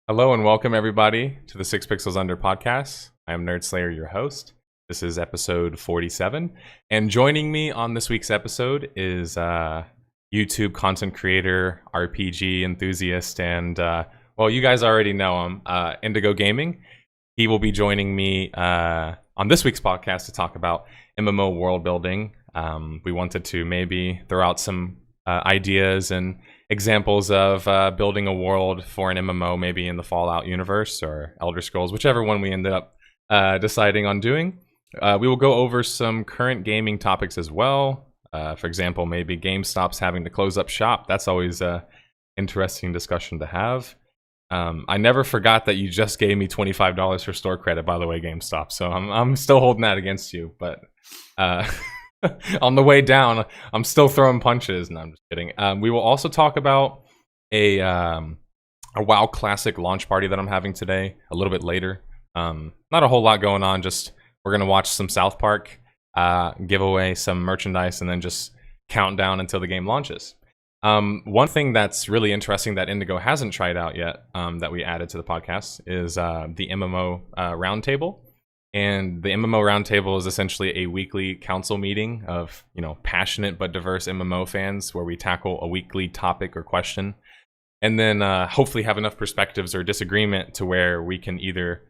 Hello and welcome everybody to the Six Pixels Under podcast. I am Nerd Slayer, your host. This is episode 47, and joining me on this week's episode is YouTube content creator, RPG enthusiast, and well, you guys already know him, Indigo Gaming. He will be joining me on this week's podcast to talk about MMO world building. We wanted to maybe throw out some ideas and examples of building a world for an MMO, maybe in the Fallout universe or Elder Scrolls, whichever one we ended up deciding on doing. We will go over some current gaming topics as well. For example, maybe GameStop's having to close up shop. That's always an interesting discussion to have. I never forgot that you just gave me $25 for store credit, by the way, GameStop. So I'm still holding that against you. But on the way down, I'm still throwing punches. No, I'm just kidding. We will also talk about a WoW Classic launch party that I'm having today, a little bit later. Not a whole lot going on. Just we're going to watch some South Park, give away some merchandise, and then just count down until the game launches. One thing that's really interesting that Indigo hasn't tried out yet, that we added to the podcast, is the MMO roundtable. And the MMO roundtable is essentially a weekly council meeting of, passionate but diverse MMO fans where we tackle a weekly topic or question, and then hopefully have enough perspectives or disagreement to where we can either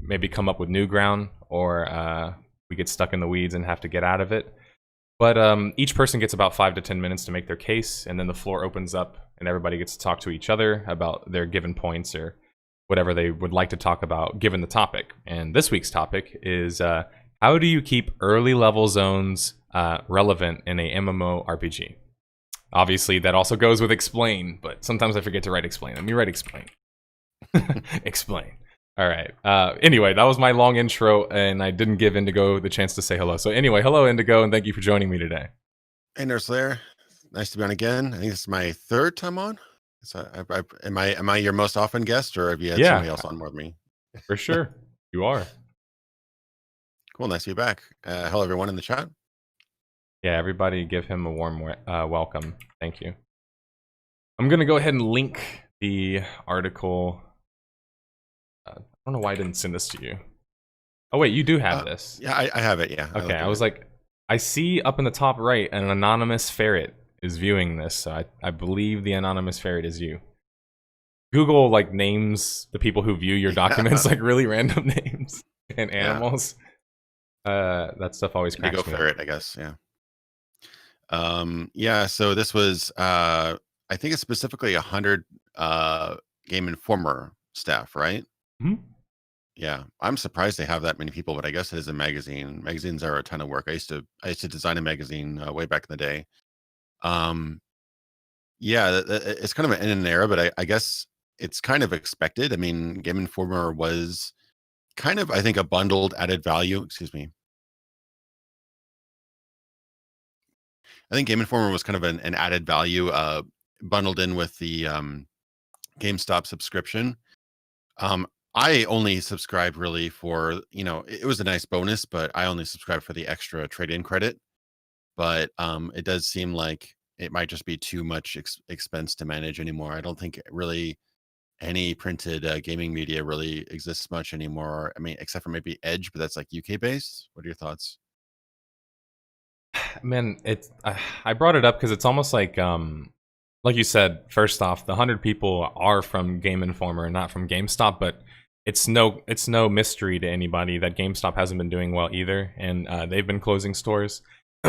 maybe come up with new ground or we get stuck in the weeds and have to get out of it. But each person gets about 5 to 10 minutes to make their case, and then the floor opens up and everybody gets to talk to each other about their given points or whatever they would like to talk about given the topic. And this week's topic is how do you keep early level zones relevant in a MMO RPG? Obviously, that also goes with explain, but sometimes I forget to write explain. Let me write explain. Explain. All right. Anyway, that was my long intro, and I didn't give Indigo the chance to say hello. So anyway, hello, Indigo, and thank you for joining me today. Hey, Nerd Slayer. Nice to be on again. I think this is my third time on. So am I your most often guest, or have you had somebody else on more than me? For sure. You are. Cool. Nice to be back. Hello, everyone in the chat. Yeah, everybody give him a warm welcome. Thank you. I'm going to go ahead and link the article. I don't know why I didn't send this to you. Oh, wait, you do have this. Yeah, I have it, yeah. Okay, I was like, I see up in the top right an anonymous ferret is viewing this, so I believe the anonymous ferret is you. Google names the people who view your documents really random names and animals. That stuff always cracks me up. Indigo ferret, I guess. Yeah. So this was I think it's specifically 100 Game Informer staff, right? Mm-hmm. Yeah, I'm surprised they have that many people, but I guess it is a magazine. Magazines are a ton of work. I used to design a magazine way back in the day. Yeah, it's kind of an end in an era, but I guess it's kind of expected. I mean, Game Informer was kind of, I think, a bundled added value. Excuse me. I think Game Informer was kind of an added value bundled in with the GameStop subscription. I only subscribed really for, it was a nice bonus, but I only subscribed for the extra trade-in credit. But it does seem like it might just be too much expense to manage anymore. I don't think really any printed gaming media really exists much anymore. I mean, except for maybe Edge, but that's UK based. What are your thoughts? Man, I brought it up because it's almost like you said, first off, the 100 people are from Game Informer and not from GameStop, but it's no mystery to anybody that GameStop hasn't been doing well either, and they've been closing stores.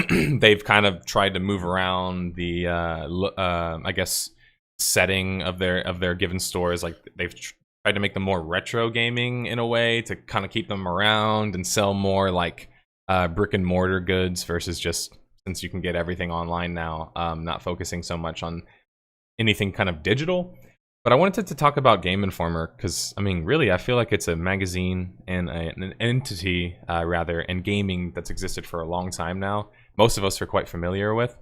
They've kind of tried to move around the I guess setting of their given stores. They've tried to make them more retro gaming in a way to kind of keep them around and sell more brick and mortar goods versus just, since you can get everything online now, not focusing so much on anything kind of digital. But I wanted to talk about Game Informer because, I mean, really, I feel like it's a magazine and an entity, rather, in gaming that's existed for a long time now. Most of us are quite familiar with.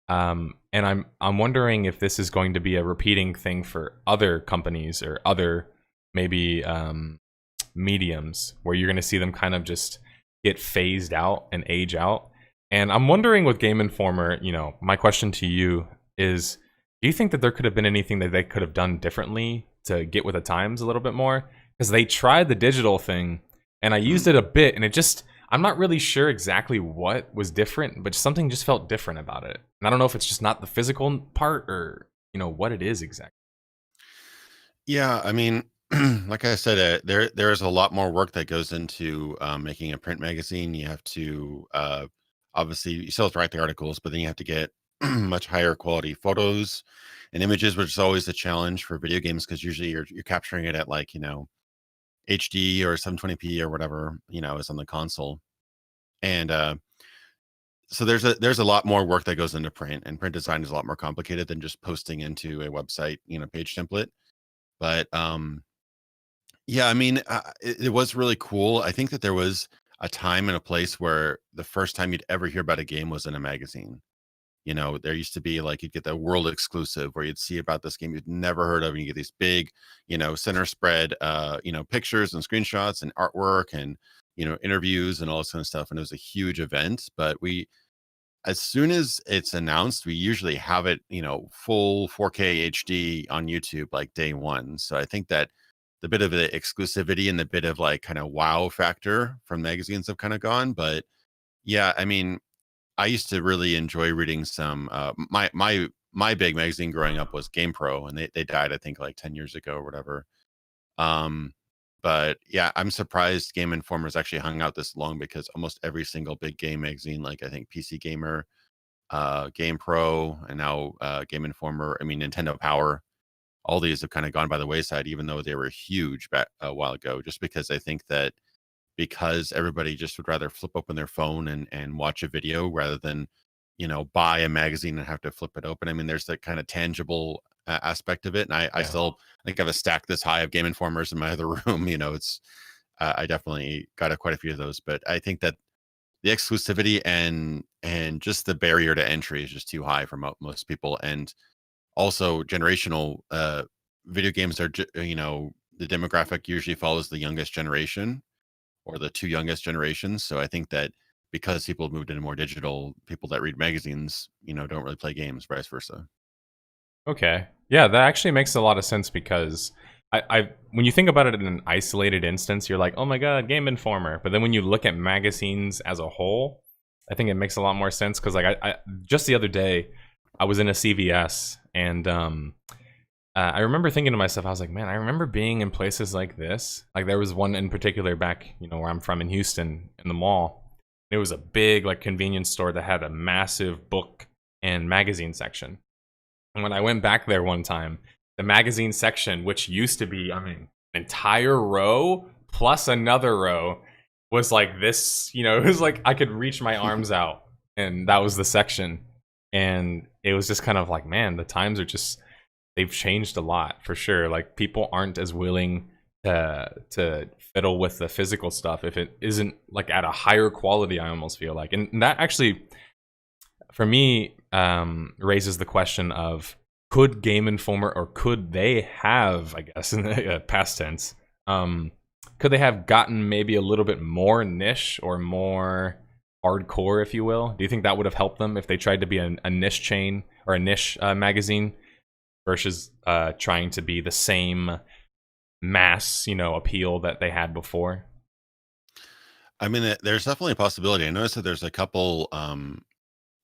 And I'm wondering if this is going to be a repeating thing for other companies or other maybe mediums where you're going to see them kind of just get phased out and age out. And I'm wondering with Game Informer, my question to you is, do you think that there could have been anything that they could have done differently to get with the times a little bit more, because they tried the digital thing, and I used it a bit, and it just, I'm not really sure exactly what was different, but something just felt different about it. And I don't know if it's just not the physical part or what it is exactly. Yeah, I mean, like I said, there's a lot more work that goes into making a print magazine. You have to obviously you still have to write the articles, but then you have to get much higher quality photos and images, which is always a challenge for video games because usually you're capturing it at like HD or 720p or whatever is on the console. And so there's a lot more work that goes into print, and print design is a lot more complicated than just posting into a website page template. But yeah, I mean, it was really cool. I think that there was a time and a place where the first time you'd ever hear about a game was in a magazine. There used to be like you'd get the world exclusive where you'd see about this game you'd never heard of, and you get these big, center spread, pictures and screenshots and artwork and interviews and all this kind of stuff. And it was a huge event. But as soon as it's announced, we usually have it, full 4K HD on YouTube like day one. So I think that the bit of the exclusivity and the bit of like kind of wow factor from magazines have kind of gone. But yeah, I mean, I used to really enjoy reading some my big magazine growing up was Game Pro, and they died I think like 10 years ago or whatever. Um but yeah, I'm surprised Game Informer's actually hung out this long because almost every single big game magazine, like I think PC Gamer, Game Pro, and now Game Informer, I mean Nintendo Power, all these have kind of gone by the wayside, even though they were huge back a while ago, just because I think that because everybody just would rather flip open their phone and watch a video rather than buy a magazine and have to flip it open. I mean, there's that kind of tangible aspect of it, and I Yeah. still think I have a stack this high of Game Informers in my other room. It's I definitely got quite a few of those, but I think that the exclusivity and just the barrier to entry is just too high for most people. And also generational video games are the demographic usually follows the youngest generation or the two youngest generations. So I think that because people have moved into more digital, people that read magazines don't really play games, vice versa. Okay. Yeah, that actually makes a lot of sense because I when you think about it in an isolated instance, you're like, oh my god, Game Informer. But then when you look at magazines as a whole, I think it makes a lot more sense because like I just the other day I was in a CVS and I remember thinking to myself, I was like, man, I remember being in places like this. Like there was one in particular back, where I'm from in Houston in the mall. It was a big like convenience store that had a massive book and magazine section. And when I went back there one time, the magazine section, which used to be, I mean, an entire row plus another row, was like this, it was like I could reach my arms out, and that was the section. And it was just kind of like, man, the times are just, they've changed a lot for sure. Like people aren't as willing to fiddle with the physical stuff if it isn't like at a higher quality, I almost feel like. And that actually for me raises the question of could Game Informer, or could they have, I guess in the past tense, could they have gotten maybe a little bit more niche or more hardcore, if you will? Do you think that would have helped them if they tried to be a niche chain or a niche magazine versus trying to be the same mass, appeal that they had before? I mean, there's definitely a possibility. I noticed that there's a couple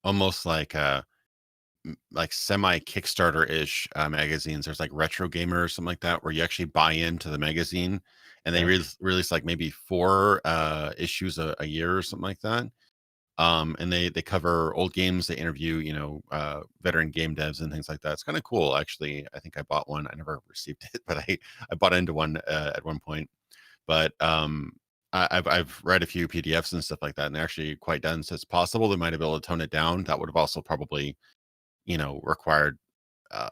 almost like semi Kickstarter ish magazines. There's like Retro Gamer or something like that, where you actually buy into the magazine, and they Okay. release like maybe 4 issues a year or something like that. And they cover old games. They interview veteran game devs and things like that. It's kind of cool, actually. I think I bought one. I never received it, but I bought into one at one point. But I've read a few PDFs and stuff like that, and they're actually quite dense. It's possible they might have been able to tone it down. That would have also probably required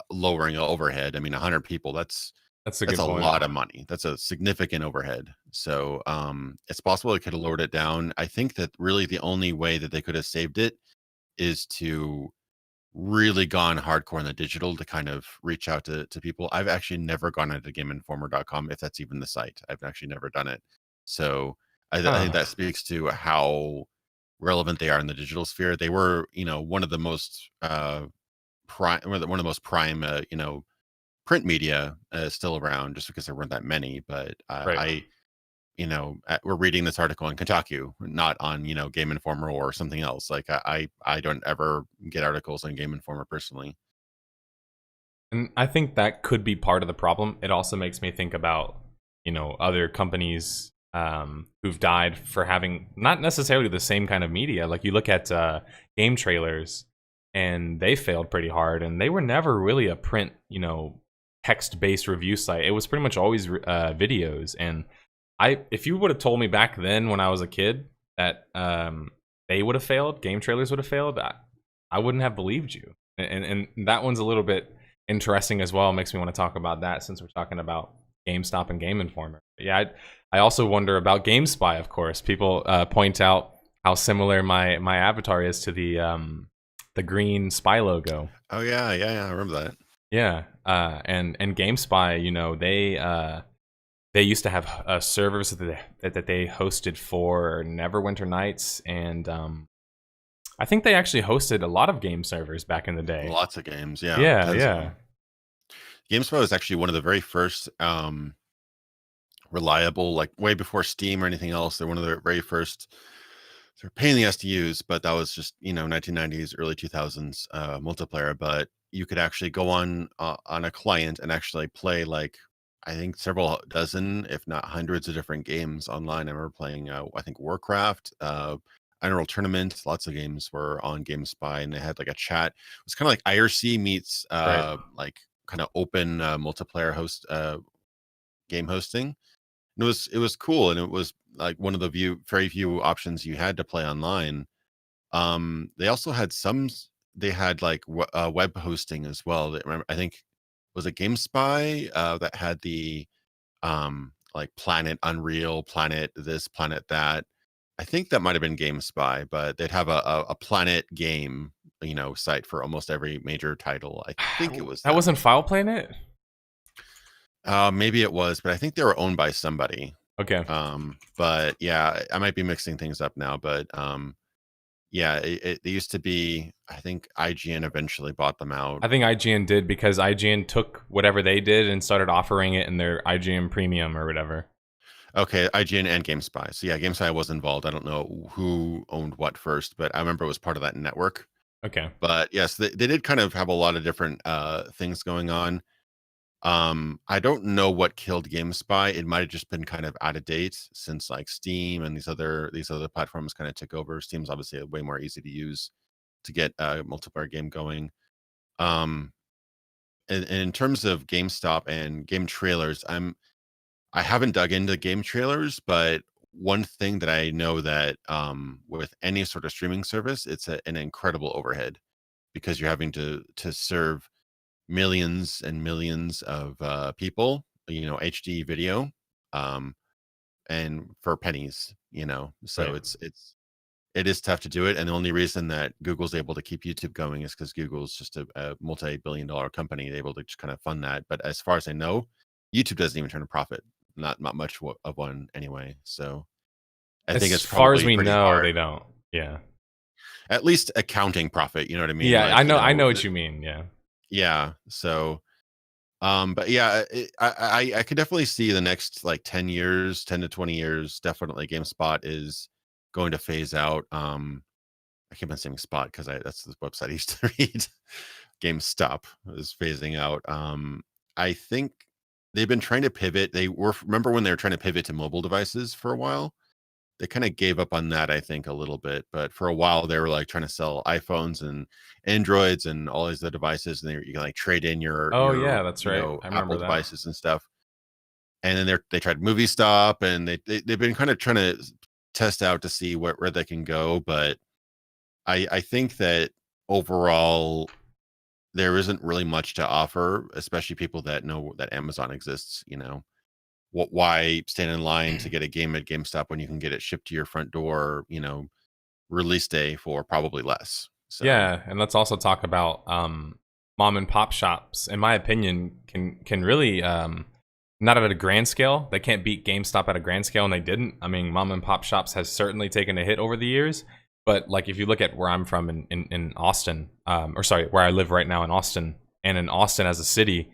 lowering overhead. I mean, 100 people, That's a that's good a point. lot of money. That's a significant overhead. So it's possible they could have lowered it down. I think that really the only way that they could have saved it is to really gone hardcore in the digital to kind of reach out to people. I've actually never gone into gameinformer.com, if that's even the site. I've actually never done it. So I think Huh. that speaks to how relevant they are in the digital sphere. They were, one of the most prime, one of the most prime, print media still around, just because there weren't that many. But Right. we're reading this article on Kotaku, not on Game Informer or something else. Like I don't ever get articles on Game Informer personally. And I think that could be part of the problem. It also makes me think about, other companies who've died for having not necessarily the same kind of media. Like you look at game trailers, and they failed pretty hard, and they were never really a print, text-based review site. It was pretty much always videos. And if you would have told me back then when I was a kid that they would have failed, game trailers would have failed, I wouldn't have believed you. And that one's a little bit interesting as well. It makes me want to talk about that since we're talking about GameStop and Game Informer. Yeah, I also wonder about GameSpy. Of course, people point out how similar my avatar is to the green spy logo. Oh yeah, I remember that. Yeah, and GameSpy, they used to have servers that they hosted for Neverwinter Nights, and I think they actually hosted a lot of game servers back in the day. Lots of games, yeah. Yeah. GameSpy was actually one of the very first reliable, like way before Steam or anything else. They're one of the very first. They're a pain in the ass to use, but that was just 1990s, early 2000s multiplayer. But you could actually go on a client and actually play like I think several dozen, if not hundreds, of different games online. I remember playing, I think Warcraft, Unreal Tournament. Lots of games were on GameSpy, and they had like a chat. It was kind of like IRC meets Right. like kind of open multiplayer host game hosting. And it was cool, and it was like one of the very few options you had to play online. They also had they had like web hosting as well. Remember, I think was it GameSpy that had the like Planet Unreal, Planet this, Planet that. I think that might have been GameSpy, but they'd have a Planet game, site for almost every major title. I think it was that wasn't File Planet. Maybe it was, but I think they were owned by somebody. Okay. But yeah, I might be mixing things up now, but yeah, it used to be, I think IGN eventually bought them out. I think IGN did, because IGN took whatever they did and started offering it in their IGN Premium or whatever. Okay, IGN and GameSpy. So yeah, GameSpy was involved. I don't know who owned what first, but I remember it was part of that network. Okay. But yes, they did kind of have a lot of different things going on. I don't know what killed GameSpy. It might have just been kind of out of date since like Steam and these other platforms kind of took over. Steam's obviously way more easy to use to get a multiplayer game going. And in terms of GameStop and game trailers, I haven't dug into game trailers, but one thing that I know that with any sort of streaming service, it's an incredible overhead, because you're having to serve millions and millions of people, HD video, and for pennies, so Right. it is tough to do it. And the only reason that Google's able to keep YouTube going is because Google's just a multi-billion-dollar company, able to just kind of fund that. But as far as I know, YouTube doesn't even turn a profit, not much of one anyway. So I think As it's far as probably we pretty know, hard, they don't. Yeah. at least accounting profit, you know what I mean? Yeah, Like, I know what you mean. Yeah. yeah, so but yeah, I could definitely see the next like 10 years, 10 to 20 years, definitely GameSpot is going to phase out. I keep on saying Spot because that's the website I used to read. GameStop is phasing out. I think they've been trying to pivot. Remember when they were trying to pivot to mobile devices for a while? They kind of gave up on that, I think, a little bit. But for a while, they were like trying to sell iPhones and Androids and all these other devices, and you can like trade in Oh yeah, that's right. I Apple remember that. devices and stuff. And then they tried Movie Stop, and they've been kind of trying to test out to see where they can go. But I think that overall, there isn't really much to offer, especially people that know that Amazon exists. Why stand in line to get a game at GameStop when you can get it shipped to your front door, release day for probably less? So Yeah, and let's also talk about mom and pop shops. In my opinion, can really not at a grand scale. They can't beat GameStop at a grand scale, and they didn't. I mean, mom and pop shops has certainly taken a hit over the years. But like, if you look at where I'm from in Austin, or sorry, where I live right now in Austin, and in Austin as a city,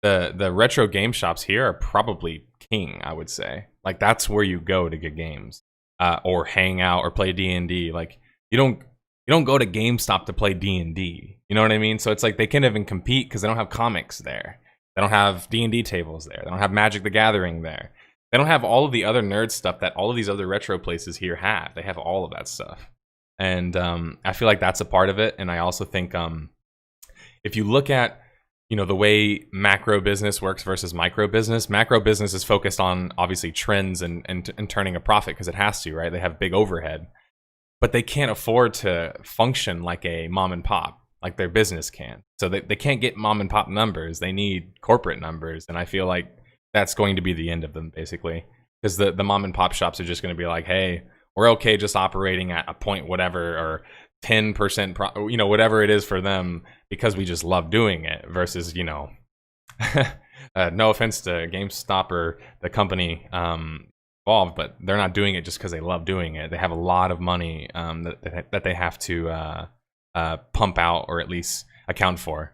the retro game shops here are probably king, I would say. Like that's where you go to get games, or hang out or play D&D. Like you don't go to GameStop to play D&D. You know what I mean? So it's like they can't even compete because they don't have comics there. They don't have D&D tables there. They don't have Magic the Gathering there. They don't have all of the other nerd stuff that all of these other retro places here have. They have all of that stuff. And I feel like that's a part of it. And I also think if you look at the way macro business works versus micro business is focused on obviously trends and turning a profit because it has to, right? They have big overhead, but they can't afford to function like a mom and pop, like their business can. So they can't get mom and pop numbers. They need corporate numbers. And I feel like that's going to be the end of them, basically. Because the mom and pop shops are just going to be like, hey, we're okay just operating at a point whatever or 10%, whatever it is for them because we just love doing it versus, no offense to GameStop or the company involved, but they're not doing it just because they love doing it. They have a lot of money that they have to pump out or at least account for.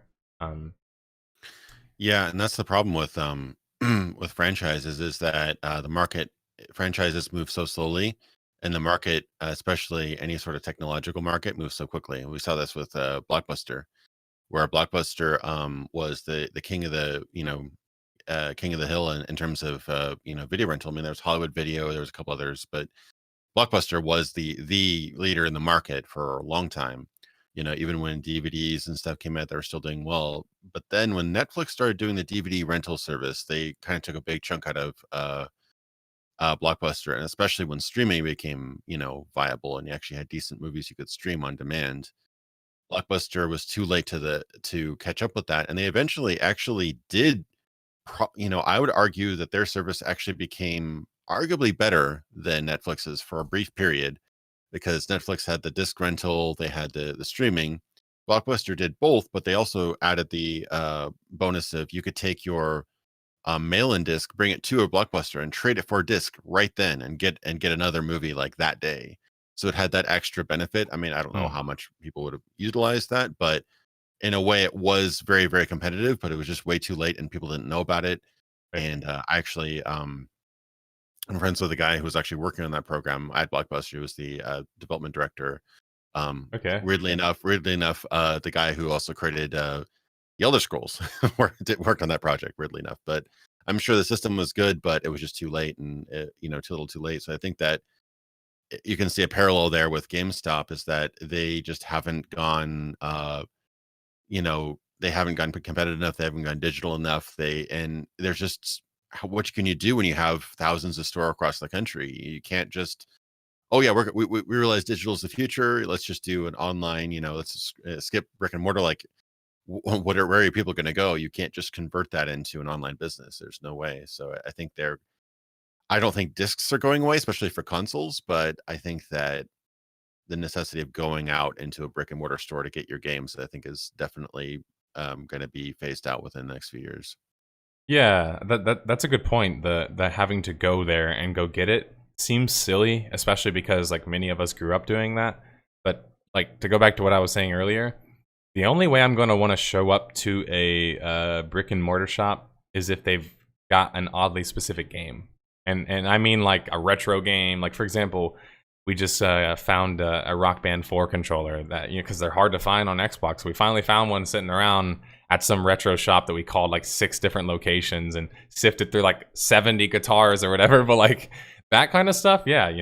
Yeah, and that's the problem with with franchises is that the market franchises move so slowly, and the market, especially any sort of technological market, moves so quickly. And we saw this with Blockbuster, where Blockbuster was the king of the king of the hill in terms of video rental. I mean, there was Hollywood Video, there was a couple others, but Blockbuster was the leader in the market for a long time. Even when DVDs and stuff came out, they were still doing well. But then when Netflix started doing the DVD rental service, they kind of took a big chunk out of Blockbuster, and especially when streaming became viable and you actually had decent movies you could stream on demand. Blockbuster was too late to catch up with that, and they eventually actually did. I would argue that their service actually became arguably better than Netflix's for a brief period because Netflix had the disc rental, they had the streaming. Blockbuster did both, but they also added the bonus of you could take your mail-in disc, bring it to a Blockbuster, and trade it for a disc right then, and get another movie like that day. So it had that extra benefit. I mean, I don't know how much people would have utilized that, but in a way, it was very, very competitive. But it was just way too late, and people didn't know about it. Right. And I actually, I'm friends with the guy who was actually working on that program at Blockbuster. He was the development director. Okay. Weirdly enough, the guy who also created the Elder Scrolls worked on that project. Weirdly enough, but I'm sure the system was good, but it was just too late, and too little, too late. So I think that you can see a parallel there with GameStop is that they just haven't gone, they haven't gone competitive enough. They haven't gone digital enough. And there's just what can you do when you have thousands of stores across the country? You can't just, oh yeah, we realize digital is the future. Let's just do an online. Let's skip brick and mortar. Like, where are people going to go? You can't just convert that into an online business. There's no way. So I think I don't think discs are going away, especially for consoles, but I think that the necessity of going out into a brick and mortar store to get your games, I think, is definitely going to be phased out within the next few years. Yeah, that's a good point. The having to go there and go get it seems silly, especially because like many of us grew up doing that. But like to go back to what I was saying earlier, the only way I'm going to want to show up to a brick and mortar shop is if they've got an oddly specific game, and I mean like a retro game. Like for example, we just found a Rock Band 4 controller that because they're hard to find on Xbox. We finally found one sitting around at some retro shop that we called like 6 different locations and sifted through like 70 guitars or whatever. But like that kind of stuff, yeah,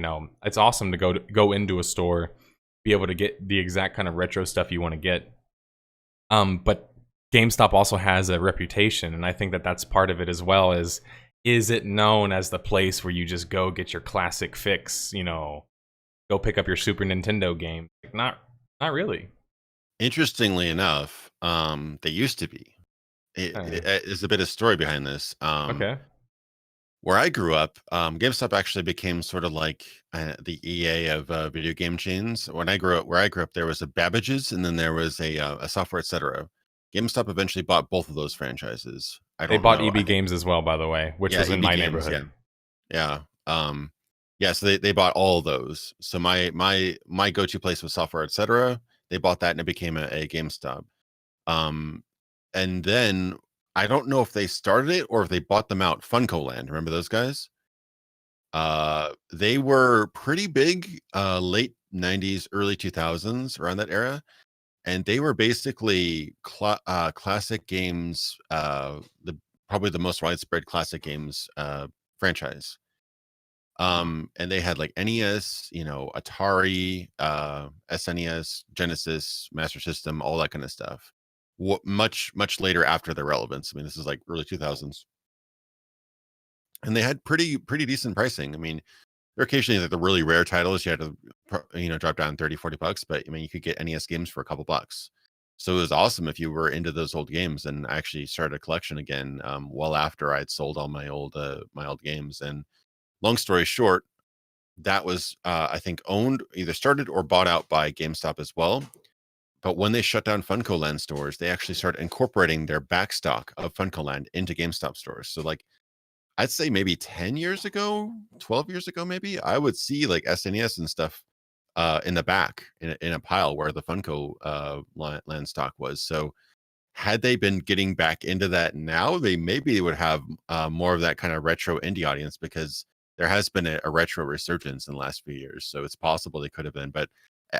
it's awesome to go into a store, be able to get the exact kind of retro stuff you want to get. But GameStop also has a reputation, and I think that that's part of it as well. Is it known as the place where you just go get your classic fix? Go pick up your Super Nintendo game. Like, not really. Interestingly enough, they used to be. There's a bit of story behind this. Okay. Where I grew up, GameStop actually became sort of like the EA of video game chains. Where I grew up, there was a Babbage's, and then there was a Software Etc. GameStop eventually bought both of those franchises. They bought EB Games as well, by the way, which was in my neighborhood. Yeah. So they bought all of those. So my go-to place was Software Etc. They bought that, and it became a GameStop. And then I don't know if they started it or if they bought them out. Funcoland, remember those guys? They were pretty big, late 90s, early 2000s, around that era, and they were basically classic games, the probably the most widespread classic games franchise. And they had like NES, Atari, SNES, Genesis, Master System, all that kind of stuff. Much later after their relevance. I mean, this is like early 2000s, and they had pretty decent pricing. I mean, there are occasionally like the really rare titles you had to drop down 30-40 bucks, but I mean, you could get NES games for a couple bucks. So it was awesome if you were into those old games. And I actually started a collection again, well after I'd sold all my old games. And long story short, that was I think owned, either started or bought out by GameStop as well. But when they shut down Funcoland stores, they actually started incorporating their backstock of Funcoland into GameStop stores. So like I'd say maybe 10 years ago, 12 years ago, maybe I would see like SNES and stuff in the back in a pile where the Funko land stock was. So had they been getting back into that now, they maybe would have more of that kind of retro indie audience, because there has been a retro resurgence in the last few years. So it's possible they could have been, but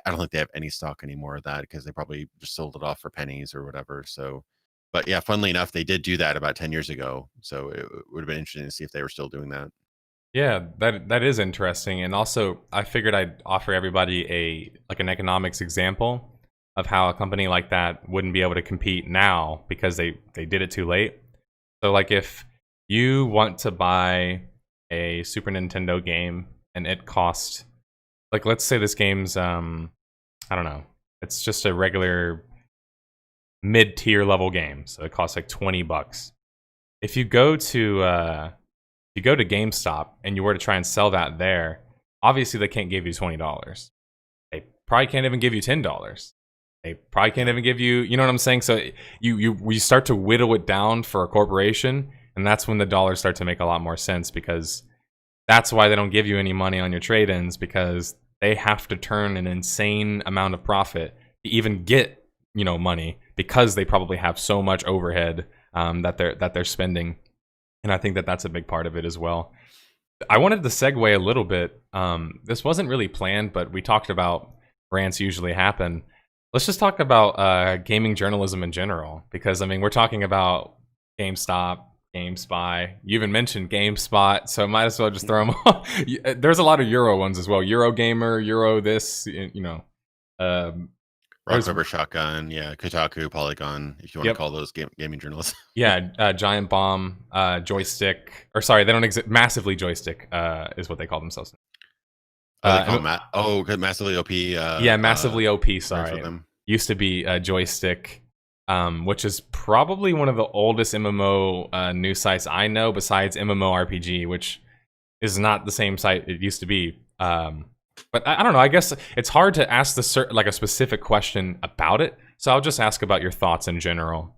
I don't think they have any stock anymore of that, because they probably just sold it off for pennies or whatever. So, but yeah, funnily enough, they did do that about 10 years ago. So it would have been interesting to see if they were still doing that. Yeah, that is interesting. And also, I figured I'd offer everybody an economics example of how a company like that wouldn't be able to compete now because they did it too late. So like if you want to buy a Super Nintendo game and it costs, like, let's say this game's I don't know, it's just a regular mid-tier level game, so it costs like $20. If you go to GameStop and you were to try and sell that there, obviously they can't give you $20. They probably can't even give you $10. They probably can't even give you, you know what I'm saying? So you start to whittle it down for a corporation, and that's when the dollars start to make a lot more sense, because that's why they don't give you any money on your trade-ins, because they have to turn an insane amount of profit to even get, money, because they probably have so much overhead that they're spending. And I think that that's a big part of it as well. I wanted to segue a little bit. This wasn't really planned, but we talked about rants usually happen. Let's just talk about gaming journalism in general, because I mean, we're talking about GameStop, GameSpy. You even mentioned GameSpot, so might as well just throw them all. There's a lot of Euro ones as well. Eurogamer, Euro this, Rock, paper, shotgun, yeah, Kotaku, Polygon, if you want to call those gaming journalists. Yeah, Giant Bomb, Joystick, or sorry, they don't exist. Massively Joystick is what they call themselves. They call them Massively OP. Yeah, Massively OP. Sorry, used to be Joystick, which is probably one of the oldest MMO news sites I know, besides MMORPG, which is not the same site it used to be. But I don't know. I guess it's hard to ask a specific question about it. So I'll just ask about your thoughts in general.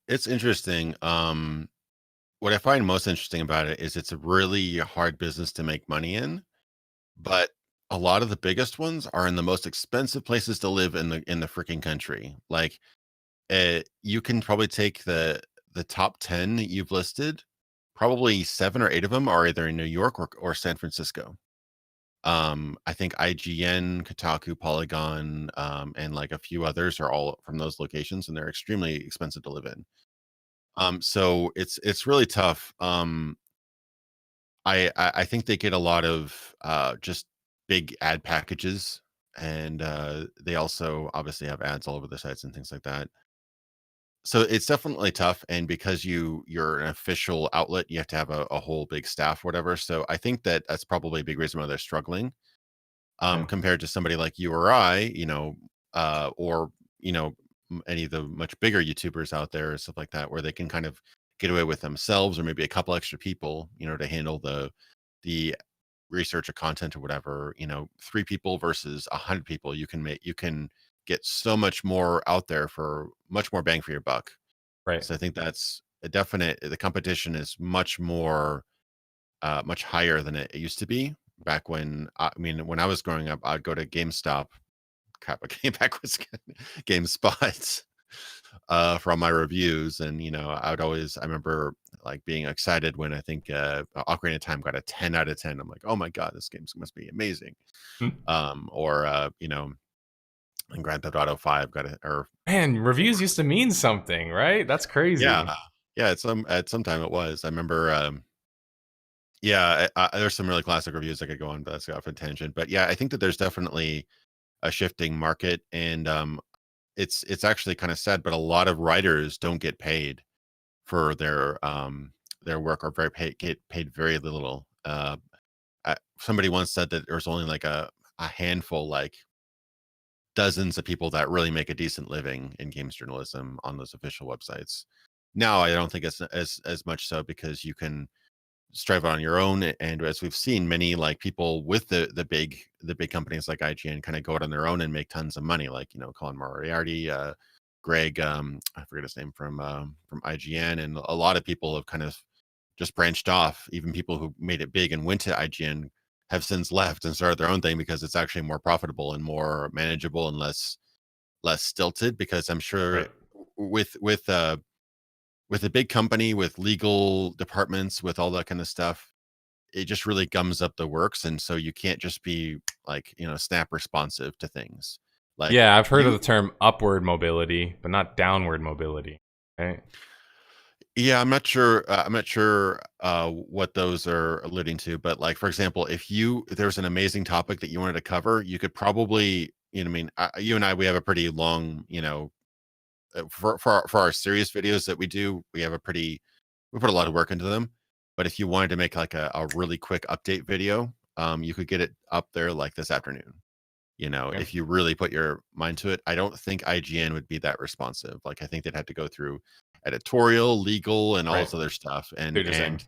It's interesting. What I find most interesting about it is it's a really hard business to make money in, but a lot of the biggest ones are in the most expensive places to live in the freaking country. Like, you can probably take the top 10 that you've listed. Probably 7 or 8 of them are either in New York or San Francisco. I think IGN, Kotaku, Polygon, and like a few others are all from those locations, and they're extremely expensive to live in. So it's really tough. I think they get a lot of just big ad packages, and they also obviously have ads all over the sites and things like that. So it's definitely tough, and because you're an official outlet, you have to have a whole big staff, whatever. So I think that's probably a big reason why they're struggling. Compared to somebody like you or I, or any of the much bigger YouTubers out there and stuff like that, where they can kind of get away with themselves or maybe a couple extra people, to handle the research or content or whatever. 3 people versus 100 people, you can get so much more out there for much more bang for your buck. Right. So I think that's a definite. The competition is much more, much higher than it used to be. Back when when I was growing up, I'd go to GameStop. Crap, I came back with GameSpot. for all my reviews. And I remember like being excited when I think Ocarina of Time got a 10 out of 10. I'm like, oh my god, this game must be amazing. Or and Grand Theft Auto 5 got a or Man, four. reviews used to mean something, right? That's crazy. Yeah, yeah. At some time it was. I remember. Yeah, there's some really classic reviews I could go on, but that's off a tangent. But yeah, I think that there's definitely a shifting market, and it's actually kind of sad, but a lot of writers don't get paid for their work, or get paid very little. Somebody once said that there's only like a handful, like dozens of people that really make a decent living in games journalism on those official websites. Now, I don't think it's as much so, because you can strive on your own, and as we've seen, many like people with the big companies like IGN kind of go out on their own and make tons of money, like Colin Moriarty, Greg, I forget his name, from IGN, and a lot of people have kind of just branched off. Even people who made it big and went to IGN have since left and started their own thing, because it's actually more profitable and more manageable and less stilted. Because I'm sure Right. with a big company, with legal departments, with all that kind of stuff, it just really gums up the works. And so you can't just be like, snap responsive to things. Like Yeah, I've heard of you the term upward mobility, but not downward mobility. Right? Yeah, I'm not sure what those are alluding to, but like, for example, if there's an amazing topic that you wanted to cover, you could probably, I mean, you and I, we have a pretty long, for our serious videos that we do, we put a lot of work into them. But if you wanted to make like a really quick update video, you could get it up there like this afternoon. Okay. If you really put your mind to it. I don't think IGN would be that responsive. Like, I think they'd have to go through editorial, legal, and all Right. this other stuff, See and what you're saying.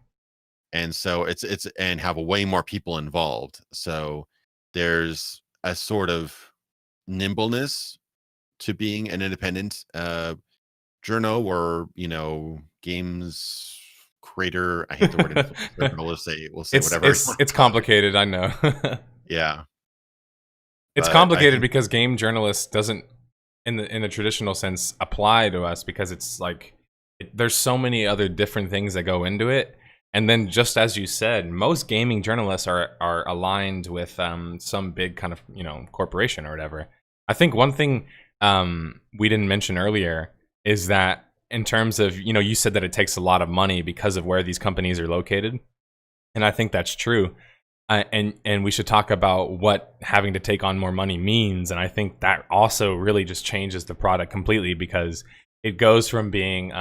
so it's and have a way more people involved. So there's a sort of nimbleness to being an independent journal, or games creator. I hate the word influencer, but we'll say it's whatever you it's want it's to call it. complicated, I know. Yeah, It's but I complicated think. because game journalist doesn't, in the traditional sense, apply to us, because it's like there's so many other different things that go into it. And then, just as you said, most gaming journalists are aligned with some big kind of corporation or whatever. I think one thing we didn't mention earlier is that, in terms of, you said that it takes a lot of money because of where these companies are located, and I think that's true. And we should talk about what having to take on more money means. And I think that also really just changes the product completely, because it goes from being,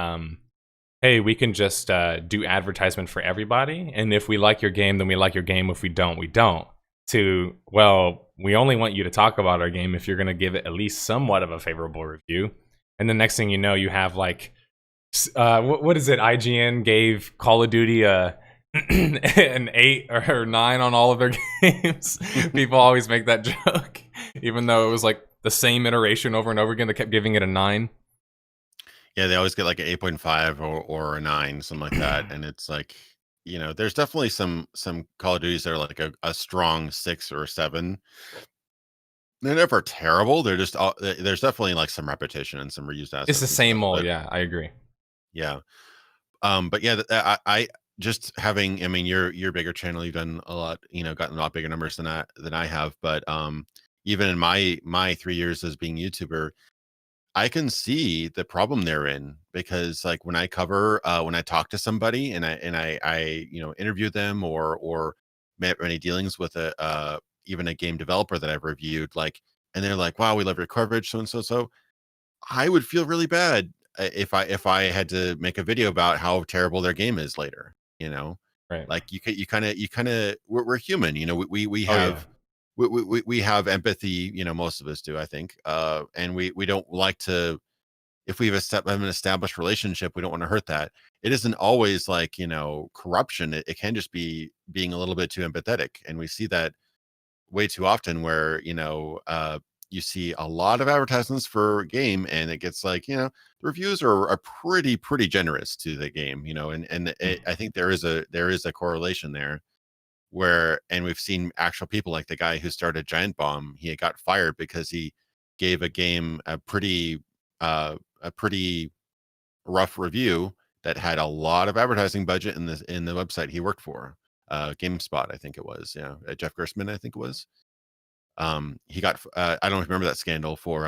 hey, we can just do advertisement for everybody, and if we like your game, then we like your game. If we don't, we don't. To, well, we only want you to talk about our game if you're going to give it at least somewhat of a favorable review. And the next thing you know, you have like, what is it? IGN gave Call of Duty a an 8 or 9 on all of their games. People always make that joke, even though it was like the same iteration over and over again. They kept giving it a 9. Yeah, they always get like an 8.5 or a 9, something like that. And it's like, there's definitely some Call of Duties that are like a strong 6 or 7. They're never terrible. They're just there's definitely like some repetition and some reused It's the assets and stuff. same old. But Yeah, I agree. yeah, but yeah, I just having. I mean, you're a bigger channel. You've done a lot. Gotten a lot bigger numbers than I have. But even in my 3 years as being YouTuber, I can see the problem they're in, because like when I talk to somebody, and I interview them, or met any dealings with even a game developer that I've reviewed, like, and they're like, wow, we love your coverage, so and so. I would feel really bad if I had to make a video about how terrible their game is later. Right. Like, you kind of we're human. We Oh yeah. have we have empathy. Most of us do, I think. And we don't like to, if we have an established relationship, we don't want to hurt that. It isn't always like, corruption. It can just be being a little bit too empathetic. And we see that way too often, where, you see a lot of advertisements for a game, and it gets like, the reviews are pretty generous to the game, I think there is a correlation there, and we've seen actual people, like the guy who started Giant Bomb. He got fired because he gave a game a pretty a pretty rough review that had a lot of advertising budget in the website he worked for, GameSpot, I think it was. Yeah, Jeff Gerstmann, I think it was. He got I don't remember that scandal for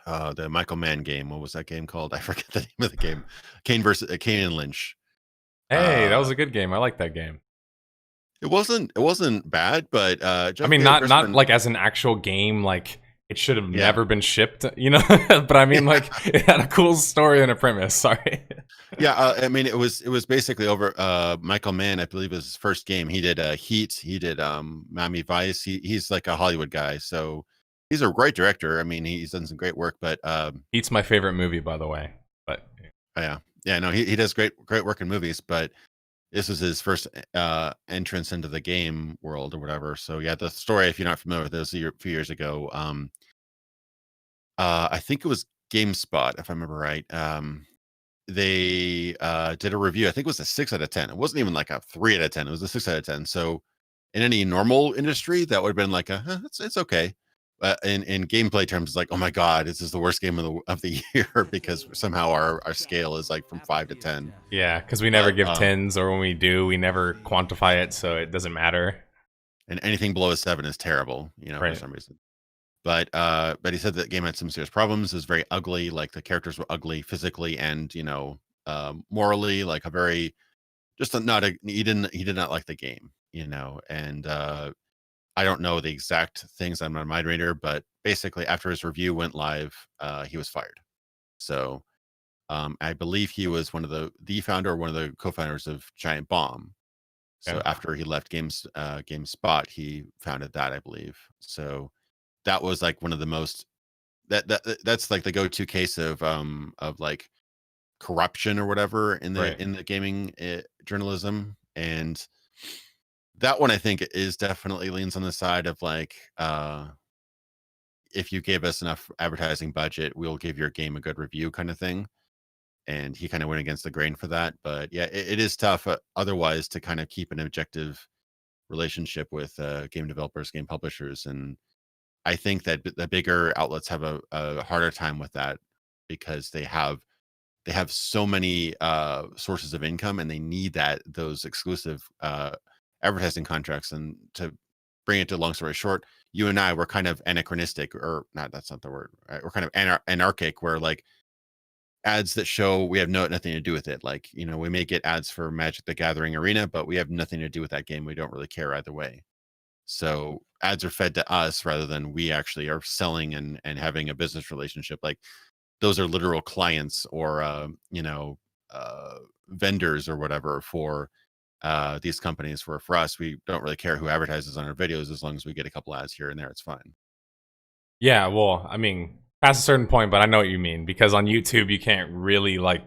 the Michael Mann game. What was that game called? I forget the name of the game. Kane and Lynch. Hey, that was a good game. I like that game. It wasn't bad, but I mean, not like as an actual game, like it should have never been shipped, you know. But I mean, like it had a cool story and a premise. Sorry. Yeah, I mean, it was basically over. Michael Mann, I believe, was his first game. He did Heat. He did Miami Vice. He's like a Hollywood guy, so he's a great director. I mean, he's done some great work. But Heat's my favorite movie, by the way. But yeah, no, he does great work in movies. But this was his first entrance into the game world or whatever. So yeah, the story, if you're not familiar with this, a few years ago, I think it was GameSpot, if I remember right. They did a review. I think it was a 6 out of 10. It wasn't even like a 3 out of 10. It was a 6 out of 10. So in any normal industry, that would have been like it's okay. But in gameplay terms, it's like, oh my god, this is the worst game of the year because somehow our scale is like from 5 to 10. Yeah, because we never give 10s, or when we do, we never quantify it, so it doesn't matter. And anything below a 7 is terrible, you know, for some reason. But he said that the game had some serious problems. It was very ugly. Like the characters were ugly physically and, you know, morally, like a very just not a he did not like the game, you know. And I don't know the exact things on my mind reader, but basically after his review went live, he was fired. So I believe he was one of the founder or one of the co-founders of Giant Bomb. So after he left GameSpot, he founded that, I believe. So that was like one of the most that's like the go-to case of like corruption or whatever in the gaming journalism. And that one I think is definitely leans on the side of like if you gave us enough advertising budget, we'll give your game a good review kind of thing. And he kind of went against the grain for that. But yeah, it is tough otherwise to kind of keep an objective relationship with game developers, game publishers. And I think that the bigger outlets have a harder time with that because they have so many sources of income, and they need those exclusive advertising contracts. And to bring it to a long story short, you and I were kind of anachronistic, or not, that's not the word, right? We're kind of anarchic, where like ads that show we have nothing to do with it. Like, you know, we may get ads for Magic the Gathering Arena, but we have nothing to do with that game. We don't really care either way. So ads are fed to us rather than we actually are selling and having a business relationship. Like those are literal clients or, you know, vendors or whatever for these companies. Where for us, we don't really care who advertises on our videos as long as we get a couple ads here and there. It's fine. Yeah, well, I mean, past a certain point, but I know what you mean, because on YouTube you can't really like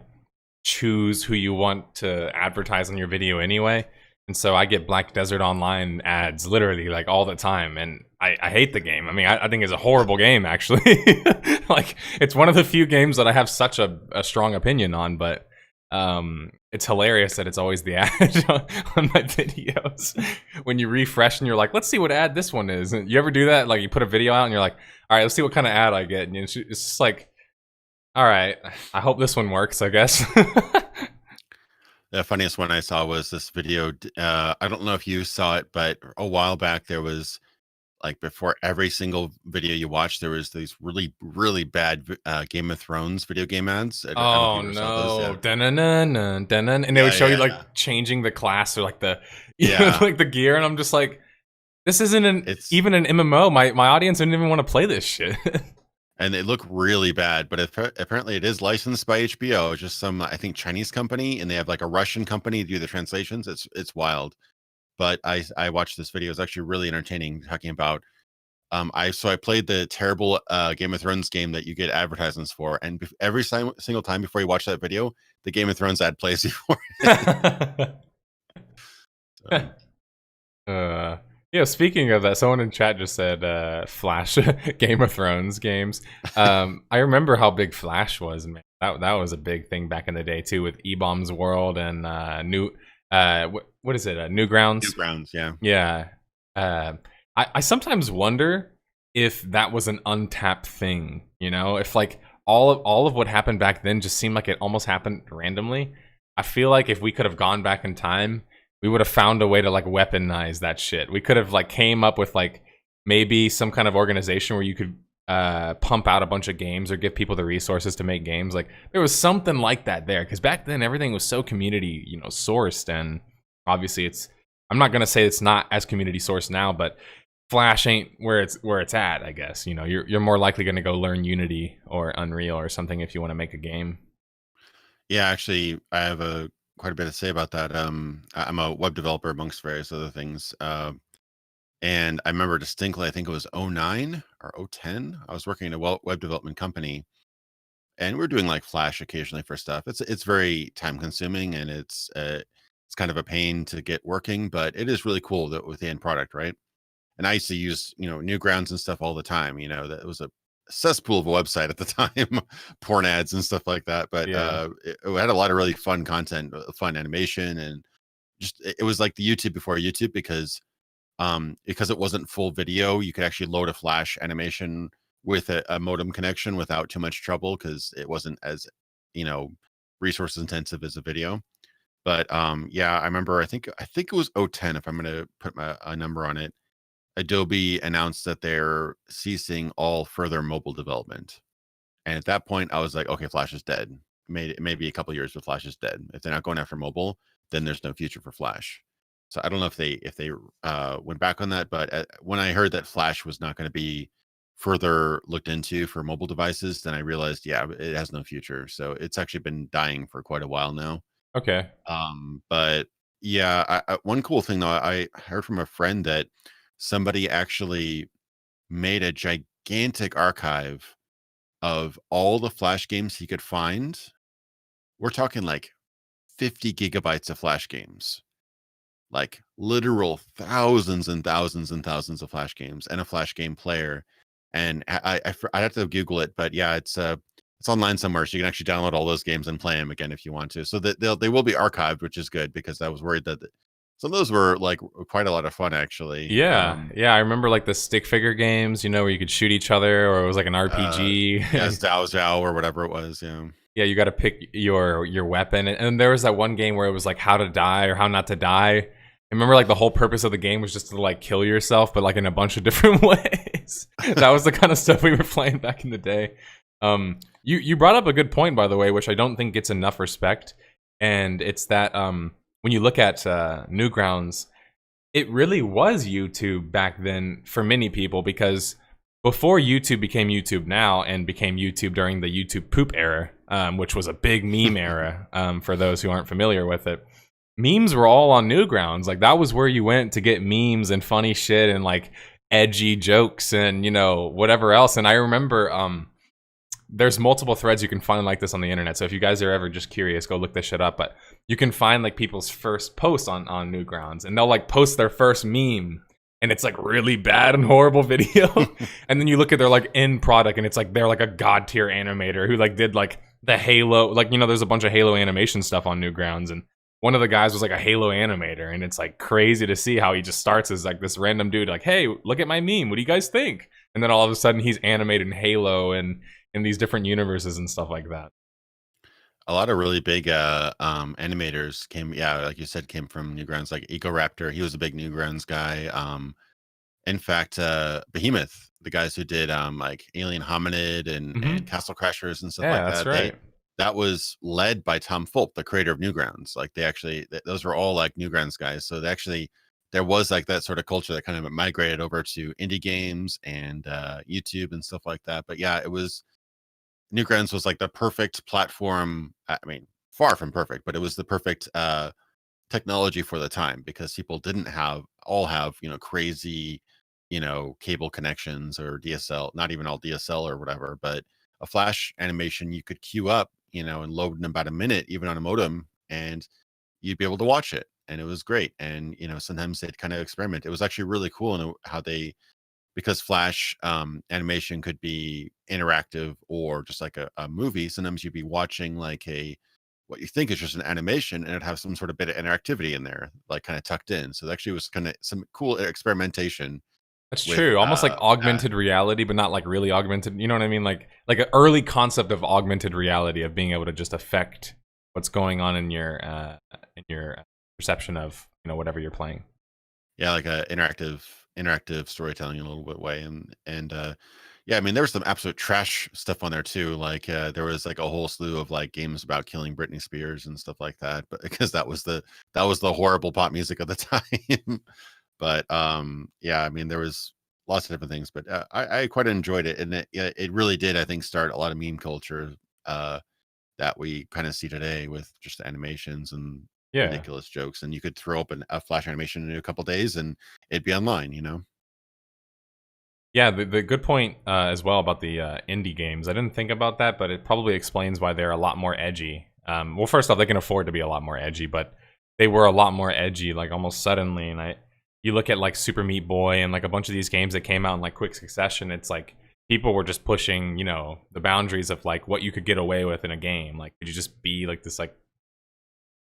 choose who you want to advertise on your video anyway. And so I get Black Desert Online ads literally like all the time, and I hate the game. I mean, I think it's a horrible game, actually. Like, it's one of the few games that I have such a strong opinion on, but it's hilarious that it's always the ad on my videos. When you refresh and you're like, let's see what ad this one is. And you ever do that? Like, you put a video out and you're like, all right, let's see what kind of ad I get. And it's just like, all right, I hope this one works, I guess. The funniest one I saw was this video. I don't know if you saw it, but a while back there was like before every single video you watched, there was these really, really bad Game of Thrones video game ads. Oh no! And they would show you like changing the class or like the like the gear, and I'm just like, this isn't even an MMO. My audience didn't even want to play this shit. And they look really bad, but apparently it is licensed by HBO, just some, I think, Chinese company, and they have like a Russian company do the translations. It's wild. But I watched this video. It's actually really entertaining, talking about I played the terrible Game of Thrones game that you get advertisements for, and every single time before you watch that video, the Game of Thrones ad plays before it. Yeah, speaking of that, someone in chat just said Flash Game of Thrones games. I remember how big Flash was, man. That was a big thing back in the day too, with E-Bombs World and what is it? Newgrounds? Newgrounds, yeah. Yeah. I sometimes wonder if that was an untapped thing, you know? If like all of what happened back then just seemed like it almost happened randomly. I feel like if we could have gone back in time, we would have found a way to like weaponize that shit. We could have like came up with like maybe some kind of organization where you could pump out a bunch of games or give people the resources to make games. Like there was something like that there, because back then everything was so community, sourced, and obviously it's. I'm not gonna say it's not as community sourced now, but Flash ain't where it's at. I guess you're more likely gonna go learn Unity or Unreal or something if you want to make a game. Yeah, actually, I have quite a bit to say about that. I'm a web developer amongst various other things. And I remember distinctly, I think it was '09 or '10. I was working in a web development company, and we're doing like Flash occasionally for stuff. It's very time consuming, and it's kind of a pain to get working, but it is really cool that with the end product, right? And I used to use Newgrounds and stuff all the time. That was a cesspool of a website at the time, porn ads and stuff like that. But Yeah. it had a lot of really fun content, fun animation, and just it was like the YouTube before YouTube because it wasn't full video. You could actually load a Flash animation with a modem connection without too much trouble because it wasn't as you know resource intensive as a video. But yeah, I remember. I think it was '10. If I'm going to put a number on it, Adobe announced that they're ceasing all further mobile development. And at that point, I was like, okay, Flash is dead. Maybe a couple years, but Flash is dead. If they're not going after mobile, then there's no future for Flash. So I don't know if they went back on that, but when I heard that Flash was not going to be further looked into for mobile devices, then I realized, yeah, it has no future. So it's actually been dying for quite a while now. Okay. But yeah, one cool thing though, I heard from a friend that somebody actually made a gigantic archive of all the Flash games he could find. We're talking like 50 gigabytes of Flash games, like literal thousands and thousands and thousands of Flash games and a Flash game player. And I'd have to Google it, but yeah, it's online somewhere, so you can actually download all those games and play them again if you want to. So that they will be archived, which is good because I was worried that some of those were like quite a lot of fun actually. Yeah, yeah. I remember like the stick figure games, where you could shoot each other, or it was like an RPG. Yeah, Zhao Zhao or whatever it was. Yeah. Yeah, you got to pick your weapon, and there was that one game where it was like how to die or how not to die. I remember like the whole purpose of the game was just to like kill yourself, but like in a bunch of different ways. That was the kind of stuff we were playing back in the day. You brought up a good point, by the way, which I don't think gets enough respect, and it's that when you look at Newgrounds, it really was YouTube back then for many people, because before YouTube became YouTube now and became YouTube during the YouTube poop era, which was a big meme era for those who aren't familiar with it, memes were all on Newgrounds. Like that was where you went to get memes and funny shit and like edgy jokes and whatever else. And I remember there's multiple threads you can find like this on the internet. So if you guys are ever just curious, go look this shit up. But you can find like people's first posts on Newgrounds, and they'll like post their first meme, and it's like really bad and horrible video. And then you look at their like end product, and it's like they're like a god tier animator who like did like the Halo, like there's a bunch of Halo animation stuff on Newgrounds, and one of the guys was like a Halo animator, and it's like crazy to see how he just starts as like this random dude, like, hey, look at my meme, what do you guys think? And then all of a sudden he's animated in Halo and in these different universes and stuff like that. A lot of really big animators came, yeah, like you said, came from Newgrounds, like Ecoraptor. He was a big Newgrounds guy. In fact, Behemoth, the guys who did like Alien Hominid and Castle Crashers and stuff Yeah, like that's that, right. that was led by Tom Fulp, the creator of Newgrounds. Like they actually, those were all like Newgrounds guys. So they actually, there was like that sort of culture that kind of migrated over to indie games and YouTube and stuff like that. But yeah, it was Newgrounds was like the perfect platform. I mean, far from perfect, but it was the perfect technology for the time because people didn't have crazy cable connections or DSL, not even all DSL or whatever, but a Flash animation you could queue up, and load in about a minute, even on a modem, and you'd be able to watch it, and it was great. And sometimes they'd kind of experiment. It was actually really cool in how they, because Flash animation could be interactive or just like a movie. Sometimes you'd be watching like what you think is just an animation, and it'd have some sort of bit of interactivity in there, like kind of tucked in. So it actually was kind of some cool experimentation That's with true. Almost like that. augmented reality, but not like really augmented. You know what I mean? Like an early concept of augmented reality of being able to just affect what's going on in your perception of whatever you're playing. Yeah, like a interactive storytelling in a little bit way, and yeah, I mean, there was some absolute trash stuff on there too. Like there was like a whole slew of like games about killing Britney Spears and stuff like that, but because that was the horrible pop music of the time. But yeah, I mean, there was lots of different things, but I quite enjoyed it, and yeah, it really did, I think, start a lot of meme culture uh, that we kind of see today with just animations and Yeah. ridiculous jokes. And you could throw up a flash animation in a couple days, and it'd be online. You know? Yeah, the good point as well about the indie games. I didn't think about that, but it probably explains why they're a lot more edgy. Well, first off, they can afford to be a lot more edgy, but they were a lot more edgy, like almost suddenly. And you look at like Super Meat Boy and like a bunch of these games that came out in like quick succession. It's like people were just pushing, the boundaries of like what you could get away with in a game. Like, could you just be like this like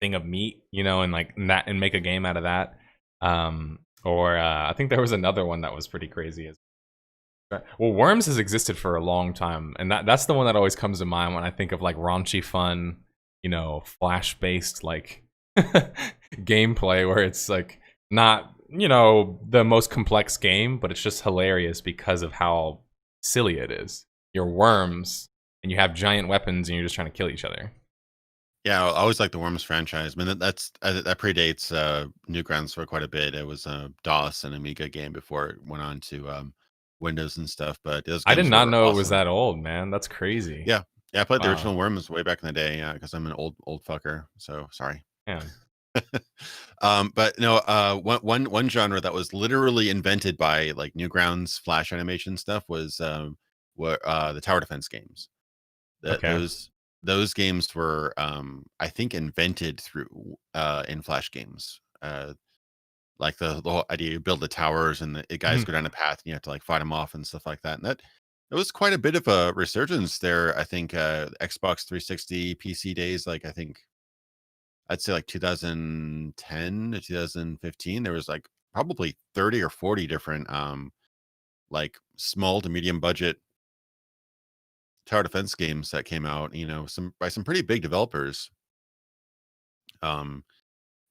thing of meat, and like and make a game out of that? Or I think there was another one that was pretty crazy as well. Worms has existed for a long time, and that's the one that always comes to mind when I think of like raunchy fun, flash based like gameplay where it's like not the most complex game, but it's just hilarious because of how silly it is. You're worms and you have giant weapons and you're just trying to kill each other. Yeah, I always like the Worms franchise. I mean, that predates Newgrounds for quite a bit. It was a DOS and Amiga game before it went on to Windows and stuff. But those I did games not were know it was awesome. that old, man. That's crazy. Yeah, yeah, I played the original Wow. Worms way back in the day. Yeah, because I'm an old fucker. So sorry. Yeah. But no, one genre that was literally invented by like Newgrounds Flash animation stuff was what the tower defense games. That Okay. those games were I think invented through in Flash games. Like the whole idea you build the towers and the guys go down a path and you have to like fight them off and stuff like that. And that was quite a bit of a resurgence there. I think Xbox 360 PC days, like I think I'd say like 2010 to 2015, there was like probably 30 or 40 different like small to medium budget tower defense games that came out, some by some pretty big developers. Um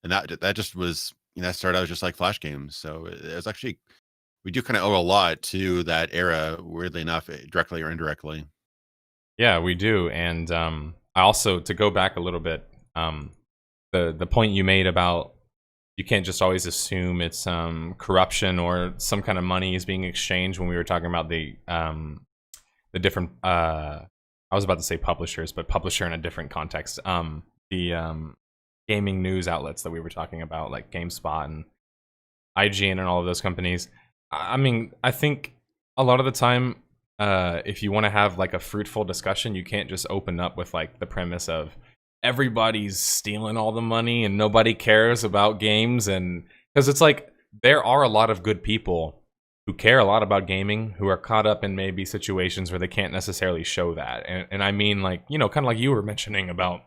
and that just was, that started out just like flash games. So it was actually, we do kind of owe a lot to that era, weirdly enough, directly or indirectly. Yeah, we do. And I also, to go back a little bit, the point you made about you can't just always assume it's corruption or some kind of money is being exchanged when we were talking about the different I was about to say publishers, but publisher in a different context. The gaming news outlets that we were talking about, like GameSpot and IGN and all of those companies. I mean, I think a lot of the time, if you want to have like a fruitful discussion, you can't just open up with like the premise of everybody's stealing all the money and nobody cares about games. And because it's like there are a lot of good people who care a lot about gaming who are caught up in maybe situations where they can't necessarily show that. And I mean, like, kind of like you were mentioning about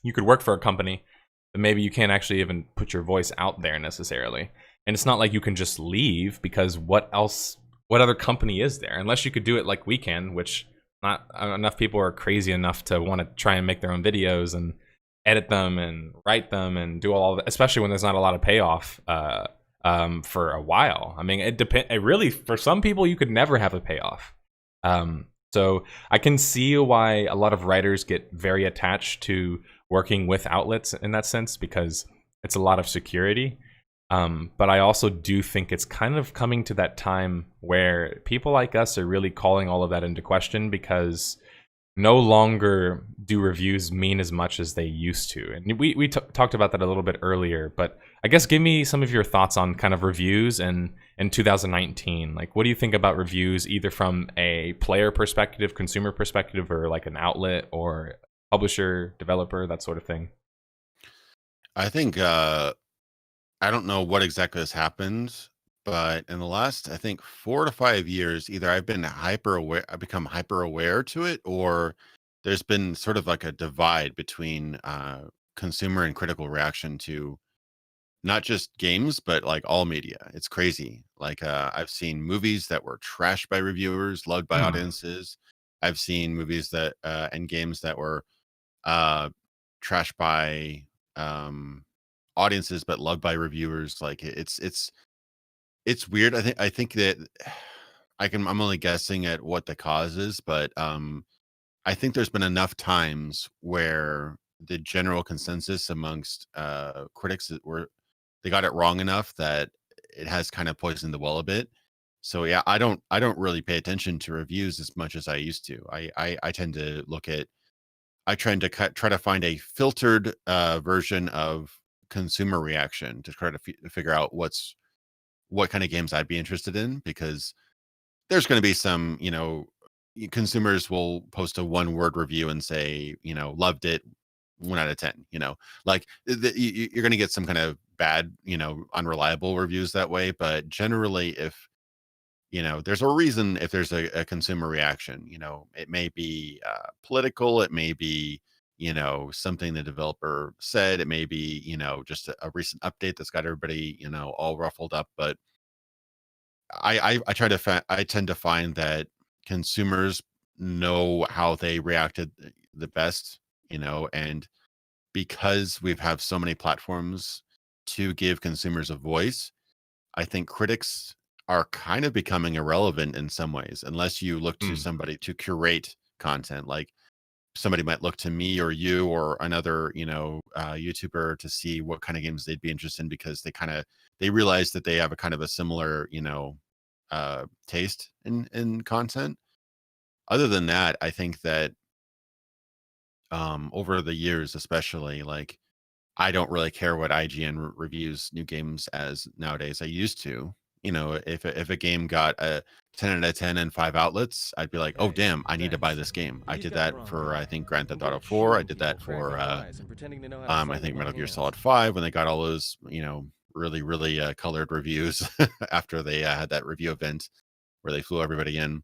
you could work for a company, but maybe you can't actually even put your voice out there necessarily. And it's not like you can just leave because what other company is there? Unless you could do it like we can, which not enough people are crazy enough to want to try and make their own videos and edit them and write them and do all of that, especially when there's not a lot of payoff for a while. I mean, it really, for some people, you could never have a payoff. So I can see why a lot of writers get very attached to working with outlets in that sense because it's a lot of security. But I also do think it's kind of coming to that time where people like us are really calling all of that into question because no longer do reviews mean as much as they used to. And we talked about that a little bit earlier, but I guess give me some of your thoughts on kind of reviews and in 2019. Like, what do you think about reviews either from a player perspective, consumer perspective, or like an outlet or publisher, developer, that sort of thing? I think I don't know what exactly has happened, but in the last, I think, 4 to 5 years, either I've become hyper aware to it, or there's been sort of like a divide between consumer and critical reaction to not just games, but like all media. It's crazy. Like I've seen movies that were trashed by reviewers, loved by Hmm. audiences. I've seen movies that and games that were uh trashed by um audiences but loved by reviewers. Like it's weird. I think that I'm only guessing at what the cause is, but I think there's been enough times where the general consensus amongst critics were they got it wrong enough that it has kind of poisoned the well a bit. So yeah, I don't really pay attention to reviews as much as I used to. I tend to look at I try try to find a filtered version of consumer reaction to try to figure out what kind of games I'd be interested in, because there's going to be some, consumers will post a one word review and say, loved it, 1 out of 10, like you're going to get some kind of bad, unreliable reviews that way. But generally, if, there's a reason, if there's a consumer reaction, it may be political, it may be, something the developer said, it may be, just a recent update that's got everybody, all ruffled up. But I try to I tend to find that consumers know how they reacted the best, and because we've have so many platforms to give consumers a voice, I think critics are kind of becoming irrelevant in some ways, unless you look to Hmm. somebody to curate content. Like somebody might look to me or you or another, YouTuber to see what kind of games they'd be interested in, because they realize that they have a kind of a similar, taste in content. Other than that, I think that over the years, especially, like I don't really care what IGN reviews new games as nowadays. I used to. If a game got a 10 out of 10 and 5 outlets, I'd be like, oh Hey, damn, I need to buy thanks. this game. I He's did got the that wrong for, I guy. think, Grand I'm Theft good Auto at 4. I shooting did people that for cracking wise and pretending to know how to fight I with think my Metal Gear hands. Solid 5, when they got all those, really, really colored reviews after they had that review event where they flew everybody in.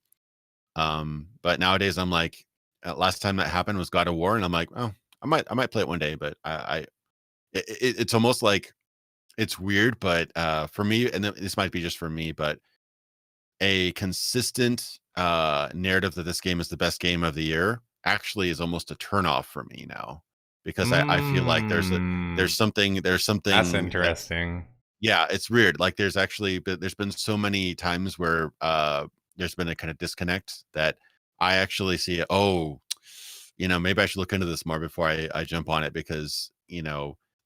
But nowadays I'm like, last time that happened was God of War, and I'm like, oh, I might play it one day, but it's almost like it's weird, but for me, and this might be just for me, but a consistent narrative that this game is the best game of the year actually is almost a turnoff for me now, because I feel like Mm. there's That's something that, interesting. yeah, it's weird. Like there's been so many times where there's been a kind of disconnect that I actually see, oh, maybe I should look into this more before I jump on it, because,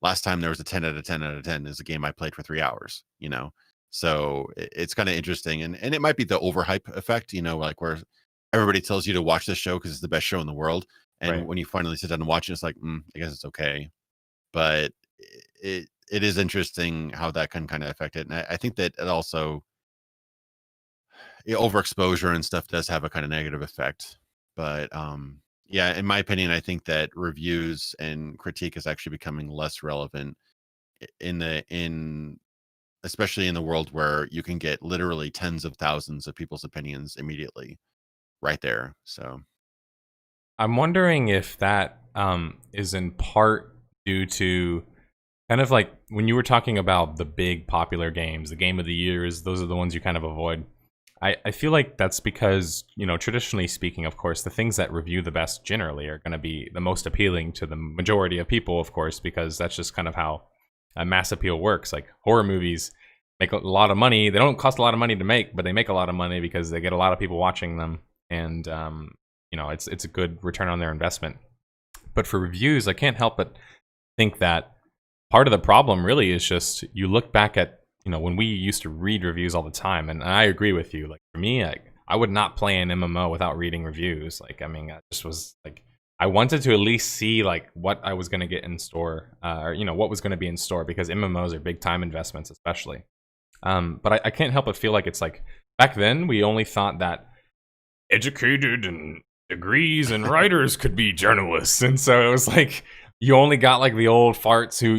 last time there was a 10 out of 10 out of 10 is a game I played for 3 hours, So it's kind of interesting. And it might be the overhype effect, like where everybody tells you to watch this show because it's the best show in the world. And Right. when you finally sit down and watch it, it's like, I guess it's okay. But it is interesting how that can kind of affect it. And I think that it also, overexposure and stuff does have a kind of negative effect. But yeah, in my opinion, I think that reviews and critique is actually becoming less relevant in especially in the world where you can get literally tens of thousands of people's opinions immediately right there. So I'm wondering if that is in part due to kind of like when you were talking about the big popular games, the game of the years, those are the ones you kind of avoid. I feel like that's because, traditionally speaking, of course, the things that review the best generally are going to be the most appealing to the majority of people, of course, because that's just kind of how mass appeal works. Like horror movies make a lot of money. They don't cost a lot of money to make, but they make a lot of money because they get a lot of people watching them. And, it's a good return on their investment. But for reviews, I can't help but think that part of the problem really is just you look back at, when we used to read reviews all the time, and I agree with you. Like for me, I would not play an MMO without reading reviews. Like, I mean, I just was like, I wanted to at least see like what I was going to get in store, or what was going to be in store, because MMOs are big time investments, especially. But I can't help but feel like it's like back then we only thought that educated and degrees and writers could be journalists, and so it was like you only got like the old farts who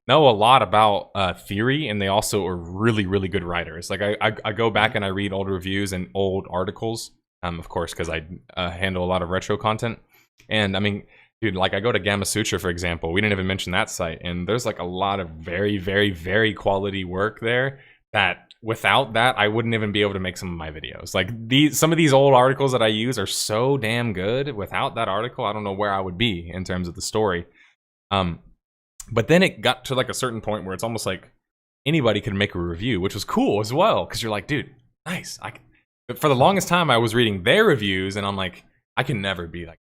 know a lot about theory, and they also are really really good writers. Like I go back and I read old reviews and old articles, of course, because I handle a lot of retro content. And I mean, dude, like I go to Gamma Sutra, for example. We didn't even mention that site, and there's like a lot of very very very quality work there that without that, I wouldn't even be able to make some of my videos. Like some of these old articles that I use are so damn good. Without that article, I don't know where I would be in terms of the story. But then it got to like a certain point where it's almost like anybody could make a review, which was cool as well. Cause you're like, dude, nice. For the longest time I was reading their reviews and I'm like, I can never be like,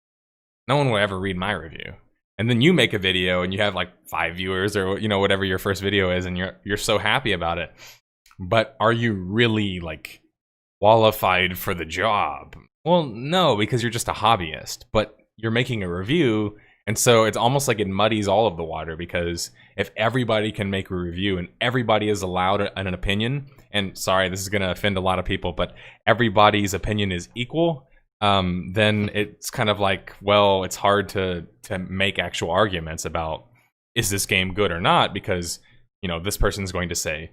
no one will ever read my review. And then you make a video and you have like 5 viewers or, you know, whatever your first video is, and you're so happy about it. But are you really like qualified for the job? Well, no, because you're just a hobbyist, but you're making a review. And so it's almost like it muddies all of the water, because if everybody can make a review and everybody is allowed an opinion, and sorry, this is going to offend a lot of people, but everybody's opinion is equal, then it's kind of like, well, it's hard to make actual arguments about, is this game good or not? Because, you know, this person's going to say,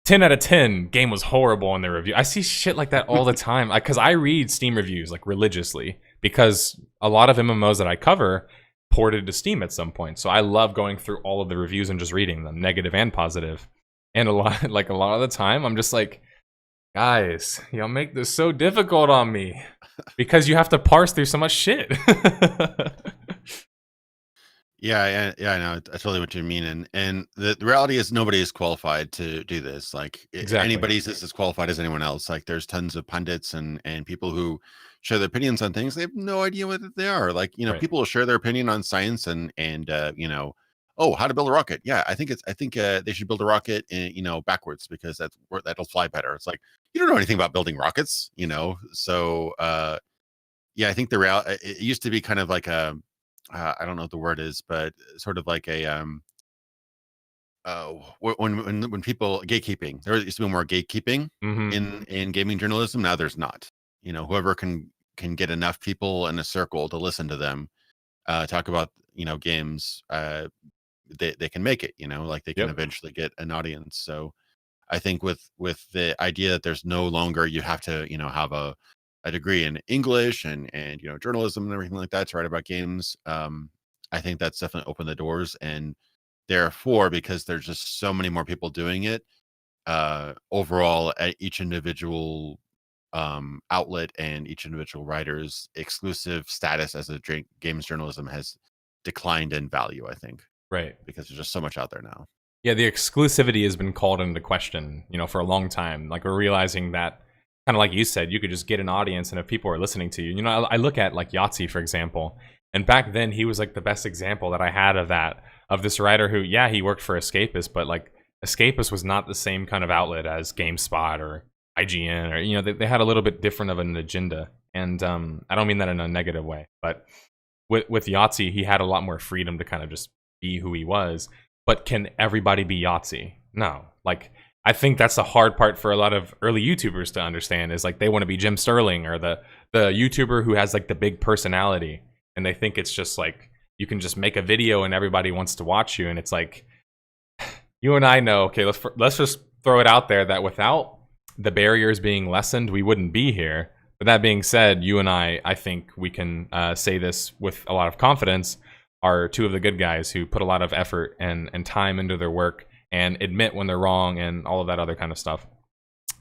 10 out of 10, game was horrible in their review. I see shit like that all the time, because I read Steam reviews like religiously, because a lot of MMOs that I cover ported to Steam at some point. So I love going through all of the reviews and just reading them, negative and positive. And a lot of the time, I'm just like, guys, y'all make this so difficult on me, because you have to parse through so much shit. Yeah, I know. I totally what you mean, and the reality is nobody is qualified to do this. Like Exactly. anybody's as qualified as anyone else. Like there's tons of pundits and people who share their opinions on things. They have no idea what they are. Like, you know, Right. people will share their opinion on science and you know, oh, how to build a rocket. Yeah, I think they should build a rocket you know, backwards, because that'll fly better. It's like, you don't know anything about building rockets, you know. So yeah, I think it used to be kind of like a I don't know what the word is, but sort of like a when people gatekeeping. There used to be more gatekeeping in gaming journalism. Now there's not. You know, whoever can get enough people in a circle to listen to them talk about, you know, games, they can make it. You know, like they can eventually get an audience. So I think with the idea that there's no longer, you have to, you know, have a degree in English and you know, journalism and everything like that to write about games. I think that's definitely opened the doors, and therefore, because there's just so many more people doing it, overall, at each individual outlet and each individual writer's exclusive status as a games journalism has declined in value, I think. Right. Because there's just so much out there now. Yeah, the exclusivity has been called into question, you know, for a long time. Like, we're realizing that, kind of like you said, you could just get an audience, and if people are listening to you, you know, I look at like Yahtzee, for example, and back then he was like the best example that I had of that, of this writer who, yeah, he worked for Escapist, but like Escapist was not the same kind of outlet as GameSpot or IGN, or, you know, they had a little bit different of an agenda. And I don't mean that in a negative way, but with Yahtzee, he had a lot more freedom to kind of just be who he was. But can everybody be Yahtzee? No. Like, I think that's the hard part for a lot of early YouTubers to understand, is like they want to be Jim Sterling or the YouTuber who has like the big personality, and they think it's just like you can just make a video and everybody wants to watch you. And it's like, you and I know, okay, let's just throw it out there that without the barriers being lessened, we wouldn't be here. But that being said, you and I think we can say this with a lot of confidence, are two of the good guys who put a lot of effort and time into their work and admit when they're wrong and all of that other kind of stuff.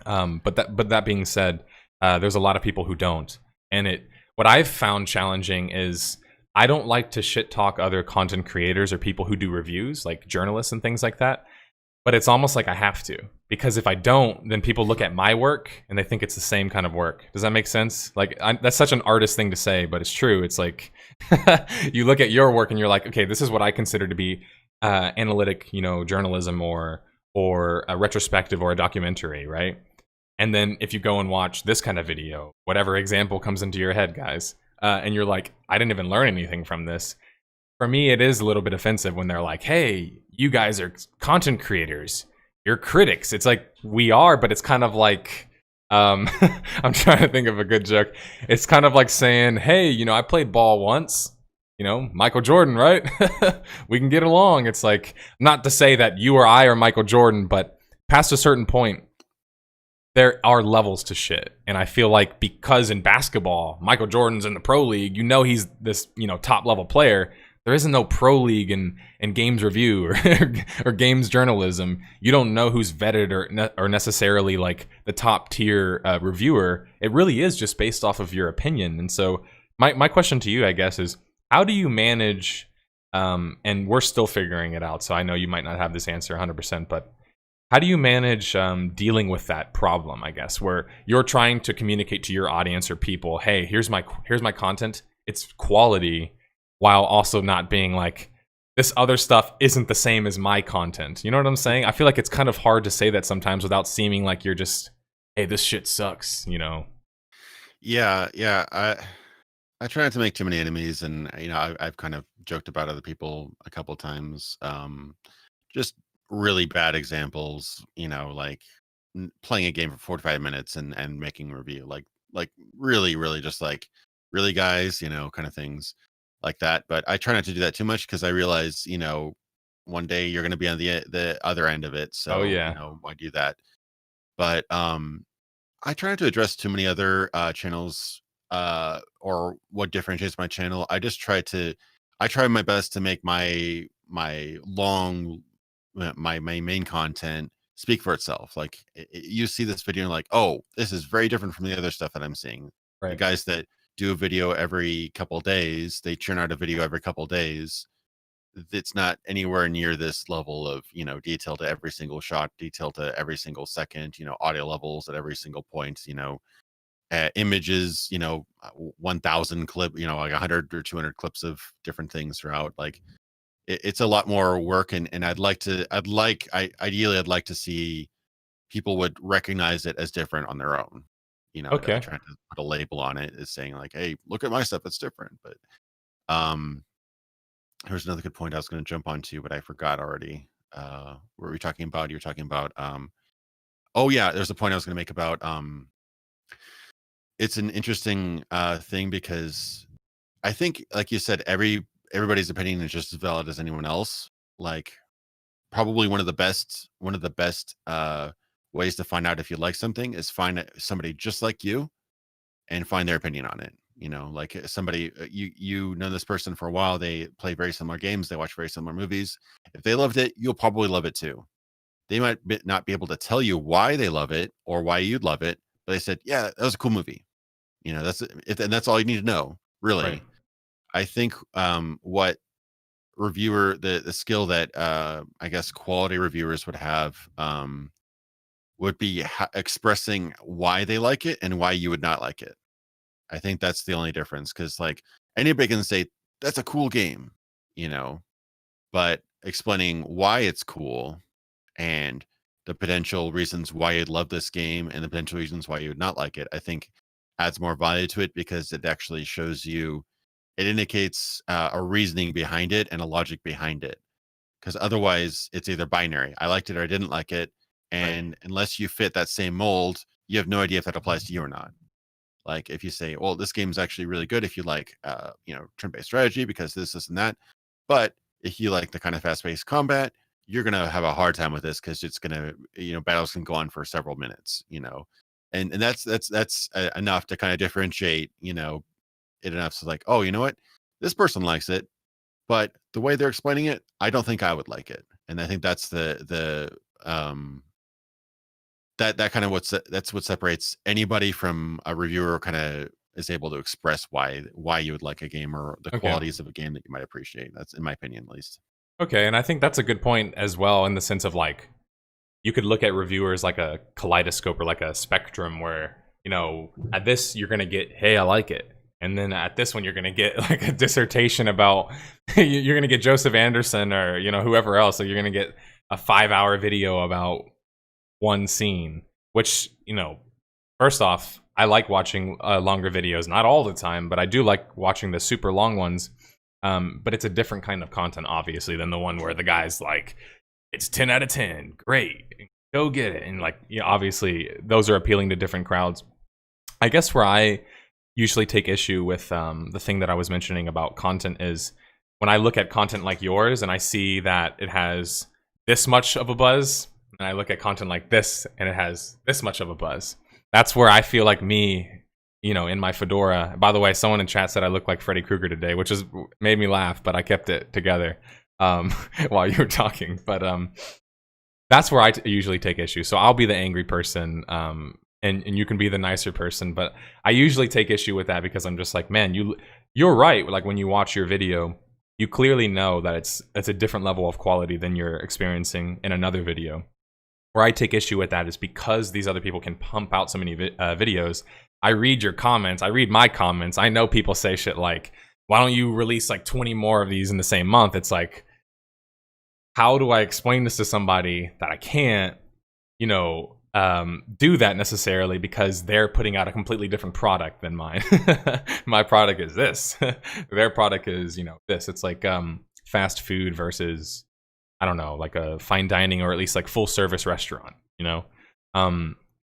But that being said, there's a lot of people who don't. And what I've found challenging is I don't like to shit talk other content creators or people who do reviews, like journalists and things like that. But it's almost like I have to, because if I don't, then people look at my work and they think it's the same kind of work. Does that make sense? Like, that's such an artist thing to say, but it's true. It's like you look at your work and you're like, okay, this is what I consider to be analytic, you know, journalism or a retrospective or a documentary, right? And then if you go and watch this kind of video, whatever example comes into your head, guys, and you're like, I didn't even learn anything from this. For me, it is a little bit offensive when they're like, hey, you guys are content creators, you're critics. It's like, we are, but it's kind of like, I'm trying to think of a good joke. It's kind of like saying, hey, you know, I played ball once, you know, Michael Jordan, right? We can get along. It's like, not to say that you or I are Michael Jordan, but past a certain point, there are levels to shit. And I feel like because in basketball, Michael Jordan's in the pro league, you know, he's this, you know, top level player. there isn't no pro league in games review or games journalism. You don't know who's vetted or necessarily like the top tier reviewer. It really is just based off of your opinion. And so my question to you, I guess, is how do you manage, and we're still figuring it out, so I know you might not have this answer 100%, but how do you manage dealing with that problem, I guess, where you're trying to communicate to your audience or people, hey, here's my content, it's quality, while also not being like, this other stuff isn't the same as my content. You know what I'm saying? I feel like it's kind of hard to say that sometimes without seeming like you're just, hey, this shit sucks, you know? Yeah, yeah. I try not to make too many enemies, and I've kind of joked about other people a couple times. Just really bad examples. Like playing a game for 45 minutes and making a review, like really, really just like really guys, kind of things like that. But I try not to do that too much because I realize, one day you're going to be on the other end of it. Oh So, yeah. why do that? But I try not to address too many other channels or what differentiates my channel. I try my best to make my my main content speak for itself. Like you see this video and like, oh, this is very different from the other stuff that I'm seeing. The Right. guys that do a video every couple days, they churn out a video every couple days. It's not anywhere near this level of detail to every single shot, detail to every single second, audio levels at every single point, images, 1,000 clip, like 100 or 200 clips of different things throughout. Like it's a lot more work, and ideally I'd like to see people would recognize it as different on their own, Okay. trying to put a label on it is saying like, hey, look at my stuff, it's different. But um here's another good point I was going to jump onto, but I forgot already. What were we talking about? You're talking about oh yeah, there's a point I was going to make about it's an interesting thing because I think, like you said, everybody's opinion is just as valid as anyone else. Like probably one of the best ways to find out if you like something is find somebody just like you and find their opinion on it. Like somebody you know this person for a while, they play very similar games, they watch very similar movies. If they loved it, you'll probably love it too. They might not be able to tell you why they love it or why you'd love it, but they said, "Yeah, that was a cool movie." That's it, and that's all you need to know, Right. really. I think what the skill that I guess quality reviewers would have would be expressing why they like it and why you would not like it. I think that's the only difference, because like anybody can say that's a cool game, you know, but explaining why it's cool and the potential reasons why you'd love this game and the potential reasons why you would not like it, I think adds more value to it, because it actually shows you, it indicates a reasoning behind it and a logic behind it. Because otherwise, it's either binary: I liked it or I didn't like it. Right. And unless you fit that same mold, you have no idea if that applies to you or not. Like if you say, well, this game is actually really good if you like, turn-based strategy because this, and that. But if you like the kind of fast-paced combat, you're going to have a hard time with this because it's going to, battles can go on for several minutes, and that's enough to kind of differentiate, it enough. So like, oh, you know what? This person likes it, but the way they're explaining it, I don't think I would like it. And I think that's that kind of that's what separates anybody from a reviewer, kind of is able to express why you would like a game or the Okay. qualities of a game that you might appreciate. That's in my opinion, at least. Okay, and I think that's a good point as well, in the sense of like, you could look at reviewers like a kaleidoscope or like a spectrum where, at this you're gonna get, hey, I like it. And then at this one you're gonna get like a dissertation about you're gonna get Joseph Anderson or, whoever else. So you're gonna get a 5-hour video about one scene, which, first off, I like watching longer videos, not all the time, but I do like watching the super long ones. But it's a different kind of content, obviously, than the one where the guy's like, it's 10 out of 10, great, go get it. And like, obviously those are appealing to different crowds. I guess where I usually take issue with the thing that I was mentioning about content is when I look at content like yours and I see that it has this much of a buzz, and I look at content like this and it has this much of a buzz. That's where I feel like me in my fedora. By the way, someone in chat said I look like Freddy Krueger today, which is made me laugh, but I kept it together while you were talking. But that's where I usually take issue. So I'll be the angry person, and you can be the nicer person. But I usually take issue with that because I'm just like, man, you're right. Like when you watch your video, you clearly know that it's a different level of quality than you're experiencing in another video. Where I take issue with that is because these other people can pump out so many videos. I read your comments. I read my comments. I know people say shit like, why don't you release like 20 more of these in the same month? It's like, how do I explain this to somebody that I can't, do that necessarily because they're putting out a completely different product than mine. My product is this. Their product is, this. It's like fast food versus, I don't know, like a fine dining or at least like full service restaurant,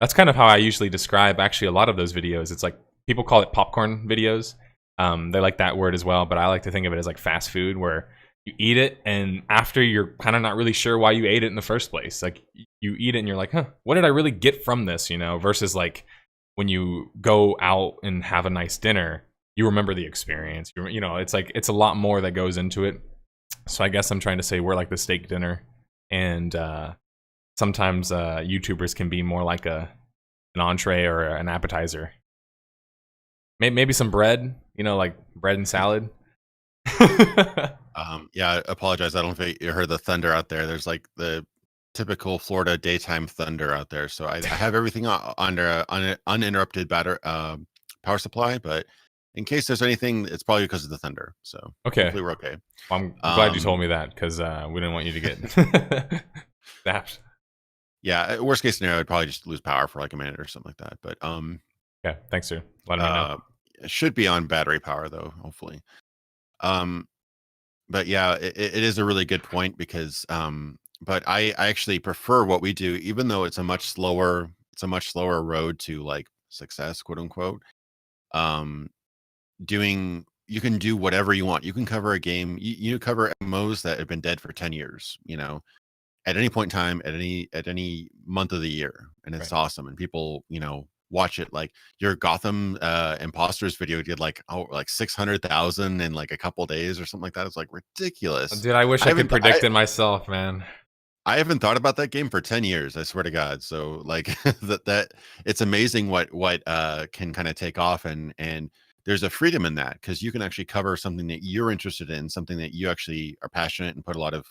That's kind of how I usually describe actually a lot of those videos. It's like people call it popcorn videos. They like that word as well, but I like to think of it as like fast food where you eat it and after you're kind of not really sure why you ate it in the first place. Like you eat it and you're like, what did I really get from this, versus like when you go out and have a nice dinner, you remember the experience. It's like it's a lot more that goes into it. So I guess I'm trying to say we're like the steak dinner, and sometimes YouTubers can be more like an entree or an appetizer. Maybe some bread, like bread and salad. Yeah, I apologize. I don't know if you heard the thunder out there. There's like the typical Florida daytime thunder out there. So I have everything under an uninterrupted power supply, but in case there's anything, it's probably because of the thunder. So okay, hopefully we're okay. Well, I'm glad you told me that because we didn't want you to get zapped. Yeah, worst case scenario, I'd probably just lose power for like a minute or something like that. But yeah, thanks, sir. Letting me know. It should be on battery power though, hopefully. But yeah, it is a really good point because but I actually prefer what we do, even though it's a much slower road to like success, quote unquote. You can do whatever you want. You can cover a game, you cover MMOs that have been dead for 10 years, at any point in time, at any month of the year, and it's awesome. And people, watch it. Like your Gotham imposters video did like 600,000 in like a couple days or something like that. It's like ridiculous. Dude, I wish I could predict it myself, man. I haven't thought about that game for 10 years, I swear to God. So like that it's amazing what can kind of take off, and there's a freedom in that because you can actually cover something that you're interested in, something that you actually are passionate and put a lot of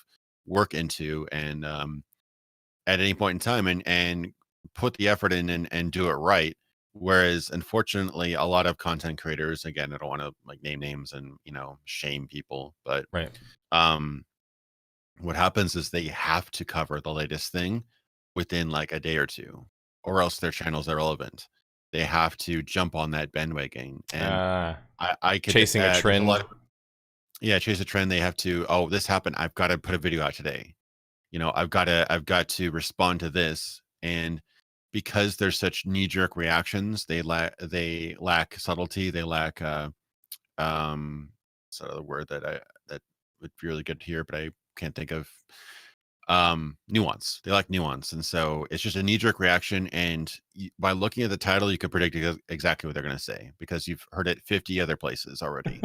work into, and at any point in time, and put the effort in and do it right. Whereas unfortunately a lot of content creators, again, I don't want to like name names and shame people, but what happens is they have to cover the latest thing within like a day or two, or else their channel's irrelevant. They have to jump on that bandwagon, and I could chasing a trend. Chase a trend. They have to, this happened, I've got to put a video out today. I've got to respond to this. And because there's such knee-jerk reactions, they lack subtlety. They lack sort of the word that would be really good here, but I can't think of nuance. They lack nuance. And so it's just a knee-jerk reaction. And by looking at the title, you could predict exactly what they're going to say because you've heard it 50 other places already.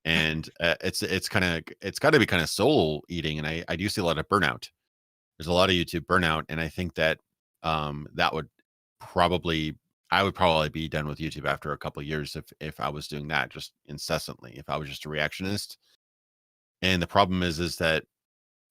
And it's got to be kind of soul eating. And I do see a lot of burnout. There's a lot of YouTube burnout, and I think that I would probably be done with YouTube after a couple of years if I was doing that just incessantly. If I was just a reactionist. And the problem is that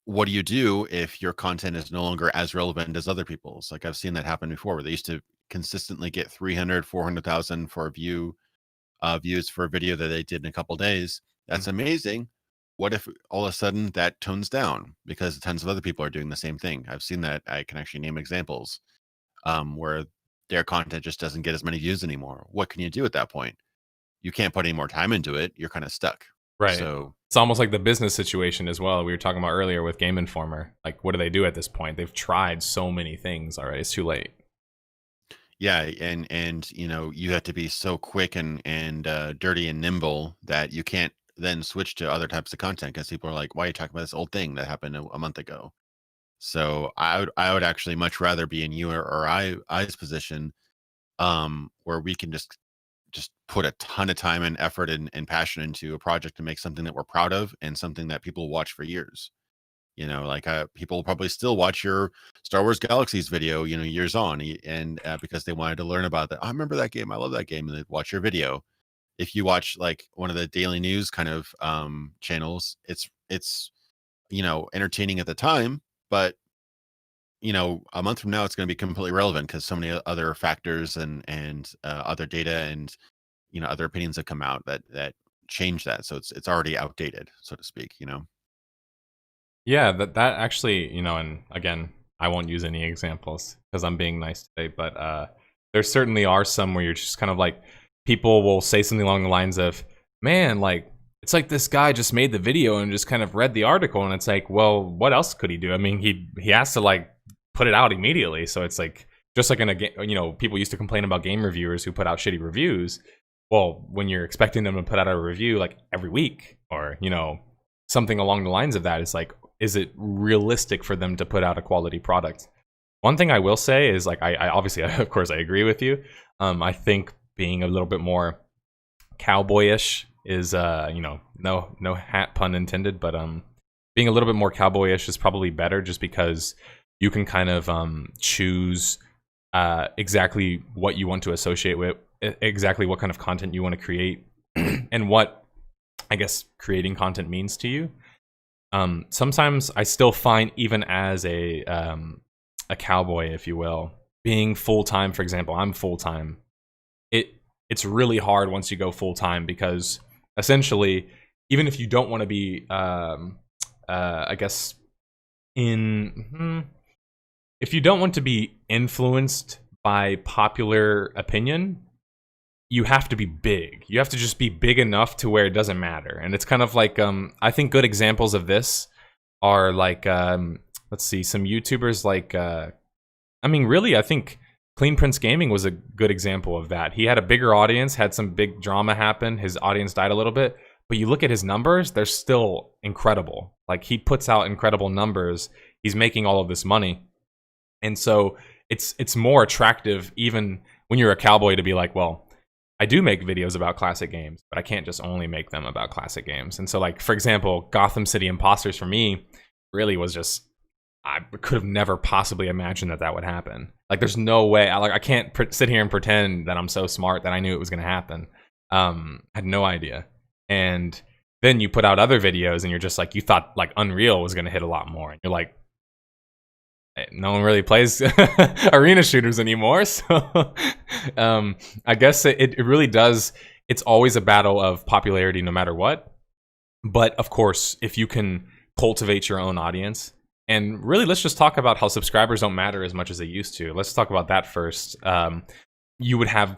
what do you do if your content is no longer as relevant as other people's? Like I've seen that happen before, where they used to consistently get 300, 400,000 for views for a video that they did in a couple of days. That's amazing. What if all of a sudden that tones down because tons of other people are doing the same thing? I've seen that. I can actually name examples where their content just doesn't get as many views anymore. What can you do at that point? You can't put any more time into it. You're kind of stuck. Right. So it's almost like the business situation as well. We were talking about earlier with Game Informer. Like, what do they do at this point? They've tried so many things already. It's too late. Yeah, and you have to be so quick and dirty and nimble that you can't then switch to other types of content because people are like, why are you talking about this old thing that happened a month ago? So I would actually much rather be in you or I's position, where we can just just put a ton of time and effort and passion into a project to make something that we're proud of and something that people watch for years. Like people probably still watch your Star Wars Galaxies video, years on, and because they wanted to learn about that. I remember that game. I love that game, and they watch your video. If you watch like one of the daily news kind of channels, it's entertaining at the time, but a month from now it's going to be completely relevant because so many other factors and other data and other opinions have come out that change that. So it's already outdated, so to speak. Yeah, that actually, and again, I won't use any examples because I'm being nice today, but there certainly are some where you're just kind of like, people will say something along the lines of, man, like, it's like this guy just made the video and just kind of read the article, and it's like, well, what else could he do? I mean, he has to like put it out immediately. So it's like, just like in a game, people used to complain about game reviewers who put out shitty reviews. Well, when you're expecting them to put out a review like every week or, something along the lines of that, it's like, is it realistic for them to put out a quality product? One thing I will say is like, I obviously, of course, I agree with you. I think being a little bit more cowboyish is, no hat pun intended, but being a little bit more cowboyish is probably better, just because you can kind of choose exactly what you want to associate with, exactly what kind of content you want to create, and what, I guess, creating content means to you. Sometimes I still find, even as a cowboy, if you will, being full-time, for example, I'm full-time. It's really hard once you go full-time, because essentially, even if you don't want to be, I guess, if you don't want to be influenced by popular opinion, you have to be big. You have to just be big enough to where it doesn't matter. And it's kind of like, I think good examples of this are like, let's see, some YouTubers like, really, I think Clean Prince Gaming was a good example of that. He had a bigger audience, had some big drama happen. His audience died a little bit, but you look at his numbers, they're still incredible. Like, he puts out incredible numbers. He's making all of this money. And so it's more attractive, even when you're a cowboy, to be like, well, I do make videos about classic games, but I can't just only make them about classic games. And so, like, for example, Gotham City Imposters for me really was just, I could have never possibly imagined that would happen. Like, there's no way. I can't sit here and pretend that I'm so smart that I knew it was going to happen. I had no idea. And then you put out other videos and you're just like, you thought like Unreal was going to hit a lot more. And you're like, no one really plays arena shooters anymore. So I guess it really does. It's always a battle of popularity no matter what. But of course, if you can cultivate your own audience, and really, let's just talk about how subscribers don't matter as much as they used to. Let's talk about that first. You would have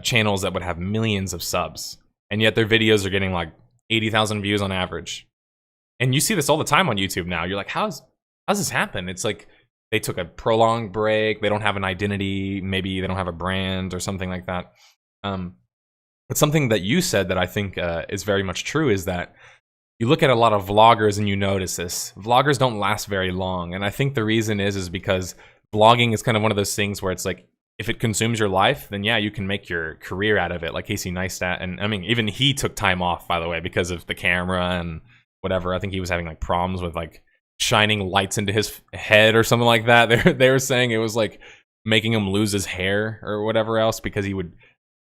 channels that would have millions of subs, and yet their videos are getting like 80,000 views on average. And you see this all the time on YouTube now. You're like, how's this happen? It's like they took a prolonged break. They don't have an identity. Maybe they don't have a brand or something like that. But something that you said that I think is very much true is that you look at a lot of vloggers and you notice this. Vloggers don't last very long. And I think the reason is because vlogging is kind of one of those things where it's like, if it consumes your life, then yeah, you can make your career out of it, like Casey Neistat. And I mean, even he took time off, by the way, because of the camera and whatever. I think he was having like problems with like shining lights into his head or something like that. They were saying it was like making him lose his hair or whatever else because he would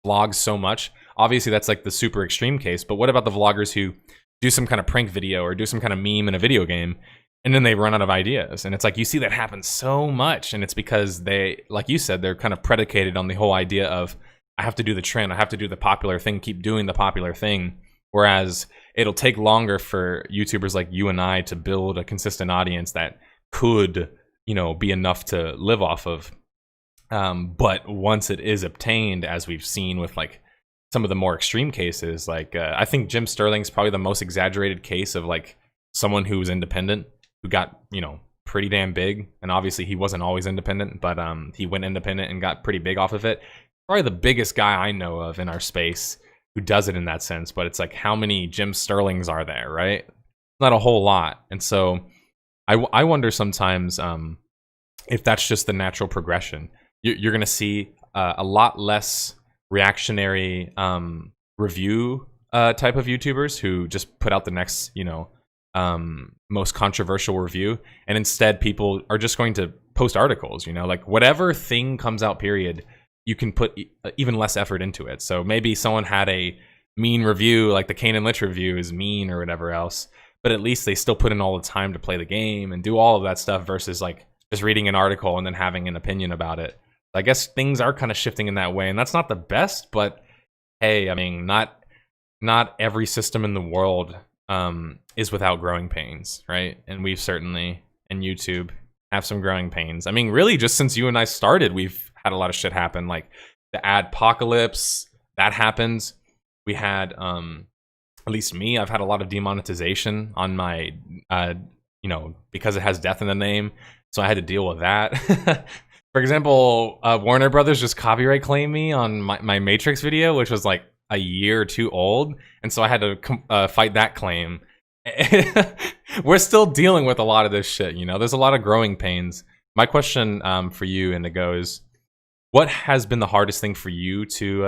vlog so much. Obviously, that's like the super extreme case. But what about the vloggers who do some kind of prank video or do some kind of meme in a video game, and then they run out of ideas? And it's like, you see that happen so much, and it's because they, like you said, they're kind of predicated on the whole idea of, I have to do the trend, I have to do the popular thing, keep doing the popular thing. Whereas it'll take longer for YouTubers like you and I to build a consistent audience that could, be enough to live off of. But once it is obtained, as we've seen with like some of the more extreme cases, like I think Jim Sterling's probably the most exaggerated case of like someone who was independent, who got, pretty damn big. And obviously he wasn't always independent, but he went independent and got pretty big off of it. Probably the biggest guy I know of in our space who does it in that sense. But it's like, how many Jim Sterlings are there, right? Not a whole lot. And so I wonder sometimes if that's just the natural progression. You're going to see a lot less reactionary review type of YouTubers who just put out the next, most controversial review, and instead people are just going to post articles. Like whatever thing comes out, period, you can put even less effort into it. So maybe someone had a mean review, like the Kane and Lich review is mean or whatever else, but at least they still put in all the time to play the game and do all of that stuff versus like just reading an article and then having an opinion about it. I guess things are kind of shifting in that way, and that's not the best, but hey, I mean, not every system in the world is without growing pains, right? And we've certainly, in YouTube, have some growing pains. I mean, really, just since you and I started, we've had a lot of shit happen, like the adpocalypse, that happens. We had, at least me, I've had a lot of demonetization on my, because it has death in the name, so I had to deal with that. For example, Warner Brothers just copyright claimed me on my Matrix video, which was like a year or two old, and so I had to fight that claim. We're still dealing with a lot of this shit. There's a lot of growing pains. My question for you, Indigo, is what has been the hardest thing for you to,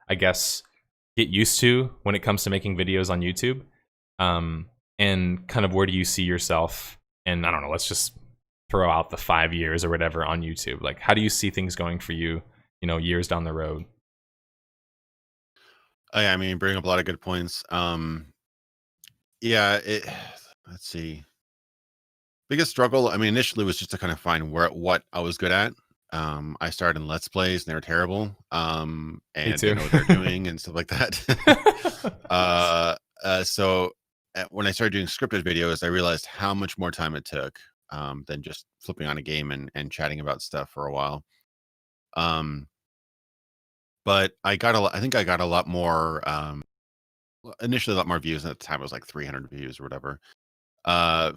I guess, get used to when it comes to making videos on YouTube? And kind of where do you see yourself? And I don't know, let's just throw out the 5 years or whatever on YouTube. Like, how do you see things going for you, years down the road? I mean, bring up a lot of good points. Yeah, let's see. Biggest struggle, I mean, initially was just to kind of find what I was good at. I started in Let's Plays and they were terrible. Me And too. didn't know what they're doing and stuff like that. So when I started doing scripted videos, I realized how much more time it took than just flipping on a game and chatting about stuff for a while. Um, but I think I got a lot more, initially a lot more views. At the time it was like 300 views or whatever,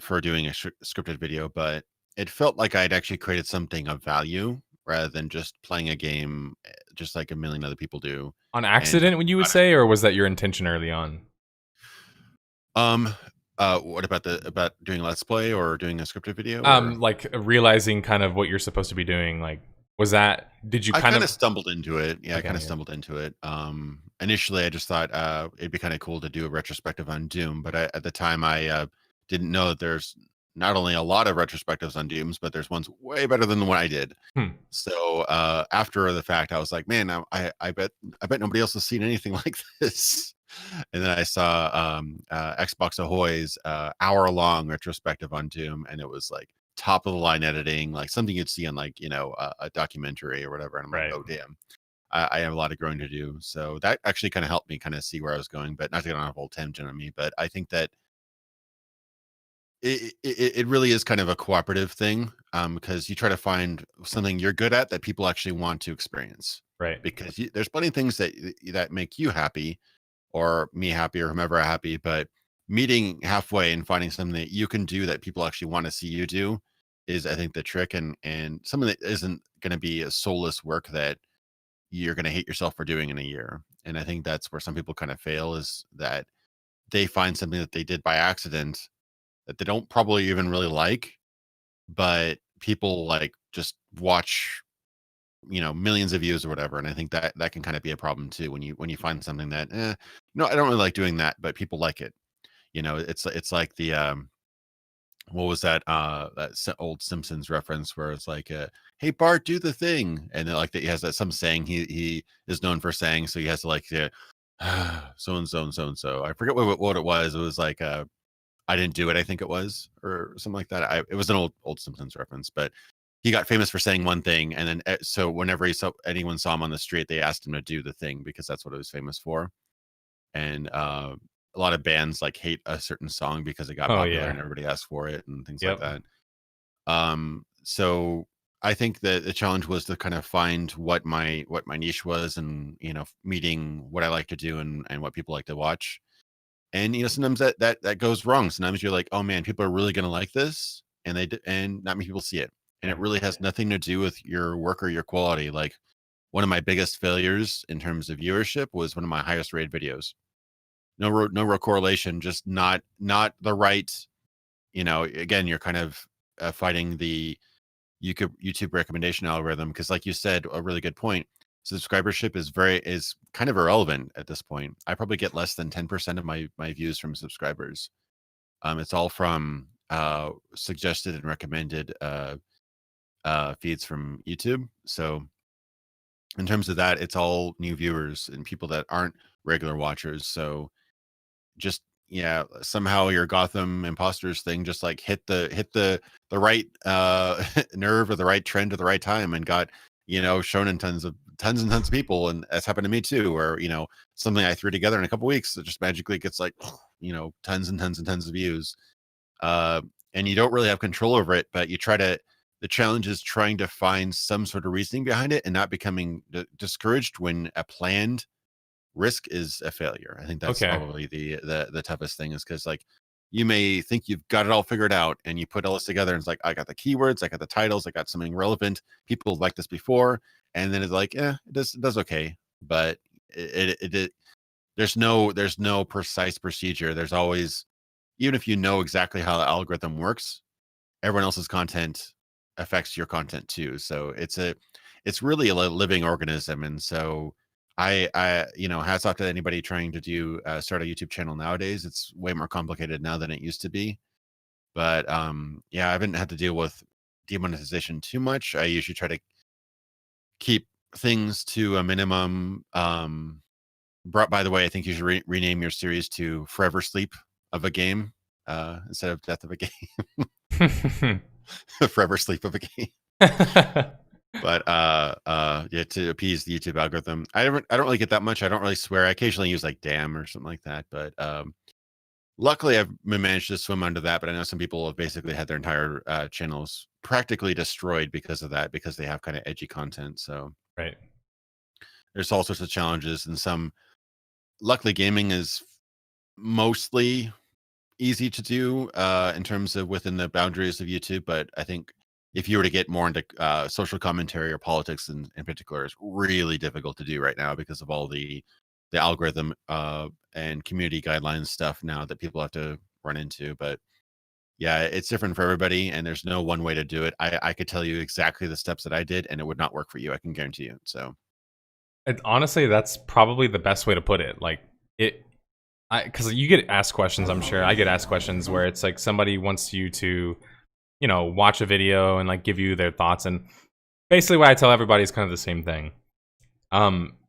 for doing a scripted video, but it felt like I'd actually created something of value rather than just playing a game just like a million other people do. On And just accident, would you would say, or was that your intention early on? um what about doing Let's Play or doing a scripted video? Or Like realizing kind of what you're supposed to be doing. Like, was that? Did you I kind kind of? of stumbled into it. Yeah, I Okay, kind of yeah. stumbled into it. Initially, I just thought it'd be kind of cool to do a retrospective on Doom, but at the time, I didn't know that there's not only a lot of retrospectives on Dooms, but there's ones way better than the one I did. Hmm. So after the fact, I was like, man, I bet nobody else has seen anything like this. And then I saw Xbox Ahoy's hour-long retrospective on Doom, and it was like top of the line editing, like something you'd see on like a documentary or whatever. And I'm like, Right. oh damn, I have a lot of growing to do. So that actually kind of helped me kind of see where I was going, but not to get on a whole tangent on me. But I think that it really is kind of a cooperative thing, because you try to find something you're good at that people actually want to experience. Right. Because there's plenty of things that make you happy or me happy or whomever happy, but meeting halfway and finding something that you can do that people actually want to see you do is, I think, the trick, and something that isn't going to be a soulless work that you're going to hate yourself for doing in a year. And I think that's where some people kind of fail, is that they find something that they did by accident that they don't probably even really like, but people like just watch, millions of views or whatever. And I think that that can kind of be a problem too, when you find something that no, I don't really like doing that, but people like it. It's like the what was that old Simpsons reference where it's like hey Bart, do the thing, and then like that he has that some saying he is known for saying, so he has to like so and so and so and so, I forget what it was. It was like I didn't do it, I think it was, or something like that. It was an old Simpsons reference, but he got famous for saying one thing, and then so whenever anyone saw him on the street, they asked him to do the thing because that's what it was famous for. And a lot of bands like hate a certain song because it got Oh popular yeah. and everybody asked for it and things like Yep. that. So I think that the challenge was to kind of find what my niche was, and meeting what I like to do and what people like to watch. And sometimes that goes wrong. Sometimes you're like, oh man, people are really gonna like this, and and not many people see it, and it Yeah. really has nothing to do with your work or your quality. Like one of my biggest failures in terms of viewership was one of my highest rated videos. No real correlation, just not the right. Again, you're kind of fighting the YouTube recommendation algorithm, because, like you said, a really good point. subscribership is kind of irrelevant at this point. I probably get less than 10% of my views from subscribers. It's all from suggested and recommended feeds from YouTube. So in terms of that, it's all new viewers and people that aren't regular watchers. So just yeah, somehow your Gotham imposters thing just like hit the right nerve or the right trend at the right time and got shown in tons and tons of people. And that's happened to me too, where something I threw together in a couple weeks that just magically gets like tons and tons and tons of views. And you don't really have control over it, but the challenge is trying to find some sort of reasoning behind it and not becoming discouraged when a planned risk is a failure. I think that's probably the toughest thing, is because like you may think you've got it all figured out and you put all this together and it's like, I got the keywords, I got the titles, I got something relevant, people like this before, and then it's like, it does okay, but there's no precise procedure. There's always, even if you know exactly how the algorithm works, everyone else's content affects your content too. So it's really a living organism. And so I hats off to anybody trying to start a YouTube channel nowadays. It's way more complicated now than it used to be. But yeah, I haven't had to deal with demonetization too much. I usually try to keep things to a minimum. By the way, I think you should rename your series to Forever Sleep of a Game instead of Death of a Game. Forever Sleep of a Game. But yeah, to appease the YouTube algorithm. I don't really get that much. I don't really swear. I occasionally use like damn or something like that, but luckily I've managed to swim under that. But I know some people have basically had their entire channels practically destroyed because of that, because they have kind of edgy content. So right, there's all sorts of challenges, and some, luckily gaming is mostly easy to do in terms of within the boundaries of YouTube. But I think if you were to get more into social commentary or politics in particular, it's really difficult to do right now because of all the algorithm and community guidelines stuff now that people have to run into. But yeah, it's different for everybody, and there's no one way to do it. I could tell you exactly the steps that I did, and it would not work for you. I can guarantee you. So honestly, that's probably the best way to put it. Like because you get asked questions, I'm sure I get asked questions where it's like somebody wants you to watch a video and like give you their thoughts, and basically what I tell everybody is kind of the same thing.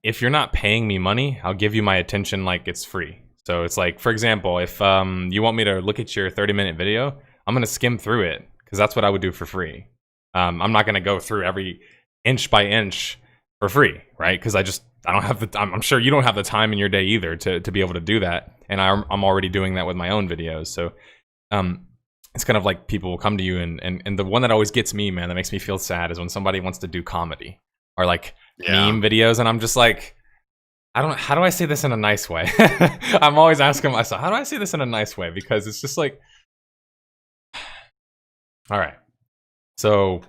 If you're not paying me money, I'll give you my attention like it's free. So it's like, for example, if you want me to look at your 30-minute video, I'm gonna skim through it because that's what I would do for free. I'm not gonna go through every inch by inch for free, right? Because I don't have the time. I'm sure you don't have the time in your day either to be able to do that, and I'm already doing that with my own videos. So it's kind of like people will come to you, and the one that always gets me, man, that makes me feel sad, is when somebody wants to do comedy or like meme videos, and I'm just like, how do I say this in a nice way? I'm always asking myself, how do I say this in a nice way? Because it's just like, all right. So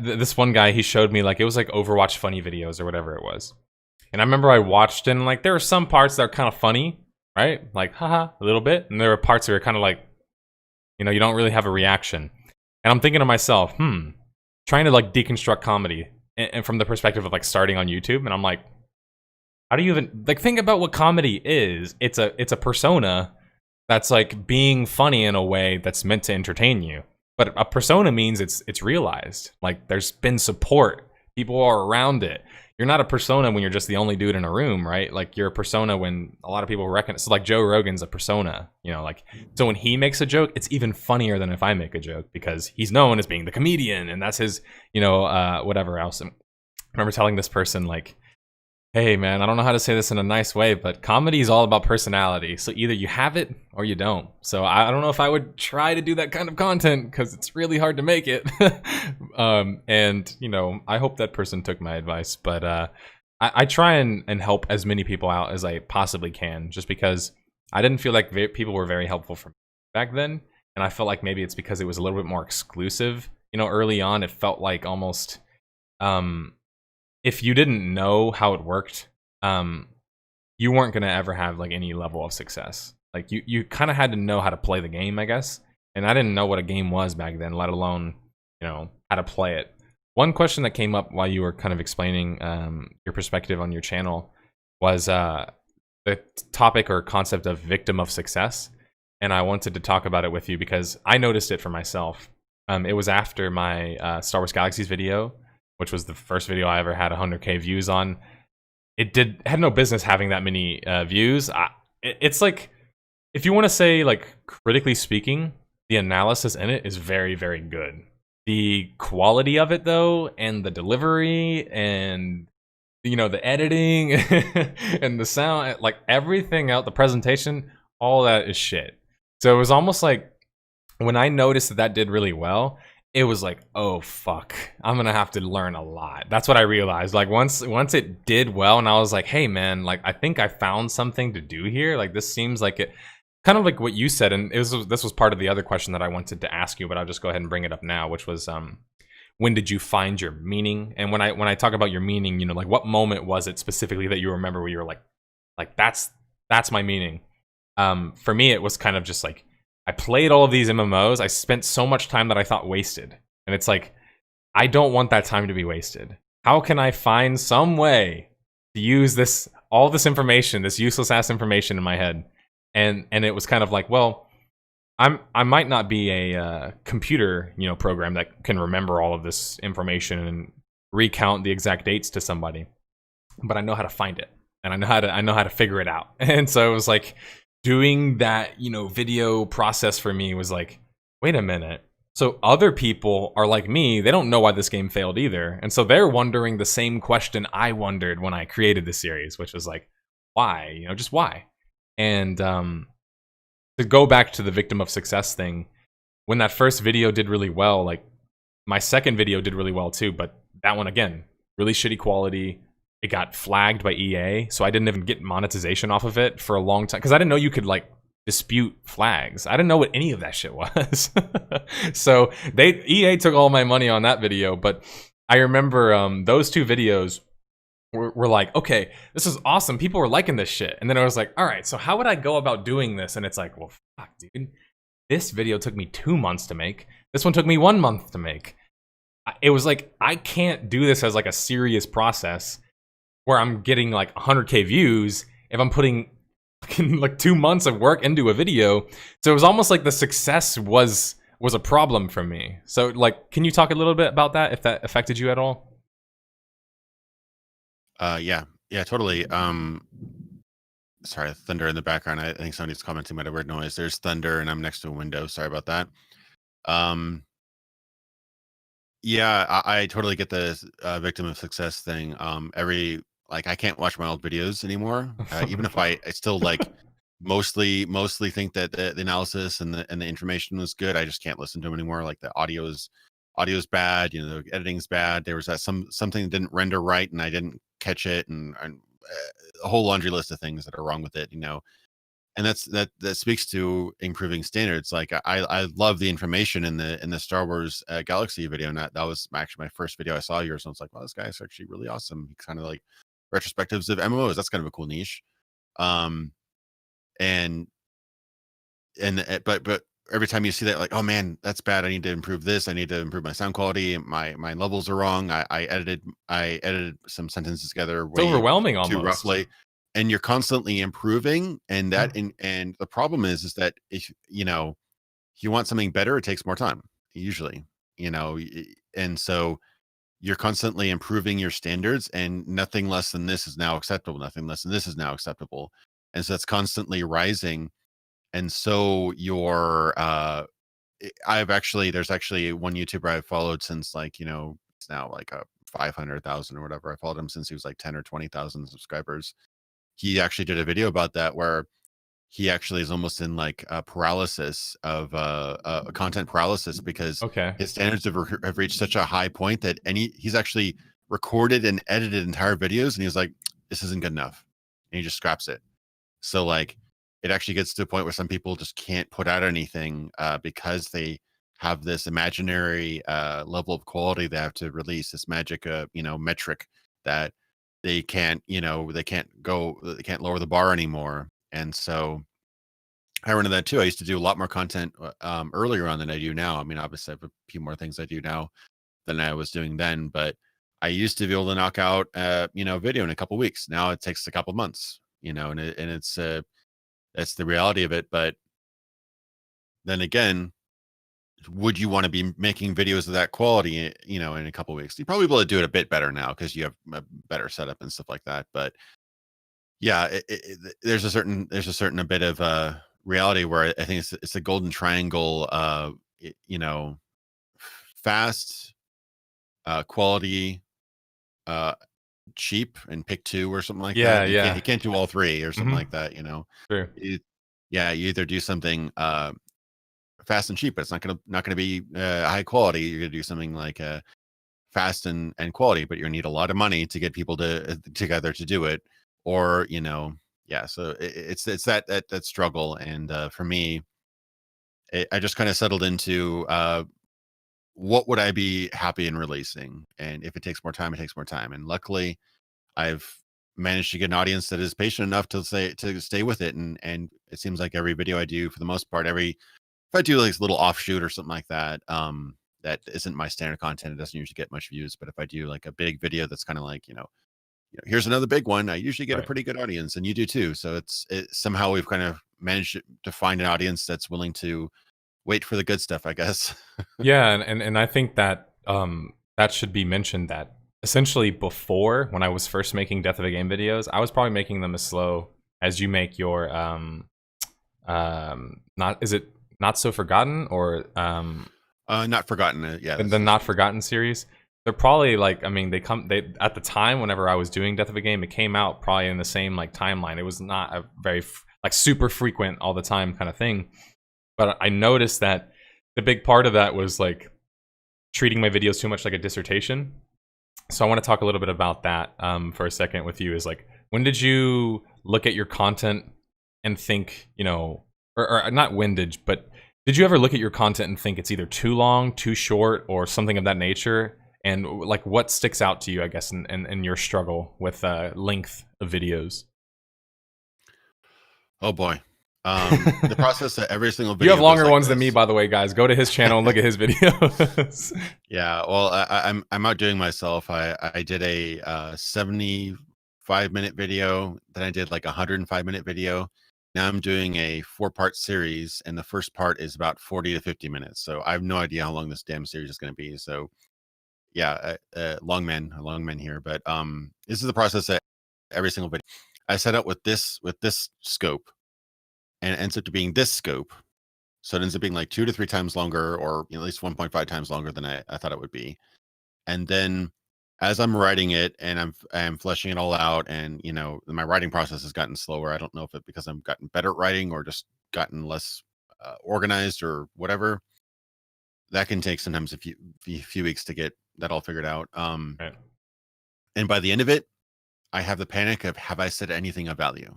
this one guy, he showed me like, it was like Overwatch funny videos or whatever it was. And I remember I watched, and like there were some parts that are kind of funny, right? Like, haha, a little bit. And there were parts that were kind of like, you don't really have a reaction. And I'm thinking to myself, trying to like deconstruct comedy and from the perspective of like starting on YouTube. And I'm like, how do you even like think about what comedy is? It's a persona that's like being funny in a way that's meant to entertain you. But a persona means it's realized. Like there's been support. People are around it. You're not a persona when you're just the only dude in a room, right? Like you're a persona when a lot of people recognize. So like Joe Rogan's a persona, like, so when he makes a joke, it's even funnier than if I make a joke because he's known as being the comedian and that's his, whatever else. And I remember telling this person like, hey man, I don't know how to say this in a nice way, but comedy is all about personality. So either you have it or you don't. So I don't know if I would try to do that kind of content because it's really hard to make it. And I hope that person took my advice, but I try and help as many people out as I possibly can, just because I didn't feel like people were very helpful for me back then. And I felt like maybe it's because it was a little bit more exclusive. Early on, it felt like almost, if you didn't know how it worked, you weren't going to ever have like any level of success. Like you kind of had to know how to play the game, I guess. And I didn't know what a game was back then, let alone, how to play it one question that came up while you were kind of explaining your perspective on your channel was the topic or concept of victim of success. And I wanted to talk about it with you because I noticed it for myself. It was after my Star Wars Galaxies video, which was the first video I ever had 100K views on. It had no business having that many views. It's like, if you want to say like critically speaking, the analysis in it is very, very good. The quality of it though, and the delivery, and the editing and the sound, like everything out, the presentation, all that is shit. So it was almost like when I noticed that did really well, it was like, oh fuck, I'm gonna have to learn a lot. That's what I realized. Like once it did well, and I was like, hey man, like I think I found something to do here. Like this seems like it, kind of like what you said, and this was part of the other question that I wanted to ask you, but I'll just go ahead and bring it up now, which was when did you find your meaning? And when I talk about your meaning, like what moment was it specifically that you remember where you were like that's my meaning? For me, it was kind of just like I played all of these MMOs. I spent so much time that I thought wasted, and it's like I don't want that time to be wasted. How can I find some way to use all this information, this useless ass information in my head? And it was kind of like, well, I might not be a computer, program that can remember all of this information and recount the exact dates to somebody, but I know how to find it, and I know how to figure it out. And so it was like doing that, video process for me was like, wait a minute. So other people are like me, they don't know why this game failed either. And so they're wondering the same question I wondered when I created the series, which was like, why? Just why? And to go back to the victim of success thing, when that first video did really well, like my second video did really well too, but that one, again, really shitty quality. It got flagged by EA, so I didn't even get monetization off of it for a long time, because I didn't know you could like dispute flags. I didn't know what any of that shit was. So EA took all my money on that video, but I remember those two videos were like, okay, this is awesome. People were liking this shit. And then I was like, all right, so how would I go about doing this? And it's like, well, fuck, dude. This video took me 2 months to make. This one took me 1 month to make. It was like, I can't do this as like a serious process where I'm getting like 100K views if I'm putting like 2 months of work into a video. So it was almost like the success was a problem for me. So like, can you talk a little bit about that, if that affected you at all? Yeah, totally. Sorry, thunder in the background. I think somebody's commenting about a weird noise. There's thunder, and I'm next to a window. Sorry about that. Yeah, I totally get the victim of success thing. I can't watch my old videos anymore, even if I still like mostly think that the analysis and the information was good. I just can't listen to them anymore. Like the audio's bad, the editing's bad. There was something that didn't render right, and I didn't catch it, and a whole laundry list of things that are wrong with it, and that speaks to improving standards. Like I love the information in the Star Wars Galaxy video, and that was actually my first video I saw yours. And I was like, wow, this guy's actually really awesome. Kind of like retrospectives of MMOs. That's kind of a cool niche. Um, and but every time you see that, like, oh man, that's bad. I need to improve this. I need to improve my sound quality. My levels are wrong. I edited some sentences together It's overwhelming too almost. roughly. And you're constantly improving. And that and the problem is that if you want something better, it takes more time, usually, and so you're constantly improving your standards, and nothing less than this is now acceptable. Nothing less than this is now acceptable. And so it's constantly rising. And so there's actually one YouTuber I've followed since it's now like a 500,000 or whatever. I followed him since he was like 10 or 20,000 subscribers. He actually did a video about that where he actually is almost in like a paralysis of content paralysis, because Okay. his standards have reached such a high point that he's actually recorded and edited entire videos, and he was like, this isn't good enough, and he just scraps it. So like it actually gets to a point where some people just can't put out anything because they have this imaginary level of quality they have to release, this magic metric that they can't lower the bar anymore. And so I run into that too. I used to do a lot more content earlier on than I do now. I mean, obviously I have a few more things I do now than I was doing then. But I used to be able to knock out video in a couple weeks. Now it takes a couple months, and it's that's the reality of it. But then again, would you want to be making videos of that quality, in a couple weeks? You probably be able to do it a bit better now because you have a better setup and stuff like that. But yeah, there's a certain a bit of reality where I think it's a golden triangle. Fast, quality, uh, cheap, and pick two or something like Yeah, that. yeah. You can't do all three or something Mhm. like that. True. Yeah, you either do something fast and cheap, but it's not gonna be high quality. You're gonna do something like fast and quality, but you need a lot of money to get people together to do it, or yeah. So it's that struggle, and for me, I just kind of settled into what would I be happy in releasing, and if it takes more time, it takes more time. And luckily, I've managed to get an audience that is patient enough to stay with it, and it seems like every video I do, for the most part, if I do like a little offshoot or something like that, that isn't my standard content, it doesn't usually get much views. But if I do like a big video that's kind of like, here's another big one, I usually get a Right. pretty good audience, and you do too. So somehow we've kind of managed to find an audience that's willing to wait for the good stuff, I guess. Yeah, and I think that that should be mentioned that essentially before, when I was first making Death of a Game videos, I was probably making them as slow as you make your not, is it Not So Forgotten, or Not forgotten. Yeah, the that's Not Forgotten series. They're probably like, I mean, they at the time whenever I was doing Death of a Game, it came out probably in the same like timeline. It was not a very like super frequent all the time kind of thing. But I noticed that the big part of that was like treating my videos too much like a dissertation. So I want to talk a little bit about that for a second with you. Is like, when did you look at your content and think, or not windage, but did you ever look at your content and think it's either too long, too short, or something of that nature? And like, what sticks out to you, I guess, in your struggle with length of videos? Oh boy. The process that every single You have video goes longer like ones than me, this. by the way, guys. Go to his channel and look at his videos. Yeah, well, I'm outdoing myself. I did a 75-minute video, then I did like a 105-minute video. Now I'm doing a 4-part series, and the first part is about 40 to 50 minutes. So I have no idea how long this damn series is going to be. So yeah, a long man here. But this is the process that every single video I set out with this scope, and it ends up to being this scope. So it ends up being like 2 to 3 times longer, or at least 1.5 times longer than I thought it would be. And then as I'm writing it and I'm fleshing it all out, and my writing process has gotten slower. I don't know if it because I've gotten better at writing or just gotten less organized or whatever. That can take sometimes a few weeks to get that all figured out. Right. And by the end of it, I have the panic of, have I said anything of value?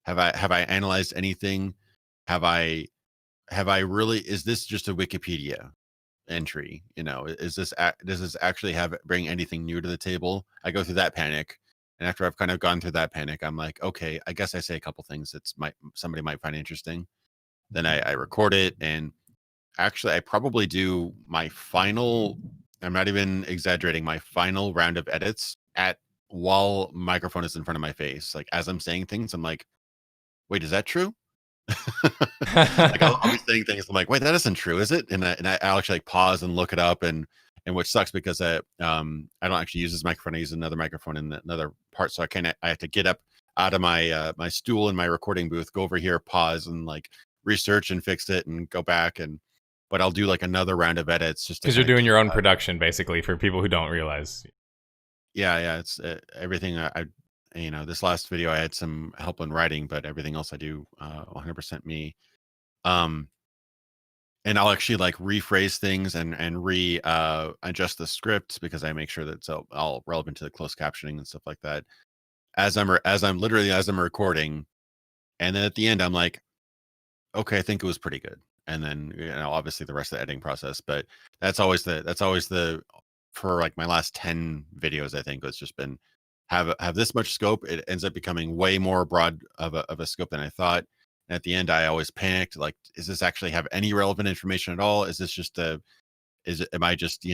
Have I analyzed anything? Have I really, is this just a Wikipedia entry? Does this actually bring anything new to the table? I go through that panic. And after I've kind of gone through that panic, I'm like, okay, I guess I say a couple things somebody might find interesting. Then I record it, and actually I probably do my final, I'm not even exaggerating, my final round of edits while microphone is in front of my face. Like as I'm saying things, I'm like, wait, is that true? Like I'll be saying things. I'm like, wait, that isn't true, is it? I'll actually like pause and look it up, and which sucks because I don't actually use this microphone. I use another microphone in another part, so I have to get up out of my my stool in my recording booth, go over here, pause, and like research and fix it, and go back, but I'll do like another round of edits just to Because you're kind of doing keep your own production, basically, for people who don't realize. yeah, it's everything. This last video I had some help in writing, but everything else I do 100% me. Um, and I'll actually like rephrase things and adjust the script because I make sure that it's all relevant to the closed captioning and stuff like that as I'm recording. And then at the end, I'm like, okay, I think it was pretty good. And then obviously the rest of the editing process, but that's always the for like my last 10 videos, I think it's just been have this much scope. It ends up becoming way more broad of a scope than I thought. And at the end, I always panicked. Like, is this actually have any relevant information at all? Is this just am I just,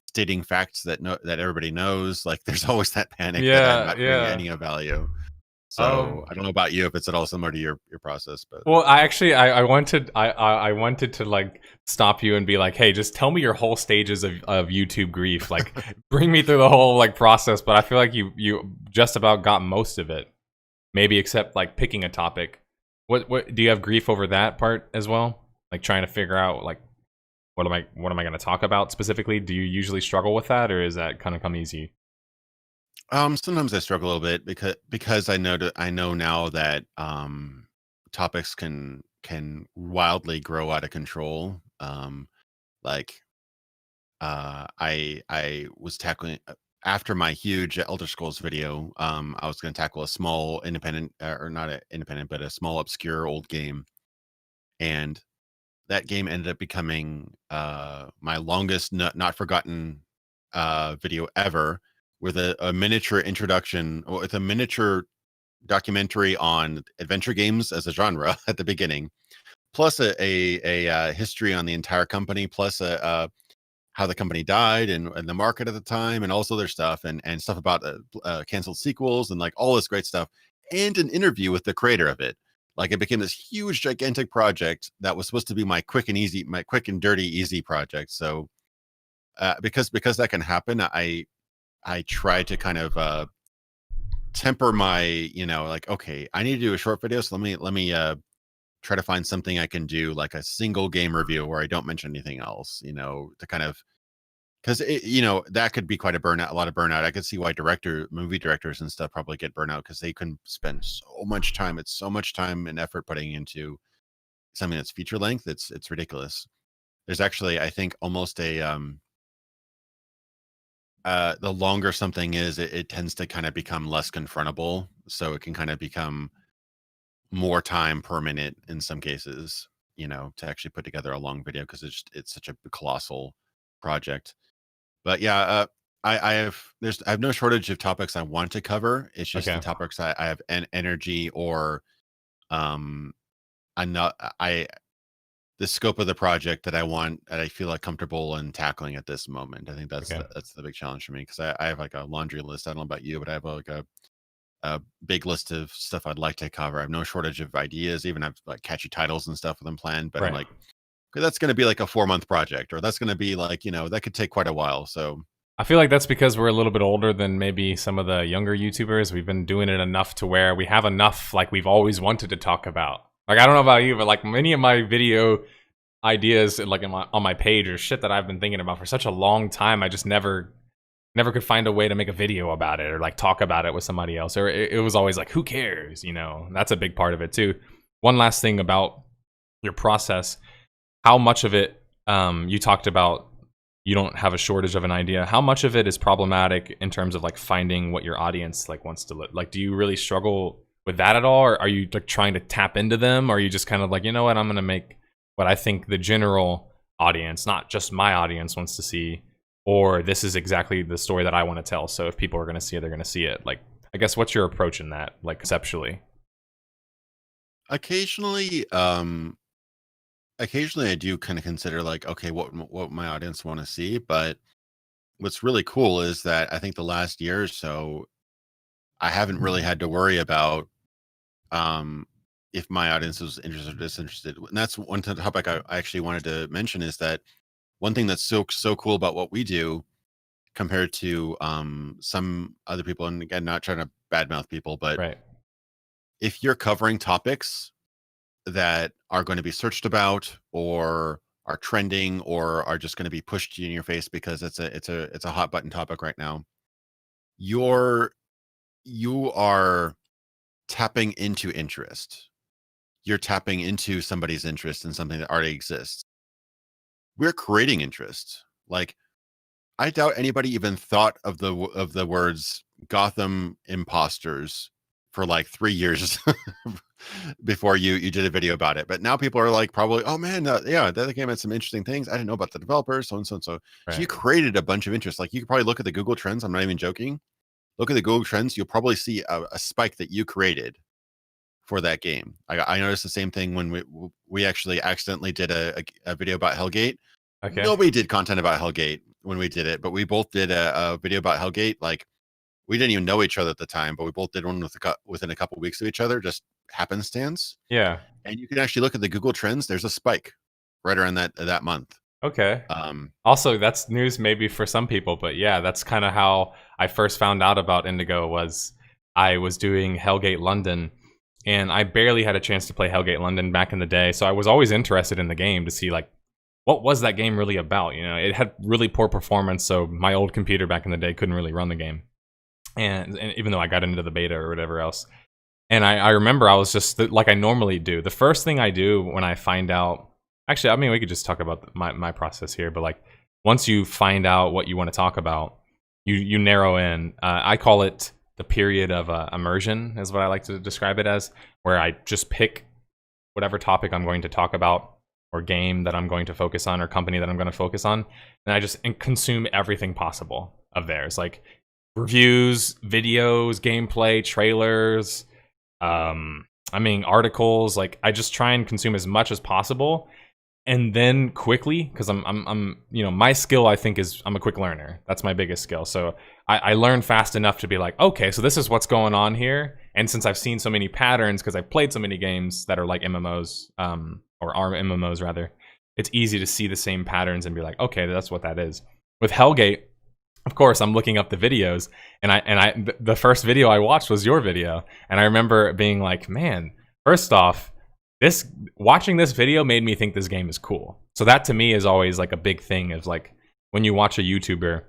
stating facts that everybody knows. Like there's always that panic that I'm Yeah, not bringing yeah. any of value. Um, So I don't know about you if it's at all similar to your process, but well, I wanted I wanted to like stop you and be like, hey, just tell me your whole stages of YouTube grief. Like, bring me through the whole like process. But I feel like you just about got most of it, maybe except like picking a topic. What do you have grief over that part as well? Like trying to figure out like what am I going to talk about specifically? Do you usually struggle with that, or is that kind of come easy? sometimes I struggle a little bit because I know now that topics can wildly grow out of control. Like I was tackling after my huge Elder Scrolls video. I was going to tackle a small independent or not a independent, but a small obscure old game, and that game ended up becoming my longest not forgotten video ever, with a miniature introduction, with a miniature documentary on adventure games as a genre at the beginning, plus a history on the entire company, plus how the company died and the market at the time, and also their stuff and stuff about canceled sequels and like all this great stuff, and an interview with the creator of it. Like it became this huge, gigantic project that was supposed to be my quick and dirty, easy project. So because that can happen, I try to kind of temper my, like, okay, I need to do a short video, so let me try to find something I can do, like a single game review where I don't mention anything else, to kind of, because that could be quite a lot of burnout. I could see why movie directors and stuff probably get burnout, because they can spend so much time. It's so much time and effort putting into something that's feature length. It's ridiculous. There's actually, I think, almost a the longer something is, it tends to kind of become less confrontable. So it can kind of become more time per minute in some cases, to actually put together a long video, because it's such a colossal project. But yeah, I have no shortage of topics I want to cover. It's just the Okay. topics I have energy, or um I'm not I the scope of the project that I feel like comfortable in tackling at this moment. I think Okay. that's the big challenge for me, because I have like a laundry list. I don't know about you, but I have like a big list of stuff I'd like to cover. I have no shortage of ideas, even have like catchy titles and stuff with them planned. But I'm Right. like, okay, that's going to be like a 4 month project, or that's going to be like, that could take quite a while. So I feel like that's because we're a little bit older than maybe some of the younger YouTubers. We've been doing it enough to where we have enough like we've always wanted to talk about. Like I don't know about you, but like many of my video ideas like on my page or shit that I've been thinking about for such a long time, I just never could find a way to make a video about it or like talk about it with somebody else. Or it was always like, who cares? That's a big part of it too. One last thing about your process, how much of it you talked about you don't have a shortage of an idea. How much of it is problematic in terms of like finding what your audience like wants to look like? Do you really struggle with that at all, or are you like trying to tap into them, or are you just kind of like, you know what, I'm gonna make what I think the general audience, not just my audience, wants to see, or this is exactly the story that I want to tell, so if people are going to see it, they're going to see it. Like, I guess what's your approach in that, like conceptually? occasionally, I do kind of consider like, okay, what my audience want to see. But what's really cool is that I think the last year or so, I haven't really had to worry about um if my audience was interested or disinterested. And that's one topic I actually wanted to mention, is that one thing that's so cool about what we do compared to some other people, and again, not trying to badmouth people, but Right. if you're covering topics that are going to be searched about, or are trending, or are just going to be pushed in your face because it's a hot button topic right now, you're you are tapping into interest. You're tapping into somebody's interest in something that already exists. We're creating interest. Like, I doubt anybody even thought of the words Gotham imposters for like 3 years before you did a video about it. But now people are like, probably, oh man, yeah, that game had some interesting things. I didn't know about the developers, so and so and so. So you Right. created a bunch of interest. Like, you could probably look at the Google Trends. I'm not even joking. Look at the Google Trends. You'll probably see a spike that you created for that game. I noticed the same thing when we actually accidentally did a video about Hellgate. Okay. Nobody did content about Hellgate. when we did it, but we both did a video about Hellgate. Like, we didn't even know each other at the time, but we both did one within a couple weeks of each other, just happenstance. Yeah. And you can actually look at the Google Trends. There's a spike right around that month. Okay. Um, Also, that's news maybe for some people, but yeah, that's kind of how I first found out about Indigo. Was I was doing Hellgate London, and I barely had a chance to play Hellgate London back in the day, so I was always interested in the game to see like what was that game really about. You know, it had really poor performance, so my old computer back in the day couldn't really run the game, and even though I got into the beta or whatever else. And I remember I was just like I normally do. The first thing I do when I find out, actually, I mean, we could just talk about my process here, but like once you find out what you want to talk about, you narrow in. I call it the period of immersion, is what I like to describe it as, where I just pick whatever topic I'm going to talk about, or game that I'm going to focus on, or company that I'm going to focus on, and I just consume everything possible of theirs, like reviews, videos, gameplay, trailers. I mean, articles. Like, I just try and consume as much as possible, and then quickly, because I'm you know, my skill, I think, is I'm a quick learner. That's my biggest skill. So I learn fast enough to be like, okay, so this is what's going on here. And since I've seen so many patterns, because I've played so many games that are like MMOs, or are MMOs rather, it's easy to see the same patterns and be like, okay, that's what that is. With Hellgate, of course, I'm looking up the videos, and the first video I watched was your video, and I remember being like, man, first off, watching this video made me think this game is cool. So that to me is always like a big thing, is like when you watch a YouTuber.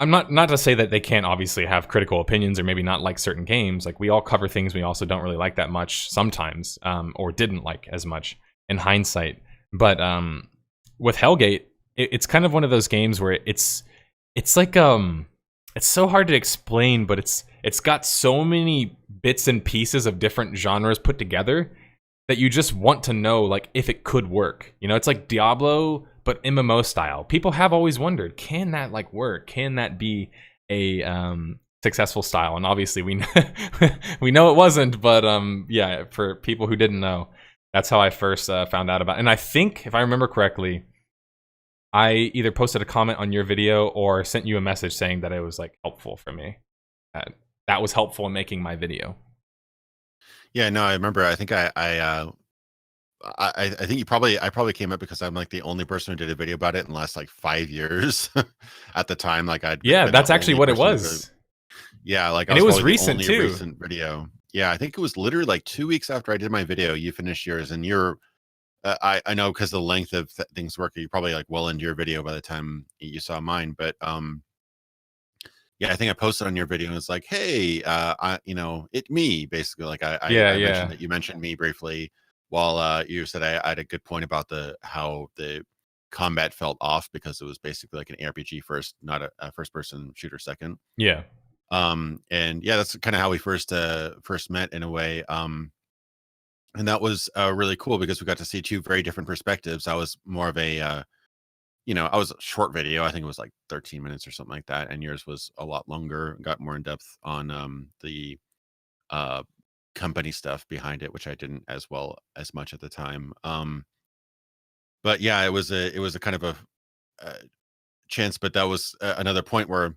I'm not to say that they can't obviously have critical opinions or maybe not like certain games. Like, we all cover things we also don't really like that much sometimes, or didn't like as much in hindsight. But with Hellgate, it's kind of one of those games where it's like it's so hard to explain, but it's got so many bits and pieces of different genres put together that you just want to know, like, if it could work. You know, it's like Diablo but MMO style. People have always wondered, can that like work? Can that be a successful style? And obviously we we know it wasn't, but yeah, for people who didn't know, that's how I first found out about it. And I think, if I remember correctly, I either posted a comment on your video or sent you a message saying that it was like helpful for me. That was helpful in making my video. yeah, no, I remember. I think I think I probably came up because I'm like the only person who did a video about it in the last like 5 years. At the time, like Yeah, been the that's actually only what it person who really, was. yeah, like I And it was was probably the recent only too. recent video. Yeah, I think it was literally like 2 weeks after I did my video, you finished yours, and you're I know because the length of things work, you probably like well into your video by the time you saw mine. But yeah, I think I posted on your video and it's like, hey, it me basically. Like Yeah, I mentioned yeah. that you mentioned me briefly, while you said I had a good point about how the combat felt off because it was basically like an RPG first, not a first person shooter second. Yeah. And yeah, that's kind of how we first met in a way. And that was really cool because we got to see two very different perspectives. I was more of I was a short video. I think it was like 13 minutes or something like that. And yours was a lot longer, got more in depth on the uh, company stuff behind it, which I didn't as much at the time. But yeah, it was a kind of a chance, but that was another point where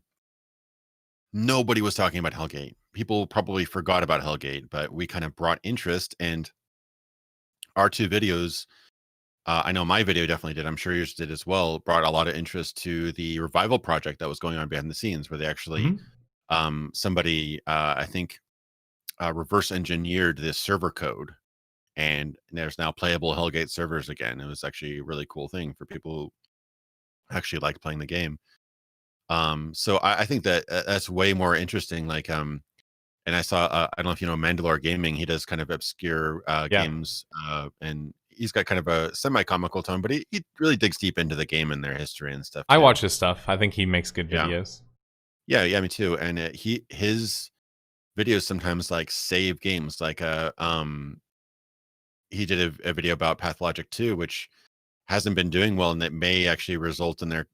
nobody was talking about Hellgate. People probably forgot about Hellgate, but we kind of brought interest, and our two videos, I know my video definitely did. I'm sure yours did as well. Brought a lot of interest to the revival project that was going on behind the scenes, where they actually, Mhm. somebody, I think, reverse engineered this server code, and there's now playable Hellgate servers again. It was actually a really cool thing for people who actually like playing the game. So I think that that's way more interesting. Like, and I saw, I don't know if you know Mandalore Gaming. He does kind of obscure Yeah. games, and he's got kind of a semi-comical tone, but he really digs deep into the game and their history and stuff I too. watch his stuff. I think he makes good Yeah, videos. yeah, me too. And his videos sometimes like save games. Like, he did a video about Pathologic 2, which hasn't been doing well, and that may actually result in their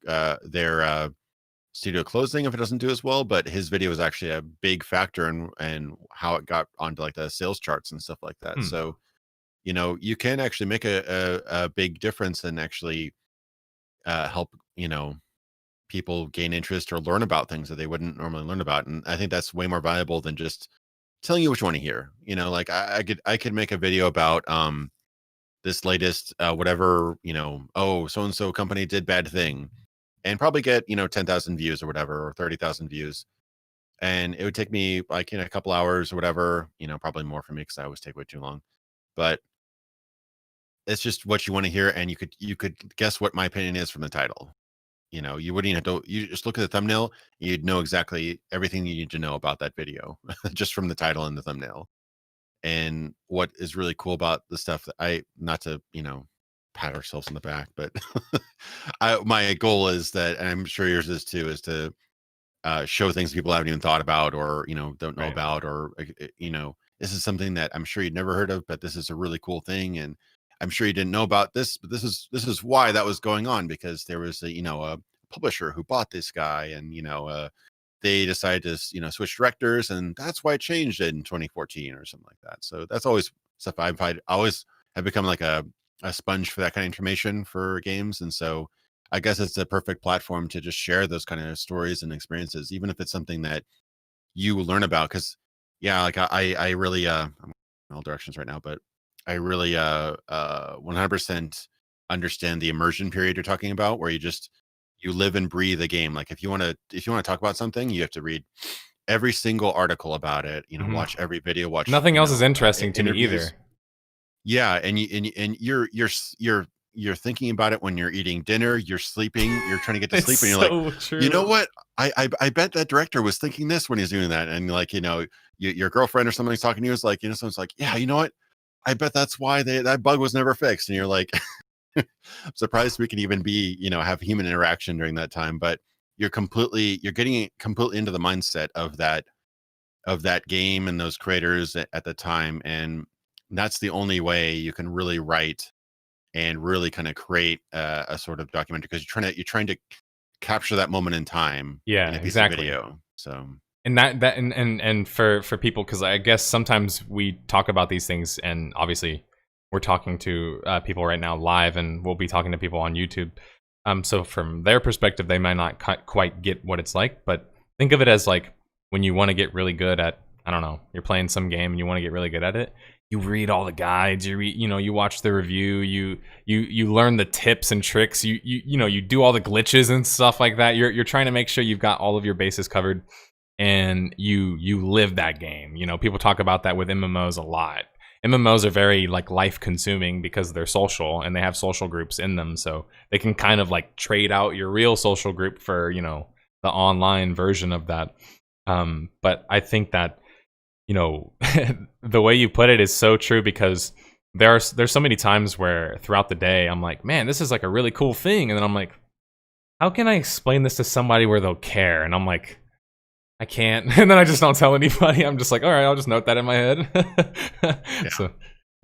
studio closing if it doesn't do as well. But his video was actually a big factor in how it got onto like the sales charts and stuff like that. Hmm. So, you can actually make a big difference and actually help, people gain interest or learn about things that they wouldn't normally learn about. And I think that's way more valuable than just telling you what you want to hear. Like I could make a video about this latest whatever, oh, so and so company did bad thing, and probably get 10,000 views or whatever, or 30,000 views, and it would take me like a couple hours or whatever, probably more for me because I always take way too long. But it's just what you want to hear, and you could guess what my opinion is from the title. You wouldn't even have to. You just look at the thumbnail, you'd know exactly everything you need to know about that video just from the title and the thumbnail. And what is really cool about the stuff that not to pat ourselves on the back, but my goal is that, and I'm sure yours is too, is to show things people haven't even thought about, or don't know Right. about, or this is something that I'm sure you'd never heard of, but this is a really cool thing, and I'm sure you didn't know about this, but this is why that was going on, because there was a publisher who bought this guy, and they decided to switch directors, and that's why it changed in 2014 or something like that. So that's always stuff I've always have become like a sponge for that kind of information for games. And so I guess it's a perfect platform to just share those kind of stories and experiences, even if it's something that you learn about. Because yeah, like I really I'm in all directions right now, but I really 100% understand the immersion period you're talking about, where you live and breathe a game. Like if you want to talk about something, you have to read every single article about it, Mhm. watch every video, watch Nothing else is interesting to me interviews. either. Yeah, and you're thinking about it when you're eating dinner, you're sleeping, you're trying to get to It's sleep, and you're like, so you know true. what? I bet that director was thinking this when he's doing that. And like, your girlfriend or somebody's talking to you is like, someone's like, yeah, you know what? I bet that's why that bug was never fixed. And you're like, I'm surprised we can even have human interaction during that time. But you're getting completely into the mindset of that game and those creators at the time. And that's the only way you can really write and really kind of create a sort of documentary, because you're trying to capture that moment in time in Yeah, a piece of exactly. video. So And that and for people, because I guess sometimes we talk about these things, and obviously we're talking to people right now live, and we'll be talking to people on YouTube. So from their perspective, they might not quite get what it's like, but think of it as like when you want to get really good at, I don't know, you're playing some game and you want to get really good at it. You read all the guides, you watch the review, you learn the tips and tricks, you do all the glitches and stuff like that. You're trying to make sure you've got all of your bases covered, and you live that game. People talk about that with MMOs a lot. MMOs are very like life consuming because they're social and they have social groups in them, so they can kind of like trade out your real social group for the online version of that. But I think that the way you put it is so true, because there's so many times where throughout the day I'm like, man, this is like a really cool thing, and then I'm like, how can I explain this to somebody where they'll care? And I'm like, I can't. And then I just don't tell anybody. I'm just like, all right, I'll just note that in my head. yeah. So,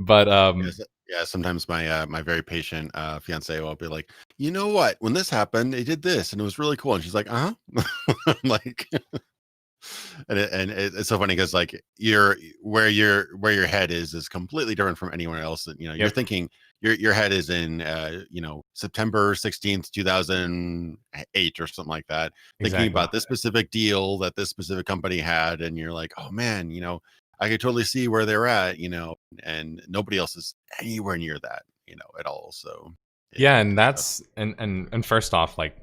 but Yes, yeah, sometimes my very patient fiance will be like, you know what, when this happened, they did this and it was really cool, and she's like, I'm like, it's so funny because like where your head is completely different from anyone else. That you're yep, thinking your head is in September 16th 2008 or something like that, thinking exactly. about this specific deal that this specific company had, and you're like, oh man, I could totally see where they're at, and nobody else is anywhere near that, at all. So Yeah, and it's that's and first off, like,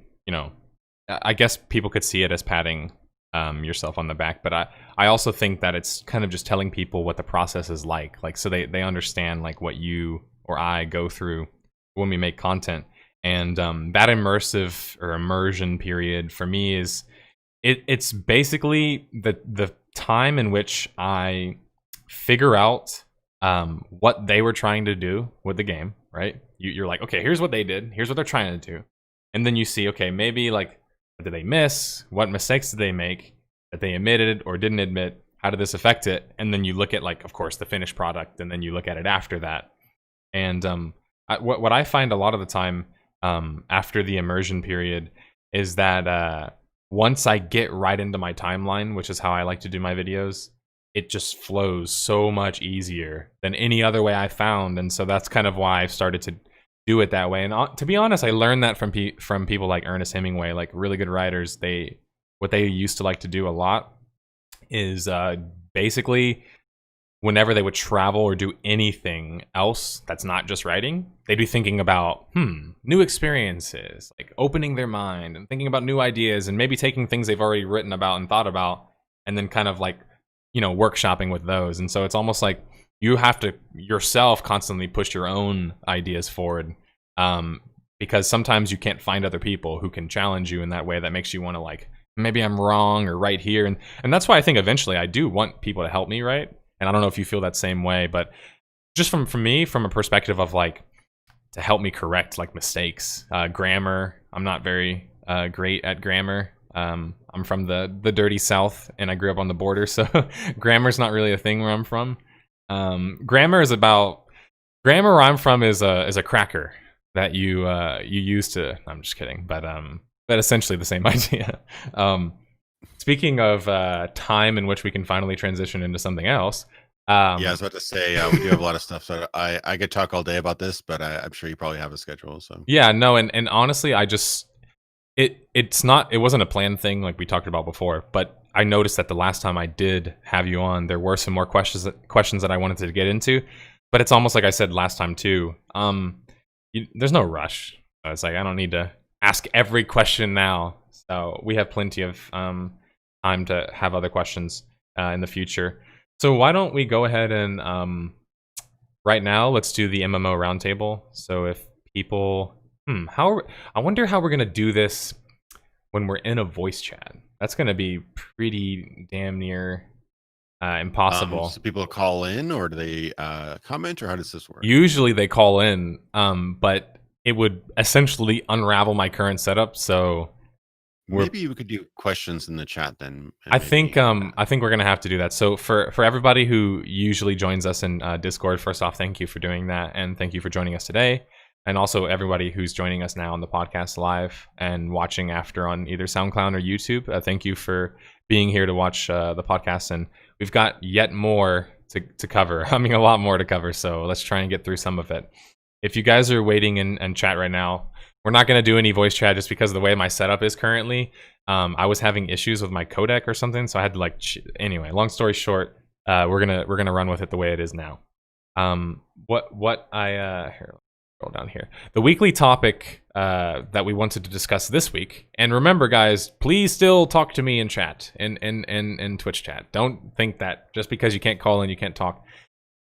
I guess people could see it as patting yourself on the back, but I also think that it's kind of just telling people what the process is like, so they understand like what you or I go through when we make content. And that immersive or immersion period for me is it's basically the time in which I figure out what they were trying to do with the game, right? You're like, okay, here's what they did, here's what they're trying to do, and then you see, okay, maybe like, what did they miss? What mistakes did they make that they admitted or didn't admit? How did this affect it? And then you look at, like, of course, the finished product, and then you look at it after that. And what I find a lot of the time after the immersion period is that once I get right into my timeline, which is how I like to do my videos, it just flows so much easier than any other way I found. And so that's kind of why I've started to do it that way. And to be honest, I learned that from people like Ernest Hemingway, like really good writers. What they used to like to do a lot is basically whenever they would travel or do anything else that's not just writing, they'd be thinking about new experiences, like opening their mind and thinking about new ideas, and maybe taking things they've already written about and thought about, and then kind of like, you know, workshopping with those. And so it's almost like you have to yourself constantly push your own ideas forward, because sometimes you can't find other people who can challenge you in that way that makes you want to, like, maybe I'm wrong or right here. And that's why I think eventually I do want people to help me, right? And I don't know if you feel that same way, but just from me, from a perspective of like, to help me correct like mistakes, grammar. I'm not very great at grammar. I'm from the dirty South, and I grew up on the border, so grammar's not really a thing where I'm from. Grammar where I'm from is a cracker that you use to. I'm just kidding, but essentially the same idea. Speaking of time in which we can finally transition into something else. Yeah, I was about to say we do have a lot of stuff, so I could talk all day about this, but I'm sure you probably have a schedule. So yeah, no, and honestly, it wasn't a planned thing like we talked about before, but I noticed that the last time I did have you on, there were some more questions that I wanted to get into, but it's almost like I said last time too. There's no rush. It's like I don't need to ask every question now, so we have plenty of time to have other questions in the future. So why don't we go ahead and right now let's do the MMO roundtable. So if people, I wonder how we're gonna do this when we're in a voice chat. That's gonna be pretty damn near impossible. So people call in, or do they comment, or how does this work? Usually they call in, but it would essentially unravel my current setup. So maybe we could do questions in the chat then. I think we're gonna have to do that. So for everybody who usually joins us in Discord, first off, thank you for doing that, and thank you for joining us today. And also everybody who's joining us now on the podcast live and watching after on either SoundCloud or YouTube. Thank you for being here to watch the podcast. And we've got yet more to cover. I mean, a lot more to cover. So let's try and get through some of it. If you guys are waiting in chat right now, we're not going to do any voice chat just because of the way my setup is currently. I was having issues with my codec or something, so I had to anyway, long story short, we're gonna run with it the way it is now. Here, scroll down here. The weekly topic that we wanted to discuss this week, and remember guys, please still talk to me in chat, in Twitch chat. Don't think that just because you can't call in, you can't talk.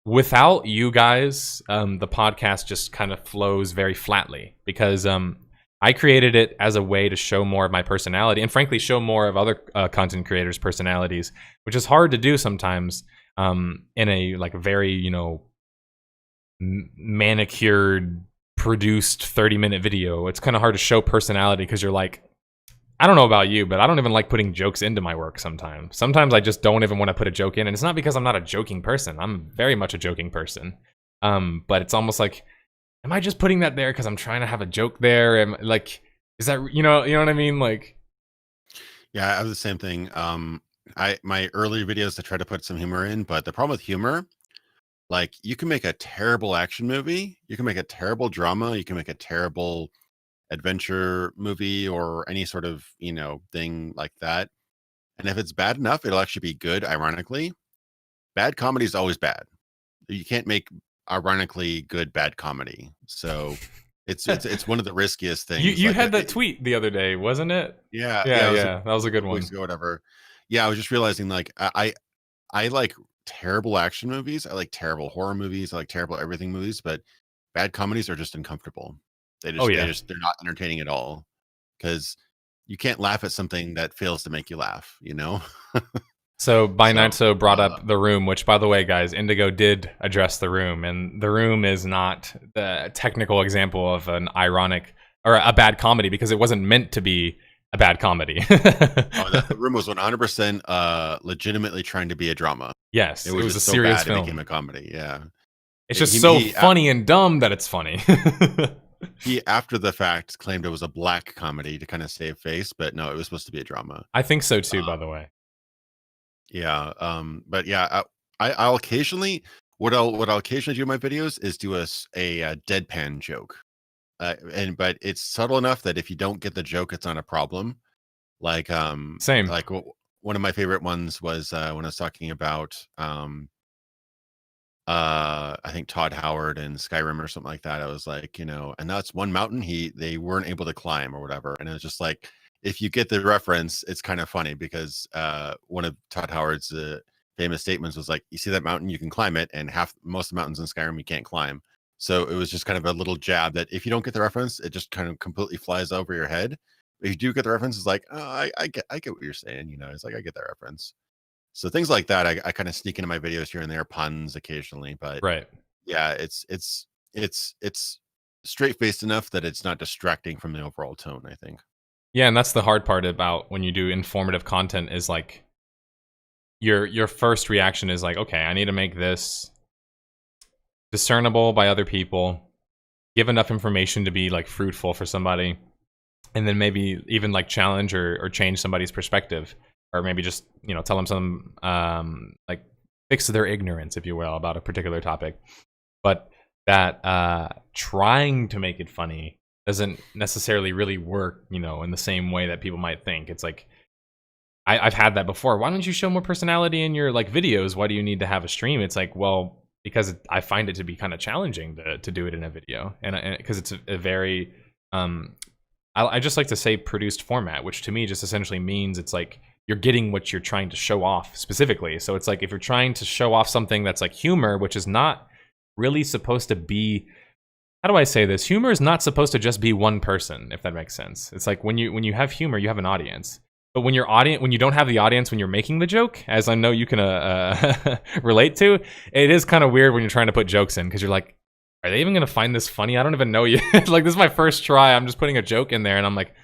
Without you guys, the podcast just kind of flows very flatly, because I created it as a way to show more of my personality, and frankly show more of other content creators' personalities, which is hard to do sometimes in a like very, you know, manicured, produced 30-minute video. It's kind of hard to show personality because you're like, I don't know about you, but I don't even like putting jokes into my work sometimes. Sometimes I just don't even want to put a joke in, and it's not because I'm not a joking person. I'm very much a joking person. But it's almost like, am I just putting that there because I'm trying to have a joke there? Like, is that, you know what I mean? Like, yeah, I have the same thing. My early videos, I try to put some humor in, but the problem with humor, like, you can make a terrible action movie, you can make a terrible drama, you can make a terrible adventure movie, or any sort of, you know, thing like that. And if it's bad enough, it'll actually be good. Ironically, bad comedy is always bad. You can't make ironically good bad comedy. So it's one of the riskiest things. You had that tweet the other day, wasn't it? Yeah, that was a good one. Weeks ago, whatever. Yeah, I was just realizing, like, I like terrible action movies. I like terrible horror movies. I like terrible everything movies, but bad comedies are just uncomfortable. They're not entertaining at all, because you can't laugh at something that fails to make you laugh, you know? So Naito brought up The Room, which, by the way, guys, Indigo did address The Room, and The Room is not the technical example of an ironic or a bad comedy, because it wasn't meant to be a bad comedy. The Room was 100% legitimately trying to be a drama. Yes, it was a so serious bad film. It became a comedy. Yeah, it's just so funny and dumb that it's funny. He, after the fact, claimed it was a black comedy to kind of save face, but no, it was supposed to be a drama. I think so too, by the way. Yeah, but yeah, I'll occasionally, what I'll occasionally do in my videos is do a deadpan joke. but it's subtle enough that if you don't get the joke, it's not a problem. Like Same. like one of my favorite ones was when I was talking about I think Todd Howard and Skyrim or something like that. I was like, and that's one mountain they weren't able to climb or whatever. And it was just like, if you get the reference, it's kind of funny because one of Todd Howard's famous statements was like, you see that mountain, you can climb it, and most of the mountains in Skyrim you can't climb. So it was just kind of a little jab that if you don't get the reference, it just kind of completely flies over your head. If you do get the reference, it's like, oh, I get what you're saying. It's like, I get that reference. So things like that, I kind of sneak into my videos here and there, puns occasionally, but Right. yeah, it's straight faced enough that it's not distracting from the overall tone, I think. Yeah, and that's the hard part about when you do informative content is like your first reaction is like, okay, I need to make this discernible by other people, give enough information to be like fruitful for somebody, and then maybe even like challenge or change somebody's perspective, or maybe just tell them some like fix their ignorance, if you will, about a particular topic. But that trying to make it funny doesn't necessarily really work, in the same way that people might think. It's like I've had that before. Why don't you show more personality in your like videos? Why do you need to have a stream? It's like, well, because I find it to be kind of challenging to do it in a video, and because it's a very I just like to say produced format, which to me just essentially means it's like you're getting what you're trying to show off specifically. So it's like if you're trying to show off something that's like humor, which is not really supposed to be, how do I say this? Humor is not supposed to just be one person, if that makes sense. It's like when you have humor, you have an audience. But when you don't have the audience when you're making the joke, as I know you can relate to, it is kind of weird when you're trying to put jokes in because you're like, are they even going to find this funny? I don't even know yet. Like, this is my first try. I'm just putting a joke in there, and I'm like,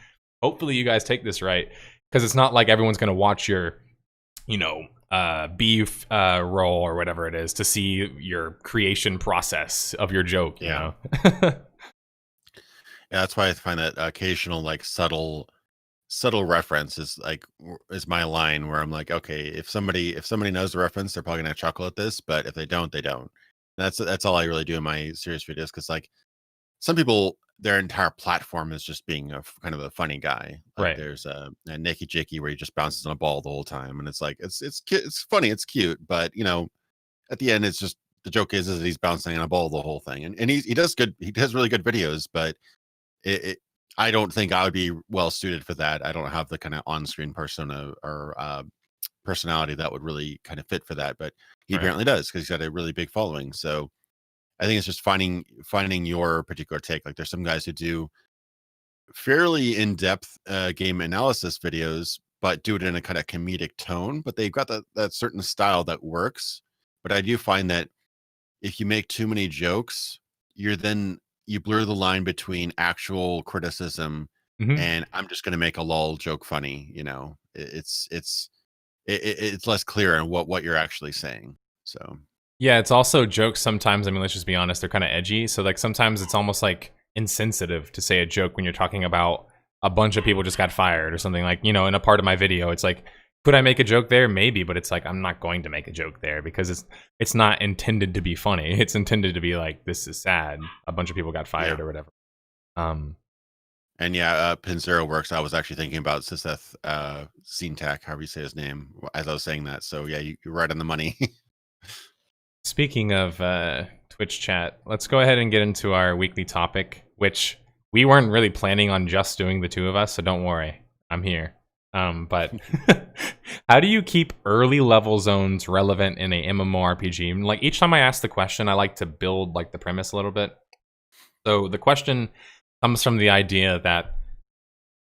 hopefully you guys take this right. Because it's not like everyone's going to watch your, beef roll or whatever it is to see your creation process of your joke, Yeah. Yeah, that's why I find that occasional, like, subtle reference is my line where I'm like, okay, if somebody knows the reference, they're probably gonna chuckle at this, but if they don't, they don't. That's all I really do in my serious videos, because like some people, their entire platform is just being kind of a funny guy. Like Right. there's a Nakey Jakey where he just bounces on a ball the whole time, and it's like it's funny, it's cute, but at the end, it's just the joke is that he's bouncing on a ball the whole thing, and he does really good videos, but I don't think I would be well suited for that. I don't have the kind of on-screen persona or personality that would really kind of fit for that, but he apparently does because he's got a really big following. So I think it's just finding your particular take. Like there's some guys who do fairly in-depth game analysis videos, but do it in a kind of comedic tone. But they've got that certain style that works. But I do find that if you make too many jokes, you blur the line between actual criticism and I'm just going to make a lol joke funny. It's less clear on what you're actually saying. So Yeah, it's also jokes sometimes. I mean, let's just be honest, they're kind of edgy. So like sometimes it's almost like insensitive to say a joke when you're talking about a bunch of people just got fired or something. Like, in a part of my video, it's like, could I make a joke there? Maybe, but it's like I'm not going to make a joke there because it's not intended to be funny. It's intended to be like, this is sad. A bunch of people got fired or whatever. And yeah, Pin Zero works. I was actually thinking about Siseth Scentak, however you say his name, as I was saying that. So yeah, you're right on the money. Speaking of Twitch chat, let's go ahead and get into our weekly topic, which we weren't really planning on just doing the two of us, so don't worry, I'm here. But how do you keep early level zones relevant in a MMORPG? Like each time I ask the question, I like to build like the premise a little bit. So the question comes from the idea that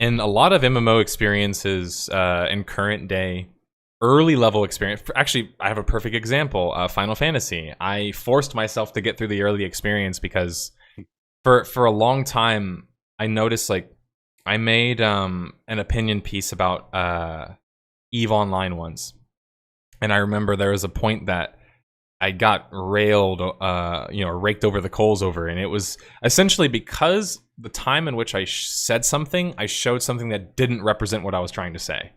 in a lot of MMO experiences in current day, early level experience, actually I have a perfect example, Final Fantasy. I forced myself to get through the early experience because for a long time I noticed like I made an opinion piece about EVE Online once, and I remember there was a point that I got railed, raked over the coals over, and it was essentially because the time in which I said something, I showed something that didn't represent what I was trying to say.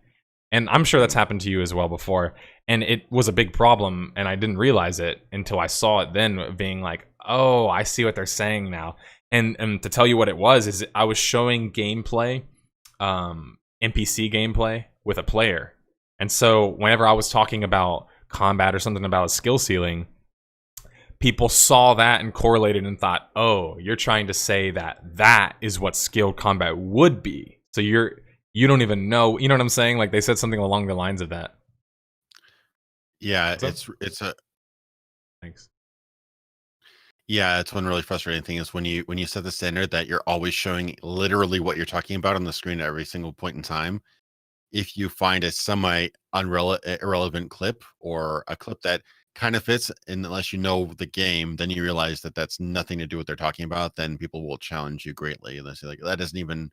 And I'm sure that's happened to you as well before, and it was a big problem, and I didn't realize it until I saw it then, being like, oh, I see what they're saying now. And to tell you what it was is I was showing gameplay, NPC gameplay with a player. And so whenever I was talking about combat or something about a skill ceiling, people saw that and correlated and thought, "Oh, you're trying to say that that is what skilled combat would be." So you don't even know, you know what I'm saying? Like they said something along the lines of that. Yeah, What's up? it's a Thanks. yeah, it's one really frustrating thing is when you set the standard that you're always showing literally what you're talking about on the screen at every single point in time. If you find a semi irrelevant clip or a clip that kind of fits, and unless you know the game, then you realize that that's nothing to do with what they're talking about, then people will challenge you greatly. And they say like that doesn't even.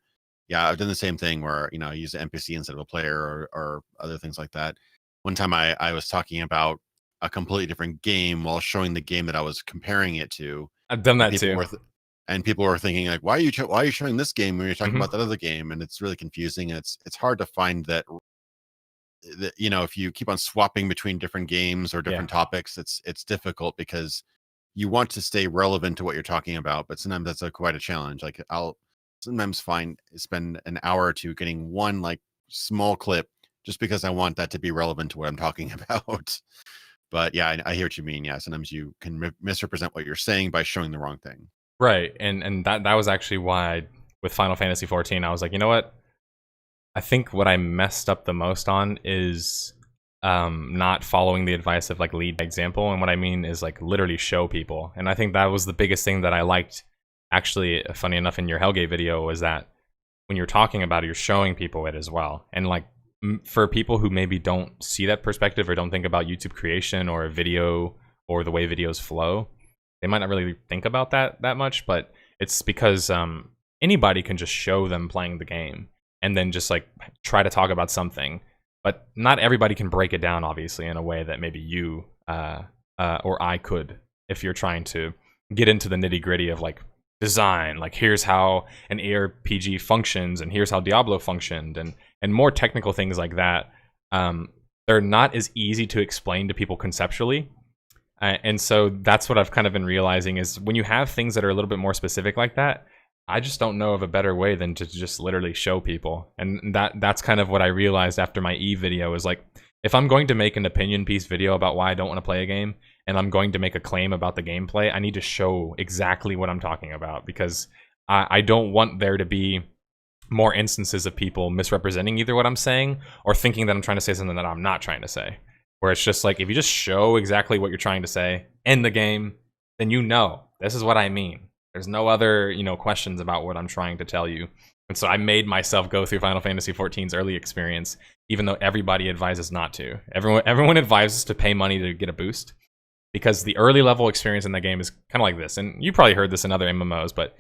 Yeah, I've done the same thing where I use an NPC instead of a player or other things like that. One time I was talking about a completely different game while showing the game that I was comparing it to, I've done and that too. people were thinking like, why are you showing this game when you're talking Hmm. about that other game? And it's really confusing. It's hard to find that if you keep on swapping between different games or Yeah. different topics, it's difficult because you want to stay relevant to what you're talking about, but sometimes that's quite a challenge. Like I'll sometimes spend an hour or two getting one like small clip just because I want that to be relevant to what I'm talking about. But yeah, I hear what you mean. Yeah, sometimes you can misrepresent what you're saying by showing the wrong thing. Right. And that was actually why with Final Fantasy 14 I was like, "You know what? I think what I messed up the most on is not following the advice of like lead by example." And what I mean is like literally show people. And I think that was the biggest thing that I liked. Actually, funny enough, in your Hellgate video was that when you're talking about it, you're showing people it as well. And like for people who maybe don't see that perspective or don't think about YouTube creation or a video or the way videos flow, they might not really think about that much. But it's because anybody can just show them playing the game and then just like try to talk about something. But not everybody can break it down, obviously, in a way that maybe you or I could if you're trying to get into the nitty gritty of like design, like here's how an ARPG functions and here's how Diablo functioned and more technical things like that. They're not as easy to explain to people conceptually. And so that's what I've kind of been realizing is when you have things that are a little bit more specific like that, I just don't know of a better way than to just literally show people. And that's kind of what I realized after my Eve video is like, if I'm going to make an opinion piece video about why I don't want to play a game, and I'm going to make a claim about the gameplay, I need to show exactly what I'm talking about because I don't want there to be more instances of people misrepresenting either what I'm saying or thinking that I'm trying to say something that I'm not trying to say. Where it's just like, if you just show exactly what you're trying to say in the game, then this is what I mean. There's no other, questions about what I'm trying to tell you. And so I made myself go through Final Fantasy XIV's early experience, even though everybody advises not to. Everyone advises to pay money to get a boost because the early level experience in the game is kind of like this. And you probably heard this in other MMOs, but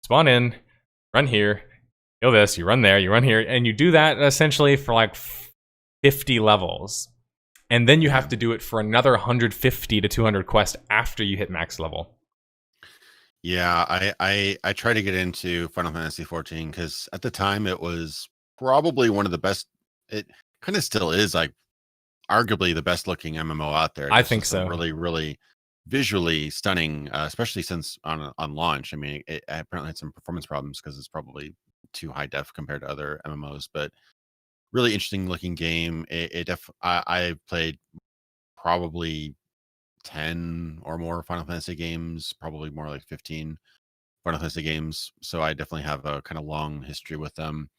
spawn in, run here, kill this, you run there, you run here, and you do that essentially for like 50 levels. And then you have to do it for another 150 to 200 quests after you hit max level. Yeah, I try to get into Final Fantasy 14 because at the time it was probably one of the best. It kind of still is like arguably the best looking MMO out there. I It's think just a so. really, really visually stunning, especially since on launch. I mean, it apparently had some performance problems because it's probably too high def compared to other MMOs, but really interesting looking game. I played probably 10 or more Final Fantasy games, probably more like 15 Final Fantasy games. So I definitely have a kind of long history with them.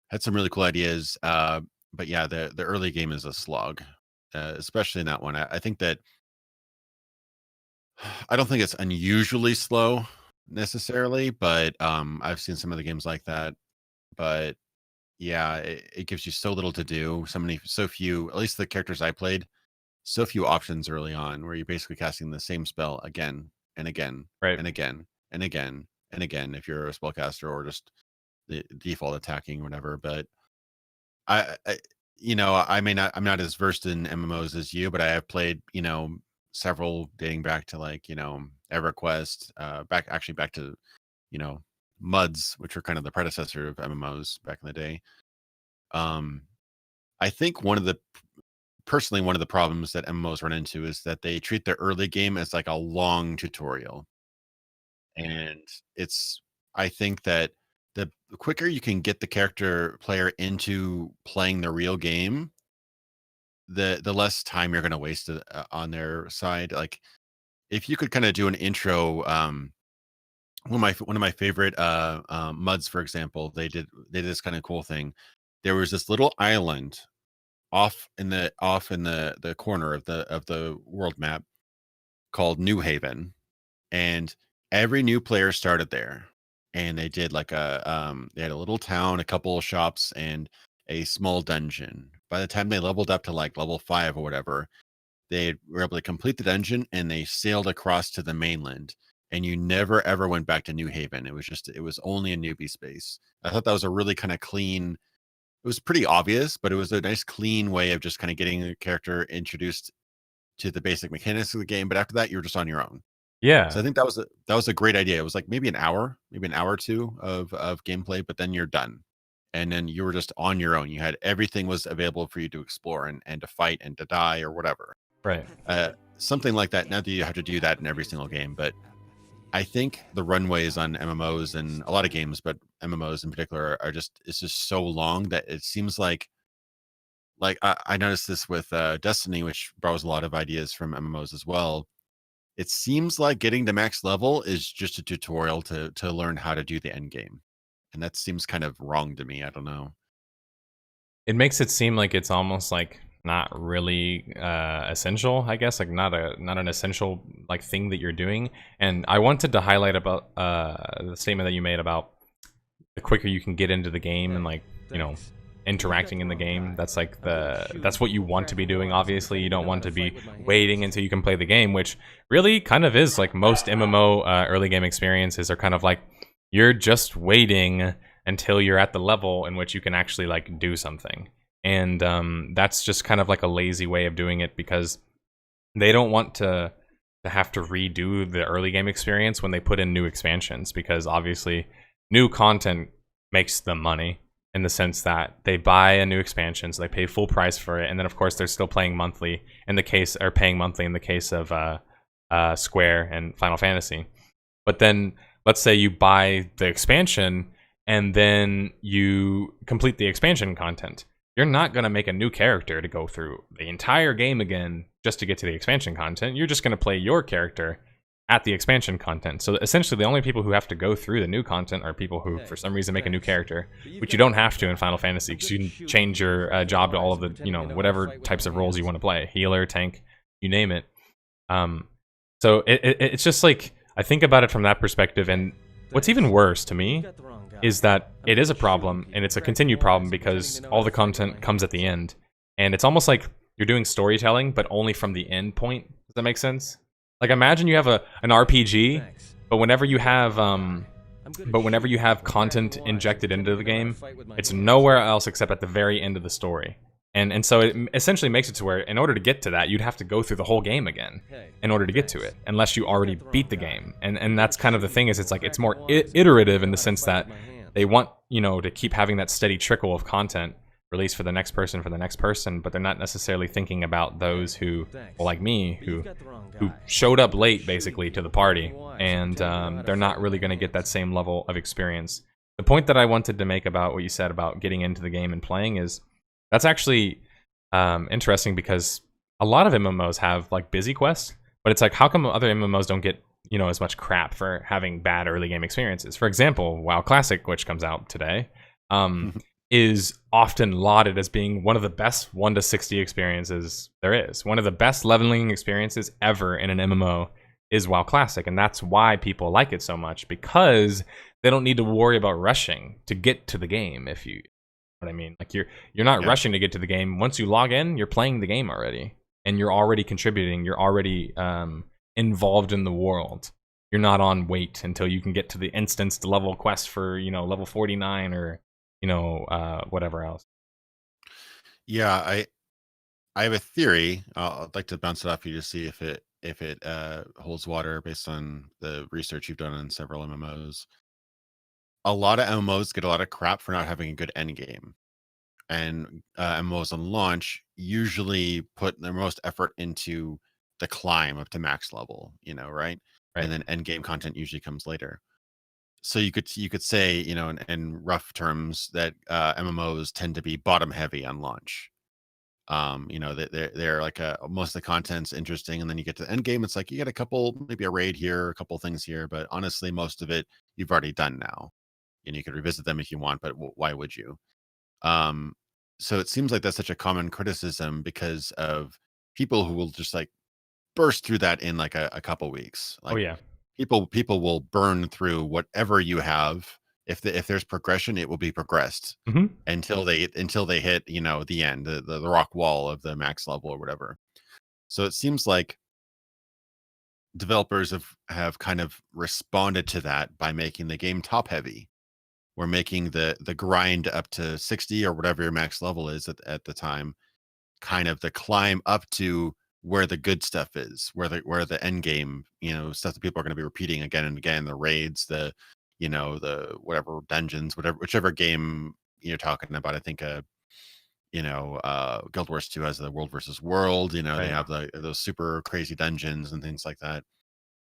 Had some really cool ideas. But yeah, the early game is a slog, especially in that one. I think that I don't think it's unusually slow necessarily, but I've seen some of the games like that. But yeah, it gives you so little to do, so few, at least the characters I played, so few options early on where you're basically casting the same spell again and again Right. and again and again and again if you're a spellcaster or just the default attacking or whatever. But I I'm not as versed in MMOs as you, but I have played, several dating back to like, EverQuest, back to, you know, MUDs, which were kind of the predecessor of MMOs back in the day. Um, I think personally, one of the problems that MMOs run into is that they treat the early game as like a long tutorial. And I think that the quicker you can get the character player into playing the real game, the less time you're going to waste on their side. Like if you could kind of do an intro, one of my favorite muds, for example, they did this kind of cool thing. There was this little island off in the corner of the world map called New Haven, and every new player started there, and they did like they had a little town, a couple of shops, and a small dungeon. By the time they leveled up to like level 5 or whatever, they were able to complete the dungeon and they sailed across to the mainland, and you never ever went back to New Haven. It was only a newbie space. I thought that was a really kind of clean, it was pretty obvious, but it was a nice clean way of just kind of getting the character introduced to the basic mechanics of the game. But after that, you're just on your own. So Yeah. I think that was a great idea. It was like maybe an hour or two of gameplay, but then you're done. And then you were just on your own. You had everything was available for you to explore and to fight and to die or whatever. Right. Something like that. Not that you have to do that in every single game, but I think the runways on MMOs and a lot of games, but MMOs in particular, are just it's just so long that it seems like I noticed this with Destiny, which borrows a lot of ideas from MMOs as well. It seems like getting to max level is just a tutorial to learn how to do the end game, and that seems kind of wrong to me. I don't know. It makes it seem like it's almost like not really essential, I guess, like not an essential like thing that you're doing. And I wanted to highlight about the statement that you made about the quicker you can get into the game and like, you know, interacting in the game. That's like that's what you want to be doing. Obviously, you don't want to be waiting until you can play the game, which really kind of is like most MMO early game experiences are kind of like you're just waiting until you're at the level in which you can actually like do something. And that's just kind of like a lazy way of doing it because they don't want to have to redo the early game experience when they put in new expansions, because obviously new content makes them money in the sense that they buy a new expansion, so they pay full price for it, and then of course they're still paying monthly in the case, or paying monthly in the case of Square and Final Fantasy. But then let's say you buy the expansion and then you complete the expansion content. You're not going to make a new character to go through the entire game again just to get to the expansion content. You're just going to play your character at the expansion content. So essentially the only people who have to go through the new content are people who for some reason make a new character, which you don't have to in Final Fantasy because you can change your job to all of the, you know, whatever types of roles you want to play, healer, tank, you name it. So it's just like, I think about it from that perspective, and what's even worse to me is that it is a problem, and it's a continued problem because all the content comes at the end, and it's almost like you're doing storytelling, but only from the end point. Does that make sense? Like imagine you have an RPG, but whenever you have content injected into the game, it's nowhere else except at the very end of the story. And so it essentially makes it to where in order to get to that, you'd have to go through the whole game again in order to get to it, unless you already beat the game. And that's kind of the thing, is it's like it's more iterative in the sense that they want, you know, to keep having that steady trickle of content released for the next person, but they're not necessarily thinking about those who, well, like me, who showed up late basically to the party, and they're not really going to get that same level of experience. The point that I wanted to make about what you said about getting into the game and playing is that's actually interesting, because a lot of MMOs have like busy quests, but it's like, how come other MMOs don't get, you know, as much crap for having bad early game experiences? For example, WoW Classic, which comes out today, is often lauded as being one of the best 1 to 60 experiences there is. One of the best leveling experiences ever in an MMO is WoW Classic, and that's why people like it so much, because they don't need to worry about rushing to get to the game. If you know what I mean, like you're not rushing to get to the game. Once you log in, you're playing the game already, and you're already contributing. You're already involved in the world. You're not on wait until you can get to the instanced level quest for, you know, level 49 or, you know, whatever else. Yeah, I have a theory. I'd like to bounce it off you to see if it holds water based on the research you've done on several MMOs. A lot of MMOs get a lot of crap for not having a good end game, and MMOs on launch usually put their most effort into the climb up to max level. You know, right? and then end game content usually comes later. So you could say, in rough terms, that MMOs tend to be bottom heavy on launch. They're like most of the content's interesting, and then you get to the end game, it's like you get a couple, maybe a raid here, a couple things here, but honestly, most of it you've already done now, and you could revisit them if you want, but why would you? Um, so it seems like that's such a common criticism because of people who will just like burst through that in like a couple weeks. Oh Like yeah. people will burn through whatever you have. If there's progression, it will be progressed Hmm. until they hit the end, the rock wall of the max level or whatever. So it seems like developers have kind of responded to that by making the game top heavy. We're making the grind up to 60 or whatever your max level is at the time, kind of the climb up to where the good stuff is, where the end game, stuff that people are going to be repeating again and again, the raids, the whatever dungeons, whichever game you're talking about. I think Guild Wars 2 has the world versus world, they Right. have those super crazy dungeons and things like that.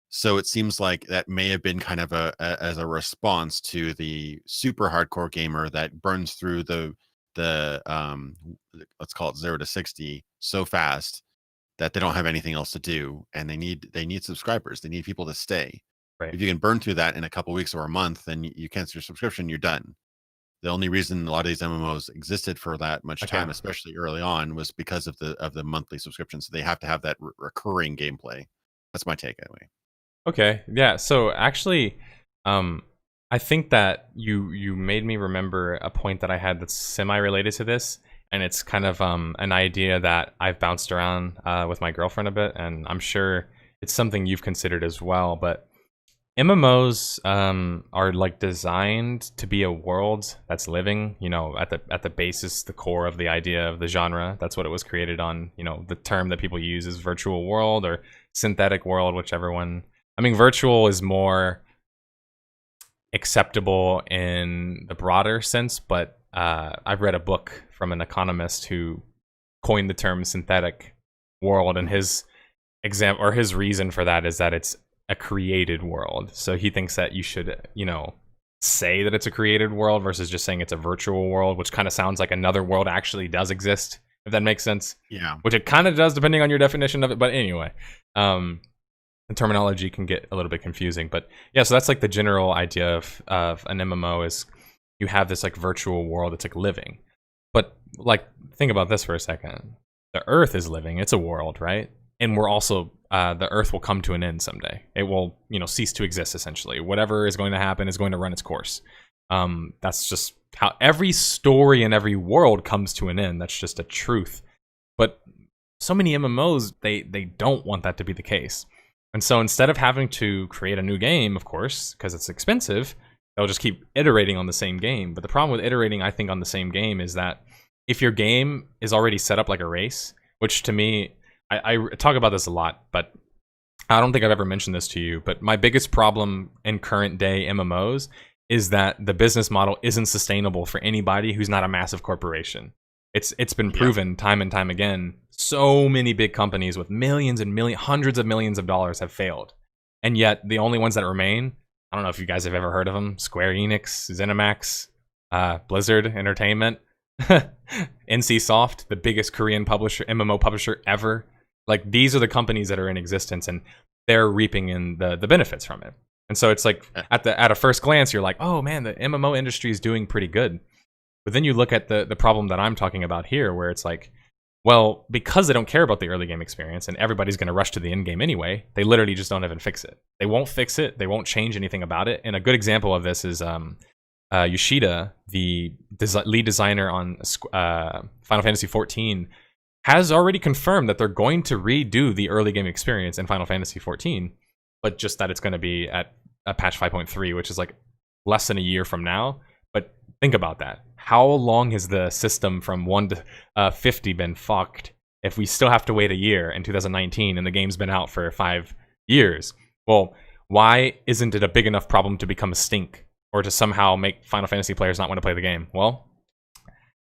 So it seems like that may have been kind of as a response to the super hardcore gamer that burns through the let's call it 0 to 60 so fast that they don't have anything else to do, and they need subscribers. They need people to stay. Right. If you can burn through that in a couple weeks or a month, then you cancel your subscription, you're done. The only reason a lot of these MMOs existed for that much Okay. time, especially early on, was because of the monthly subscription. So they have to have that recurring gameplay. That's my take anyway. Okay, yeah. So actually, I think that you made me remember a point that I had that's semi-related to this, and it's kind of an idea that I've bounced around with my girlfriend a bit, and I'm sure it's something you've considered as well. But MMOs are like designed to be a world that's living. At the basis, the core of the idea of the genre. That's what it was created on. The term that people use is virtual world or synthetic world, whichever one. I mean, virtual is more acceptable in the broader sense, but I've read a book from an economist who coined the term synthetic world, and his reason for that is that it's a created world. So he thinks that you should, say that it's a created world versus just saying it's a virtual world, which kind of sounds like another world actually does exist, if that makes sense. Yeah. Which it kind of does depending on your definition of it, but anyway. The terminology can get a little bit confusing, but yeah, so that's like the general idea of an MMO is you have this like virtual world that's like living. But like, think about this for a second. The Earth is living, it's a world, right? And we're also, the Earth will come to an end someday. It will, cease to exist essentially. Whatever is going to happen is going to run its course. That's just how every story in every world comes to an end. That's just a truth. But so many MMOs, they don't want that to be the case. And so instead of having to create a new game, of course, because it's expensive, they'll just keep iterating on the same game. But the problem with iterating, I think, on the same game is that if your game is already set up like a race, which to me, I talk about this a lot, but I don't think I've ever mentioned this to you, but my biggest problem in current day MMOs is that the business model isn't sustainable for anybody who's not a massive corporation. It's been proven time and time again. So many big companies with millions and hundreds of millions of dollars have failed. And yet the only ones that remain, I don't know if you guys have ever heard of them, Square Enix, ZeniMax, Blizzard Entertainment, NCSoft, the biggest Korean MMO publisher ever. Like, these are the companies that are in existence, and they're reaping in the benefits from it. And so it's like, at a first glance, you're like, oh man, the MMO industry is doing pretty good. But then you look at the problem that I'm talking about here, where it's like, well, because they don't care about the early game experience and everybody's going to rush to the end game anyway, they literally just don't even fix it. They won't fix it. They won't change anything about it. And a good example of this is Yoshida, the lead designer on Final Fantasy XIV, has already confirmed that they're going to redo the early game experience in Final Fantasy XIV, but just that it's going to be at a patch 5.3, which is like less than a year from now. But think about that. How long has the system from 1 to 50 been fucked if we still have to wait a year in 2019 and the game's been out for 5 years? Well, why isn't it a big enough problem to become a stink or to somehow make Final Fantasy players not want to play the game? Well,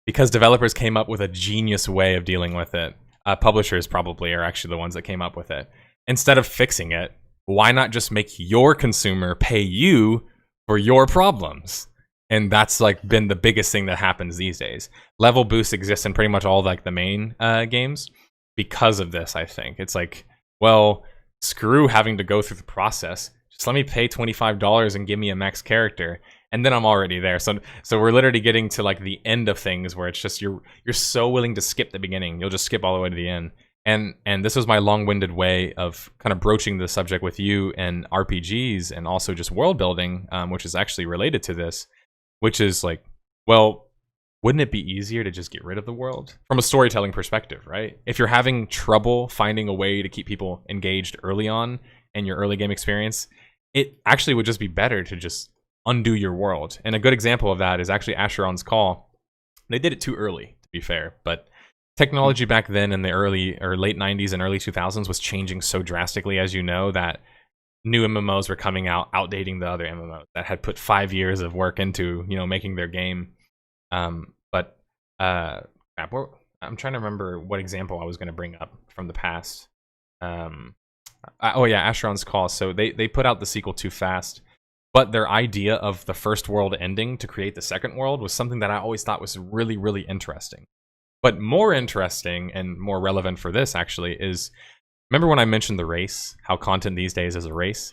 because developers came up with a genius way of dealing with it. Publishers probably are actually the ones that came up with it. Instead of fixing it, why not just make your consumer pay you for your problems? And that's like been the biggest thing that happens these days. Level boosts exist in pretty much all like the main games because of this. I think it's like, well, screw having to go through the process. Just let me pay $25 and give me a max character, and then I'm already there. So we're literally getting to like the end of things where it's just you're so willing to skip the beginning, you'll just skip all the way to the end. And this was my long-winded way of kind of broaching the subject with you and RPGs and also just world building, which is actually related to this, which is like, well, wouldn't it be easier to just get rid of the world from a storytelling perspective, right? If you're having trouble finding a way to keep people engaged early on in your early game experience, it actually would just be better to just undo your world. And a good example of that is actually Asheron's Call. They did it too early, to be fair, but technology back then in the early or late 90s and early 2000s was changing so drastically, as you know, that new MMOs were coming out, outdating the other MMOs that had put 5 years of work into, making their game. I'm trying to remember what example I was going to bring up from the past. Asheron's Call. So they put out the sequel too fast, but their idea of the first world ending to create the second world was something that I always thought was really, really interesting. But more interesting and more relevant for this actually is, remember when I mentioned the race, how content these days is a race,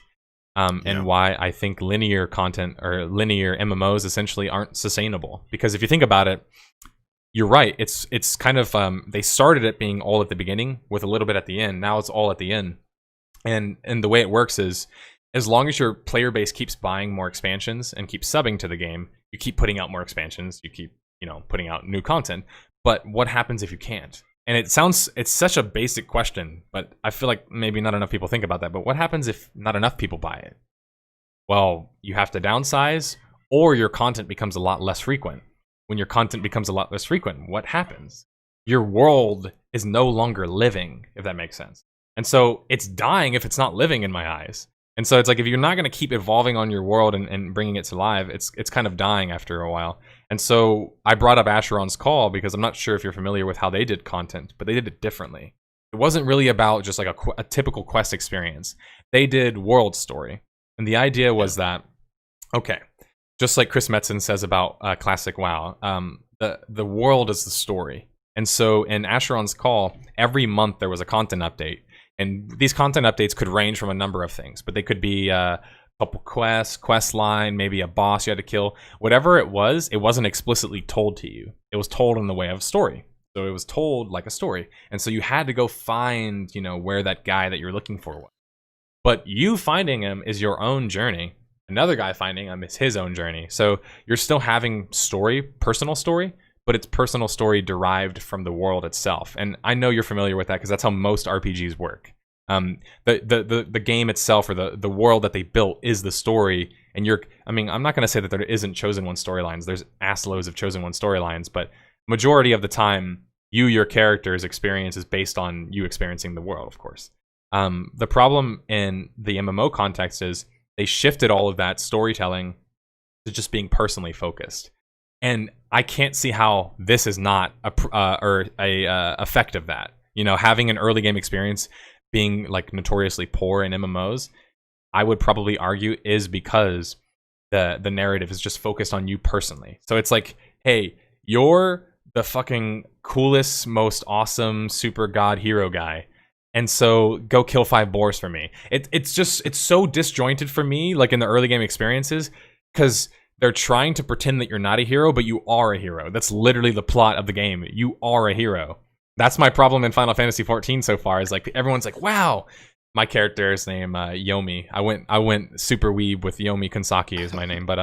and why I think linear content or linear MMOs essentially aren't sustainable. Because if you think about it, you're right. It's kind of they started it being all at the beginning with a little bit at the end. Now it's all at the end, and the way it works is, as long as your player base keeps buying more expansions and keeps subbing to the game, you keep putting out more expansions. You keep putting out new content. But what happens if you can't? And it's such a basic question, but I feel like maybe not enough people think about that. But what happens if not enough people buy it? Well, you have to downsize, or your content becomes a lot less frequent. When your content becomes a lot less frequent, what happens? Your world is no longer living, if that makes sense. And so it's dying if it's not living in my eyes. And so it's like, if you're not going to keep evolving on your world and bringing it to life, it's kind of dying after a while. And so I brought up Asheron's Call because I'm not sure if you're familiar with how they did content, but they did it differently. It wasn't really about just like a typical quest experience. They did world story. And the idea was that, okay, just like Chris Metzen says about classic WoW, the world is the story. And so in Asheron's Call, every month there was a content update. And these content updates could range from a number of things, but they could be a couple quests, quest line, maybe a boss you had to kill. Whatever it wasn't explicitly told to you. It was told in the way of a story. So it was told like a story. And so you had to go find, where that guy that you're looking for was. But you finding him is your own journey. Another guy finding him is his own journey. So you're still having story, personal story, but it's personal story derived from the world itself. And I know you're familiar with that because that's how most RPGs work. The game itself, or the world that they built, is the story. And I'm not going to say that there isn't Chosen One storylines. There's ass loads of Chosen One storylines, but majority of the time, your character's experience is based on you experiencing the world, of course. The problem in the MMO context is they shifted all of that storytelling to just being personally focused. And I can't see how this is not a effect of that. Having an early game experience being like notoriously poor in MMOs, I would probably argue is because the narrative is just focused on you personally. So it's like, hey, you're the fucking coolest, most awesome super god hero guy, and so go kill 5 boars for me. It's so disjointed for me, like in the early game experiences, because they're trying to pretend that you're not a hero, but you are a hero. That's literally the plot of the game. You are a hero. That's my problem in Final Fantasy XIV so far. Is like everyone's like, "Wow, my character's name Yomi." I went super weeb with Yomi Kansaki is my name, but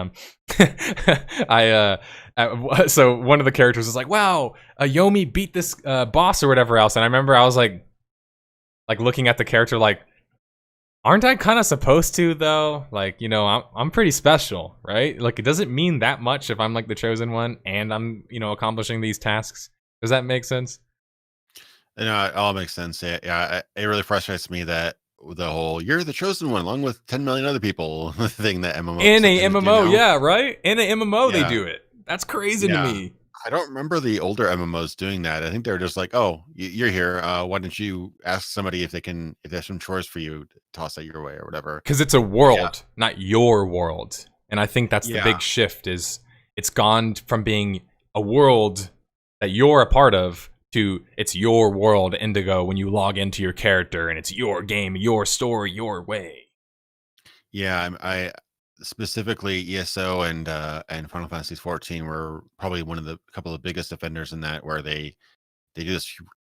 so one of the characters was like, "Wow, Yomi beat this boss or whatever else," and I remember I was like looking at the character like, aren't I kind of supposed to though? Like, I'm pretty special, right? Like, it doesn't mean that much if I'm like the chosen one and I'm, accomplishing these tasks. Does that make sense? It all makes sense. Yeah, it really frustrates me that the whole "you're the chosen one" along with 10 million other people thing that MMO in a MMO, yeah, right? In a MMO, they do it. That's crazy to me. I don't remember the older MMOs doing that. I think they're just like, "Oh, you're here. Why don't you ask somebody if there's some chores for you to toss at your way or whatever." Because it's a But yeah, world, not your world. And I think that's the yeah, big shift is it's gone from being a world that you're a part of to it's your world, Indigo, when you log into your character and it's your game, your story, your way. yeah. I specifically ESO and Final Fantasy 14 were probably one of the couple of biggest offenders in that, where they do this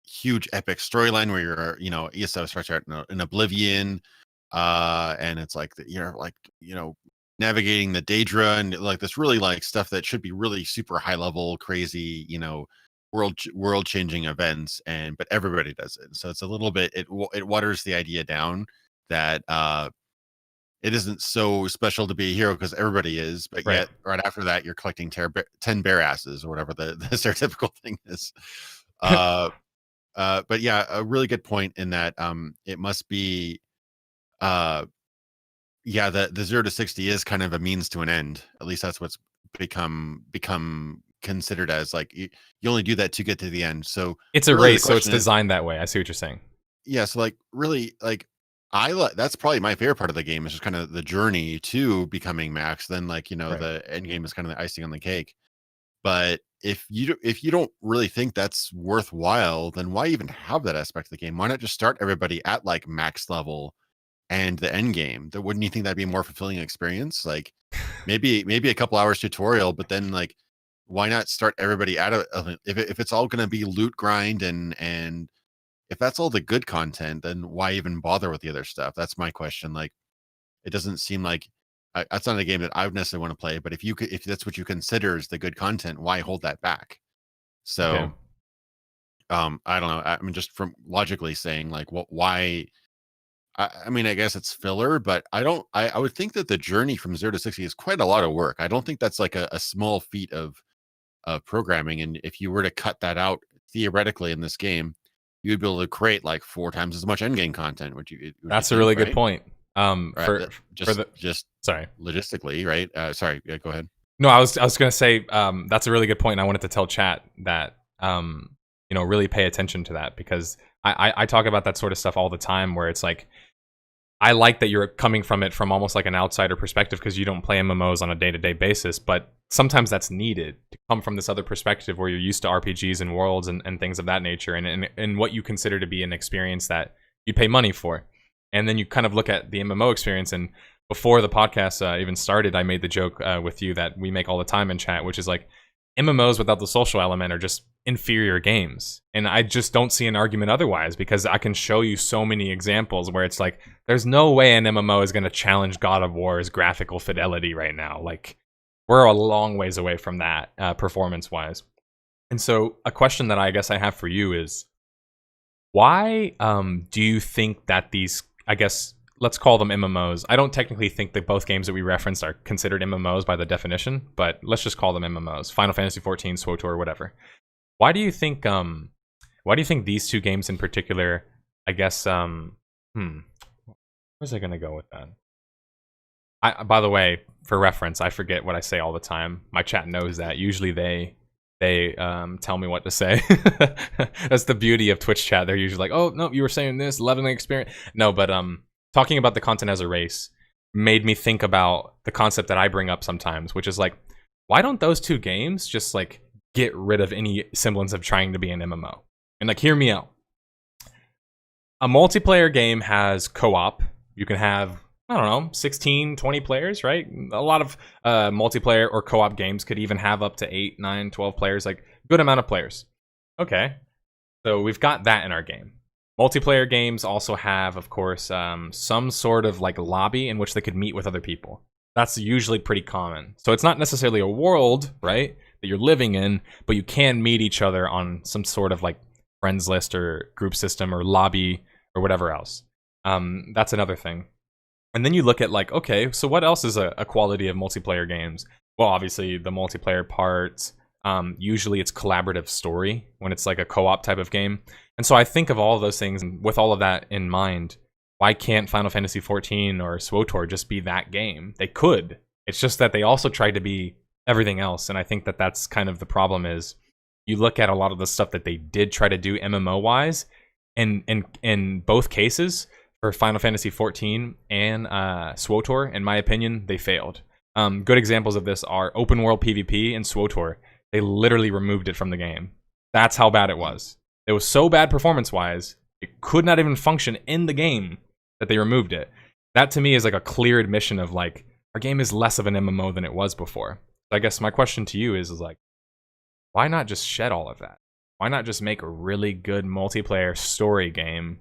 huge epic storyline where ESO starts out in Oblivion, and it's like you're like navigating the Daedra and like this really like stuff that should be really super high level, crazy, world changing events, and but everybody does it, so it's a little bit it waters the idea down that it isn't so special to be a hero because everybody is, but Right. yet right after that you're collecting 10 bear asses or whatever the stereotypical thing is. uh but yeah, a really good point in that it must be uh yeah, the 0 to 60 is kind of a means to an end. At least that's what's become considered as, like, you only do that to get to the end. So It's a really the race, so it's question is, designed that way. I see what you're saying. yeah, so like really like that's probably my favorite part of the game, is just kind of the journey to becoming max. Then like, Right. the end game is kind of the icing on the cake. But if you don't really think that's worthwhile, then why even have that aspect of the game? Why not just start everybody at like max level and the end game? That wouldn't you think that'd be a more fulfilling experience? Like maybe a couple hours tutorial, but then like why not start everybody at if it's all going to be loot grind, and if that's all the good content, then why even bother with the other stuff? That's my question. Like it doesn't seem like that's not a game that I would necessarily want to play. But if that's what you consider as the good content, why hold that back? Okay. So I don't know. I mean, just from logically saying, like, what, why? I mean, I guess it's filler, but I don't. I would think that the journey from 0 to 60 is quite a lot of work. I don't think that's like a small feat of programming. And if you were to cut that out theoretically in this game, you'd be able to create like 4 times as much endgame content. Would you That's a think, really good right? point. Right. For the Just sorry. logistically, right? Sorry. Yeah, go ahead. No, I was gonna say that's a really good point, and I wanted to tell chat that really pay attention to that because I talk about that sort of stuff all the time where it's like I like that you're coming from it from almost like an outsider perspective because you don't play MMOs on a day-to-day basis, but sometimes that's needed to come from this other perspective where you're used to RPGs and worlds and things of that nature and what you consider to be an experience that you pay money for. And then you kind of look at the MMO experience. And before the podcast even started, I made the joke with you that we make all the time in chat, which is like MMOs without the social element are just inferior games. And I just don't see an argument otherwise because I can show you so many examples where it's like, there's no way an MMO is going to challenge God of War's graphical fidelity right now. Like, we're a long ways away from that performance-wise. And so a question that I guess I have for you is, why do you think that these, I guess, let's call them MMOs. I don't technically think that both games that we referenced are considered MMOs by the definition, but let's just call them MMOs. Final Fantasy 14, SWTOR, whatever. Why do you think these two games in particular, I guess where's I gonna go with that? By the way, for reference, I forget what I say all the time. My chat knows that. Usually they tell me what to say. That's the beauty of Twitch chat. They're usually like, "Oh no, you were saying this, leveling experience." No, but talking about the content as a race made me think about the concept that I bring up sometimes, which is like, why don't those two games just like get rid of any semblance of trying to be an MMO? And like, hear me out. A multiplayer game has co-op. You can have, I don't know, 16, 20 players, right? A lot of multiplayer or co-op games could even have up to 8, 9, 12 players, like good amount of players. Okay, so we've got that in our game. Multiplayer games also have, of course, some sort of like lobby in which they could meet with other people. That's usually pretty common. So it's not necessarily a world, right, that you're living in, but you can meet each other on some sort of like friends list or group system or lobby or whatever else. That's another thing. And then you look at like, okay, so what else is a quality of multiplayer games? Well, obviously the multiplayer parts. Usually it's collaborative story when it's like a co-op type of game. And so I think of all of those things, and with all of that in mind, why can't Final Fantasy 14 or SWTOR just be that game? They could. It's just that they also tried to be everything else. And I think that that's kind of the problem is you look at a lot of the stuff that they did try to do MMO wise, and in both cases for Final Fantasy 14 and SWTOR, in my opinion, they failed. Good examples of this are open world PvP and SWTOR. They literally removed it from the game. That's how bad it was. It was so bad performance wise, it could not even function in the game that they removed it. That to me is like a clear admission of like our game is less of an MMO than it was before. So I guess my question to you is like, why not just shed all of that? Why not just make a really good multiplayer story game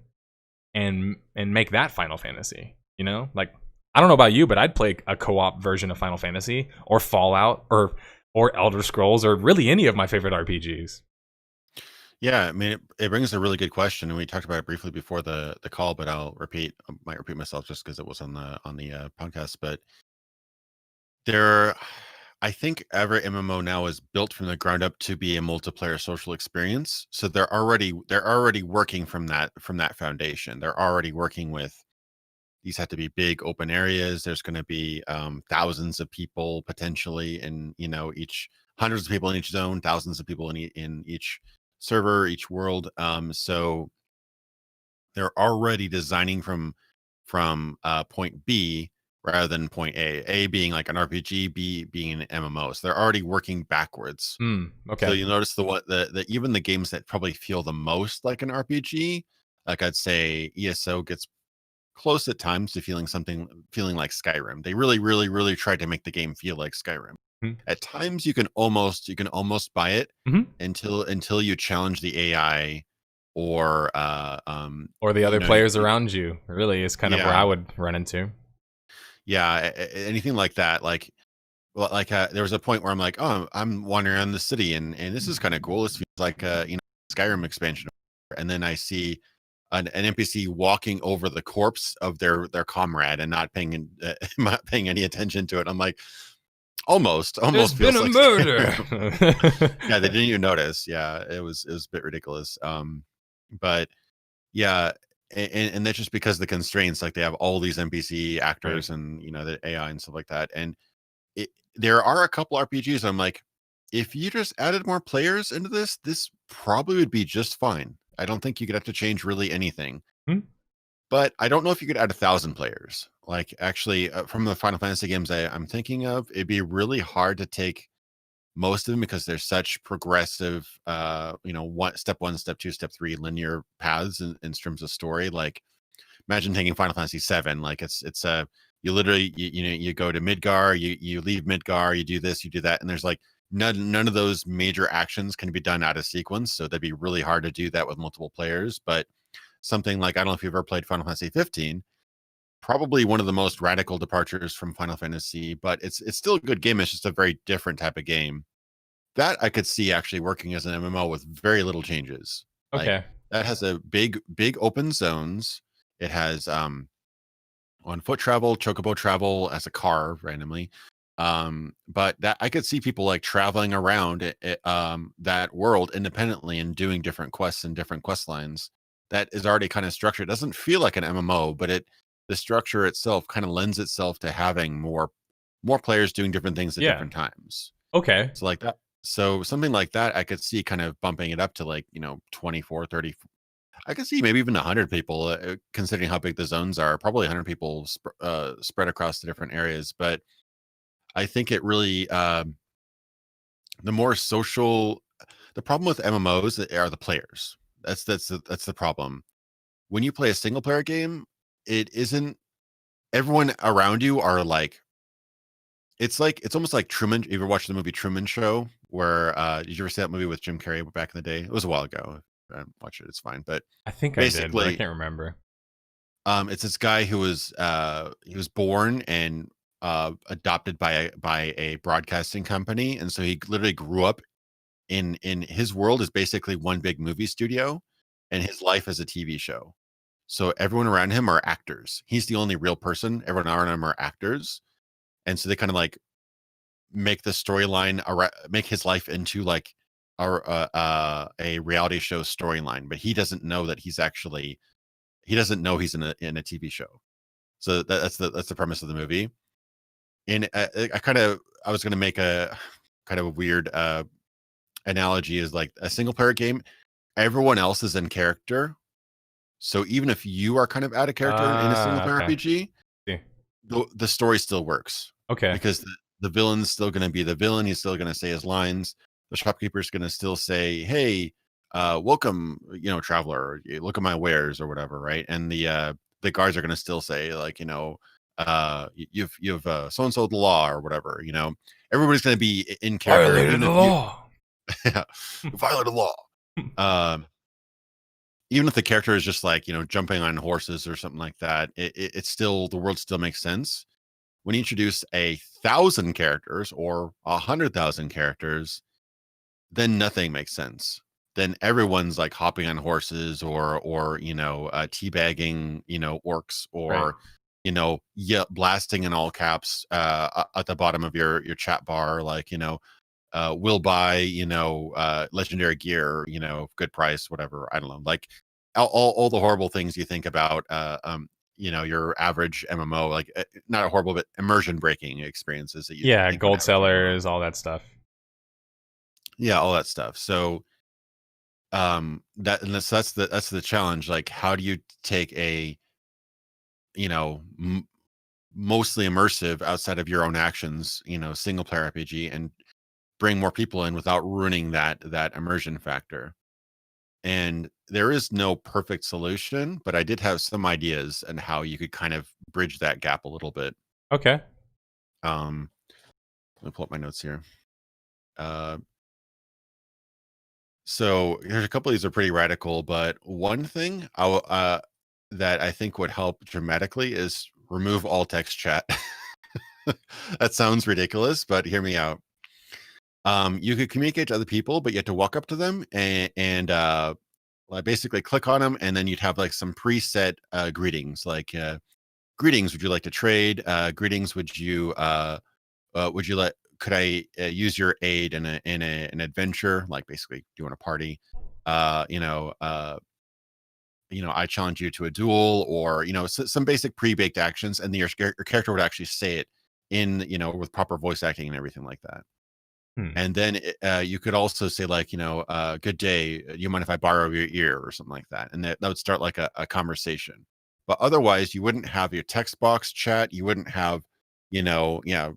and make that Final Fantasy? You know, like I don't know about you, but I'd play a co-op version of Final Fantasy or Fallout or Elder Scrolls or really any of my favorite RPGs. Yeah, I mean, it brings a really good question, and we talked about it briefly before the call, but I might repeat myself just because it was on the podcast. But there, I think every MMO now is built from the ground up to be a multiplayer social experience. So they're already working from that foundation. They're already working with these have to be big open areas. There's going to be thousands of people potentially in each hundreds of people in each zone, thousands of people in each server, each world. So they're already designing from point B rather than point A. A being like an RPG, B being an MMO. So they're already working backwards. Okay. So you'll notice the even the games that probably feel the most like an RPG, like I'd say ESO gets close at times to feeling like Skyrim. They really, really, really tried to make the game feel like Skyrim. Mhm. At times you can almost buy it Mhm. until you challenge the AI or Or the other players around you. Really is kind of where I Yeah. would run into. Yeah, anything like that. Like there was a point where I'm like, oh, I'm wandering around the city and this is kind of cool. This feels like Skyrim expansion. And then I see an NPC walking over the corpse of their comrade and not paying not paying any attention to it. I'm like, almost There's feels been a like murder. yeah, they didn't even notice. Yeah, it was a bit ridiculous. But yeah, and that's just because of the constraints. Like they have all these NPC actors Right. and the AI and stuff like that. And there are a couple RPGs. I'm like, if you just added more players into this probably would be just fine. I don't think you could have to change really anything. Hmm? But I don't know if you could add 1,000 players. Like actually, from the Final Fantasy games I'm thinking of, it'd be really hard to take most of them because there's such progressive, step 1, step 2, step 3 linear paths in terms of story. Like imagine taking Final Fantasy 7. Like it's you literally you go to Midgar, you leave Midgar, you do this, you do that, and there's like none of those major actions can be done out of sequence. So that'd be really hard to do that with multiple players. But something like I don't know if you've ever played Final Fantasy 15, probably one of the most radical departures from Final Fantasy, but it's still a good game. It's just a very different type of game that I could see actually working as an MMO with very little changes. Like Okay. that has a big open zones. It has on foot travel, chocobo travel as a car randomly. But that I could see people like traveling around that world independently and doing different quests and different quest lines. That is already kind of structured. It doesn't feel like an MMO, but the structure itself kind of lends itself to having more players doing different things at Yeah. different times. Okay. So like that. So something like that, I could see kind of bumping it up to like 24, 30. I could see maybe even 100 people, considering how big the zones are. Probably 100 people spread across the different areas. But I think it really the more social. The problem with MMOs are the players. That's the problem. When you play a single player game, it isn't everyone around you are like. It's almost like Truman. You ever watched the movie Truman Show? Where did you ever see that movie with Jim Carrey back in the day? It was a while ago. I watch it. It's fine. But I think I did, but I basically, can't remember. it's this guy who was he was born and adopted by a broadcasting company, and so he literally grew up in his world is basically one big movie studio, and his life is a TV show. So everyone around him are actors. He's the only real person. Everyone around him are actors, and so they kind of like make the storyline make his life into like a reality show storyline, but he doesn't know that he doesn't know he's in a TV show. So that's the premise of the movie. I was going to make a kind of a weird analogy is like a single player game. Everyone else is in character. So even if you are kind of out of character in a single player Okay. RPG, See. the story still works Okay. because the villain's still going to be the villain. He's still going to say his lines. The shopkeeper's going to still say, "Hey, welcome, traveler. Look at my wares or whatever," right? And the guards are going to still say, like, you've so and so the law or whatever. Everybody's going to be in character, and Violated even the if you law. violated the law. Um, even if the character is just like jumping on horses or something like that, it's still, the world still makes sense. When you introduce 1,000 characters or 100,000 characters, then nothing makes sense. Then everyone's like hopping on horses or teabagging orcs, Right. or blasting in all caps at the bottom of your chat bar, like will buy legendary gear, good price, whatever. I don't know, like all the horrible things you think about your average MMO, like not a horrible but immersion breaking experiences that you Yeah, think would gold have an MMO. sellers, all that stuff. Yeah, all that stuff. So that's the challenge. Like, how do you take a mostly immersive, outside of your own actions, single player RPG, and bring more people in without ruining that immersion factor? And there is no perfect solution, but I did have some ideas on how you could kind of bridge that gap a little bit. Okay. Let me pull up my notes here. So there's a couple of these are pretty radical, but one thing that I think would help dramatically is remove all text chat. That sounds ridiculous, but hear me out. You could communicate to other people, but you have to walk up to them and like basically click on them, and then you'd have like some preset greetings, like greetings. Would you like to trade? Greetings. Could I use your aid in an adventure? Like basically, do you want a party? I challenge you to a duel, or some basic pre-baked actions, and your character would actually say it in with proper voice acting and everything like that. And then you could also say, like, good day. You mind if I borrow your ear or something like that? And that would start like a conversation. But otherwise, you wouldn't have your text box chat. You wouldn't have,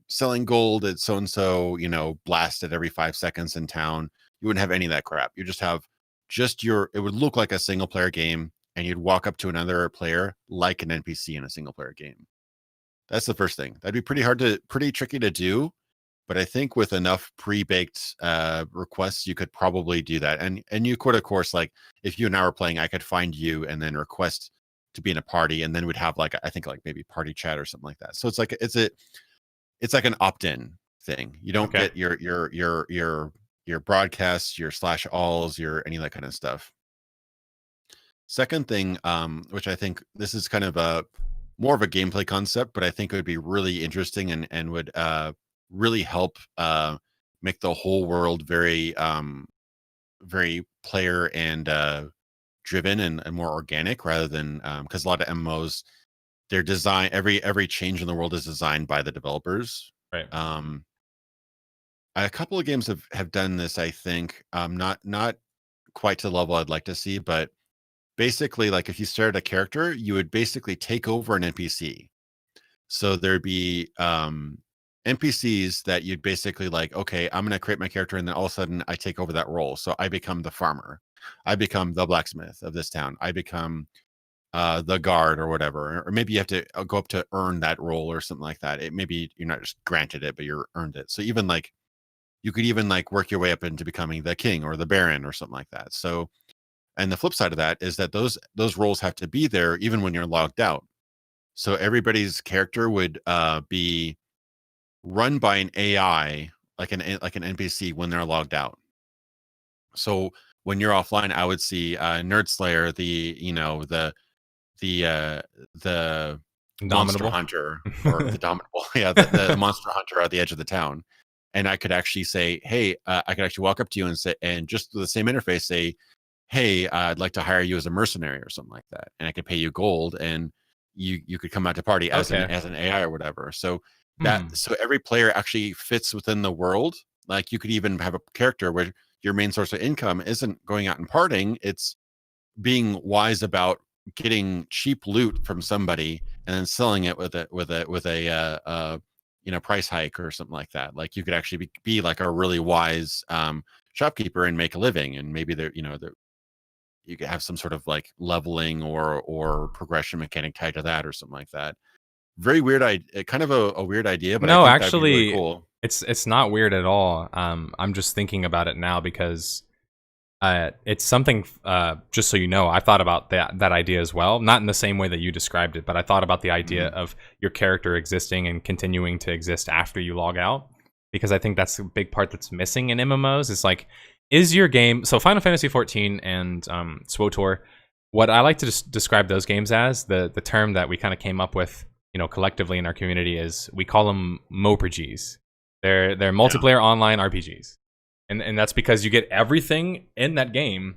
selling gold at so and so, blasted every 5 seconds in town. You wouldn't have any of that crap. You just have it would look like a single player game, and you'd walk up to another player like an NPC in a single player game. That's the first thing. That'd be pretty tricky to do. But I think with enough pre-baked requests, you could probably do that. And you could, of course, like if you and I were playing, I could find you and then request to be in a party, and then we'd have like, I think like maybe party chat or something like that. So it's like an opt-in thing. You don't get your broadcasts, your /alls, your any of that kind of stuff. Second thing, which I think this is kind of more of a gameplay concept, but I think it would be really interesting and would really help make the whole world very very player and driven and more organic, rather than because a lot of MMOs, their design, every change in the world is designed by the developers. Right. A couple of games have done this, I think. Not quite to the level I'd like to see, but basically, like if you started a character, you would basically take over an NPC. So there'd be NPCs that you'd basically like, okay, I'm going to create my character, and then all of a sudden I take over that role. So I become the farmer. I become the blacksmith of this town. I become the guard or whatever. Or maybe you have to go up to earn that role or something like that. Maybe you're not just granted it, but you're earned it. So even like, you could even like work your way up into becoming the king or the baron or something like that. So, and the flip side of that is that those roles have to be there even when you're logged out. So everybody's character would be run by an AI, like an NPC when they're logged out. So when you're offline, I would see Nerd Slayer, the monster hunter, or the dominable, yeah, the monster hunter at the edge of the town, and I could actually say, hey, I could actually walk up to you and say, and just the same interface say, hey, I'd like to hire you as a mercenary or something like that, and I could pay you gold, and you could come out to party as an AI or whatever. So that so every player actually fits within the world. Like you could even have a character where your main source of income isn't going out and partying, it's being wise about getting cheap loot from somebody and then selling it with a price hike or something like that. Like you could actually be like a really wise shopkeeper and make a living, and maybe you could have some sort of like leveling or progression mechanic tied to that or something like that. Very weird, kind of a weird idea, but No, I think that'd be really actually, cool. it's not weird at all. I'm just thinking about it now because it's something. Just so you know, I thought about that idea as well. Not in the same way that you described it, but I thought about the idea of your character existing and continuing to exist after you log out, because I think that's a big part that's missing in MMOs. Is like, is your game so Final Fantasy 14 and SWTOR? What I like to describe those games as, the term that we kind of came up with, collectively in our community, is we call them MOPRGs. They're multiplayer online RPGs. And that's because you get everything in that game,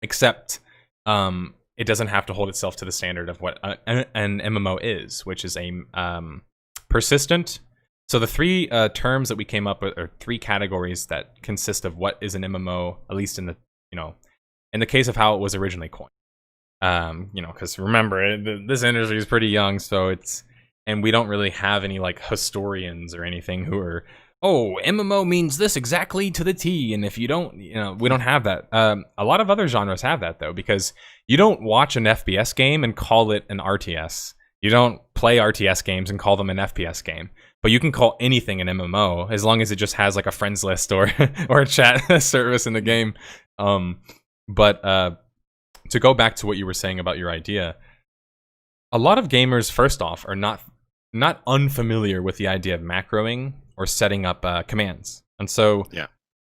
except it doesn't have to hold itself to the standard of what an MMO is, which is a persistent. So the three terms that we came up with are three categories that consist of what is an MMO, at least in the in the case of how it was originally coined. Because remember, this industry is pretty young, so and we don't really have any like historians or anything who are, oh, MMO means this exactly to the T, and if you don't, we don't have that. A lot of other genres have that, though, because you don't watch an FPS game and call it an RTS. You don't play RTS games and call them an FPS game. But you can call anything an MMO as long as it just has like a friends list or or a chat service in the game. But to go back to what you were saying about your idea, a lot of gamers, first off, are not unfamiliar with the idea of macroing or setting up commands. And so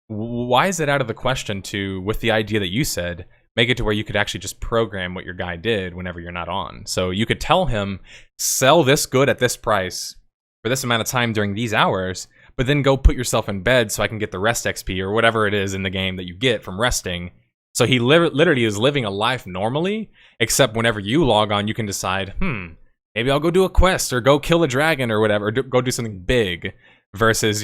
why is it out of the question to, with the idea that you said, make it to where you could actually just program what your guy did whenever you're not on? So you could tell him, sell this good at this price for this amount of time during these hours, but then go put yourself in bed so I can get the rest XP or whatever it is in the game that you get from resting. So he literally is living a life normally, except whenever you log on, you can decide, maybe I'll go do a quest or go kill a dragon or whatever, or go do something big, versus,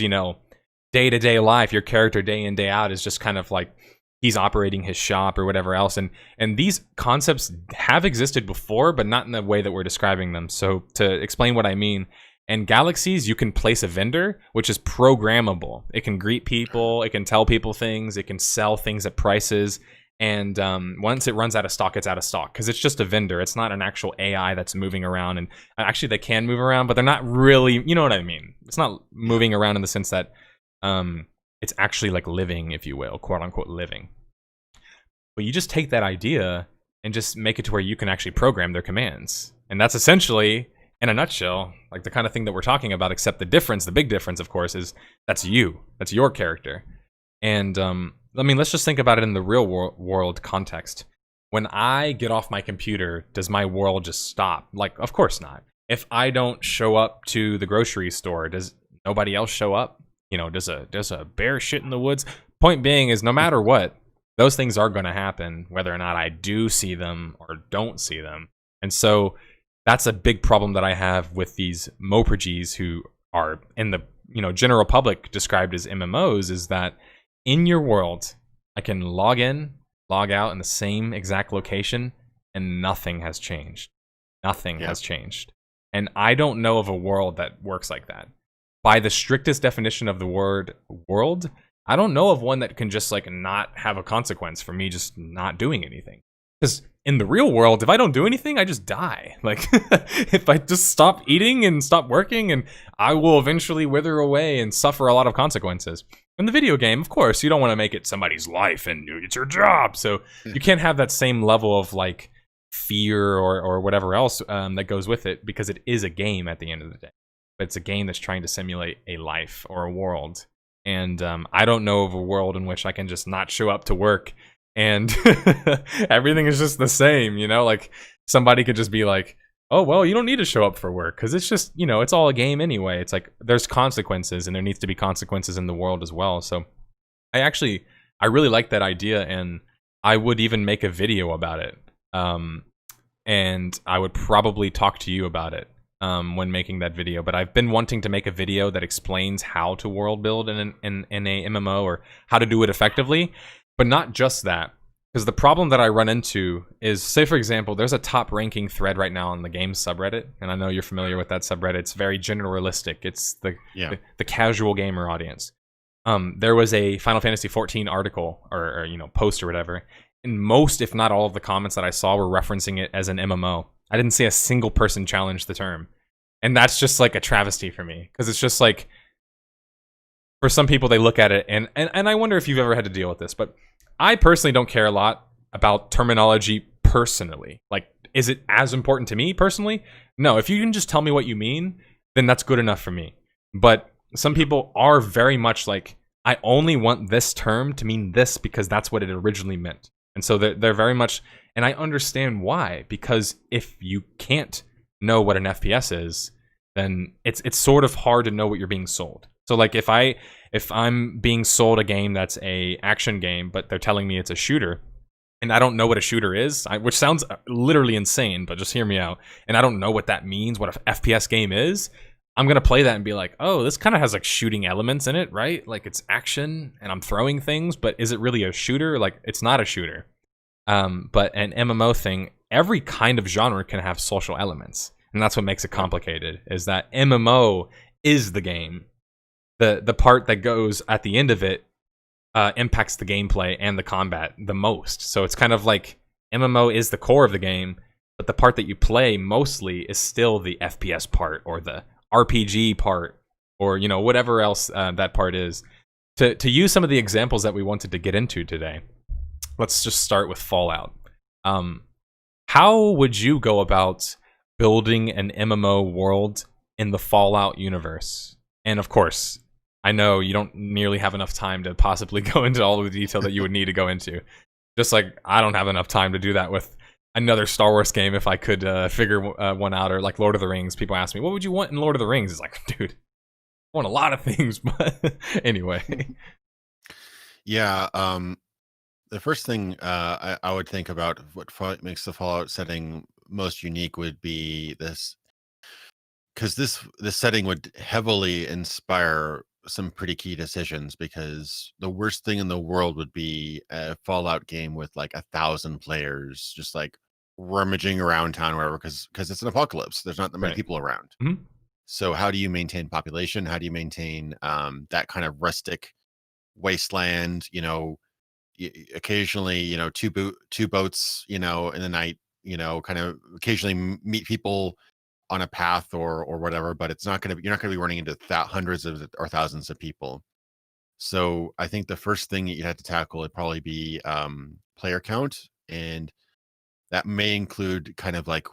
day-to-day life, your character day in, day out is just kind of like he's operating his shop or whatever else. And these concepts have existed before, but not in the way that we're describing them. So to explain what I mean, in Galaxies, you can place a vendor, which is programmable. It can greet people, it can tell people things, it can sell things at prices. And once it runs out of stock, it's out of stock, because it's just a vendor. It's not an actual AI that's moving around. And actually, they can move around, but they're not really, you know what I mean? It's not moving around in the sense that it's actually like living, if you will, quote unquote living. But you just take that idea and just make it to where you can actually program their commands. And that's essentially, in a nutshell, like the kind of thing that we're talking about, except the big difference, of course, is that's your character. And let's just think about it in the real world context. When I get off my computer, does my world just stop? Like, of course not. If I don't show up to the grocery store, does nobody else show up? Does a bear shit in the woods? Point being is, no matter what, those things are going to happen, whether or not I do see them or don't see them. And so that's a big problem that I have with these MOPRGs who are in the general public described as MMOs, is that in your world, I can log in, log out in the same exact location, and nothing has changed. Nothing has changed. And I don't know of a world that works like that. By the strictest definition of the word world, I don't know of one that can just like not have a consequence for me just not doing anything. Because in the real world, if I don't do anything, I just die. Like, if I just stop eating and stop working, and I will eventually wither away and suffer a lot of consequences. In the video game, of course, you don't want to make it somebody's life and it's your job. So you can't have that same level of like fear or whatever else that goes with it, because it is a game at the end of the day. But it's a game that's trying to simulate a life or a world. And I don't know of a world in which I can just not show up to work and everything is just the same, like somebody could just be like, oh, well, you don't need to show up for work because it's just, it's all a game anyway. It's like there's consequences, and there needs to be consequences in the world as well. So I really like that idea, and I would even make a video about it. And I would probably talk to you about it. when making that video, but I've been wanting to make a video that explains how to world build in a MMO, or how to do it effectively, but not just that. Because the problem that I run into is, say for example, there's a top ranking thread right now on the game subreddit, and I know you're familiar with that subreddit. It's very generalistic. It's the casual gamer audience. There was a Final Fantasy 14 article or post or whatever, and most, if not all, of the comments that I saw were referencing it as an MMO. I didn't see a single person challenge the term. And that's just like a travesty for me, because it's just like, for some people, they look at it, and I wonder if you've ever had to deal with this, but I personally don't care a lot about terminology personally. Like, is it as important to me personally? No, if you can just tell me what you mean, then that's good enough for me. But some people are very much like, I only want this term to mean this because that's what it originally meant. And so they're very much, and I understand why, because if you can't know what an FPS is, then it's sort of hard to know what you're being sold. So like if I'm being sold a game that's a action game, but they're telling me it's a shooter, and I don't know what a shooter is, which sounds literally insane, but just hear me out, and I don't know what that means, what an FPS game is, I'm going to play that and be like, oh, this kind of has like shooting elements in it, right? Like it's action and I'm throwing things, but is it really a shooter? Like it's not a shooter. But an MMO thing, every kind of genre can have social elements. And that's what makes it complicated, is that MMO is the game. The part that goes at the end of it impacts the gameplay and the combat the most. So it's kind of like MMO is the core of the game, but the part that you play mostly is still the FPS part, or the RPG part, or whatever else that part is. To use some of the examples that we wanted to get into today, let's just start with Fallout. How would you go about building an MMO world in the Fallout universe? And of course, I know you don't nearly have enough time to possibly go into all of the detail that you would need to go into. Just like I don't have enough time to do that with another Star Wars game if I could figure one out, or like Lord of the Rings. People ask me, what would you want in Lord of the Rings? It's like, dude, I want a lot of things, but anyway. Yeah, the first thing I would think about what makes the Fallout setting most unique would be this, because this setting would heavily inspire some pretty key decisions, because the worst thing in the world would be a Fallout game with like 1,000 players just like rummaging around town or wherever, because it's an apocalypse. There's not that many people around. Mm-hmm. So how do you maintain population? How do you maintain that kind of rustic wasteland? Occasionally, two boats, in the night, kind of occasionally meet people on a path or whatever, but you're not going to be running into hundreds of or thousands of people. So I think the first thing that you had to tackle would probably be player count, and that may include kind of like,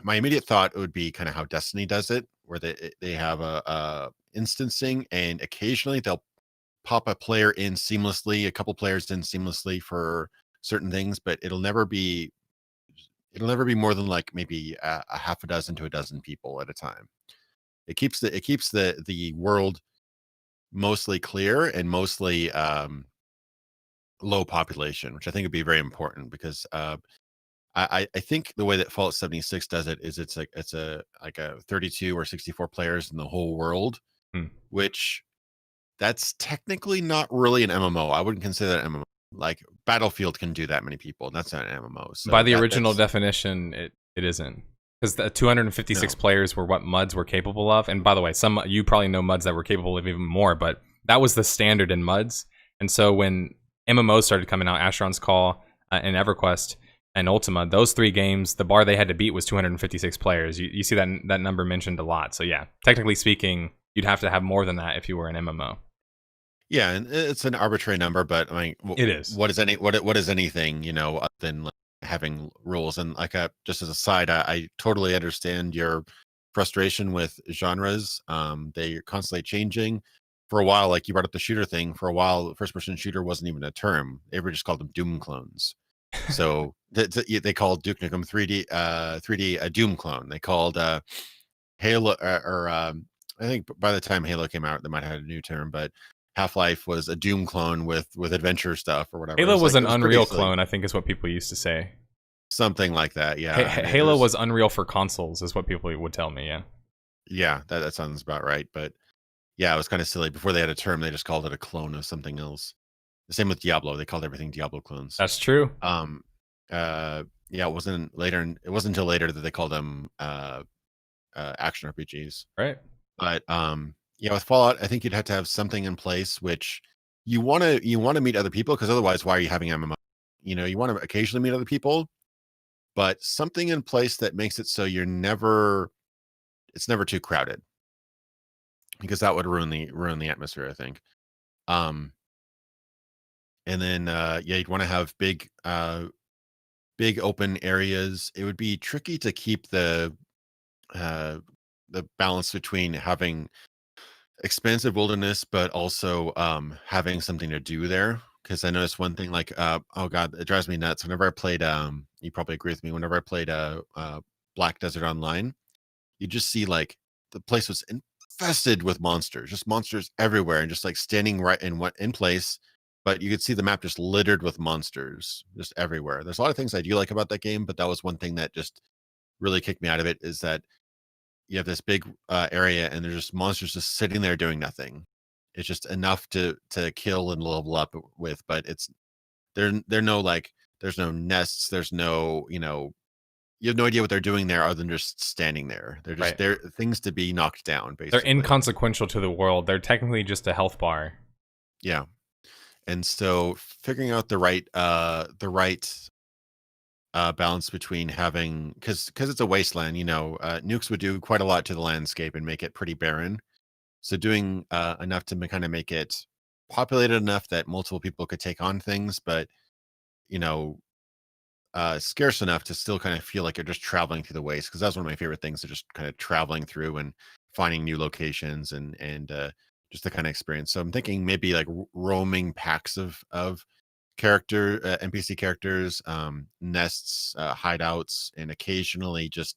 my immediate thought would be kind of how Destiny does it, where they have a instancing, and occasionally they'll pop a player in seamlessly, a couple players in seamlessly for certain things, but it'll never be more than like maybe a half a dozen to a dozen people at a time. It keeps the world mostly clear and mostly low population, which I think would be very important, because I think the way that Fallout 76 does it is it's a 32 or 64 players in the whole world, which that's technically not really an MMO. I wouldn't consider that an MMO. Like Battlefield can do that many people, and that's not an MMO. So by the original definition, it isn't, because the 256 players were what MUDs were capable of. And by the way, you probably know MUDs that were capable of even more, but that was the standard in MUDs. And so when MMOs started coming out, Asheron's Call and EverQuest and Ultima, those three games, the bar they had to beat was 256 players. You see that number mentioned a lot. So yeah, technically speaking, you'd have to have more than that if you were an MMO. Yeah, and it's an arbitrary number, but I mean, it is. What is anything, other than like having rules? And like, just as a side, I totally understand your frustration with genres. They're constantly changing. For a while, like you brought up the shooter thing. For a while, first-person shooter wasn't even a term. They were just called them Doom clones. So they called Duke Nukem 3D a Doom clone. They called Halo, I think by the time Halo came out, they might have had a new term, but Half-Life was a Doom clone with adventure stuff or whatever. Halo was an Unreal clone, I think is what people used to say. something like that. Yeah, and it Halo was was Unreal for consoles, is what people would tell me. Yeah, yeah, that sounds about right. But yeah, it was kind of silly. Before they had a term, they just called it a clone of something else. The same with Diablo; they called everything Diablo clones. that's true. Um, yeah, it wasn't until later that they called them action RPGs. Right. But yeah, with Fallout, I think you'd have to have something in place which you want to meet other people, because otherwise, why are you having MMO? You want to occasionally meet other people, but something in place that makes it so it's never too crowded, because that would ruin the atmosphere, I think. Um, and then yeah, you'd want to have big open areas. It would be tricky to keep uh, the balance between having expansive wilderness, but also having something to do there. Because I noticed one thing, like oh god, it drives me nuts. Whenever I played, you probably agree with me. Whenever I played Black Desert Online, you just see like the place was infested with monsters, just monsters everywhere, and just like standing right in place. But you could see the map just littered with monsters, just everywhere. There's a lot of things I do like about that game, but that was one thing that just really kicked me out of it. Is that you have this big area, and there's just monsters just sitting there doing nothing. It's just enough to kill and level up with, but they're no like there's no nests, there's no you have no idea what they're doing there other than just standing there. They're just Right. they're things to be knocked down, They're basically. inconsequential to the world. They're technically just a health bar. Yeah, and so figuring out the right balance between having, because it's a wasteland, nukes would do quite a lot to the landscape and make it pretty barren. So doing enough to kind of make it populated enough that multiple people could take on things, but you know, scarce enough to still kind of feel like you're just traveling through the waste. Because that's one of my favorite things, to just kind of traveling through and finding new locations, and just the kind of experience. So I'm thinking maybe like roaming packs of character NPC characters, nests, hideouts, and occasionally just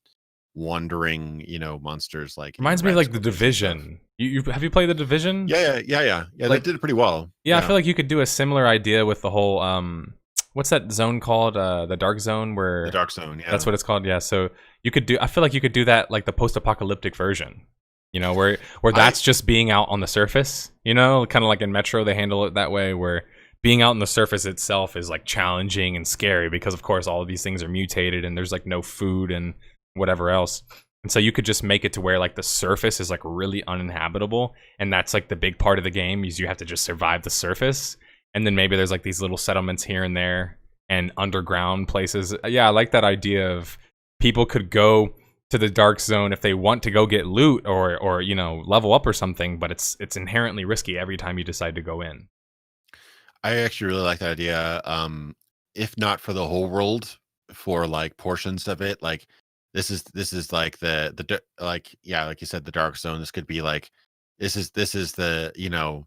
wandering, monsters like Reminds me of rat like the scorpions and stuff. Division. You have you played the Division? Yeah. They Like, did it pretty well. yeah, I feel like you could do a similar idea with the whole what's that zone called? The Dark Zone, The where Dark Zone. Yeah, that's what it's called. Yeah, so you could do. I feel like you could do that like the post-apocalyptic version. Where I that's just being out on the surface. Kind of like in Metro, they handle it that way, where being out on the surface itself is like challenging and scary because, of course, all of these things are mutated and there's like no food and whatever else. And so you could just make it to where like the surface is like really uninhabitable, and that's like the big part of the game is you have to just survive the surface, and then maybe there's like these little settlements here and there and underground places. Yeah, I like that idea of people could go to the dark zone if they want to go get loot or level up or something, but it's inherently risky every time you decide to go in. actually really like that idea. If not for the whole world, for like portions of it, like this is like like, yeah, like you said, the Dark Zone. This could be like this is the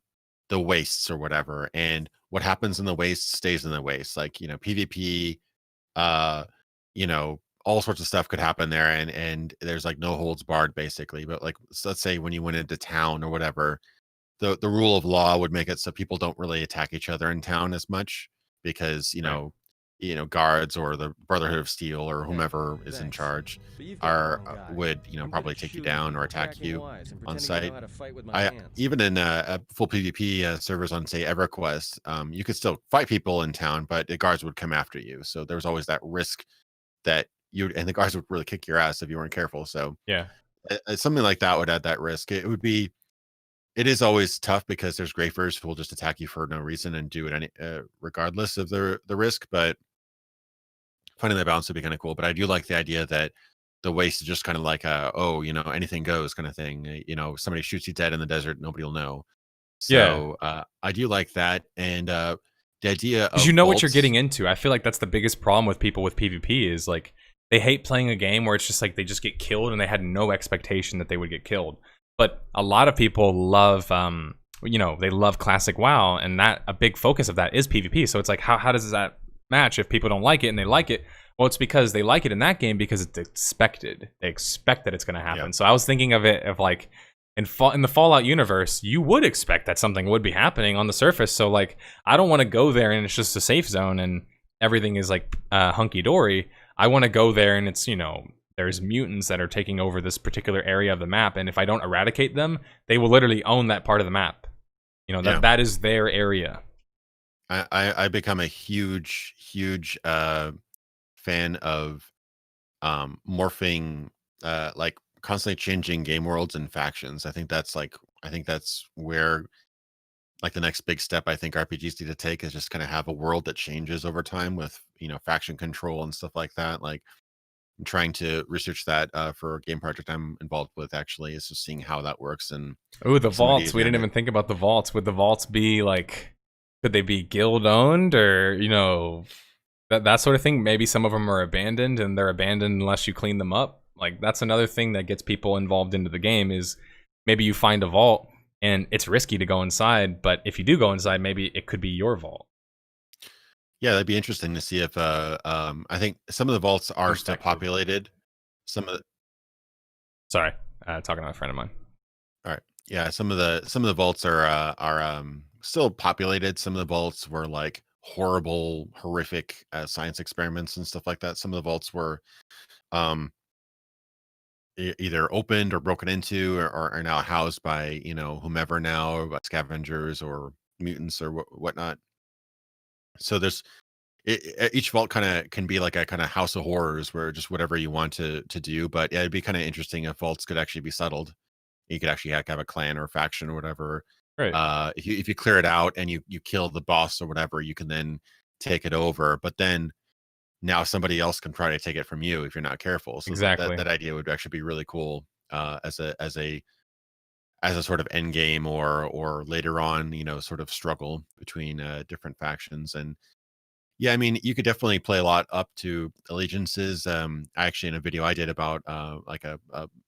wastes or whatever, and what happens in the waste stays in the waste. Like PvP, uh, all sorts of stuff could happen there, and there's like no holds barred, basically. But like, so let's say when you went into town or whatever, the rule of law would make it so people don't really attack each other in town as much, because Right. guards or the Brotherhood of Steel or Hey, whomever is in thanks. charge But you've got the are wrong guy. would I'm probably good at take you shooting, down or attack cracking you wise, and on pretending I site. know how to fight with my I hands. even in full PvP servers on, say, EverQuest, you could still fight people in town, but the guards would come after you. So there was always that risk that and the guards would really kick your ass if you weren't careful. So Yeah. something like that would add that risk. It is always tough because there's grafers who will just attack you for no reason and do it regardless of the risk. But finding that balance would be kind of cool. But I do like the idea that the waste is just kind of like anything goes kind of thing. Somebody shoots you dead in the desert, nobody will know. Yeah. So I do like that, and the idea Because of you know what you're vaults. getting into. I feel like that's the biggest problem with people with PvP is like they hate playing a game where it's just like they just get killed and they had no expectation that they would get killed. But a lot of people love they love classic WoW, and that a big focus of that is PvP. So it's like how does that match if people don't like it and they like it? Well, it's because they like it in that game because it's expected. They expect that it's going to happen. Yeah. So I was thinking of it of like in the Fallout universe, you would expect that something would be happening on the surface. So like, I don't want to go there and it's just a safe zone and everything is like hunky dory. I want to go there, and it's, there's mutants that are taking over this particular area of the map, and if I don't eradicate them, they will literally own that part of the map. That is their area. I become a huge fan of morphing, like constantly changing game worlds and factions. I think that's where like the next big step I think RPGs need to take is just kind of have a world that changes over time with faction control and stuff like that. Like I'm trying to research that for a game project I'm involved with. Actually, is just seeing how that works and the vaults. We didn't even think about the vaults. Would the vaults be like? Could they be guild owned, or that sort of thing? Maybe some of them are abandoned, and they're abandoned unless you clean them up. Like that's another thing that gets people involved into the game. Is maybe you find a vault and it's risky to go inside, but if you do go inside, maybe it could be your vault. Yeah, that'd be interesting to see if I think some of the vaults are still populated. Some of the Sorry, talking to a friend of mine. All right. Yeah, some of the vaults are still populated. Some of the vaults were like horrible, horrific science experiments and stuff like that. Some of the vaults were um either opened or broken into, or are now housed by whomever now, or by scavengers or mutants or whatnot. So there's each vault kind of can be like a kind of house of horrors where just whatever you want to do. But yeah, it'd be kind of interesting if vaults could actually be settled. You could actually have a clan or a faction or whatever. Right. If you clear it out and you kill the boss or whatever, you can then take it over. But then now somebody else can try to take it from you if you're not careful. So exactly. that idea would actually be really cool as a sort of end game or later on, sort of struggle between different factions. And yeah, I mean, you could definitely play a lot up to allegiances. Actually, in a video I did about like a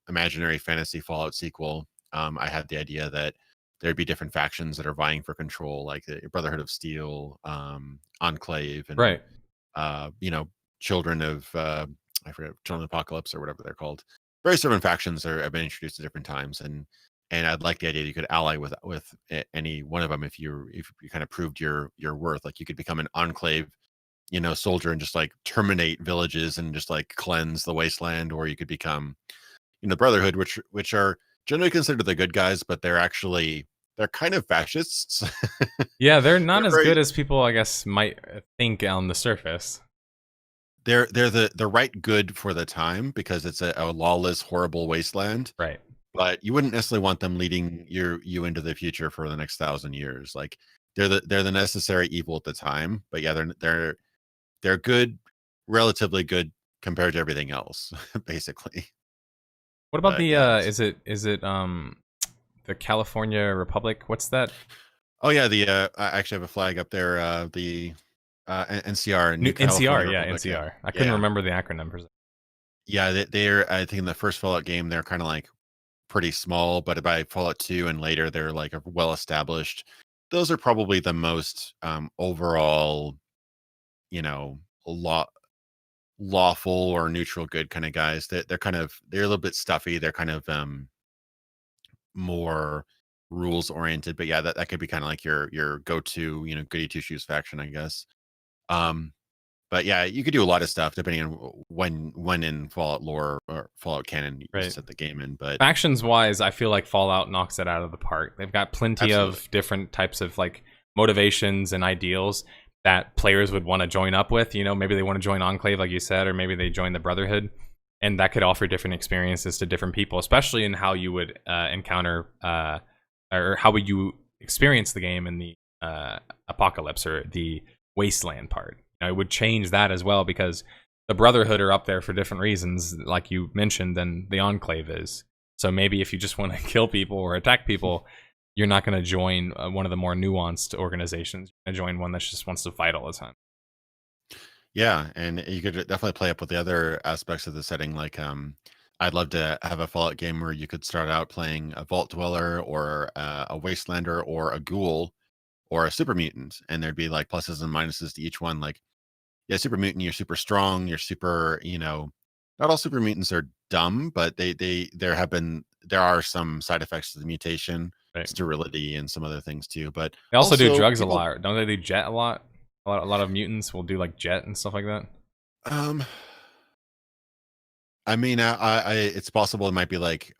imaginary fantasy Fallout sequel, I had the idea that there'd be different factions that are vying for control, like the Brotherhood of Steel, Enclave, and Right. Children of I forget, Children of Apocalypse or whatever they're called. Various different factions have been introduced at different times, and I'd like the idea that you could ally with any one of them if you kind of proved your worth. Like you could become an Enclave, soldier and just like terminate villages and just like cleanse the wasteland, or you could become, Brotherhood, which are generally considered the good guys, but they're kind of fascists. Yeah, they're not They're as good as people, I guess, might think on the surface. They're the right good for the time because it's a lawless, horrible wasteland. Right. But you wouldn't necessarily want them leading you into the future for the next 1,000 years. Like they're the necessary evil at the time. But yeah, they're good, relatively good compared to everything else, basically. What about the yeah, is it the California Republic? What's that? Oh yeah, I actually have a flag up there. The NCR, New California NCR, yeah, Republic, NCR. I couldn't remember the acronym for that. Yeah, they're I think in the first Fallout game they're kind of like pretty small, but by Fallout 2 and later they're like a well established. Those are probably the most overall, lawful or neutral good kind of guys. They're they're a little bit stuffy. They're kind of more rules oriented. But yeah, that could be kind of like your go to goody two shoes faction, I guess. Um, but yeah, you could do a lot of stuff depending on when in Fallout lore or Fallout canon you Right. set the game in. But Factions wise, I feel like Fallout knocks it out of the park. They've got plenty of different types of like motivations and ideals that players would want to join up with. Maybe they want to join Enclave, like you said, or maybe they join the Brotherhood, and that could offer different experiences to different people, especially in how you would encounter or how would you experience the game in the apocalypse or the wasteland part. It would change that as well because the Brotherhood are up there for different reasons, like you mentioned, than the Enclave is. So maybe if you just want to kill people or attack people, you're not going to join one of the more nuanced organizations. You're going to join one that just wants to fight all the time. yeah, and you could definitely play up with the other aspects of the setting. Like, I'd love to have a Fallout game where you could start out playing a Vault Dweller or a Wastelander or a Ghoul or a Super Mutant, and there'd be like pluses and minuses to each one. Like, yeah, Super Mutant, you're super strong, you're super, not all Super Mutants are dumb, but there are some side effects to the mutation, Right. sterility, and some other things too. But They also do drugs a lot. Don't they do jet a lot? A lot of mutants will do like jet and stuff like that. I mean, it's possible it might be like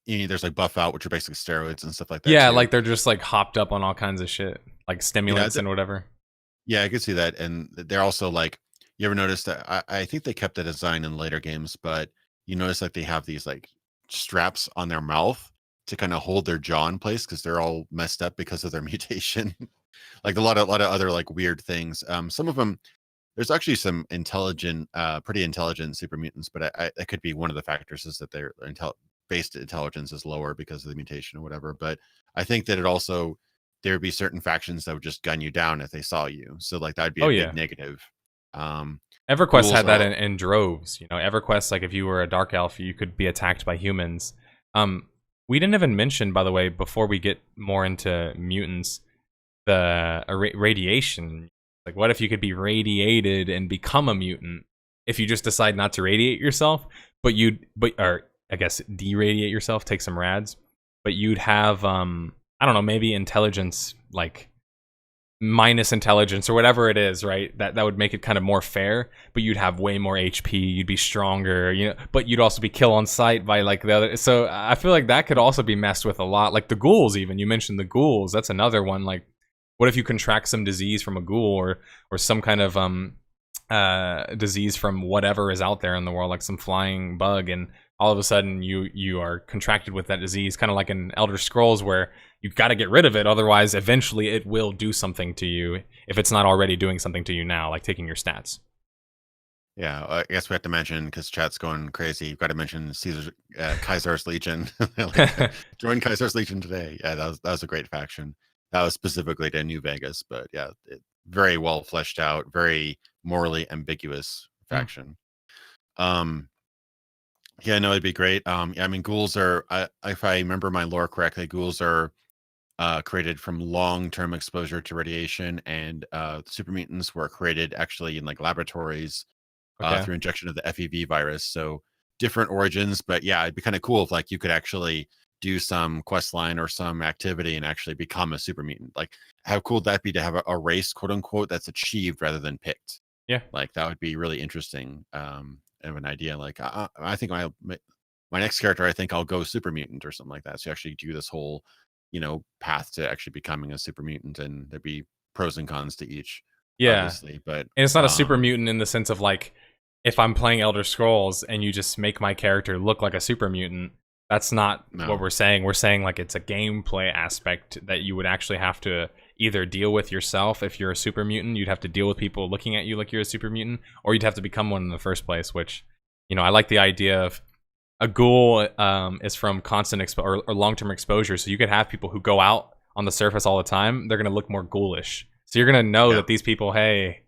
there's like buff out, which are basically steroids and stuff like that Yeah, too. like they're just like hopped up on all kinds of shit, like Yeah, stimulants and whatever. yeah, I could see that, and they're also like, you ever notice that? I think they kept the design in later games, but you notice like they have these like straps on their mouth to kind of hold their jaw in place because they're all messed up because of their mutation. Like a lot of other like weird things. Some of them, there's actually some pretty intelligent super mutants, but that could be one of the factors is that their based intelligence is lower because of the mutation or whatever. But I think that it also there would be certain factions that would just gun you down if they saw you. So like that'd be Oh a big yeah. negative. Um, EverQuest ghouls had that are in droves. You know, EverQuest, like if you were a dark elf, you could be attacked by humans. We didn't even mention, by the way, before we get more into mutants, the radiation. Like, what if you could be radiated and become a mutant if you just decide not to radiate yourself, or I guess deradiate yourself, take some rads, but you'd have, I don't know, maybe intelligence, like minus intelligence or whatever it is, right? That would make it kind of more fair, but you'd have way more HP, you'd be stronger, you know, but you'd also be kill on sight by like the other. So I feel like that could also be messed with a lot. Like the ghouls, even you mentioned the ghouls, that's another one. Like, what if you contract some disease from a ghoul or some kind of disease from whatever is out there in the world, like some flying bug, and all of a sudden you are contracted with that disease, kind of like in Elder Scrolls, where you got to get rid of it, otherwise eventually it will do something to you if it's not already doing something to you now, like taking your stats. Yeah, I guess we have to mention because chat's going crazy. You've got to mention Kaiser's Legion. Like, join Kaiser's Legion today. Yeah, that was a great faction. That was specifically to New Vegas, but yeah, very well fleshed out, very morally ambiguous Mm, faction. Um, yeah, no, it'd be great. Yeah, I mean, ghouls are. If I remember my lore correctly, ghouls are created from long-term exposure to radiation, and super mutants were created actually in like laboratories okay. through injection of the FEV virus. So different origins, but yeah, it'd be kind of cool if like you could actually do some quest line or some activity and actually become a super mutant. Like, how cool would that be to have a race, quote unquote, that's achieved rather than picked? Yeah. Like that would be really interesting. Of an idea. Like I think my next character, I think I'll go super mutant or something like that. So you actually do this whole, path to actually becoming a super mutant, and there'd be pros and cons to each, Yeah. obviously. But And it's not a super mutant in the sense of like, if I'm playing Elder Scrolls and you just make my character look like a super mutant, that's not what no. we're saying. We're saying like it's a gameplay aspect that you would actually have to either deal with yourself. If you're a super mutant, you'd have to deal with people looking at you like you're a super mutant, or you'd have to become one in the first place, which, I like the idea of a ghoul is from constant or long-term exposure. So you could have people who go out on the surface all the time. They're going to look more ghoulish. So you're going to know Yeah. that these people, hey,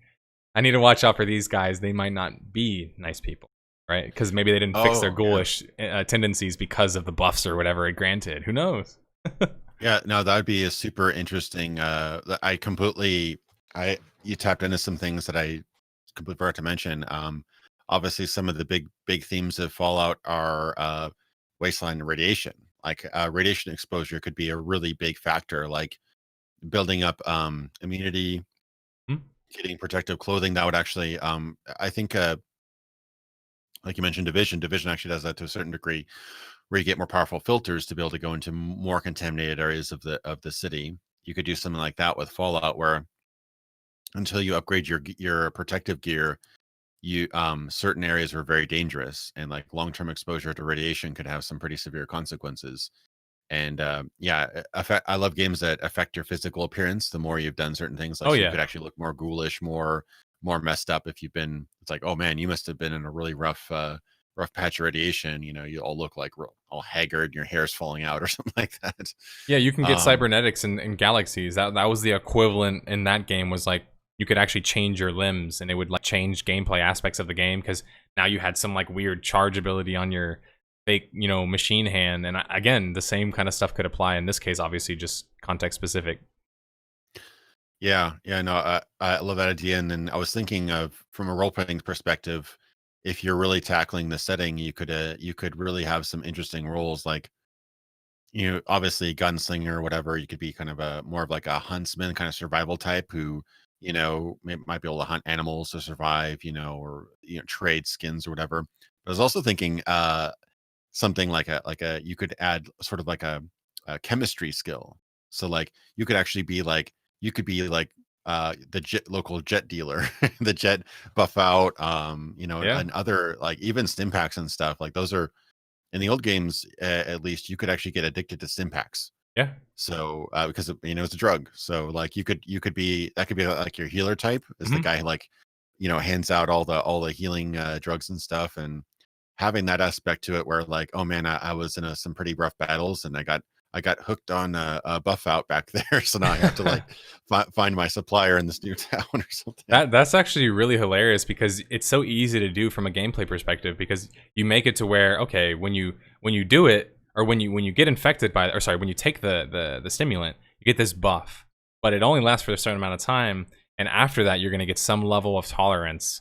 I need to watch out for these guys. They might not be nice people, right? Because maybe they didn't fix their Oh, yeah. ghoulish tendencies because of the buffs or whatever it granted. Who knows? Yeah, no, that'd be a super interesting. I completely, I you tapped into some things that I completely forgot to mention. Obviously, some of the big themes of Fallout are wasteland and radiation. Like radiation exposure could be a really big factor. Like building up immunity, Hmm? getting protective clothing. That would actually, I think, like you mentioned, division actually does that to a certain degree, where you get more powerful filters to be able to go into more contaminated areas of the city. You could do something like that with Fallout, where until you upgrade your protective gear, you certain areas are very dangerous, and like long-term exposure to radiation could have some pretty severe consequences. And yeah, I love games that affect your physical appearance. The more you've done certain things, like Oh so you yeah, could actually look more ghoulish, more messed up. If you've been, it's like, oh man, you must have been in a really rough patch of radiation. You all look like all haggard, and your hair's falling out or something like that. yeah. You can get Um, cybernetics in galaxies. That was the equivalent in that game. Was like you could actually change your limbs, and it would like change gameplay aspects of the game because now you had some like weird charge ability on your fake, machine hand. And again, the same kind of stuff could apply in this case. Obviously, just context specific. yeah, no, I love that idea. And then I was thinking of from a role playing perspective, if you're really tackling the setting, you could really have some interesting roles. Like obviously gunslinger or whatever. You could be kind of a more of like a huntsman kind of survival type who might be able to hunt animals to survive, or trade skins or whatever. But I was also thinking something like a you could add sort of like a chemistry skill. So like you could actually be like you could be like the local jet dealer, the jet buff out, Yeah. and other like even stim packs and stuff. Like those are in the old games, at least you could actually get addicted to stim packs. Yeah. So because it's a drug. So like you could be that could be like your healer type is the Hmm. guy who like hands out all the healing drugs and stuff, and having that aspect to it where like, oh man, I was in some pretty rough battles and I got hooked on a buff out back there, so now I have to like find my supplier in this new town or something. That's actually really hilarious because it's so easy to do from a gameplay perspective because you make it to where, okay, when you do it, or when you get infected by, or sorry, when you take the stimulant, you get this buff, but it only lasts for a certain amount of time, and after that you're going to get some level of tolerance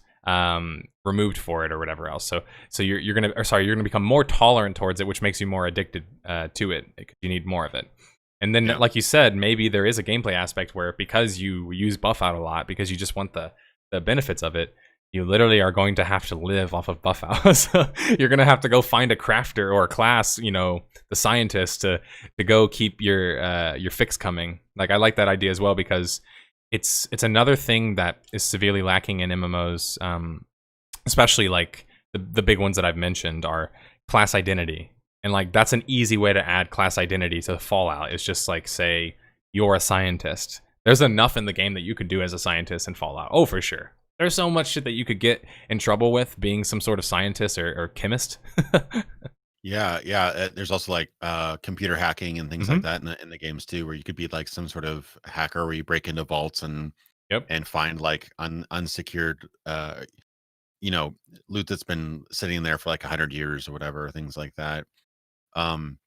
removed for it or whatever else. So you're gonna become more tolerant towards it, which makes you more addicted to it because you need more of it. And then, Yeah. like you said, maybe there is a gameplay aspect where because you use buff out a lot, because you just want the benefits of it, you literally are going to have to live off of buff out. So you're going to have to go find a crafter or a class, the scientist to go keep your fix coming. Like I like that idea as well because it's another thing that is severely lacking in MMOs, especially like the big ones that I've mentioned are class identity. And like that's an easy way to add class identity to Fallout. It's just like say you're a scientist. There's enough in the game that you could do as a scientist in Fallout. Oh, for sure. There's so much shit that you could get in trouble with being some sort of scientist or chemist. Yeah. There's also like computer hacking and things like Hmm. that in the games too, where you could be like some sort of hacker where you break into vaults and Yep. find like unsecured you know loot that's been sitting there for like 100 years or whatever, things like that. Um,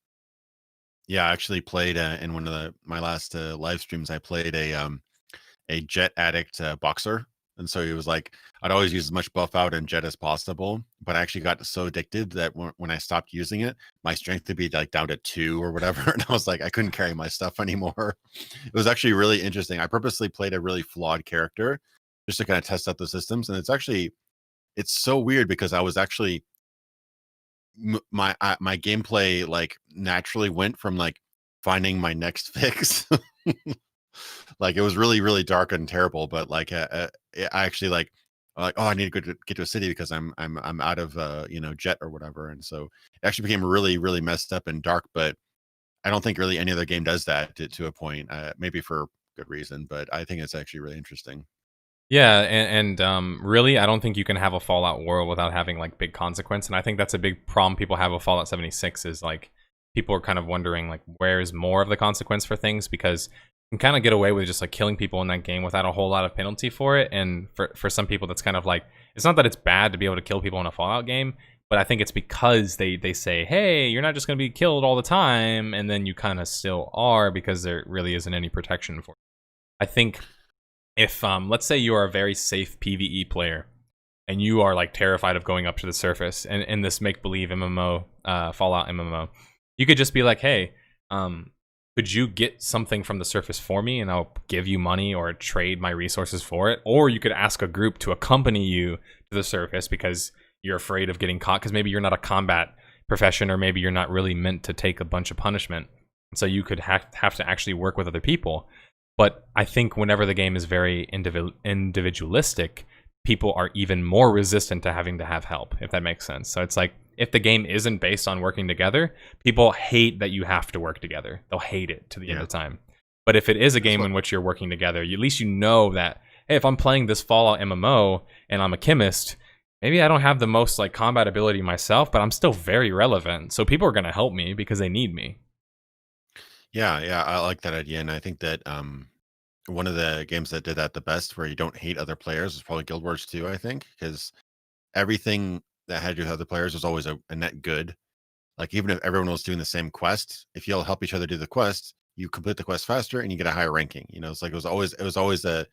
yeah, I actually played in one of my last live streams. I played a jet addict boxer. And so he was like, I'd always use as much buff out and jet as possible. But I actually got so addicted that when I stopped using it, my strength would be like down to 2 or whatever. And I was like, I couldn't carry my stuff anymore. It was actually really interesting. I purposely played a really flawed character just to kind of test out the systems. And it's so weird because I was actually my gameplay like naturally went from like finding my next fix. Like it was really really dark and terrible, but like I actually like, oh, I need to get to a city because I'm out of jet or whatever. And so it actually became really really messed up and dark. But I don't think really any other game does that to a point, maybe for good reason, but I think it's actually really interesting. Yeah, and really, I don't think you can have a Fallout world without having like big consequence. And I think that's a big problem people have with Fallout 76 is like people are kind of wondering like where is more of the consequence for things because you can kind of get away with just like killing people in that game without a whole lot of penalty for it. And for some people, that's kind of like it's not that it's bad to be able to kill people in a Fallout game, but I think it's because they say, hey, you're not just going to be killed all the time, and then you kind of still are because there really isn't any protection for it. I think if let's say you are a very safe PvE player and you are like terrified of going up to the surface and in this make believe MMO, Fallout MMO, you could just be like, hey, could you get something from the surface for me and I'll give you money or trade my resources for it? Or you could ask a group to accompany you to the surface because you're afraid of getting caught because maybe you're not a combat profession or maybe you're not really meant to take a bunch of punishment. So you could have to actually work with other people. But I think whenever the game is very individualistic, people are even more resistant to having to have help, if that makes sense. So it's like, if the game isn't based on working together, people hate that you have to work together. They'll hate it to the end Yeah, of time. But if it is a that's game what. in which you're working together, at least you know that, hey, if I'm playing this Fallout MMO and I'm a chemist, maybe I don't have the most like combat ability myself, but I'm still very relevant. So people are going to help me because they need me. Yeah, I like that idea, and I think that one of the games that did that the best, where you don't hate other players, is probably Guild Wars 2. I think because everything that had to do with other players was always a net good. Like even if everyone was doing the same quest, if you all help each other do the quest, you complete the quest faster and you get a higher ranking. It's like it was always a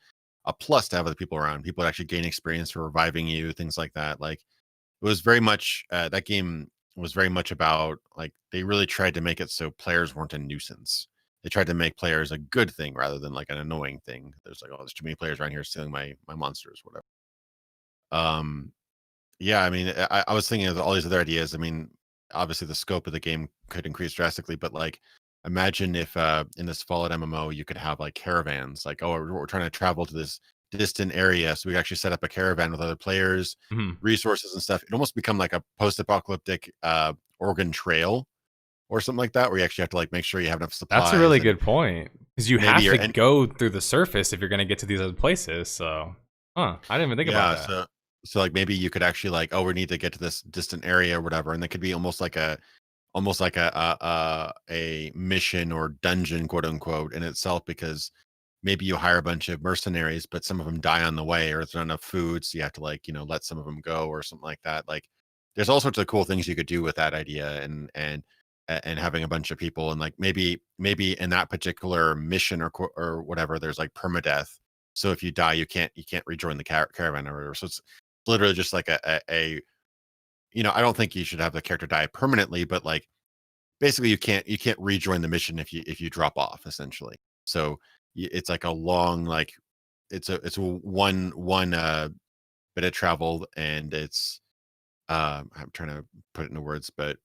plus to have other people around. People would actually gain experience for reviving you, things like that. Like it was very much that game was very much about like they really tried to make it so players weren't a nuisance. they tried to make players a good thing rather than like an annoying thing. There's like, oh, there's too many players around here stealing my monsters, whatever. Yeah, I mean, I was thinking of all these other ideas. I mean, obviously the scope of the game could increase drastically, but like, imagine if in this Fallout MMO you could have like caravans, like, oh, we're trying to travel to this distant area, so we actually set up a caravan with other players, resources and stuff. It almost become like a post-apocalyptic Oregon Trail or something like that, where you actually have to like make sure you have enough supplies. That's a really good point, because you have to go through the surface if you're going to get to these other places. So, I didn't even think about that. So like maybe you could actually like, oh, we need to get to this distant area or whatever, and that could be almost like a mission or dungeon, quote unquote, in itself, because maybe you hire a bunch of mercenaries, but some of them die on the way, or there's not enough food, so you have to like, let some of them go or something like that. Like, there's all sorts of cool things you could do with that idea, and having a bunch of people, and like maybe in that particular mission or whatever, there's like permadeath. So if you die, you can't rejoin the caravan or whatever. So it's literally just like I don't think you should have the character die permanently, but like basically you can't rejoin the mission if you drop off, essentially. So it's like a long, like it's a one bit of travel, and it's I'm trying to put it into words, but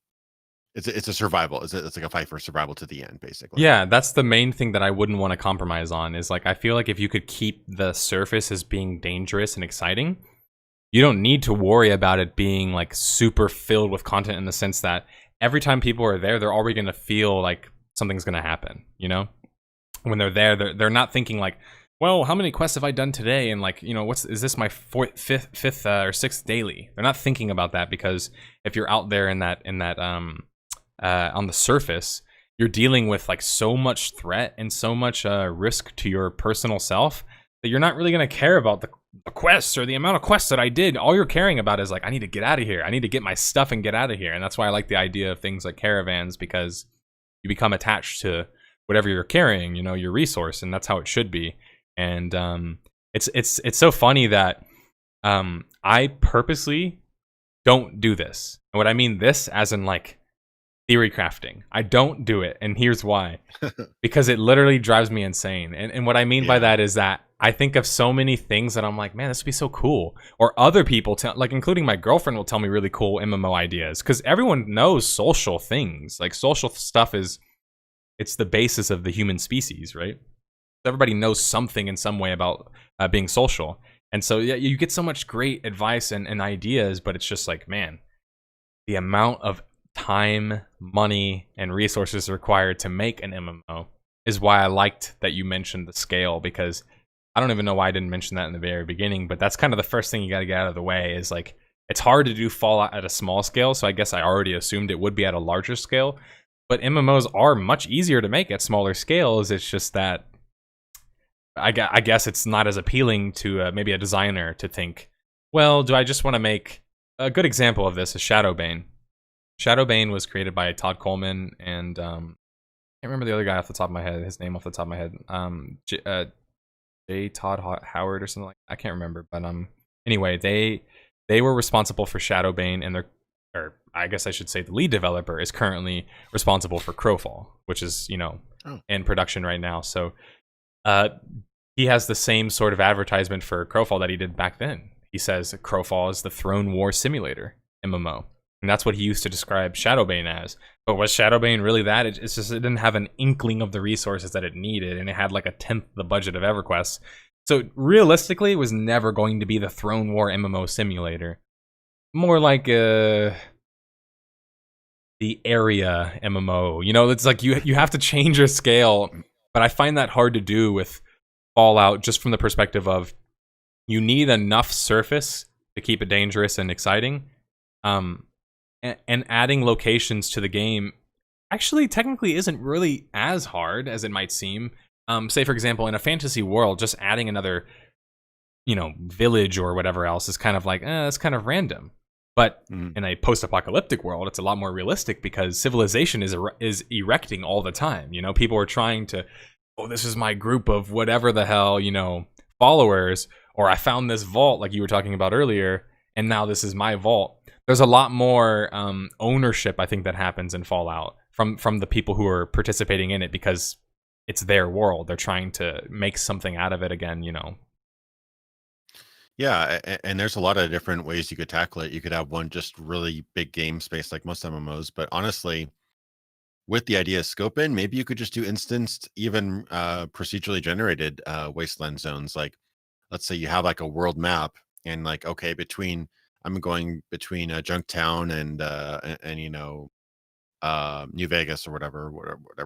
it's a survival. It's like a fight for survival to the end, basically. Yeah, that's the main thing that I wouldn't want to compromise on, is like, I feel like if you could keep the surface as being dangerous and exciting, you don't need to worry about it being like super filled with content, in the sense that every time people are there, they're already going to feel like something's going to happen, when they're there, they're not thinking like, well, how many quests have I done today? And like, is this my fifth or sixth daily? They're not thinking about that, because if you're out there in that on the surface, you're dealing with like so much threat and so much risk to your personal self that you're not really going to care about the quests or the amount of quests that I did. All you're caring about is like, I need to get out of here. I need to get my stuff and get out of here. And that's why I like the idea of things like caravans, because you become attached to whatever you're carrying, your resource, and that's how it should be. And it's so funny that I purposely don't do this. And what I mean this, as in like theory crafting, I don't do it, and here's why. Because it literally drives me insane. And what I mean by that is that I think of so many things that I'm like, man, this would be so cool. Or other people, like including my girlfriend, will tell me really cool MMO ideas, because everyone knows social things. Like, social stuff it's the basis of the human species, right? Everybody knows something in some way about being social. And so yeah, you get so much great advice and ideas, but it's just like, man, the amount of time, money, and resources required to make an MMO is why I liked that you mentioned the scale, because I don't even know why I didn't mention that in the very beginning, but that's kind of the first thing you got to get out of the way, is like, it's hard to do Fallout at a small scale, so I guess I already assumed it would be at a larger scale. But MMOs are much easier to make at smaller scales. It's just that I guess it's not as appealing to maybe a designer to think, well, do I just want to make... A good example of this is Shadowbane. Shadowbane was created by Todd Coleman, and I can't remember the other guy off the top of my head, his name off the top of my head. J. Todd Howard or something like that. I can't remember, but anyway, they were responsible for Shadowbane, and or I guess I should say the lead developer is currently responsible for Crowfall, which is, in production right now. So he has the same sort of advertisement for Crowfall that he did back then. He says Crowfall is the Throne War Simulator MMO. And that's what he used to describe Shadowbane as. But was Shadowbane really that? It's just, it didn't have an inkling of the resources that it needed, and it had like a tenth the budget of EverQuest. So realistically, it was never going to be the Throne War MMO simulator. More like the area MMO. It's like you have to change your scale. But I find that hard to do with Fallout, just from the perspective of you need enough surface to keep it dangerous and exciting. And adding locations to the game actually technically isn't really as hard as it might seem. Say, for example, in a fantasy world, just adding another, village or whatever else is kind of like, it's kind of random. But in a post-apocalyptic world, it's a lot more realistic, because civilization is erecting all the time. People are trying to, this is my group of whatever the hell, followers, or I found this vault like you were talking about earlier, and now this is my vault. There's a lot more ownership, I think, that happens in Fallout from the people who are participating in it, because it's their world. They're trying to make something out of it again, you know. Yeah, and there's a lot of different ways you could tackle it. You could have one just really big game space like most MMOs, but honestly, with the idea of scope in, maybe you could just do instanced, even procedurally generated wasteland zones. Like, let's say you have like a world map, and like, okay, between I'm going between Junktown and you know, New Vegas or whatever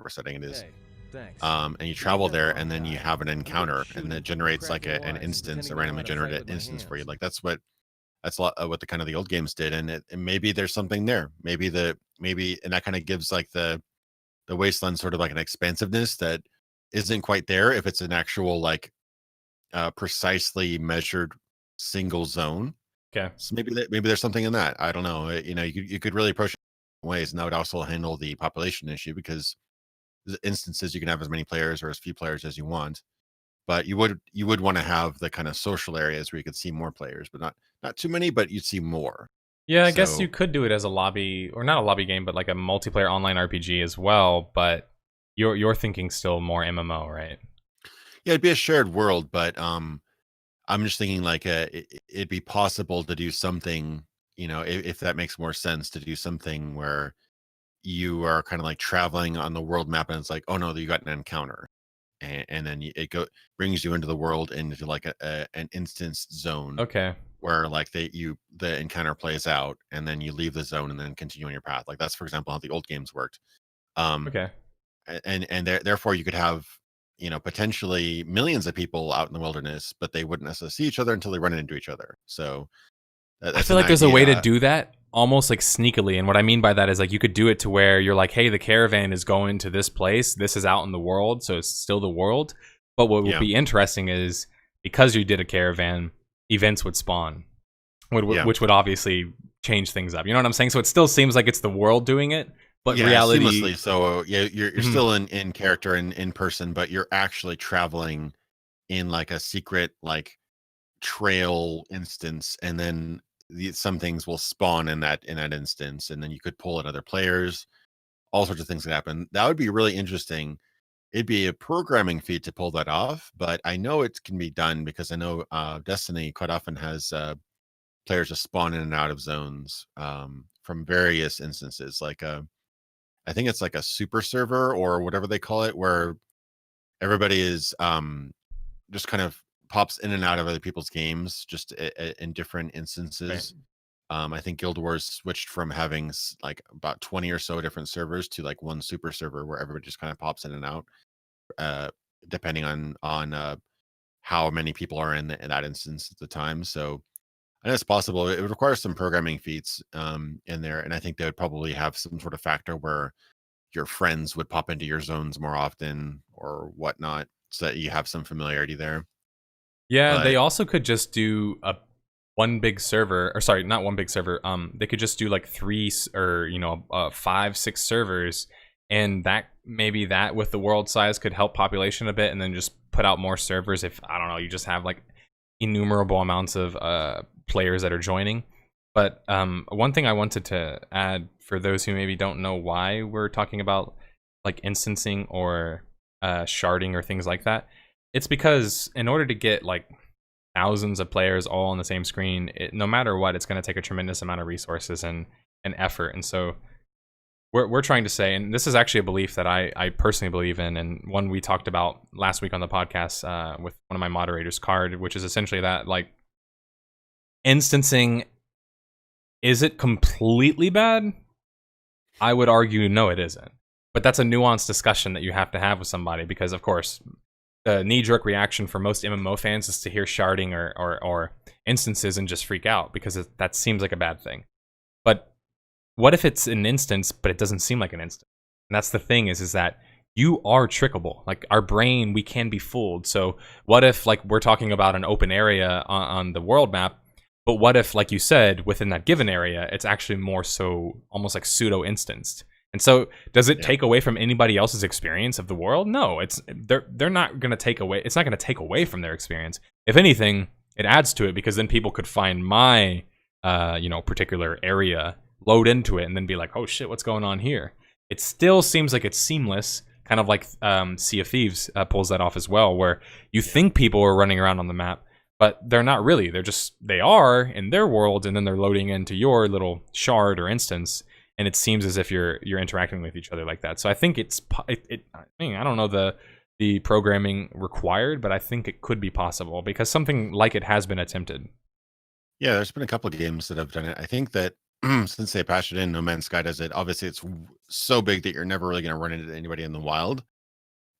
setting it is. Hey, thanks. And you You make travel that there, wrong and then you guy. have an I'm gonna encounter, shoot and him, it generates crack like your an eyes, and instance, pretend a you don't know randomly how to fight generated with my instance for you. hands. Like that's a lot of what the kind of the old games did, and maybe there's something there. Maybe and that kind of gives like the wasteland sort of like an expansiveness that isn't quite there if it's an actual like precisely measured single zone. Okay. So maybe there's something in that. I don't know. You know, you could really approach it in ways, and that would also handle the population issue because the instances you can have as many players or as few players as you want. But you would want to have the kind of social areas where you could see more players, but not too many, but you'd see more. Yeah, I guess you So could do it as a lobby, or not a lobby game, but like a multiplayer online RPG as well. But you're thinking still more MMO, right? yeah, it'd be a shared world, but I'm just thinking like it'd be possible to do something, you know, if that makes more sense to do something where you are kind of like traveling on the world map and it's like, oh no, you got an encounter. And then brings you into the world into like an instance zone Okay. where like the encounter plays out, and then you leave the zone and then continue on your path. Like that's for example how the old games worked. Um, Okay. therefore you could have, you know, potentially millions of people out in the wilderness, but they wouldn't necessarily see each other until they run into each other. So I that's feel an like there's a way to idea. do that almost like sneakily. And what I mean by that is like you could do it to where you're like, hey, the caravan is going to this place. This is out in the world. So it's still the world. But what would Yeah, be interesting is because you did a caravan, events would spawn, yeah, which would obviously change things up. You know what I'm saying? So it still seems like it's the world doing it. But yeah, reality. seamlessly. So yeah, you're Mhm. still in character and in person, but you're actually traveling in like a secret like trail instance, and then some things will spawn in that instance, and then you could pull in other players. All sorts of things could happen. That would be really interesting. It'd be a programming feat to pull that off, but I know it can be done because I know Destiny quite often has players just spawn in and out of zones from various instances. Like I think it's like a super server or whatever they call it, where everybody is just kind of pops in and out of other people's games just in different Right. instances. I think Guild Wars switched from having like about 20 or so different servers to like one super server where everybody just kind of pops in and out, uh, depending on how many people are in that instance at the time. So I know it's possible. It would require some programming feats in there, and I think they would probably have some sort of factor where your friends would pop into your zones more often or whatnot, so that you have some familiarity there. Yeah, they But also could just do a one big server, or sorry, not one big server. They could just do like or 5, 6 servers, and that maybe that with the world size could help population a bit, and then just put out more servers. If I don't know, you just have like innumerable amounts of players that are joining. But one thing I wanted to add for those who maybe don't know why we're talking about like instancing or sharding or things like that, it's because in order to get like thousands of players all on the same screen, no matter what, it's going to take a tremendous amount of resources and effort. And so we're trying to say, and this is actually a belief that I personally believe in, and one we talked about last week on the podcast with one of my moderators, Card, which is essentially that like instancing, is it completely bad? I would argue no, it isn't. But that's a nuanced discussion that you have to have with somebody because, of course, the knee-jerk reaction for most MMO fans is to hear sharding or instances and just freak out because that seems like a bad thing. But what if it's an instance, but it doesn't seem like an instance? And that's the thing is that you are trickable. Like our brain, we can be fooled. So what if like we're talking about an open area on the world map, but what if, like you said, within that given area, it's actually more so almost like pseudo-instanced? And so, does it yeah, take away from anybody else's experience of the world? No, they're not going to take away. It's not going to take away from their experience. If anything, it adds to it because then people could find my, particular area, load into it, and then be like, oh shit, what's going on here? It still seems like it's seamless kind of like Sea of Thieves pulls that off as well, where you think people are running around on the map, but they're not really. They are in their world, and then they're loading into your little shard or instance, and it seems as if you're interacting with each other like that. So I think I mean, I don't know the programming required, but I think it could be possible because something like it has been attempted. Yeah, there's been a couple of games that have done it. I think that since they patched it in, No Man's Sky does it. Obviously, it's so big that you're never really going to run into anybody in the wild.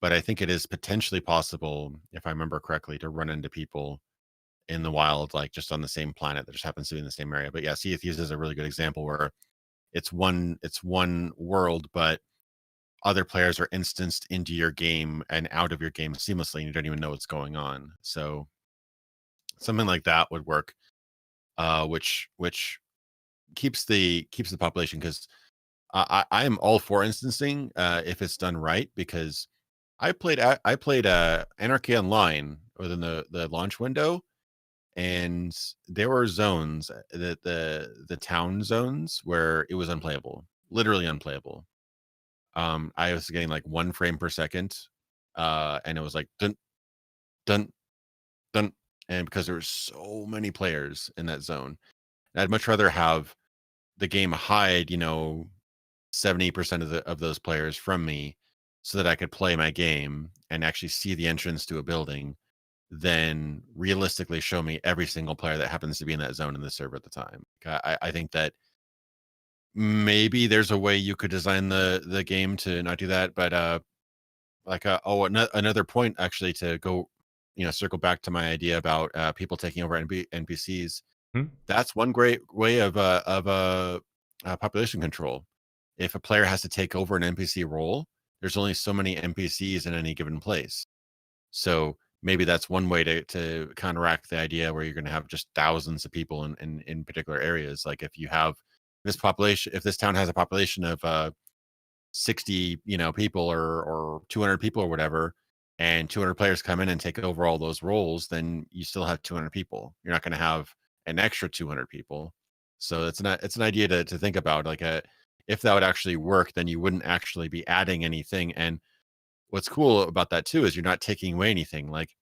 But I think it is potentially possible, if I remember correctly, to run into people in the wild, like just on the same planet that just happens to be in the same area. But yeah, Sea of Thieves is a really good example where it's one world, but other players are instanced into your game and out of your game seamlessly, and you don't even know what's going on. So something like that would work, which keeps the population, because I am all for instancing if it's done right, because I played Anarchy Online within the launch window, and there were zones, the town zones, where it was unplayable, literally unplayable. I was getting like 1 frame per second, and it was like dun dun dun, and because there were so many players in that zone, I'd much rather have the game hide, 70% of those players from me, so that I could play my game and actually see the entrance to a building, than realistically show me every single player that happens to be in that zone in the server at the time. I think that maybe there's a way you could design the game to not do that, but another point, actually, to go, circle back to my idea about people taking over NPCs. Hmm? That's one great way of population control. If a player has to take over an NPC role, there's only so many NPCs in any given place. So maybe that's one way to counteract the idea where you're going to have just thousands of people in particular areas. Like if you have this population, if this town has a population of 60, people, or 200 people or whatever, and 200 players come in and take over all those roles, then you still have 200 people. You're not going to have an extra 200 people. So it's an idea to think about. Like if that would actually work, then you wouldn't actually be adding anything. And what's cool about that too is you're not taking away anything. Like,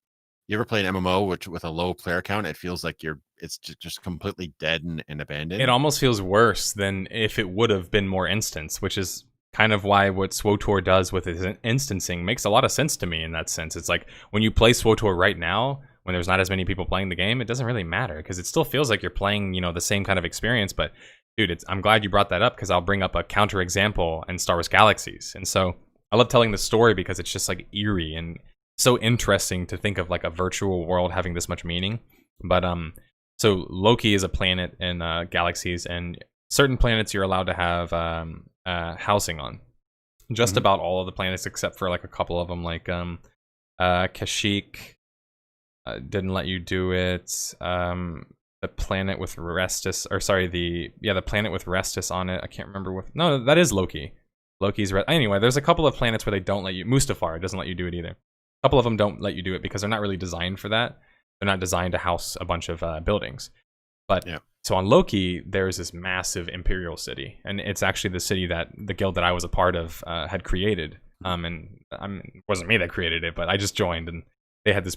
you ever play an MMO which with a low player count, it feels like it's just completely dead and It abandoned. almost feels worse than if it would have been more instance, which is kind of why what SWOTOR does with his instancing makes a lot of sense to me in that sense. It's like when you play SWOTOR right now, when there's not as many people playing the game, it doesn't really matter because it still feels like you're playing, the same kind of experience. But dude, I'm glad you brought that up because I'll bring up a counter example in Star Wars Galaxies. And so I love telling the story because it's just like eerie and so interesting to think of like a virtual world having this much meaning. But so Loki is a planet in Galaxies, and certain planets you're allowed to have housing on. Just Mhm. about all of the planets except for like a couple of them, like Kashyyyk didn't let you do it. The planet with Restus, or sorry, the planet with Restus on it. I can't remember what. No, that is Loki. Anyway, there's a couple of planets where they don't let you. Mustafar doesn't let you do it either. A couple of them don't let you do it because they're not really designed for that. They're not designed to house a bunch of buildings. But Yeah. so on Loki, there's this massive imperial city, and it's actually the city that the guild that I was a part of had created. And it wasn't me that created it, but I just joined, and they had this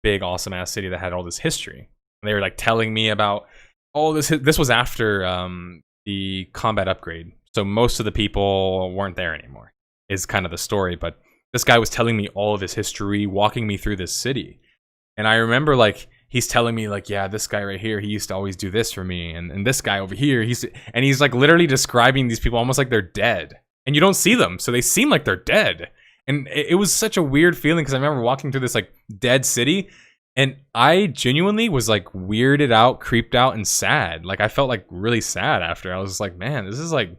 big, awesome ass city that had all this history. And they were like telling me about all this. This was after the combat upgrade, so most of the people weren't there anymore. Is kind of the story, but this guy was telling me all of his history, walking me through this city. And I remember like he's telling me like, yeah, this guy right here, he used to always do this for me, and this guy over here, he's like literally describing these people almost like they're dead, and you don't see them, so they seem like they're dead. And it was such a weird feeling because I remember walking through this like dead city, and I genuinely was like weirded out, creeped out, and sad. Like I felt like really sad after. I was like, man, this is like.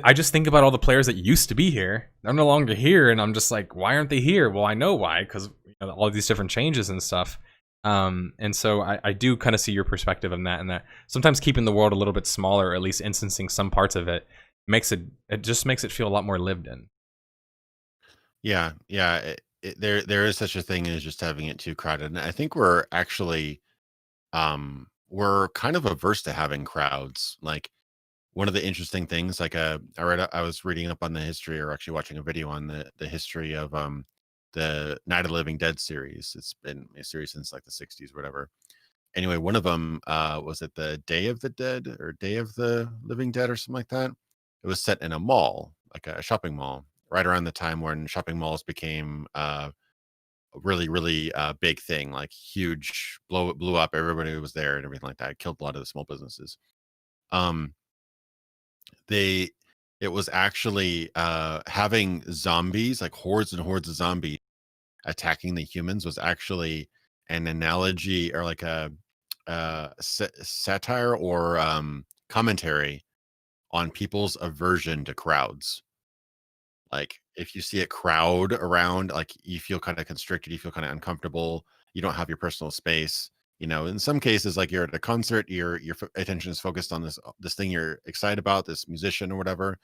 I just think about all the players that used to be here. They're no longer here, and I'm just like, why aren't they here? Well, I know why, because all of these different changes and stuff. And so I do kind of see your perspective on that, and that sometimes keeping the world a little bit smaller, or at least instancing some parts of it, just makes it feel a lot more lived in. Yeah, yeah. There is such a thing as just having it too crowded, and I think we're kind of averse to having crowds. Like, one of the interesting things, like I was reading up on the history, or actually watching a video on the history of the Night of the Living Dead series. It's been a series since like the 60s, whatever. Anyway, one of them was it the Day of the Dead or Day of the Living Dead or something like that. It was set in a mall, like a shopping mall, right around the time when shopping malls became a really, really big thing, like huge, blew up. Everybody was there and everything like that. It killed a lot of the small businesses. Um, they it was actually having zombies, like hordes and hordes of zombies attacking the humans, was actually an analogy, or like a satire, or commentary on people's aversion to crowds. Like, if you see a crowd around, like, you feel kind of constricted, you feel kind of uncomfortable, you don't have your personal space. In some cases, like you're at a concert, your attention is focused on this thing you're excited about, this musician or whatever.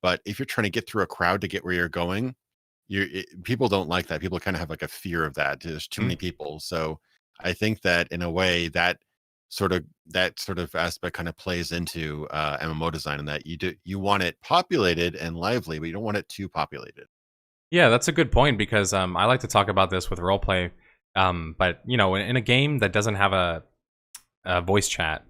But if you're trying to get through a crowd to get where you're going, people don't like that. People kind of have like a fear of that. There's too many people. So I think that in a way that sort of aspect kind of plays into MMO design, and that you want it populated and lively, but you don't want it too populated. Yeah, that's a good point because I like to talk about this with roleplay. But in a game that doesn't have a voice chat,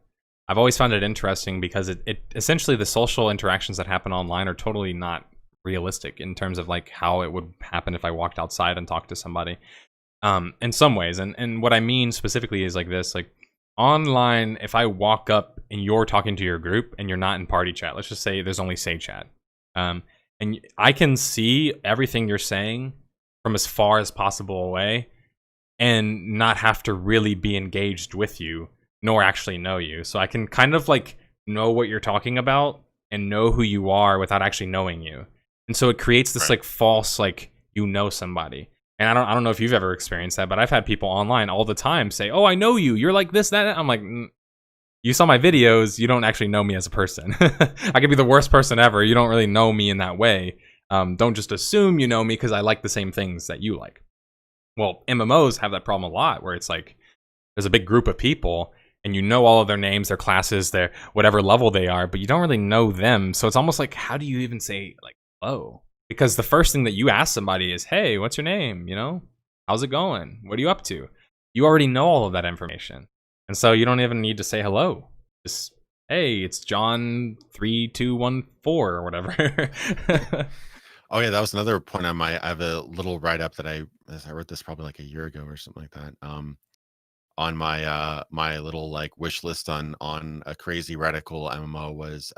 I've always found it interesting because it essentially the social interactions that happen online are totally not realistic in terms of like how it would happen if I walked outside and talked to somebody. In some ways, and what I mean specifically is like this, like online, if I walk up and you're talking to your group and you're not in party chat, let's just say there's only say chat, and I can see everything you're saying from as far as possible away and not have to really be engaged with you nor actually know you. So I can kind of like know what you're talking about and know who you are without actually knowing you. And so it creates this like false, like, somebody. And I don't know if you've ever experienced that, but I've had people online all the time say, "Oh, I know you. You're like this, that." I'm like, you saw my videos. You don't actually know me as a person. I could be the worst person ever. You don't really know me in that way. Don't just assume you know me because I like the same things that you like. Well, MMOs have that problem a lot, where it's like there's a big group of people and you know all of their names, their classes, their whatever level they are, but you don't really know them. So it's almost like, how do you even say like hello? Because the first thing that you ask somebody is, "Hey, what's your name? How's it going? What are you up to?" You already know all of that information. And so you don't even need to say hello. Just, "Hey, it's John 3214 or whatever." Oh yeah, that was another point on I have a little write up that I wrote this probably like a year ago or something like that. On my little like wish list on a crazy radical MMO was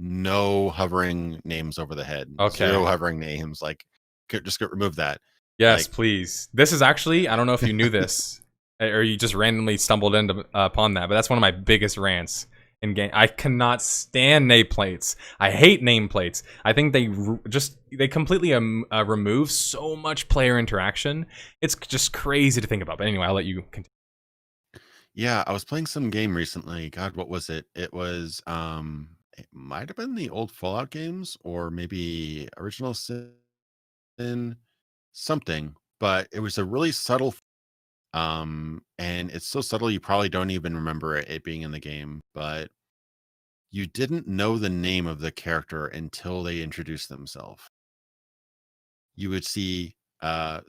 no hovering names over the head. Okay. Zero hovering names. Like, just remove that. Yes, Like, please. This is actually, I don't know if you knew this or you just randomly stumbled upon that, but that's one of my biggest rants in game. I cannot stand nameplates. I hate nameplates. I think they completely remove so much player interaction. It's just crazy to think about. But anyway, I'll let you continue. yeah, I was playing some game recently. God, what was it? It was it might have been the old Fallout games, or maybe Original Sin, something, but it was a really subtle and it's so subtle you probably don't even remember it being in the game, but you didn't know the name of the character until they introduced themselves. You would see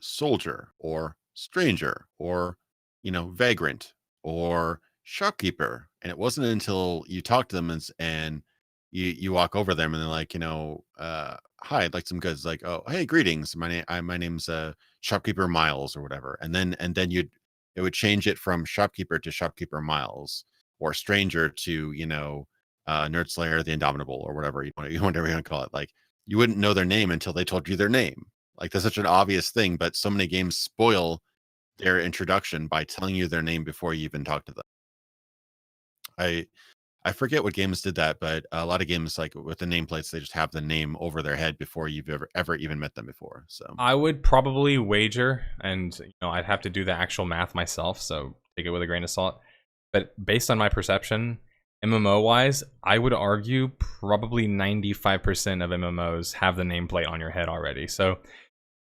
soldier, or stranger, or vagrant, or shopkeeper, and it wasn't until you talk to them and you walk over them and they're like, "Hi, I'd like some goods." Like, "Oh, hey, greetings, my name's shopkeeper Miles," or whatever. And then it would change it from shopkeeper to shopkeeper Miles, or stranger to Nerd Slayer the Indomitable, or whatever whatever you want to call it. Like, you wouldn't know their name until they told you their name. Like, that's such an obvious thing, but so many games spoil their introduction by telling you their name before you even talk to them. I I forget what games did that, but a lot of games, like with the nameplates, they just have the name over their head before you've ever even met them before. So I would probably wager, and I'd have to do the actual math myself, so take it with a grain of salt. But based on my perception, MMO wise, I would argue probably 95% of MMOs have the nameplate on your head already. So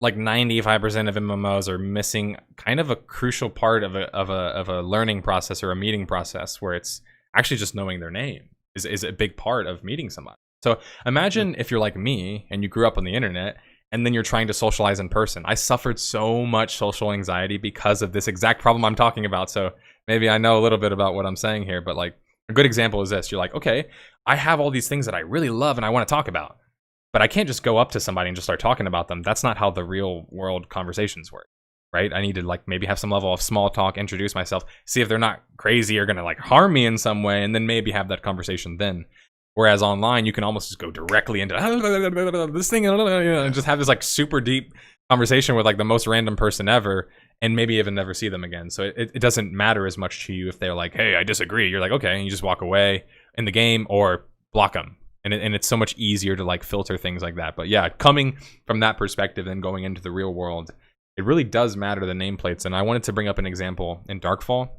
like 95% of MMOs are missing kind of a crucial part of a learning process or a meeting process, where it's actually just knowing their name. is a big part of meeting somebody. So imagine if you're like me and you grew up on the internet and then you're trying to socialize in person. I suffered so much social anxiety because of this exact problem I'm talking about. So maybe I know a little bit about what I'm saying here, but like a good example is this. You're like, okay, I have all these things that I really love and I want to talk about, but I can't just go up to somebody and just start talking about them. That's not how the real world conversations work, right? I need to like maybe have some level of small talk, introduce myself, see if they're not crazy or gonna like harm me in some way, and then maybe have that conversation then. Whereas online, you can almost just go directly into this thing and just have this like super deep conversation with like the most random person ever, and maybe even never see them again. So it doesn't matter as much to you if they're like, hey, I disagree. You're like, okay, and you just walk away in the game or block them. And it's so much easier to like filter things like that. But yeah, coming from that perspective and going into the real world, it really does matter the nameplates. And I wanted to bring up an example in Darkfall.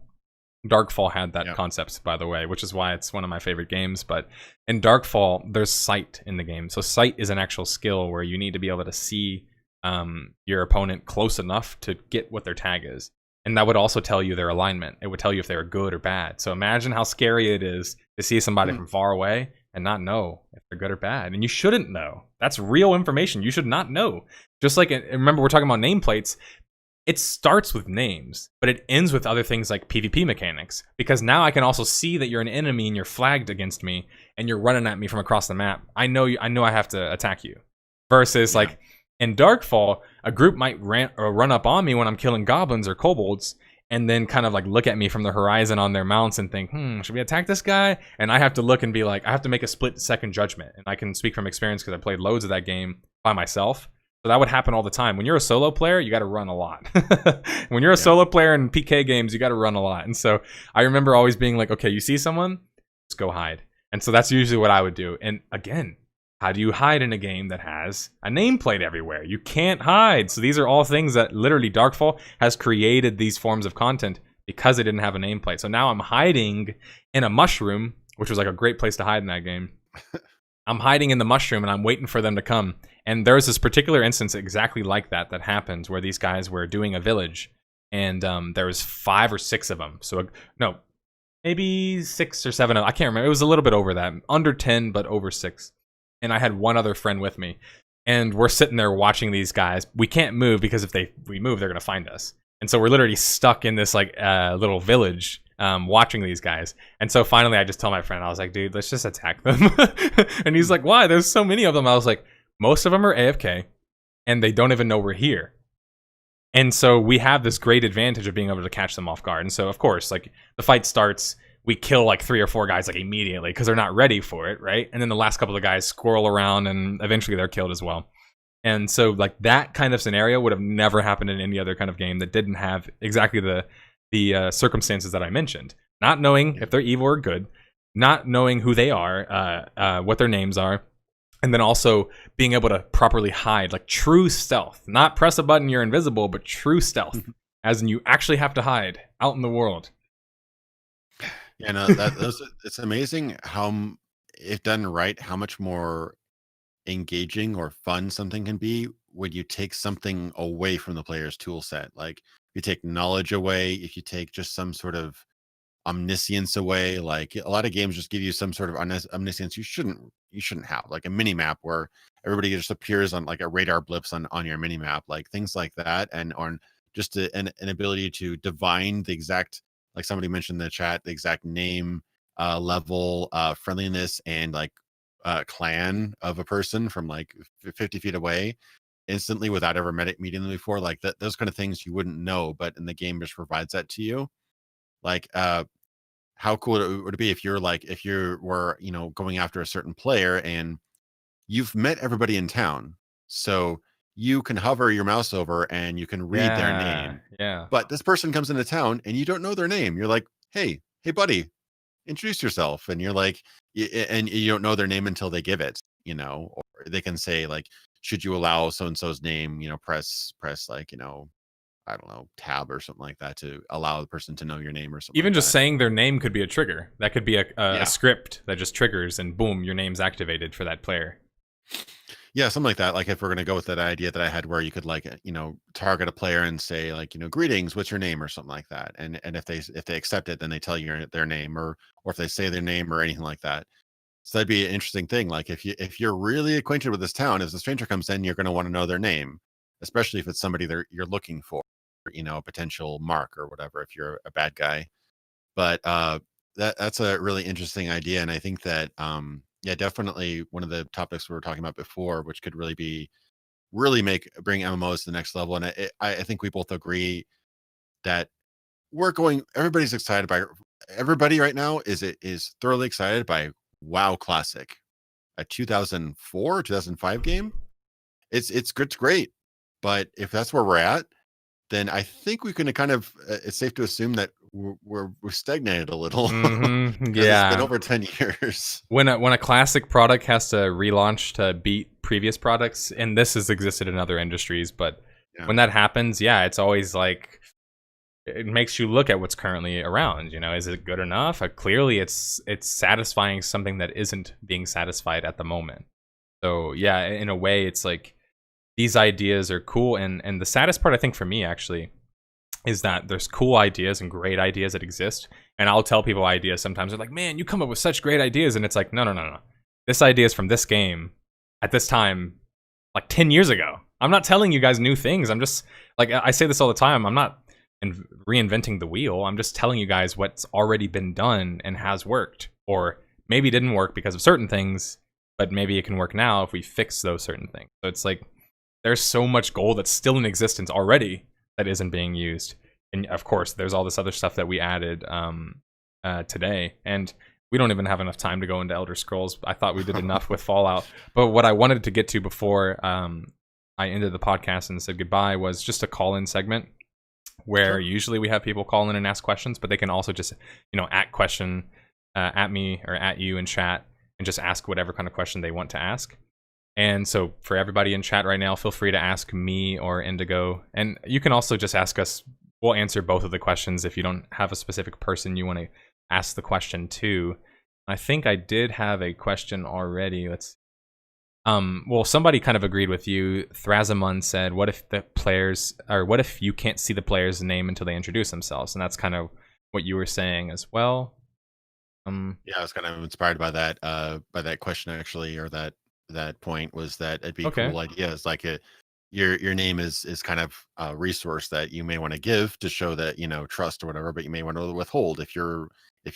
Darkfall had that concept, by the way, which is why it's one of my favorite games. But in Darkfall, there's sight in the game. So sight is an actual skill where you need to be able to see your opponent close enough to get what their tag is. And that would also tell you their alignment. It would tell you if they were good or bad. So imagine how scary it is to see somebody from far away and not know if they're good or bad. And you shouldn't know. That's real information. You should not know. Just like, remember, we're talking about nameplates. It starts with names, but it ends with other things like PvP mechanics. Because now I can also see that you're an enemy and you're flagged against me and you're running at me from across the map. I know I have to attack you. Versus like in Darkfall, a group might run up on me when I'm killing goblins or kobolds, and then kind of like look at me from the horizon on their mounts and think, should we attack this guy? And I have to look and be like, I have to make a split-second judgment. And I can speak from experience because I played loads of that game by myself. So that would happen all the time. When you're a solo player, you got to run a lot. When you're a solo player in PK games, you got to run a lot. And so I remember always being like, okay, you see someone, let's go hide. And so that's usually what I would do. And again, how do you hide in a game that has a nameplate everywhere? You can't hide. So these are all things that literally Darkfall has created these forms of content because it didn't have a nameplate. So now I'm hiding in a mushroom, which was like a great place to hide in that game. I'm hiding in the mushroom and I'm waiting for them to come. And there's this particular instance exactly like that happens where these guys were doing a village and there was 5 or 6 of them. So no, maybe 6 or 7. I can't remember. It was a little bit over that. Under 10, but over 6. And I had one other friend with me. And we're sitting there watching these guys. We can't move because if we move, they're going to find us. And so we're literally stuck in this like little village watching these guys. And so finally I just tell my friend, I was like, dude, let's just attack them. And he's like, why? There's so many of them. I was like, most of them are AFK and they don't even know we're here. And so we have this great advantage of being able to catch them off guard. And so of course, like the fight starts, we kill like 3 or 4 guys like immediately because they're not ready for it, right? And then the last couple of guys squirrel around and eventually they're killed as well. And so like that kind of scenario would have never happened in any other kind of game that didn't have exactly the circumstances that I mentioned. Not knowing if they're evil or good, not knowing who they are, what their names are, and then also being able to properly hide, like true stealth. Not press a button, you're invisible, but true stealth, as in you actually have to hide out in the world. Yeah, no, it's amazing how, if done right, how much more engaging or fun something can be when you take something away from the player's tool set. Like you take knowledge away, if you take just some sort of omniscience away, like a lot of games just give you some sort of omniscience you shouldn't have, like a mini map where everybody just appears on like a radar blips on your mini map, like things like that, and on just an ability to divine the exact, like somebody mentioned in the chat, the exact name, level, friendliness, and like clan of a person from like 50 feet away instantly without ever meeting them before. Like that, those kind of things you wouldn't know, but in the game just provides that to you. Like how cool would it be if you were, going after a certain player and you've met everybody in town, so you can hover your mouse over and you can read their name. Yeah. But this person comes into town and you don't know their name. You're like, hey buddy, introduce yourself. And you're like, and you don't know their name until they give it, or they can say like, should you allow so and so's name, press like, I don't know, tab or something like that to allow the person to know your name or something. Even like just that. saying their name could be a trigger. That could be a script that just triggers and boom, your name's activated for that player. Yeah, something like that. Like if we're going to go with that idea that I had where you could like, target a player and say like, greetings, what's your name or something like that. And if they accept it, then they tell you their name or if they say their name or anything like that, So that'd be an interesting thing. Like if you're really acquainted with this town, as a stranger comes in, you're going to want to know their name, especially if it's somebody that you're looking for, a potential mark or whatever. If you're a bad guy, but that's a really interesting idea, and I think that yeah, definitely one of the topics we were talking about before, which could really bring MMOs to the next level. And I think we both agree that everybody right now is thoroughly excited by WoW Classic, a 2004 2005 game. It's good, it's great, but if that's where we're at, then I think we can kind of it's safe to assume that we're stagnated a little because it's been Yeah. over 10 years. When a classic product has to relaunch to beat previous products, and this has existed in other industries, but Yeah. when that happens, yeah, it's always like it makes you look at what's currently around. Is it good enough? Clearly, it's satisfying something that isn't being satisfied at the moment. So yeah, in a way, it's like these ideas are cool, and the saddest part, I think, for me actually, is that there's cool ideas and great ideas that exist, and I'll tell people ideas sometimes. They're like, "Man, you come up with such great ideas," and it's like, no, no, no, no. This idea is from this game at this time, like 10 years ago. I'm not telling you guys new things. I'm just like I say this all the time. I'm not reinventing the wheel. I'm just telling you guys what's already been done and has worked, or maybe didn't work because of certain things, but maybe it can work now if we fix those certain things. So it's like there's so much gold that's still in existence already that isn't being used. And of course, there's all this other stuff that we added today. And we don't even have enough time to go into Elder Scrolls. I thought we did enough with Fallout. But what I wanted to get to before I ended the podcast and said goodbye was just a call-in segment where usually we have people call in and ask questions, but they can also just, at question at me or at you in chat and just ask whatever kind of question they want to ask. And so for everybody in chat right now, feel free to ask me or Indigo. And you can also just ask us. We'll answer both of the questions if you don't have a specific person you want to ask the question to. I think I did have a question already. Well, somebody kind of agreed with you. Thrasamon said, what if you can't see the player's name until they introduce themselves? And that's kind of what you were saying as well. Yeah, I was kind of inspired by that question actually, or that point was that it'd be Okay. cool ideas like your name is kind of a resource that you may want to give to show that trust or whatever, but you may want to withhold if you're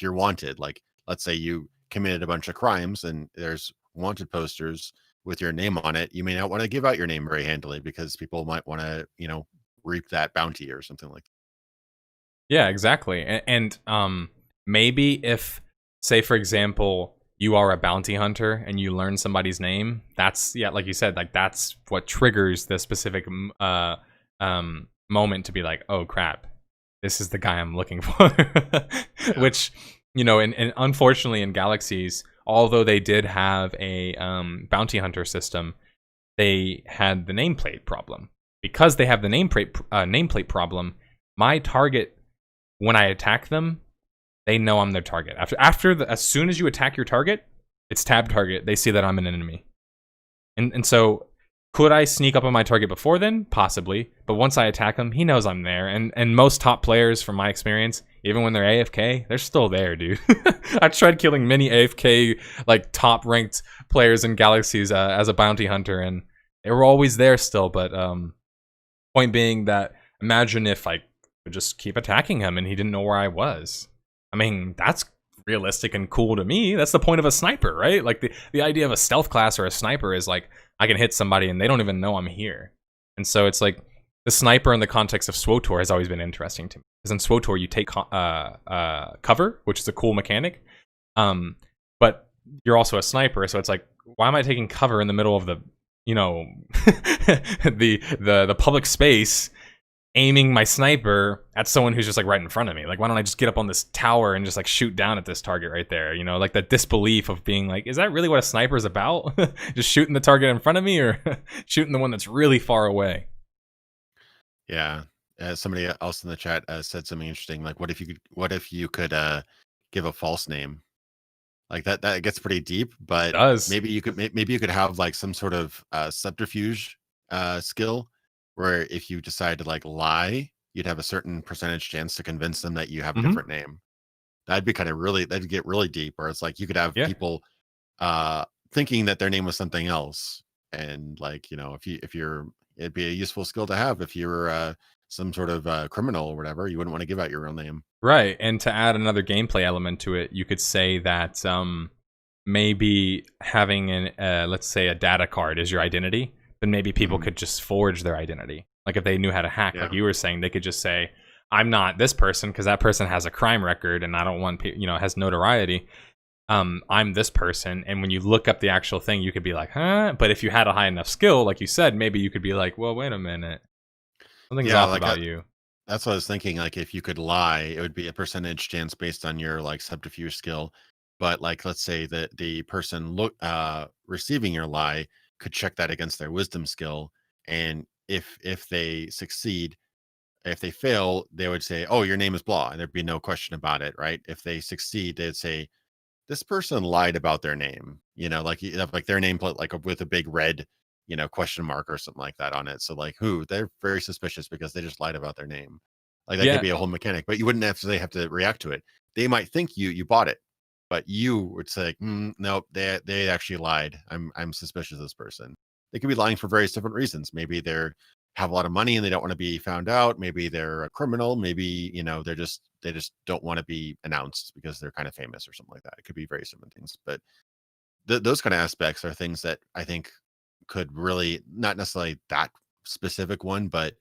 wanted. Like, let's say you committed a bunch of crimes and there's wanted posters with your name on it. You may not want to give out your name very handily because people might want to reap that bounty or something like that. Yeah, exactly. And maybe if, say for example, you are a bounty hunter and you learn somebody's name, that's, yeah, like you said, like that's what triggers the specific moment to be like, oh crap, this is the guy I'm looking for. Yeah. Which, and unfortunately in Galaxies, although they did have a bounty hunter system, they had the nameplate problem. Because they have the nameplate problem, my target, when I attack them, they know I'm their target. As soon as you attack your target, it's tab target. They see that I'm an enemy. And so, could I sneak up on my target before then? Possibly. But once I attack him, he knows I'm there. And most top players, from my experience, even when they're AFK, they're still there, dude. I tried killing many AFK, like, top-ranked players in Galaxies as a bounty hunter, and they were always there still. But point being that, imagine if I could just keep attacking him and he didn't know where I was. I mean, that's realistic and cool to me. That's the point of a sniper, right? Like the idea of a stealth class or a sniper is like I can hit somebody and they don't even know I'm here. And so it's like the sniper in the context of SWTOR has always been interesting to me. Because in SWTOR you take cover, which is a cool mechanic, but you're also a sniper. So it's like, why am I taking cover in the middle of the the public space, aiming my sniper at someone who's just like right in front of me? Like, why don't I just get up on this tower and just like shoot down at this target right there? Like that disbelief of being like, is that really what a sniper is about? Just shooting the target in front of me or shooting the one that's really far away? Yeah. Somebody else in the chat said something interesting. Like, what if you could give a false name? Like that gets pretty deep, It but does. maybe you could have like some sort of subterfuge skill where if you decide to like lie, you'd have a certain percentage chance to convince them that you have a different name. That'd get really deep, where it's like you could have Yeah. people thinking that their name was something else. And like, if you're, it'd be a useful skill to have if you're some sort of criminal or whatever. You wouldn't want to give out your real name. Right, and to add another gameplay element to it, you could say that maybe having let's say a data card is your identity, then maybe people could just forge their identity. Like if they knew how to hack, like you were saying, they could just say, "I'm not this person because that person has a crime record, and I don't want has notoriety. I'm this person." And when you look up the actual thing, you could be like, "Huh?" But if you had a high enough skill, like you said, maybe you could be like, "Well, wait a minute, something's off Like about you." that's what I was thinking. Like if you could lie, it would be a percentage chance based on your like subterfuge skill. But like let's say that the person receiving your lie could check that against their wisdom skill. And if they succeed, if they fail, they would say, "Oh, your name is blah," and there'd be no question about it, right? If they succeed, they'd say, "This person lied about their name," like you have like their name like with a big red, question mark or something like that on it. So like who they're very suspicious because they just lied about their name. Like that could Yeah, be a whole mechanic, but you wouldn't necessarily have to react to it. They might think you bought it, but you would say, "No, they actually lied. I'm suspicious of this person." They could be lying for various different reasons. Maybe they're have a lot of money and they don't want to be found out. Maybe they're a criminal. Maybe, they just don't want to be announced because they're kind of famous or something like that. It could be various different things. But those kind of aspects are things that I think could really not necessarily that specific one, but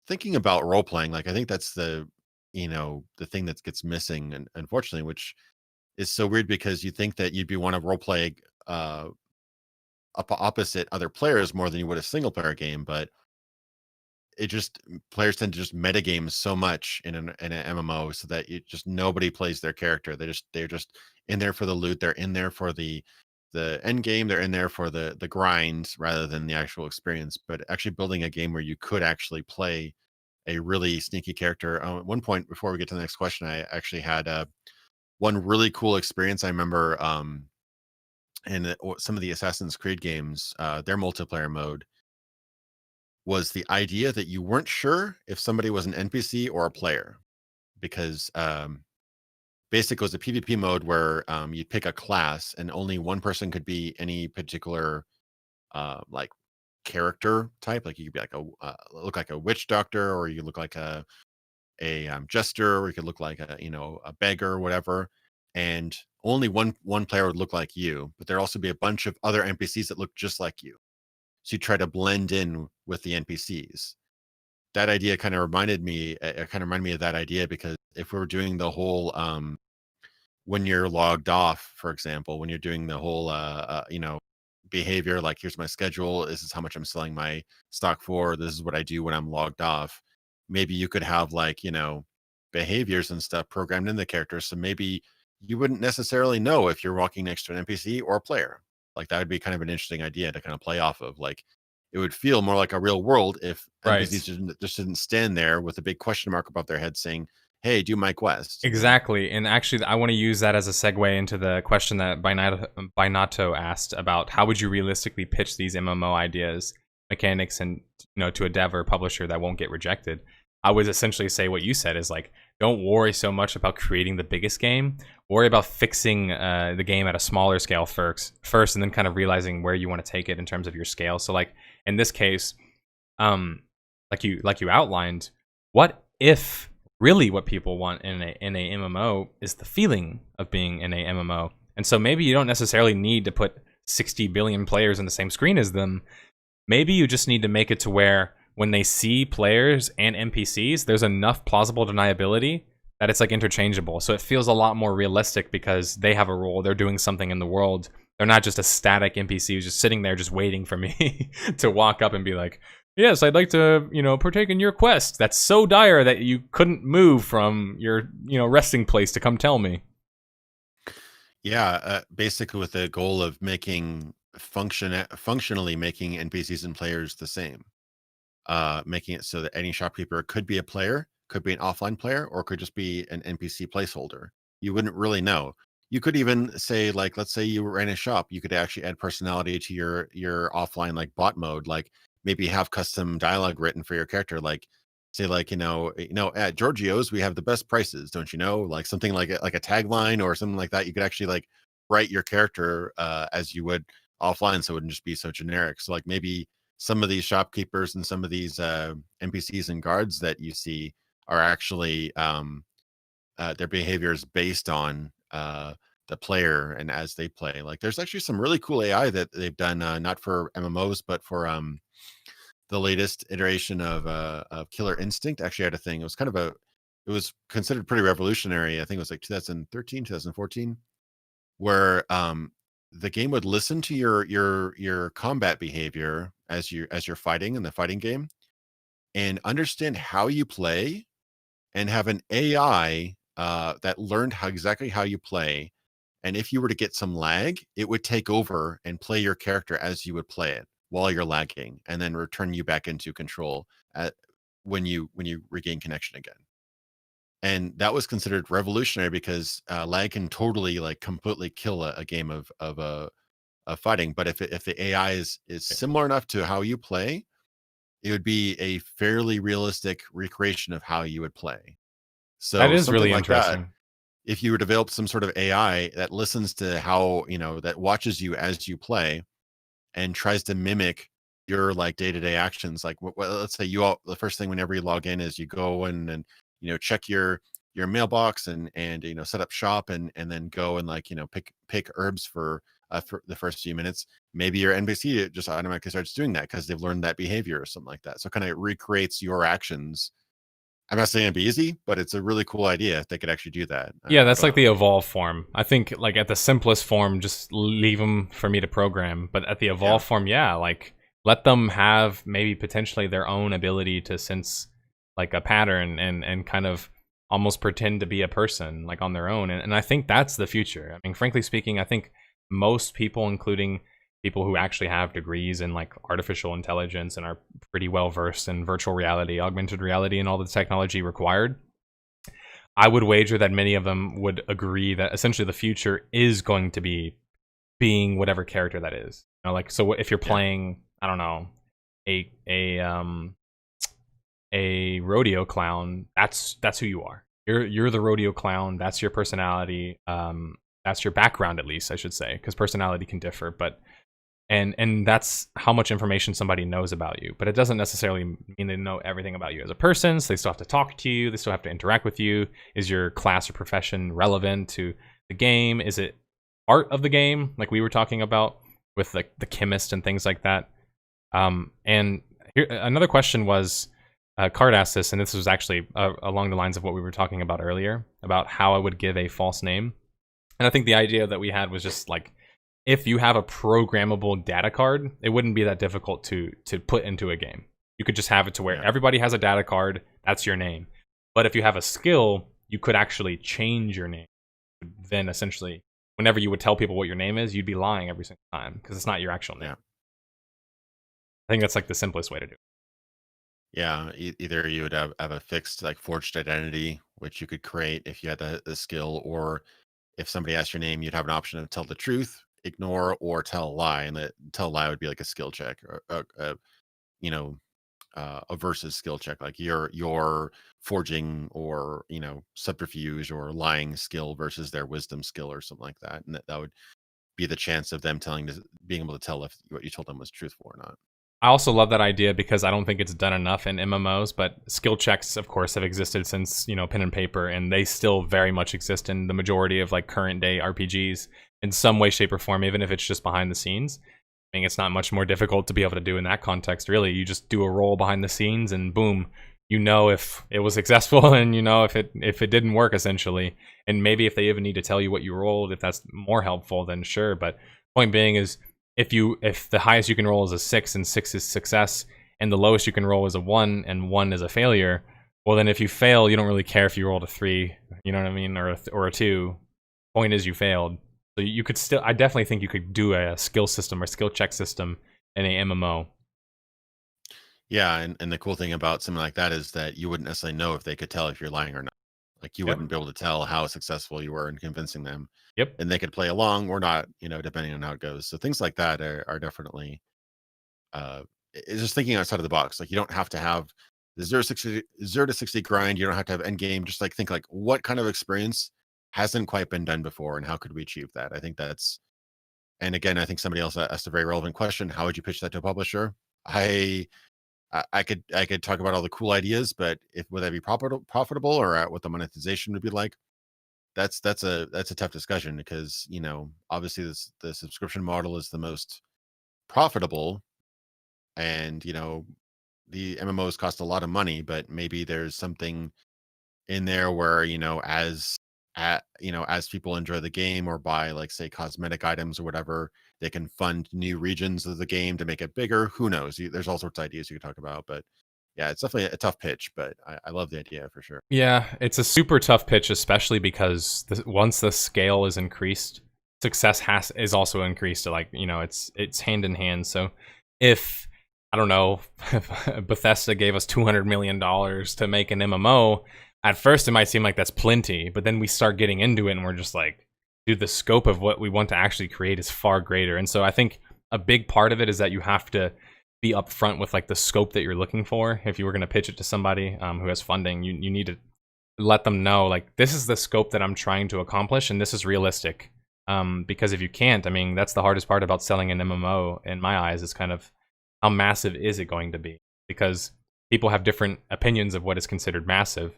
thinking about role playing, like I think that's the thing that gets missing, and unfortunately, which is so weird because you think that you'd be want to role play opposite other players more than you would a single player game, but it just players tend to just metagame so much in an MMO so that it just nobody plays their character. They're just in there for the loot. They're in there for the end game. They're in there for the grind rather than the actual experience. But actually building a game where you could actually play a really sneaky character. At one point, before we get to the next question, I actually had one really cool experience. I remember in some of the Assassin's Creed games, their multiplayer mode was the idea that you weren't sure if somebody was an NPC or a player because basically it was a PvP mode where you pick a class and only one person could be any particular like character type. Like you could be like look like a witch doctor, or you look like a jester, or you could look like a beggar or whatever. And only one player would look like you, but there'd also be a bunch of other NPCs that look just like you. So you try to blend in with the NPCs. That idea kind of reminded me of that idea because if we were doing the whole when you're logged off, for example, when you're doing the whole behavior, like here's my schedule, this is how much I'm selling my stock for, this is what I do when I'm logged off. Maybe you could have like behaviors and stuff programmed in the character, so maybe you wouldn't necessarily know if you're walking next to an NPC or a player. Like that would be kind of an interesting idea to kind of play off of. Like it would feel more like a real world if NPCs right. just didn't stand there with a big question mark above their head saying, "Hey, do my quest." Exactly. And actually, I want to use that as a segue into the question that Binato asked about how would you realistically pitch these MMO ideas, mechanics, and to a dev or publisher that won't get rejected. I would essentially say what you said is like, don't worry so much about creating the biggest game. Worry about fixing the game at a smaller scale first, and then kind of realizing where you want to take it in terms of your scale. So, like in this case, like you outlined, what if really what people want in a MMO is the feeling of being in a MMO? And so maybe you don't necessarily need to put 60 billion players in the same screen as them. Maybe you just need to make it to where when they see players and NPCs, there's enough plausible deniability that it's like interchangeable. So it feels a lot more realistic because they have a role, they're doing something in the world. They're not just a static NPC who's just sitting there just waiting for me to walk up and be like, "Yes, I'd like to, partake in your quest. That's so dire that you couldn't move from your, resting place to come tell me." Yeah, basically with the goal of making functionally making NPCs and players the same, making it so that any shopkeeper could be a player, could be an offline player, or could just be an NPC placeholder. You wouldn't really know. You could even say, like, let's say you ran a shop, you could actually add personality to your offline like bot mode, like maybe have custom dialogue written for your character, like say like at Giorgio's we have the best prices, don't you know? Like something like like a tagline or something like that. You could actually like write your character as you would offline, so it wouldn't just be so generic. So like maybe some of these shopkeepers and some of these NPCs and guards that you see are actually their behavior is based on the player and as they play. Like there's actually some really cool AI that they've done, not for MMOs, but for the latest iteration of Killer Instinct. Actually had a thing. It was kind of it was considered pretty revolutionary. I think it was like 2013, 2014, where the game would listen to your combat behavior as you're fighting in the fighting game and understand how you play and have an AI that learned exactly how you play. And if you were to get some lag, it would take over and play your character as you would play it while you're lagging, and then return you back into control when you regain connection again. And that was considered revolutionary because lag can totally like completely kill a game of fighting. But if the AI is similar enough to how you play, it would be a fairly realistic recreation of how you would play. That So is something really like that, interesting. if you were to develop some sort of AI that listens to how, that watches you as you play and tries to mimic your like day-to-day actions. Like let's say the first thing whenever you log in is you go in and, check your mailbox and, set up shop and then go and like, pick herbs for the first few minutes. Maybe your NPC just automatically starts doing that because they've learned that behavior or something like that. So kind of recreates your actions. I'm not saying it'd be easy, but it's a really cool idea if they could actually do that. Yeah, I that's don't like know. the evolve form. I think like at the simplest form, just leave them for me to program. But at the Yeah. evolve form, yeah, like let them have maybe potentially their own ability to sense like a pattern and kind of almost pretend to be a person like on their own. And I think that's the future. I mean, frankly speaking, I think most people, including people who actually have degrees in like artificial intelligence and are pretty well versed in virtual reality, augmented reality, and all the technology required, I would wager that many of them would agree that essentially the future is going to be being whatever character that is. Like so if you're Yeah. playing, I don't know, a rodeo clown, that's who you are. You're the rodeo clown. That's your personality. That's your background, at least I should say, because personality can differ. But and that's how much information somebody knows about you, but it doesn't necessarily mean they know everything about you as a person. So they still have to talk to you, they still have to interact with you. Is your class or profession relevant to the game? Is it part of the game, like we were talking about with the chemist and things like that? And here, another question was, Card asked this, and this was actually along the lines of what we were talking about earlier about how I would give a false name. And I think the idea that we had was just like, if you have a programmable data card, it wouldn't be that difficult to put into a game. You could just have it to where Yeah. everybody has a data card, that's your name. But if you have a skill, you could actually change your name. Then essentially, whenever you would tell people what your name is, you'd be lying every single time because it's not your actual name. Yeah. I think that's like the simplest way to do it. Yeah, either you would have a fixed like forged identity, which you could create if you had the skill, or if somebody asked your name, you'd have an option to tell the truth, ignore, or tell a lie. And the tell a lie would be like a skill check, or you know a versus skill check, like your forging or subterfuge or lying skill versus their wisdom skill or something like that. And that would be the chance of them being able to tell if what you told them was truthful or not. I also love that idea because I don't think it's done enough in MMOs, but skill checks, of course, have existed since, pen and paper, and they still very much exist in the majority of like current day RPGs in some way, shape, or form, even if it's just behind the scenes. I mean, it's not much more difficult to be able to do in that context, really. You just do a roll behind the scenes and boom, you know if it was successful and you know if it didn't work, essentially. And maybe if they even need to tell you what you rolled, if that's more helpful, then sure. But point being is, if the highest you can roll is a 6 and 6 is success, and the lowest you can roll is a 1 and 1 is a failure, well then if you fail, you don't really care if you rolled a 3, you know what I mean, or a 2. Point is you failed. So you could still, I definitely think you could do a skill system or skill check system in a MMO. Yeah, and the cool thing about something like that is that you wouldn't necessarily know if they could tell if you're lying or not. Like you Yep. wouldn't be able to tell how successful you were in convincing them, Yep. and they could play along or not, depending on how it goes. So things like that are definitely uh it's just thinking outside of the box. Like you don't have to have the 0 to 60 grind. You don't have to have end game. Just like think like what kind of experience hasn't quite been done before, and how could we achieve that? I think that's, and again, I think somebody else asked a very relevant question. How would you pitch that to a publisher? I could talk about all the cool ideas, but if would that be profitable, or what the monetization would be like? That's a tough discussion, because obviously the subscription model is the most profitable, and the MMOs cost a lot of money, but maybe there's something in there where as people enjoy the game or buy, like, say, cosmetic items or whatever, they can fund new regions of the game to make it bigger. Who knows? There's all sorts of ideas you could talk about, but yeah, it's definitely a tough pitch, but I love the idea for sure. Yeah, it's a super tough pitch, especially because once the scale is increased, success is also increased. To, like, it's hand in hand. So if, I don't know, Bethesda gave us $200 million to make an MMO, at first it might seem like that's plenty, but then we start getting into it and we're just like, dude, the scope of what we want to actually create is far greater. And so I think a big part of it is that you have to be upfront with, like, the scope that you're looking for. If you were going to pitch it to somebody who has funding, you need to let them know, like, this is the scope that I'm trying to accomplish, and this is realistic. Because if you can't, I mean, that's the hardest part about selling an MMO, in my eyes, is kind of how massive is it going to be? Because people have different opinions of what is considered massive.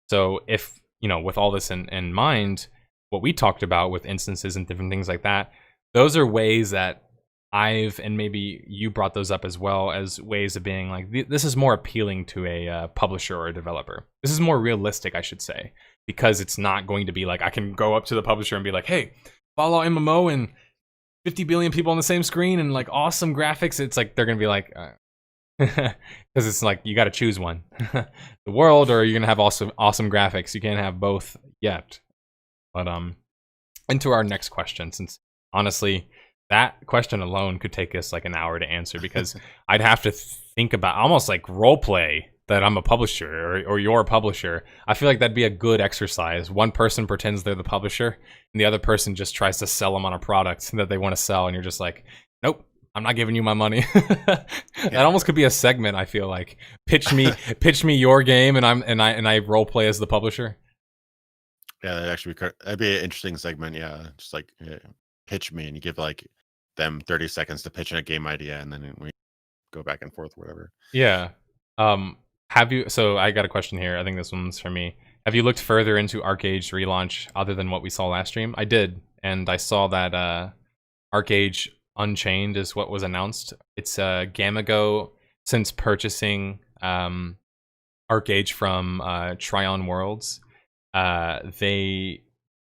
So if, with all this in mind, what we talked about with instances and different things like that, those are ways that and maybe you brought those up as well, as ways of being like, this is more appealing to a publisher or a developer. This is more realistic, I should say, because it's not going to be like, I can go up to the publisher and be like, hey, follow MMO and 50 billion people on the same screen and, like, awesome graphics. It's like, they're going to be like, because it's like, you got to choose one, the world, or you're going to have awesome graphics. You can't have both yet. But into our next question, since honestly, that question alone could take us like an hour to answer, because I'd have to think about almost like role play that I'm a publisher or you're a publisher. I feel like that'd be a good exercise. One person pretends they're the publisher and the other person just tries to sell them on a product that they want to sell. And you're just like, nope, I'm not giving you my money. That almost could be a segment. I feel like pitch me your game, and I role play as the publisher. Yeah, that'd be an interesting segment. Yeah, just like, pitch me, and you give like them 30 seconds to pitch in a game idea, and then we go back and forth, whatever. Yeah. So I got a question here. I think this one's for me. Have you looked further into Archage relaunch other than what we saw last stream? I did, and I saw that Archage Unchained is what was announced. It's Gamago, since purchasing Archage from Tryon Worlds, they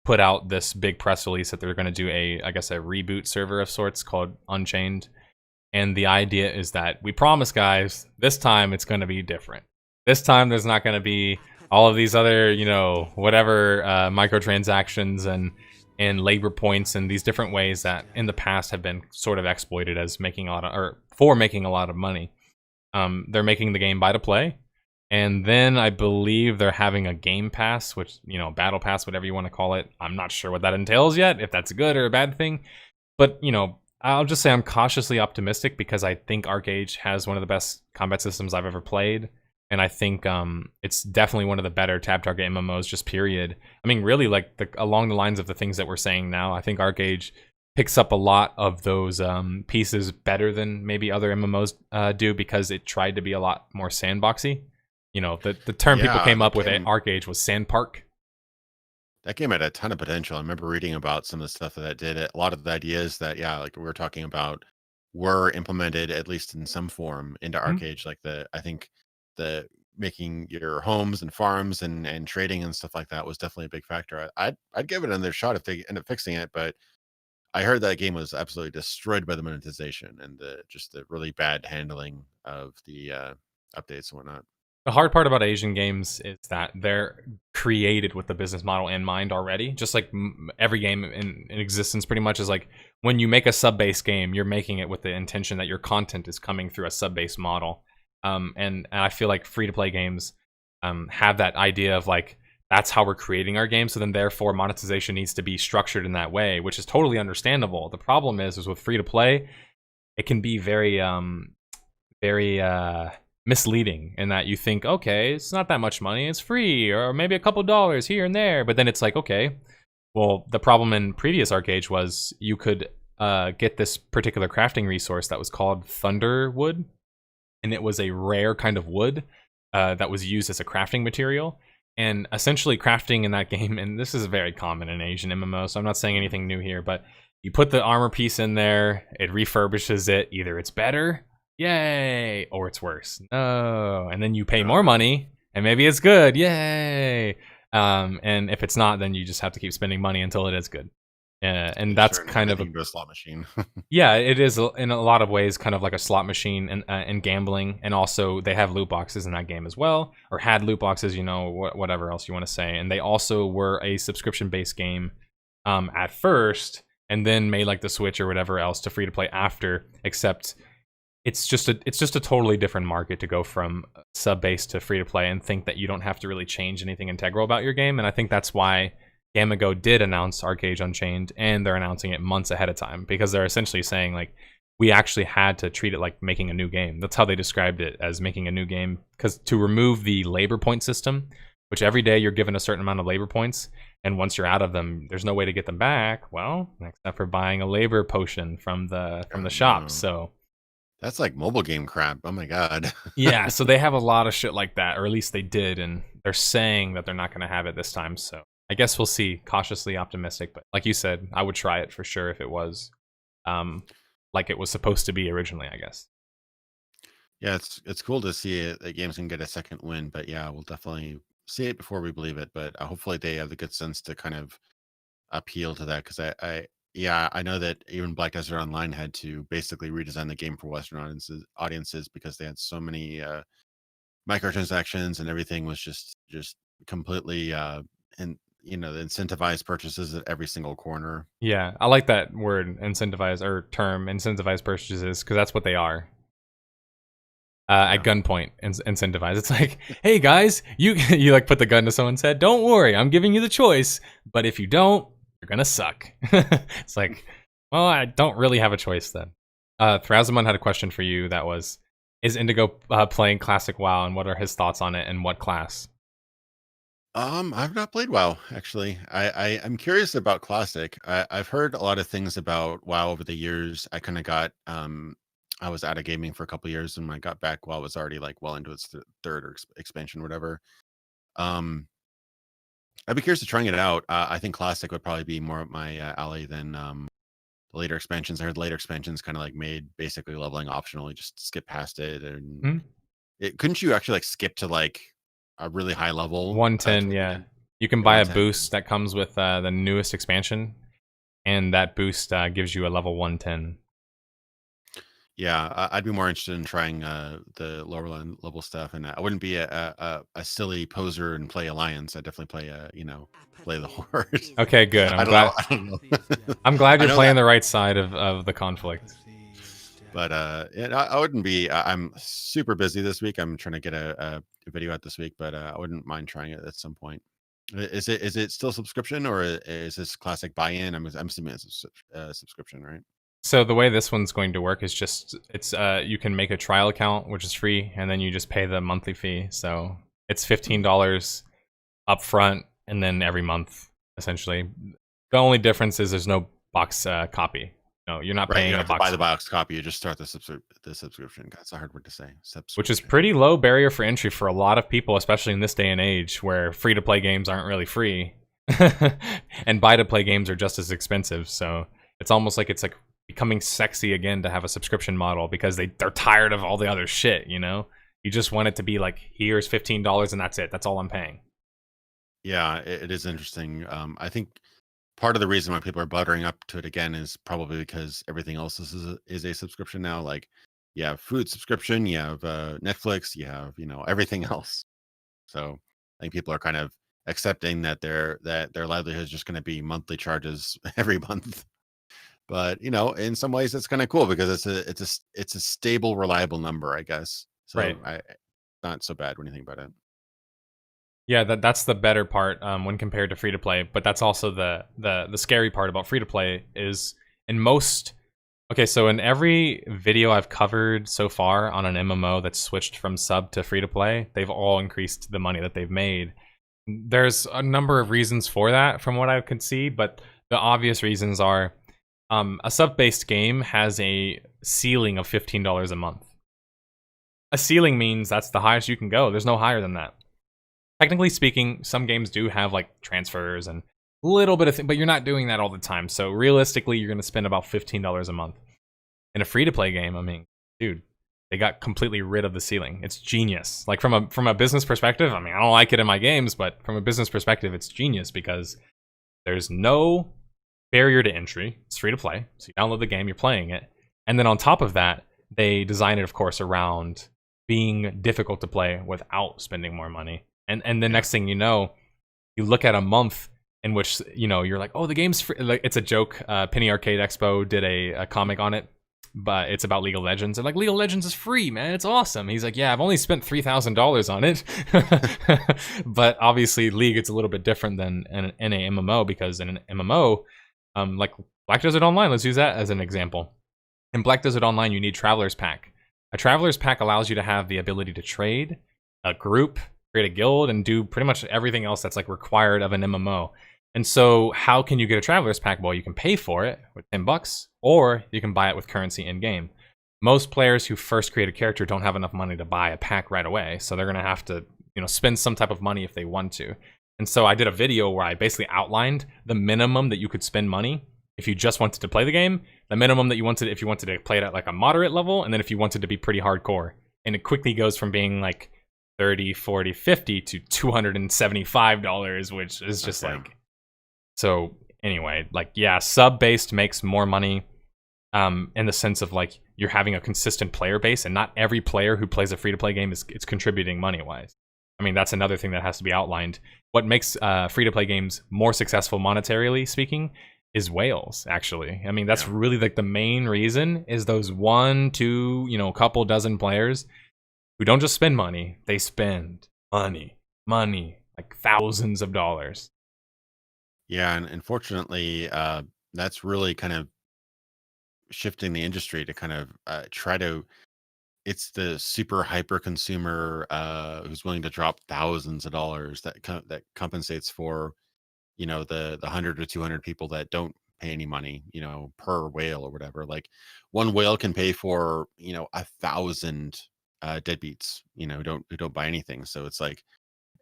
put out this big press release that they're going to do a reboot server of sorts called Unchained. And the idea is that, we promise, guys, this time it's going to be different. This time there's not going to be all of these other, whatever microtransactions and labor points and these different ways that in the past have been sort of exploited as making a lot of money. They're making the game buy to play. And then I believe they're having a game pass, which, battle pass, whatever you want to call it. I'm not sure what that entails yet, if that's a good or a bad thing. But, I'll just say I'm cautiously optimistic, because I think Archage has one of the best combat systems I've ever played. And I think it's definitely one of the better tab target MMOs, just period. I mean, really, like, along the lines of the things that we're saying now, I think Archage picks up a lot of those pieces better than maybe other MMOs do, because it tried to be a lot more sandboxy. The term people came up with at Archage was sandpark. That game had a ton of potential. I remember reading about some of the stuff that did it. A lot of the ideas that, like we were talking about, were implemented, at least in some form, into Archage. Like I think the making your homes and farms and trading and stuff like that was definitely a big factor. I'd give it another shot if they end up fixing it, but I heard that game was absolutely destroyed by the monetization and the really bad handling of the updates and whatnot. The hard part about Asian games is that they're created with the business model in mind already. Just like every game in existence pretty much is like, when you make a sub-based game, you're making it with the intention that your content is coming through a sub-based model. And I feel like free-to-play games have that idea of like, that's how we're creating our game. So then therefore monetization needs to be structured in that way, which is totally understandable. The problem is with free-to-play, it can be very misleading in that you think, okay, it's not that much money, it's free, or maybe a couple dollars here and there, but then it's like, okay, Well, the problem in previous Archage was you could get this particular crafting resource that was called Thunderwood, and it was a rare kind of wood that was used as a crafting material. And essentially crafting in that game, and this is very common in Asian MMO, so I'm not saying anything new here, but you put the armor piece in there, it refurbishes it, either it's better, yay, or it's worse, no, and then you pay more money, and maybe it's good, yay. And if it's not, then you just have to keep spending money until it is good. And that's kind of a slot machine. Yeah, it is in a lot of ways kind of like a slot machine and gambling. And also they have loot boxes in that game as well, or had loot boxes, whatever else you want to say. And they also were a subscription-based game at first, and then made like the switch or whatever else to free to play after. Except it's just a totally different market to go from sub-based to free to play and think that you don't have to really change anything integral about your game. And I think that's why Gamago did announce Archage Unchained, and they're announcing it months ahead of time, because they're essentially saying, like, we actually had to treat it like making a new game. That's how they described it, as making a new game, because to remove the labor point system, which every day you're given a certain amount of labor points, and once you're out of them, there's no way to get them back. Well, except for buying a labor potion from the shop. So that's like mobile game crap. Oh my god. Yeah, so they have a lot of shit like that, or at least they did, and they're saying that they're not going to have it this time. So I guess we'll see. Cautiously optimistic, but like you said, I would try it for sure if it was like it was supposed to be originally, I guess. Yeah, it's cool to see it, that games can get a second win, but yeah, we'll definitely see it before we believe it. But hopefully they have the good sense to kind of appeal to that, because I know that even Black Desert Online had to basically redesign the game for Western audiences because they had so many microtransactions, and everything was just completely and the incentivized purchases at every single corner. Yeah, I like that word, incentivize, or term, incentivized purchases, because that's what they are. At gunpoint, incentivize. It's like, hey guys, you like put the gun to someone's head. Don't worry, I'm giving you the choice, but if you don't, you're gonna suck. It's like, well, I don't really have a choice then. Thrasimund had a question for you that was, is Indigo playing classic WoW, and what are his thoughts on it, and what class? I've not played WoW, actually. I'm curious about classic. I've heard a lot of things about WoW over the years. I kind of got I was out of gaming for a couple years, and when I got back, WoW was already like well into its third or expansion, whatever. I'd be curious to trying it out. I think classic would probably be more up my alley than the later expansions. I heard later expansions kind of like made basically leveling optional. You just skip past it, and couldn't you actually like skip to like a really high level? 110, yeah. You can buy a boost that comes with the newest expansion, and that boost gives you a level 110. Yeah, I'd be more interested in trying the lower level stuff, and I wouldn't be a silly poser and play Alliance. I'd definitely play the Horde. Okay, good. I'm glad. I don't know. I'm glad you're playing the right side of the conflict. But I wouldn't be. I'm super busy this week. I'm trying to get a video out this week, but I wouldn't mind trying it at some point. Is it still subscription, or is this classic buy-in? I'm assuming it's a subscription, right? So the way this one's going to work is just you can make a trial account, which is free, and then you just pay the monthly fee. So it's $15 up front, and then every month, essentially. The only difference is there's no box copy. No, you're not paying you a have box. To buy the box copy. You just start the subscription. That's a hard word to say. Which is pretty low barrier for entry for a lot of people, especially in this day and age where free-to-play games aren't really free, and buy-to-play games are just as expensive. So it's almost like it's like becoming sexy again to have a subscription model, because they're tired of all the other shit. You just want it to be like, here's $15 and that's it. That's all I'm paying. Yeah, it is interesting. I think part of the reason why people are buttering up to it again is probably because everything else is a subscription now. Like, you have food subscription, you have Netflix, you have everything else. So I think people are kind of accepting that their livelihood is just going to be monthly charges every month. But in some ways it's kind of cool, because it's a stable, reliable number, I guess. So right. Not so bad when you think about it. Yeah, that's the better part when compared to free to play. But that's also the scary part about free to play is in most. Okay, so in every video I've covered so far on an MMO that's switched from sub to free to play, they've all increased the money that they've made. There's a number of reasons for that from what I can see, but the obvious reasons are a sub-based game has a ceiling of $15 a month. A ceiling means that's the highest you can go. There's no higher than that. Technically speaking, some games do have like transfers and a little bit of thing, but you're not doing that all the time. So realistically, you're going to spend about $15 a month. In a free-to-play game, I mean, dude, they got completely rid of the ceiling. It's genius. Like from a business perspective, I mean, I don't like it in my games, but from a business perspective, it's genius because there's no barrier to entry. It's free to play. So you download the game, you're playing it. And then on top of that, they design it, of course, around being difficult to play without spending more money. And the next thing you know, you look at a month in which, you know, you're like, oh, the game's free. Like, it's a joke. Penny Arcade Expo did a comic on it, but it's about League of Legends. And like, League of Legends is free, man. It's awesome. He's like, yeah, I've only spent $3,000 on it. But obviously, League, it's a little bit different than in a MMO, because in an MMO, like Black Desert Online, let's use that as an example. In Black Desert Online, you need Traveler's Pack. A Traveler's Pack allows you to have the ability to trade, a group, create a guild, and do pretty much everything else that's like required of an MMO. And so how can you get a Traveler's Pack? Well, you can pay for it with $10, or you can buy it with currency in-game. Most players who first create a character don't have enough money to buy a pack right away, so they're going to have to, you know, spend some type of money if they want to. And so I did a video where I basically outlined the minimum that you could spend money if you just wanted to play the game, the minimum that you wanted if you wanted to play it at like a moderate level, and then if you wanted to be pretty hardcore. And it quickly goes from being like 30, 40, 50 to $275, which is just like... So anyway, like, yeah, sub-based makes more money in the sense of like you're having a consistent player base, and not every player who plays a free-to-play game is contributing money-wise. I mean, that's another thing that has to be outlined. What makes free-to-play games more successful monetarily speaking is whales, actually. I mean, that's really like the main reason is those 1, 2, you know, couple dozen players who don't just spend money, they spend money, like thousands of dollars. Yeah, and unfortunately, that's really kind of shifting the industry to kind of try to. It's the super hyper consumer who's willing to drop thousands of dollars that compensates for, you know, the 100 or 200 people that don't pay any money, you know, per whale or whatever. Like one whale can pay for, you know, 1,000 deadbeats, you know, who don't buy anything. So it's like,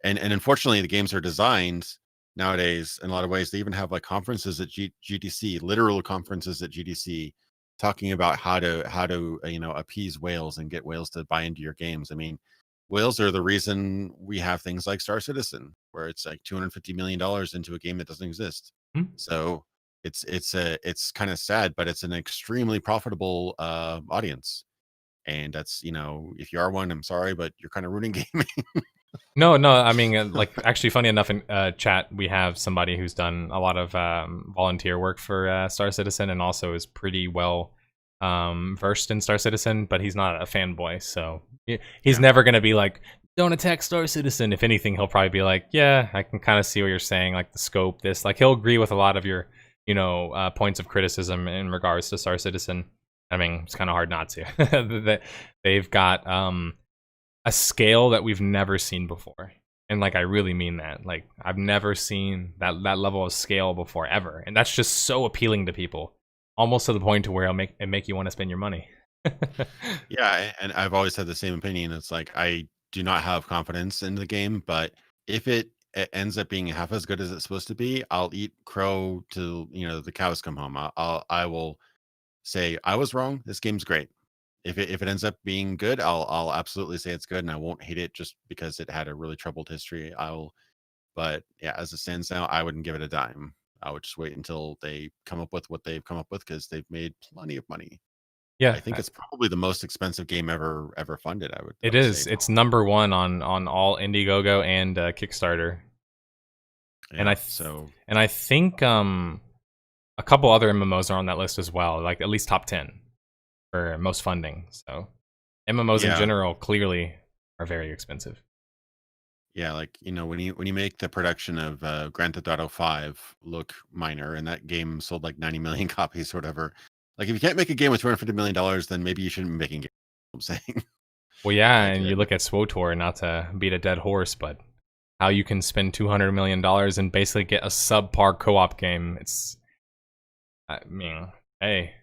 and unfortunately the games are designed nowadays in a lot of ways. They even have like conferences at GDC, literal conferences at GDC, talking about how to you know, appease whales and get whales to buy into your games. I mean, whales are the reason we have things like Star Citizen, where it's like $250 million into a game that doesn't exist. So it's kind of sad, but it's an extremely profitable audience. And that's, you know, if you are one, I'm sorry, but you're kind of ruining gaming. No, I mean, like, actually, funny enough, in chat, we have somebody who's done a lot of volunteer work for Star Citizen, and also is pretty well versed in Star Citizen, but he's not a fanboy, so he's never going to be like, don't attack Star Citizen. If anything, he'll probably be like, yeah, I can kind of see what you're saying, like the scope, this. Like, he'll agree with a lot of your, you know, points of criticism in regards to Star Citizen. I mean, it's kind of hard not to. They've got... a scale that we've never seen before. And like, I really mean that. Like, I've never seen that level of scale before, ever. And that's just so appealing to people, almost to the point to where it'll make you want to spend your money. Yeah, and I've always had the same opinion. It's like, I do not have confidence in the game, but if it ends up being half as good as it's supposed to be, I'll eat crow till, you know, the cows come home. I will say I was wrong. This game's great. If it ends up being good, I'll absolutely say it's good, and I won't hate it just because it had a really troubled history. But yeah, as it stands now, I wouldn't give it a dime. I would just wait until they come up with what they've come up with, because they've made plenty of money. Yeah, I think it's probably the most expensive game ever funded. It is. It's number one on all Indiegogo and Kickstarter. Yeah, and I think a couple other MMOs are on that list as well, like at least top 10 for most funding. So MMOs in general clearly are very expensive. Yeah, like, you know, when you make the production of Grand Theft Auto 5 look minor, and that game sold like 90 million copies or whatever. Like, if you can't make a game with $250 million, then maybe you shouldn't be making games. I'm saying. Well, yeah, and you look at SWOTOR, not to beat a dead horse, but how you can spend $200 million and basically get a subpar co-op game. I mean, hey,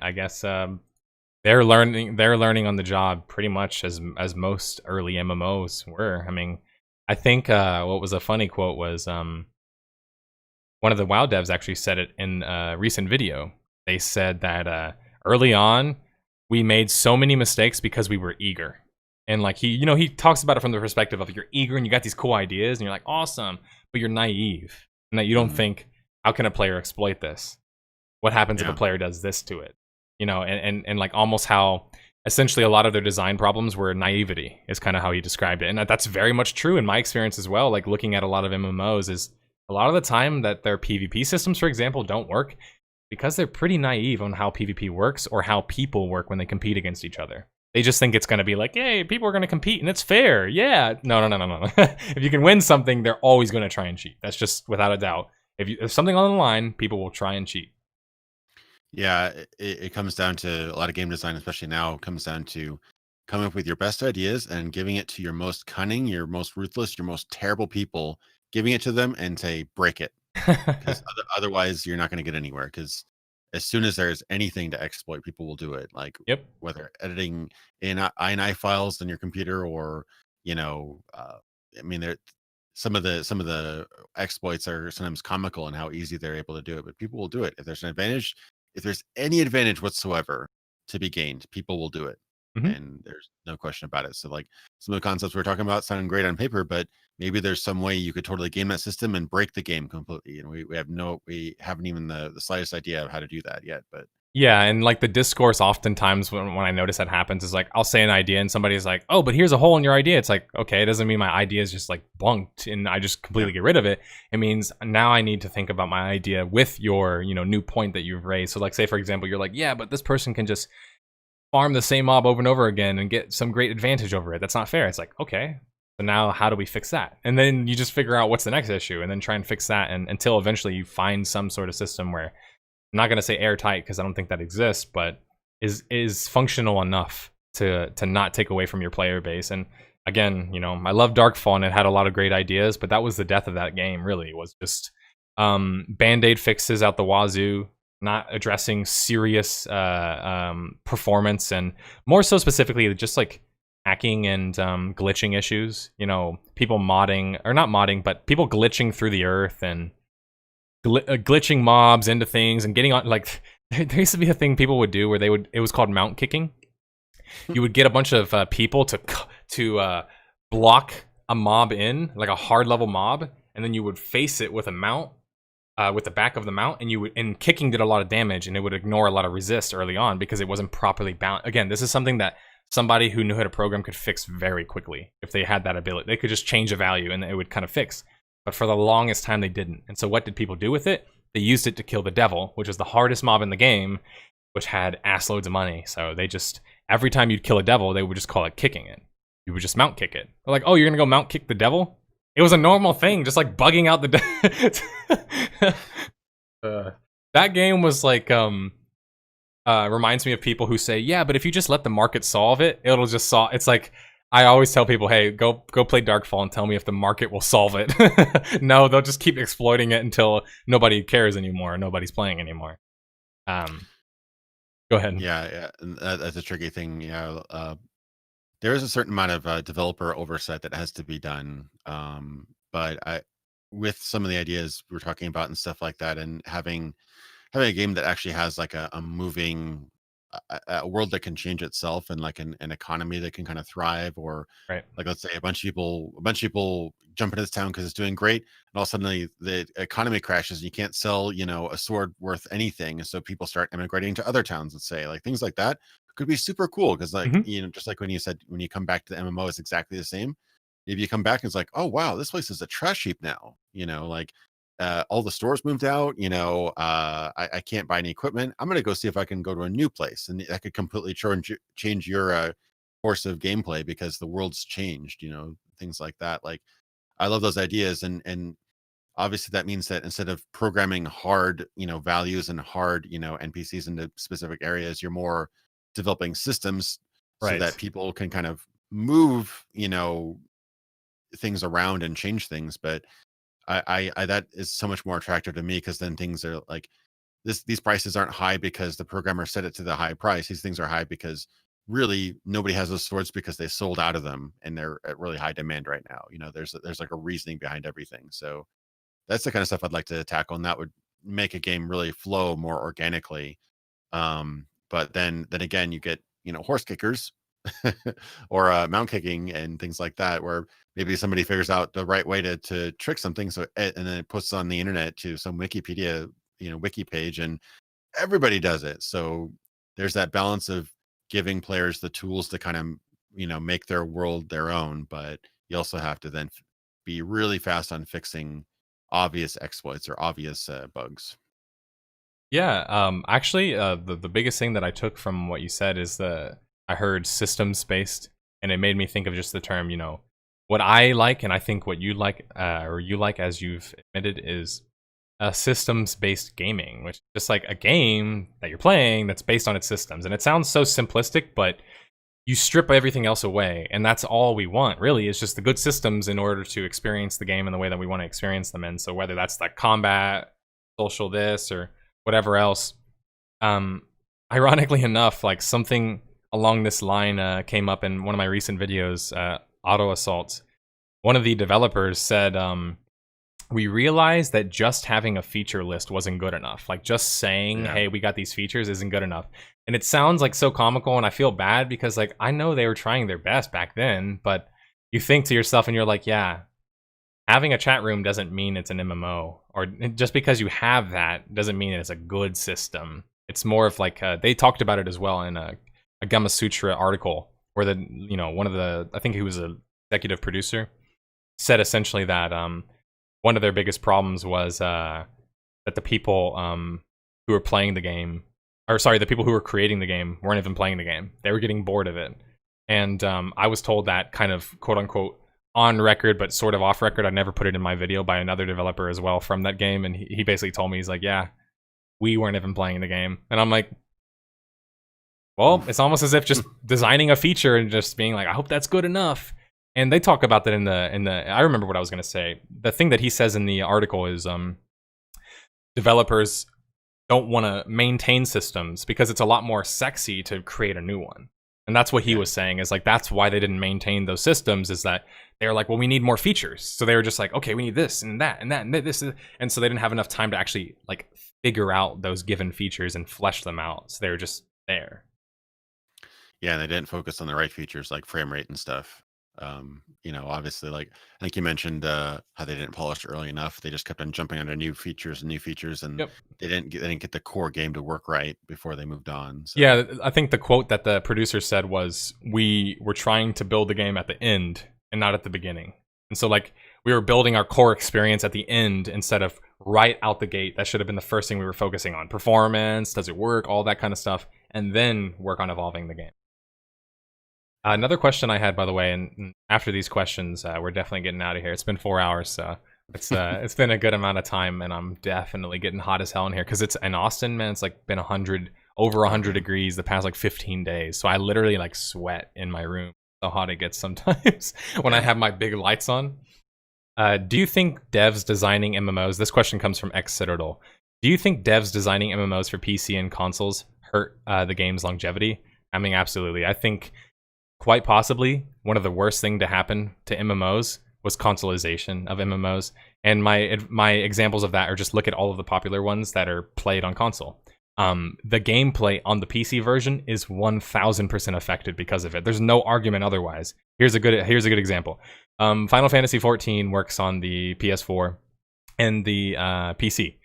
I guess they're learning on the job pretty much as most early MMOs were. I mean, I think what was a funny quote was one of the WoW devs actually said it in a recent video. They said that early on we made so many mistakes because we were eager. And like he talks about it from the perspective of you're eager and you got these cool ideas and you're like awesome, but you're naive and that you don't think, how can a player exploit this? What happens if a player does this to it? And like almost how essentially a lot of their design problems were naivety is kind of how he described it. And that's very much true in my experience as well. Like looking at a lot of MMOs is a lot of the time that their PvP systems, for example, don't work because they're pretty naive on how PvP works or how people work when they compete against each other. They just think it's going to be like, hey, people are going to compete and it's fair. Yeah. No. If you can win something, they're always going to try and cheat. That's just without a doubt. If something on the line, people will try and cheat. Yeah, it comes down to a lot of game design, especially now, comes down to coming up with your best ideas and giving it to your most cunning, your most ruthless, your most terrible people, giving it to them and say, break it. Because otherwise, you're not going to get anywhere. Because as soon as there's anything to exploit, people will do it. Like Yep. whether editing in INI files on your computer or, I mean, some of the exploits are sometimes comical in how easy they're able to do it, but people will do it. If there's an advantage, if there's any advantage whatsoever to be gained, people will do it. Mhm. And there's no question about it. So like some of the concepts we're talking about sound great on paper, but maybe there's some way you could totally game that system and break the game completely. And we haven't even the slightest idea of how to do that yet. But Yeah, and like the discourse oftentimes when I notice that happens is like I'll say an idea and somebody's like, oh, but here's a hole in your idea. It's like, okay, it doesn't mean my idea is just like bunked and I just completely get rid of it. It means now I need to think about my idea with your, new point that you've raised. So like say for example, you're like, yeah, but this person can just farm the same mob over and over again and get some great advantage over it. That's not fair. It's like, okay, so now how do we fix that? And then you just figure out what's the next issue and then try and fix that and until eventually you find some sort of system where, I'm not going to say airtight because I don't think that exists, but is functional enough to not take away from your player base. And again, I love Darkfall and it had a lot of great ideas, but that was the death of that game. Really, was just band-aid fixes out the wazoo, not addressing serious performance and more so specifically just like hacking and glitching issues. People modding or not modding, but people glitching through the earth and glitching mobs into things and getting on like there used to be a thing people would do where it was called mount kicking. You would get a bunch of people to block a mob in like a hard level mob and then you would face it with a mount with the back of the mount and kicking did a lot of damage and it would ignore a lot of resist early on because it wasn't properly bound. Again, this is something that somebody who knew how to program could fix very quickly if they had that ability. They could just change a value and it would kind of fix. But for the longest time, they didn't. And so what did people do with it? They used it to kill the devil, which is the hardest mob in the game, which had ass loads of money. So they just, every time you'd kill a devil, they would just call it kicking it. You would just mount kick it. They're like, oh, you're going to go mount kick the devil? It was a normal thing, just like bugging out the devil. That game was like, reminds me of people who say, yeah, but if you just let the market solve it, it'll just solve. It's like, I always tell people, hey, go play Darkfall and tell me if the market will solve it. No, they'll just keep exploiting it until nobody cares anymore. Nobody's playing anymore. Go ahead. Yeah, that's a tricky thing. There is a certain amount of developer oversight that has to be done. But with some of the ideas we're talking about and stuff like that, and having a game that actually has like a moving a world that can change itself and like an economy that can kind of thrive, or Right. like let's say a bunch of people jump into this town because it's doing great and all of a sudden the economy crashes and you can't sell a sword worth anything, and so people start immigrating to other towns, let's say, like things like that could be super cool because like just like when you said when you come back to the MMO, it's exactly the same. If you come back and it's like, oh wow, this place is a trash heap now, like all the stores moved out, I can't buy any equipment. I'm going to go see if I can go to a new place. And that could completely change your course of gameplay because the world's changed, things like that. Like, I love those ideas. And obviously that means that instead of programming hard, values and hard, NPCs into specific areas, you're more developing systems so Right. that people can kind of move, things around and change things. But I that is so much more attractive to me, because then things are like these prices aren't high because the programmer set it to the high price. These things are high because really nobody has those swords because they sold out of them and they're at really high demand right now. There's like a reasoning behind everything. So that's the kind of stuff I'd like to tackle, and that would make a game really flow more organically. But then again, you get horse kickers or mount kicking and things like that, where maybe somebody figures out the right way to trick something, and then it puts on the internet to some Wikipedia wiki page, and everybody does it. So there's that balance of giving players the tools to kind of make their world their own, but you also have to then be really fast on fixing obvious exploits or obvious bugs. Yeah, actually, the biggest thing that I took from what you said is I heard systems based, and it made me think of just the term, what I like, and I think what you like, or you like, as you've admitted, is systems based gaming, which is just like a game that you're playing that's based on its systems. And it sounds so simplistic, but you strip everything else away, and that's all we want, really, is just the good systems in order to experience the game in the way that we want to experience them in. So whether that's like combat, social this, or whatever else. Ironically enough, like something along this line came up in one of my recent videos, Auto Assault. One of the developers said, we realized that just having a feature list wasn't good enough. Like just saying, hey, we got these features isn't good enough. And it sounds like so comical, and I feel bad because like I know they were trying their best back then, but you think to yourself and you're like, yeah, having a chat room doesn't mean it's an MMO, or just because you have that doesn't mean it's a good system. It's more of like they talked about it as well in a Gama Sutra article, where one of the, I think he was an executive producer, said essentially that one of their biggest problems was that the people who were playing the game, or sorry, the people who were creating the game weren't even playing the game. They were getting bored of it. And I was told that kind of quote unquote on record, but sort of off record. I never put it in my video, by another developer as well from that game. And he basically told me, he's like, yeah, we weren't even playing the game. And I'm like, well, it's almost as if just designing a feature and just being like, I hope that's good enough. And they talk about that in the I remember what I was going to say. The thing that he says in the article is developers don't want to maintain systems because it's a lot more sexy to create a new one. And that's what he was saying, is like, that's why they didn't maintain those systems, is that they were like, well, we need more features. So they were just like, okay, we need this and that and that and this. And so they didn't have enough time to actually like figure out those given features and flesh them out. So they were just there. Yeah, and they didn't focus on the right features like frame rate and stuff. Obviously, like I think you mentioned how they didn't polish it early enough. They just kept on jumping under new features, and they didn't get the core game to work right before they moved on. So. Yeah, I think the quote that the producer said was, we were trying to build the game at the end and not at the beginning. And so like we were building our core experience at the end instead of right out the gate. That should have been the first thing we were focusing on. Performance, does it work, all that kind of stuff, and then work on evolving the game. Another question I had, by the way, and after these questions, we're definitely getting out of here. It's been 4 hours, so it's been a good amount of time, and I'm definitely getting hot as hell in here because it's in Austin, man. It's like been over 100 degrees the past like 15 days. So I literally like sweat in my room. How hot it gets sometimes when I have my big lights on. Do you think devs designing MMOs? This question comes from X Citadel. Do you think devs designing MMOs for PC and consoles hurt the game's longevity? I mean, absolutely. I think quite possibly one of the worst thing to happen to MMOs was consoleization of MMOs. And my examples of that are just look at all of the popular ones that are played on console. The gameplay on the PC version is 1000% affected because of it. There's no argument otherwise. Here's a good example. Final Fantasy XIV works on the PS4 and the PC.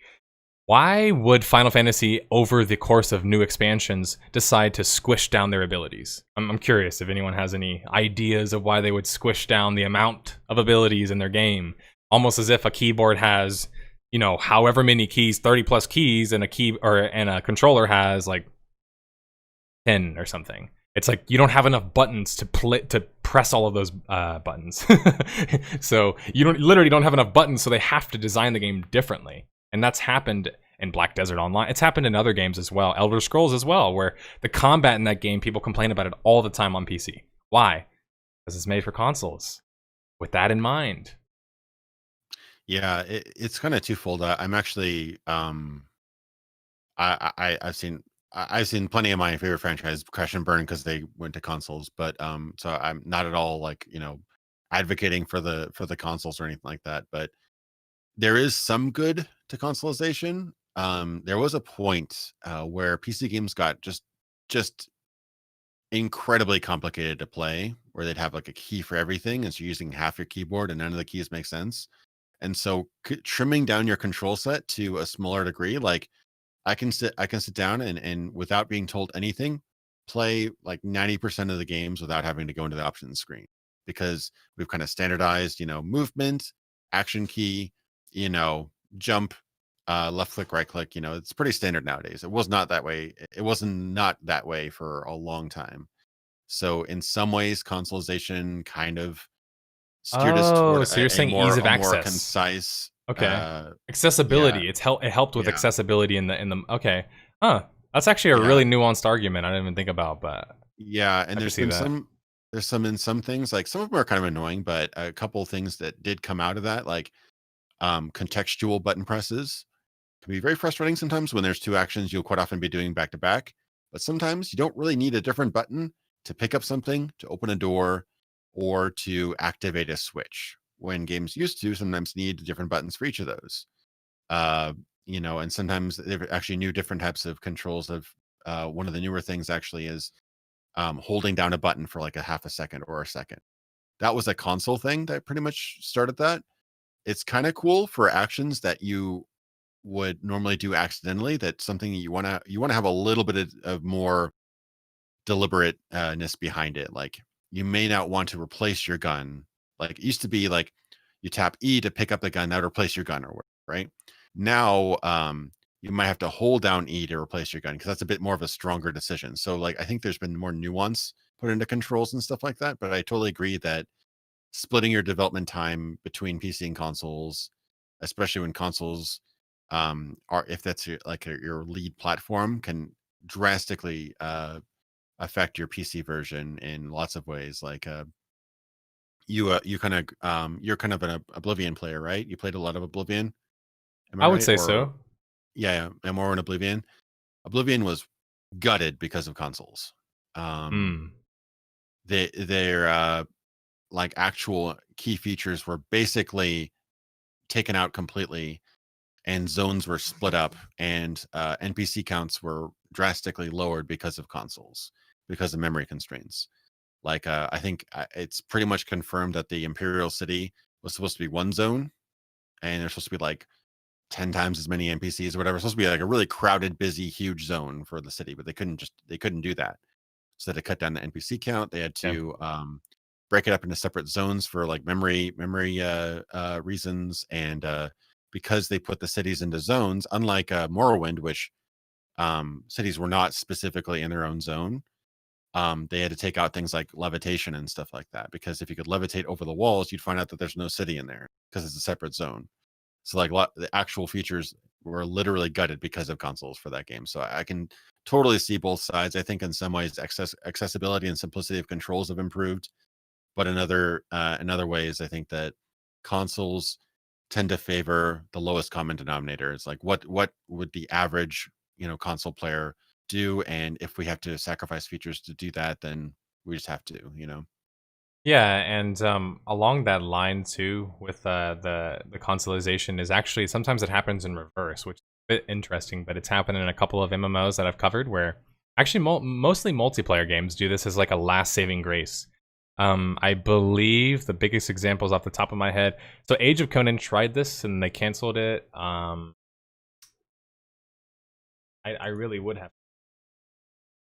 Why would Final Fantasy, over the course of new expansions, decide to squish down their abilities? I'm curious if anyone has any ideas of why they would squish down the amount of abilities in their game. Almost as if a keyboard has, however many keys, 30 plus keys, and a controller has like 10 or something. It's like you don't have enough buttons to press all of those buttons. So you literally don't have enough buttons, so they have to design the game differently. And that's happened in Black Desert Online. It's happened in other games as well, Elder Scrolls as well, where the combat in that game, people complain about it all the time on PC. Why? Because it's made for consoles. with that in mind. Yeah, it's kind of twofold. I'm actually I've seen I've seen plenty of my favorite franchise crash and burn because they went to consoles, but so I'm not at all like, advocating for the consoles or anything like that, but there is some good to consoleization. There was a point where PC games got just incredibly complicated to play, where they'd have like a key for everything, and so you're using half your keyboard and none of the keys make sense. And so trimming down your control set to a smaller degree, like I can sit down and without being told anything, play like 90% of the games without having to go into the options screen because we've kind of standardized, movement, action key, jump, left click, right click, it's pretty standard nowadays. It was not that way. It wasn't not that way for a long time. So in some ways, consoleization kind of steered us toward Oh, so you're saying ease of a more access. concise, Okay. yeah, Accessibility. It helped with yeah. accessibility in the okay. Huh. That's actually a Yeah. really nuanced argument I didn't even think about, but Yeah, and I can see that. there's some in some things, like some of them are kind of annoying, but a couple of things that did come out of that, like contextual button presses can be very frustrating sometimes when there's two actions you'll quite often be doing back to back. But sometimes you don't really need a different button to pick up something, to open a door, or to activate a switch. When games used to sometimes need different buttons for each of those. Uh, and sometimes there actually new different types of controls of one of the newer things actually is holding down a button for like a half a second or a second. That was a console thing that pretty much started that. It's kind of cool for actions that you would normally do accidentally. That's something you want to have a little bit of more deliberateness behind it. Like you may not want to replace your gun. Like it used to be like you tap E to pick up the gun that would replace your gun or whatever, right? Now you might have to hold down E to replace your gun because that's a bit more of a stronger decision. So like I think there's been more nuance put into controls and stuff like that. But I totally agree that splitting your development time between PC and consoles, especially when consoles are if that's your lead platform, can drastically affect your PC version in lots of ways. Like you kind of you're kind of an Oblivion player, right? You played a lot of Oblivion, am I I would right? say Or so. yeah, am more in Oblivion. Oblivion was gutted because of consoles. Um, Hmm. their like actual key features were basically taken out completely, and zones were split up, and NPC counts were drastically lowered because of consoles, because of memory constraints. Like I think it's pretty much confirmed that the Imperial City was supposed to be one zone, and there's supposed to be like 10 times as many NPCs or whatever. It's supposed to be like a really crowded, busy, huge zone for the city, but they couldn't do that. So to cut down the NPC count, they had Yeah. to break it up into separate zones for like memory reasons, and because they put the cities into zones, unlike Morrowind, which cities were not specifically in their own zone. They had to take out things like levitation and stuff like that, because if you could levitate over the walls, you'd find out that there's no city in there because it's a separate zone. So like the actual features were literally gutted because of consoles for that game. So I can totally see both sides. I think in some ways accessibility and simplicity of controls have improved, but in other ways, I think that consoles tend to favor the lowest common denominator. It's like what would the average console player do, and if we have to sacrifice features to do that, then we just have to. Yeah, and along that line too, with the consoleization is actually sometimes it happens in reverse, which is a bit interesting. But it's happened in a couple of MMOs that I've covered, where actually mostly multiplayer games do this as like a last saving grace. I believe the biggest examples off the top of my head. So Age of Conan tried this and they canceled it. I really would have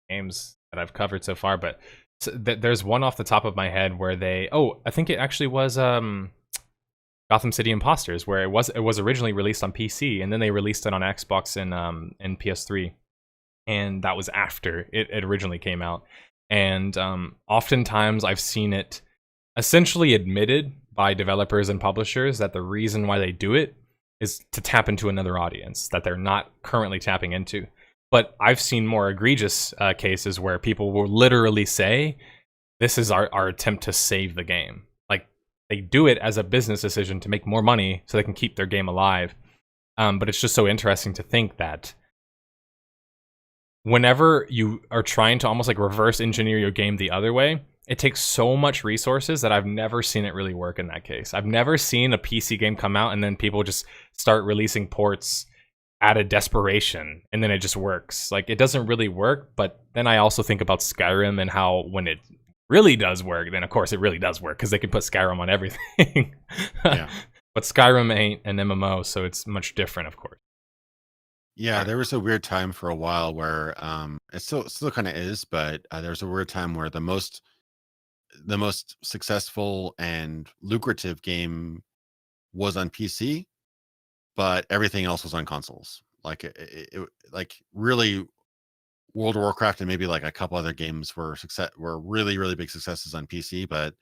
games that I've covered so far, but there's one off the top of my head where I think it actually was Gotham City Imposters, where it was originally released on PC and then they released it on Xbox and PS3, and that was after it originally came out. And oftentimes I've seen it essentially admitted by developers and publishers that the reason why they do it is to tap into another audience that they're not currently tapping into. But I've seen more egregious cases where people will literally say, this is our attempt to save the game. Like, they do it as a business decision to make more money so they can keep their game alive. But it's just so interesting to think that whenever you are trying to almost like reverse engineer your game the other way, it takes so much resources that I've never seen it really work in that case. I've never seen a PC game come out and then people just start releasing ports out of desperation and then it just works. Like, it doesn't really work. But then I also think about Skyrim and how when it really does work, then of course it really does work because they can put Skyrim on everything. Yeah. But Skyrim ain't an MMO, so it's much different, of course. Yeah, there was a weird time for a while where it still kind of is, but there was a weird time where the most successful and lucrative game was on PC, but everything else was on consoles. Like like really, World of Warcraft and maybe like a couple other games were really really big successes on PC, but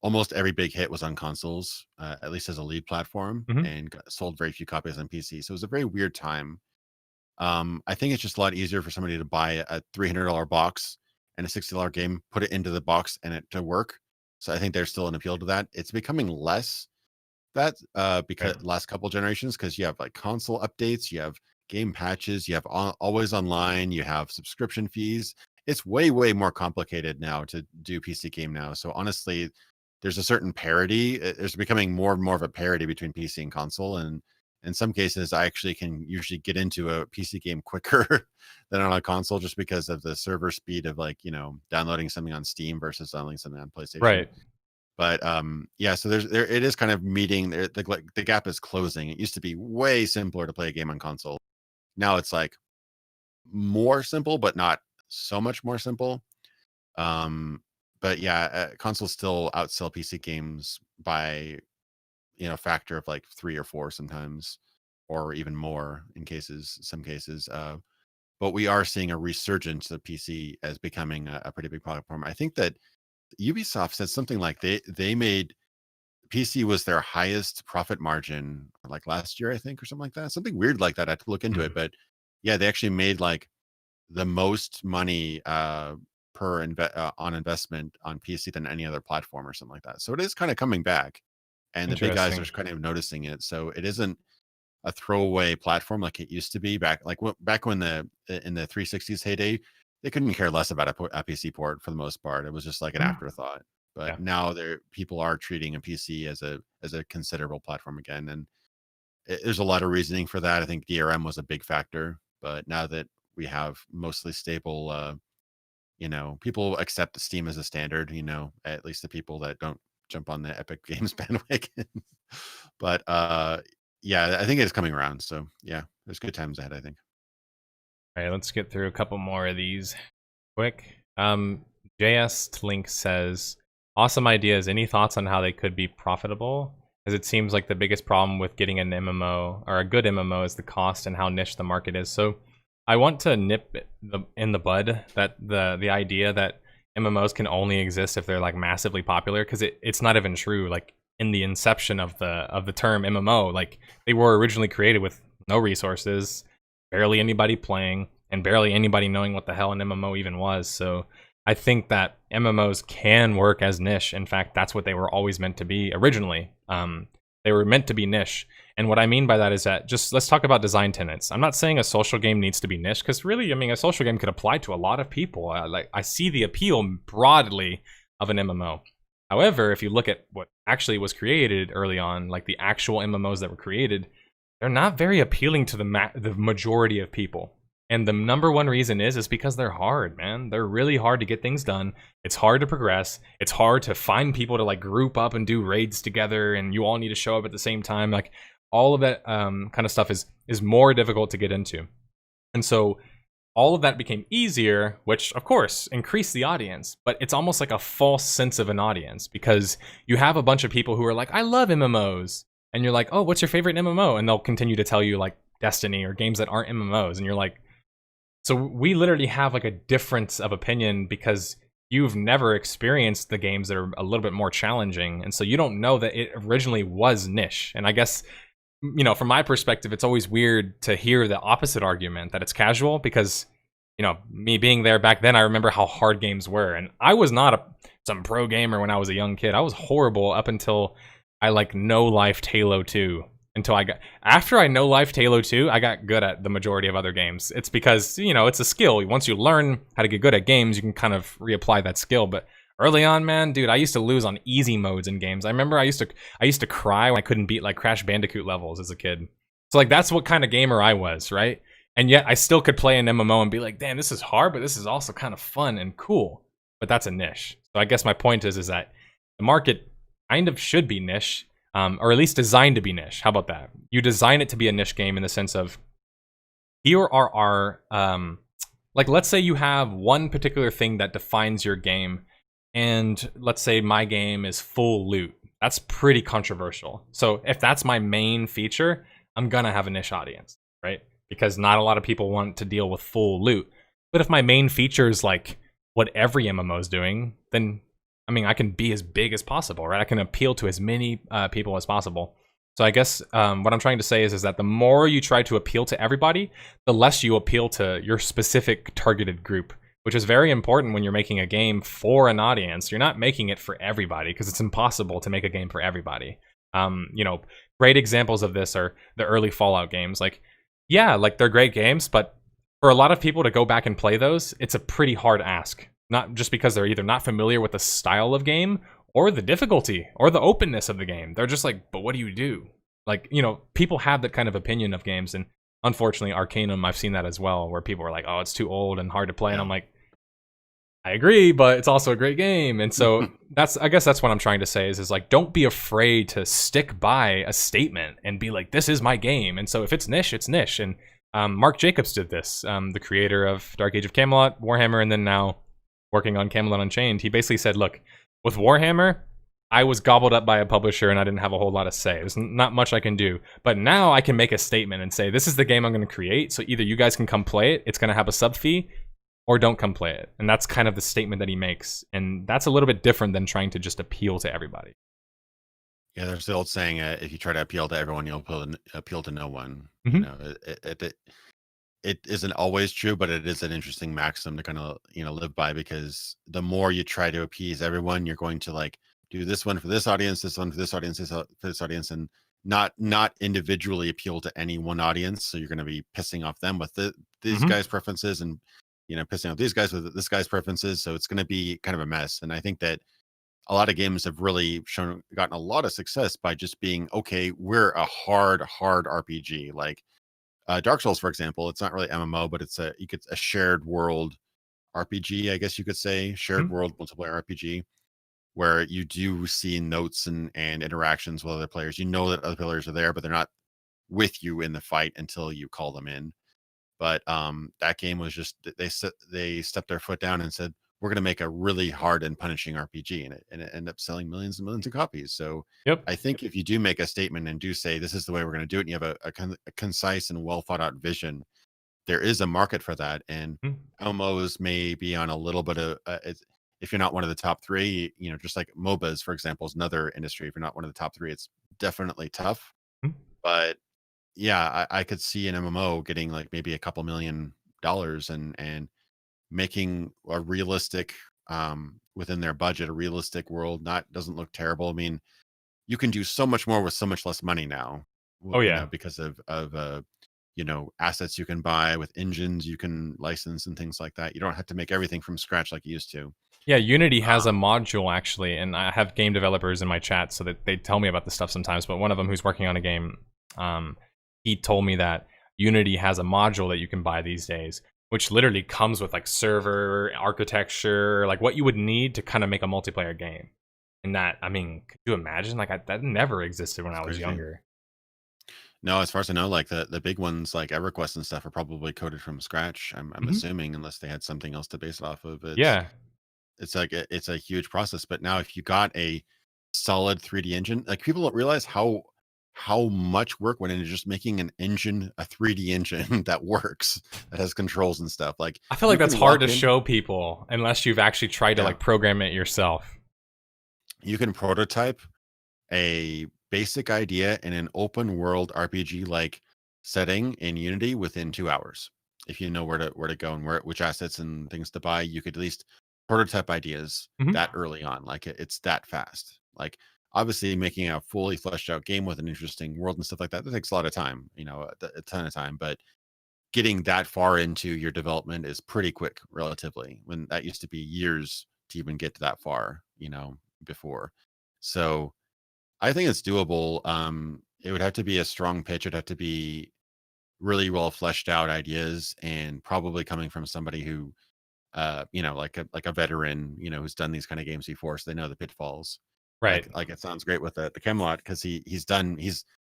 almost every big hit was on consoles, at least as a lead platform, Mhm. and sold very few copies on PC. So it was a very weird time. I think it's just a lot easier for somebody to buy a $300 box and a $60 game, put it into the box and it to work. So I think there's still an appeal to that. It's becoming less that because Right. last couple generations, because you have like console updates, you have game patches, you have always online, you have subscription fees. It's way more complicated now to do PC game now. So honestly, there's a certain parity. There's becoming more and more of a parity between PC and console, and in some cases, I actually can usually get into a PC game quicker than on a console just because of the server speed of like, downloading something on Steam versus downloading something on PlayStation. Right. But yeah, so there it is kind of meeting the gap is closing. It used to be way simpler to play a game on console. Now it's like more simple, but not so much more simple. Um, but yeah, consoles still outsell PC games by factor of like 3 or 4 sometimes, or even more in some cases. But we are seeing a resurgence of PC as becoming a pretty big platform. I think that Ubisoft said something like they made PC was their highest profit margin like last year, I think, or something like that. Something weird like that. I had to look into it, Mhm. but yeah, they actually made like the most money on investment on PC than any other platform or something like that. So it is kind of coming back, and the big guys are Interesting. kind of noticing it. So it isn't a throwaway platform like it used to be back when in the 360s heyday. They couldn't care less about a PC port for the most part. It was just like an Mm. afterthought. But Yeah. now people are treating a PC as a considerable platform again, and there's a lot of reasoning for that. I think DRM was a big factor, but now that we have mostly stable, people accept Steam as a standard. At least the people that don't jump on the Epic Games bandwagon. But yeah, I think it's coming around. So yeah, there's good times ahead, I think. All right, let's get through a couple more of these quick. JS Tlink says, awesome ideas. Any thoughts on how they could be profitable? As it seems like the biggest problem with getting an MMO or a good MMO is the cost and how niche the market is. So I want to nip in the bud that the idea that MMOs can only exist if they're like massively popular, because it's not even true. Like, in the inception of the term MMO, like, they were originally created with no resources, barely anybody playing, and barely anybody knowing what the hell an MMO even was. So I think that MMOs can work as niche. In fact, that's what they were always meant to be originally. They were meant to be niche. And what I mean by that is that, just let's talk about design tenets. I'm not saying a social game needs to be niche, because really, I mean, a social game could apply to a lot of people. I see the appeal broadly of an MMO. However, if you look at what actually was created early on, like the actual MMOs that were created, they're not very appealing to the majority of people. And the number one reason is because they're hard, man. They're really hard to get things done. It's hard to progress. It's hard to find people to like group up and do raids together, and you all need to show up at the same time. Like, all of that kind of stuff is more difficult to get into. And so all of that became easier, which of course increased the audience, but it's almost like a false sense of an audience, because you have a bunch of people who are like, I love MMOs. And you're like, oh, what's your favorite MMO? And they'll continue to tell you like Destiny or games that aren't MMOs. And you're like, so we literally have like a difference of opinion because you've never experienced the games that are a little bit more challenging. And so you don't know that it originally was niche. And I guess, from my perspective, it's always weird to hear the opposite argument, that it's casual, because me being there back then, I remember how hard games were, and I was not some pro gamer when I was a young kid. I was horrible up until I like no-lifed Halo 2. After I no-lifed Halo 2, I got good at the majority of other games. It's because, it's a skill. Once you learn how to get good at games, you can kind of reapply that skill. But early on, man, dude, I used to lose on easy modes in games. I remember I used to cry when I couldn't beat like Crash Bandicoot levels as a kid. So like that's what kind of gamer I was, right? And yet I still could play an MMO and be like, damn, this is hard, but this is also kind of fun and cool. But that's a niche. So I guess my point is that the market kind of should be niche, or at least designed to be niche. How about that? You design it to be a niche game in the sense of, here are our, like let's say you have one particular thing that defines your game, and let's say my game is full loot. That's pretty controversial. So if that's my main feature, I'm gonna have a niche audience, right? Because not a lot of people want to deal with full loot. But if my main feature is like what every MMO is doing, then I can be as big as possible, right? I can appeal to as many people as possible. So I guess what I'm trying to say is that the more you try to appeal to everybody, the less you appeal to your specific targeted group, which is very important when you're making a game for an audience. You're not making it for everybody because it's impossible to make a game for everybody. Great examples of this are the early Fallout games. Like they're great games, but for a lot of people to go back and play those, it's a pretty hard ask. Not just because they're either not familiar with the style of game or the difficulty or the openness of the game. They're just like, but what do you do? Like, people have that kind of opinion of games, and unfortunately, Arcanum, I've seen that as well, where people are like, oh, it's too old and hard to play, and I'm like, I agree, but it's also a great game. And so I guess that's what I'm trying to say is like, don't be afraid to stick by a statement and be like, this is my game. And so if it's niche, it's niche. And Mark Jacobs did this, the creator of Dark Age of Camelot, Warhammer, and then now working on Camelot Unchained. He basically said, look, with Warhammer, I was gobbled up by a publisher and I didn't have a whole lot to say. There's not much I can do. But now I can make a statement and say, this is the game I'm going to create. So either you guys can come play it, it's going to have a sub fee, or don't come play it. And that's kind of the statement that he makes. And that's a little bit different than trying to just appeal to everybody. Yeah, there's the old saying, if you try to appeal to everyone, you'll appeal to no one. Mm-hmm. It isn't always true, but it is an interesting maxim to kind of, live by, because the more you try to appease everyone, you're going to like do this one for this audience, this one for this audience, this for this audience, and not individually appeal to any one audience. So you're going to be pissing off them with these guys' preferences, and pissing off these guys with this guy's preferences. So it's going to be kind of a mess. And I think that a lot of games have really gotten a lot of success by just being, okay, we're a hard RPG. Like Dark Souls, for example, it's not really MMO, but it's a shared world RPG, I guess you could say, shared world multiplayer RPG, where you do see notes and interactions with other players. You know that other players are there, but they're not with you in the fight until you call them in. But that game was just, they stepped their foot down and said, we're going to make a really hard and punishing RPG, and it ended up selling millions and millions of copies. So I think if you do make a statement and do say, this is the way we're going to do it, and you have a concise and well thought out vision, there is a market for that. And MMOs may be on a little bit of, if you're not one of the top three, just like MOBAs, for example, is another industry. If you're not one of the top three, it's definitely tough. But yeah, I could see an MMO getting like maybe a couple $1 million and making a realistic, within their budget, a realistic world. Doesn't look terrible. I mean, you can do so much more with so much less money now. Oh yeah, because of assets you can buy, with engines you can license and things like that. You don't have to make everything from scratch like you used to. Yeah, Unity has a module actually, and I have game developers in my chat, so that they tell me about this stuff sometimes. But one of them who's working on a game, he told me that Unity has a module that you can buy these days, which literally comes with like server architecture, like what you would need to kind of make a multiplayer game. And that, could you imagine? Like that never existed when I was younger. No, as far as I know, like the big ones like EverQuest and stuff are probably coded from scratch. I'm assuming, unless they had something else to base it off of. It's like it's a huge process. But now, if you got a solid 3D engine, like people don't realize how much work went into just making an engine, a 3D engine that works, that has controls and stuff. Like I feel like that's hard to show people unless you've actually tried to like program it yourself. You can prototype a basic idea in an open world RPG like setting in Unity within 2 hours. if you know where to go and which assets and things to buy, you could at least prototype ideas Mhm. that early on. Like it's that fast. Like obviously making a fully fleshed out game with an interesting world and stuff like that takes a lot of time, a ton of time. But getting that far into your development is pretty quick relatively, when that used to be years to even get to that far, before. So I think it's doable. It would have to be a strong pitch. It'd have to be really well fleshed out ideas, and probably coming from somebody who, like a veteran, who's done these kind of games before, so they know the pitfalls. Right. Like it sounds great with the Camelot, because he's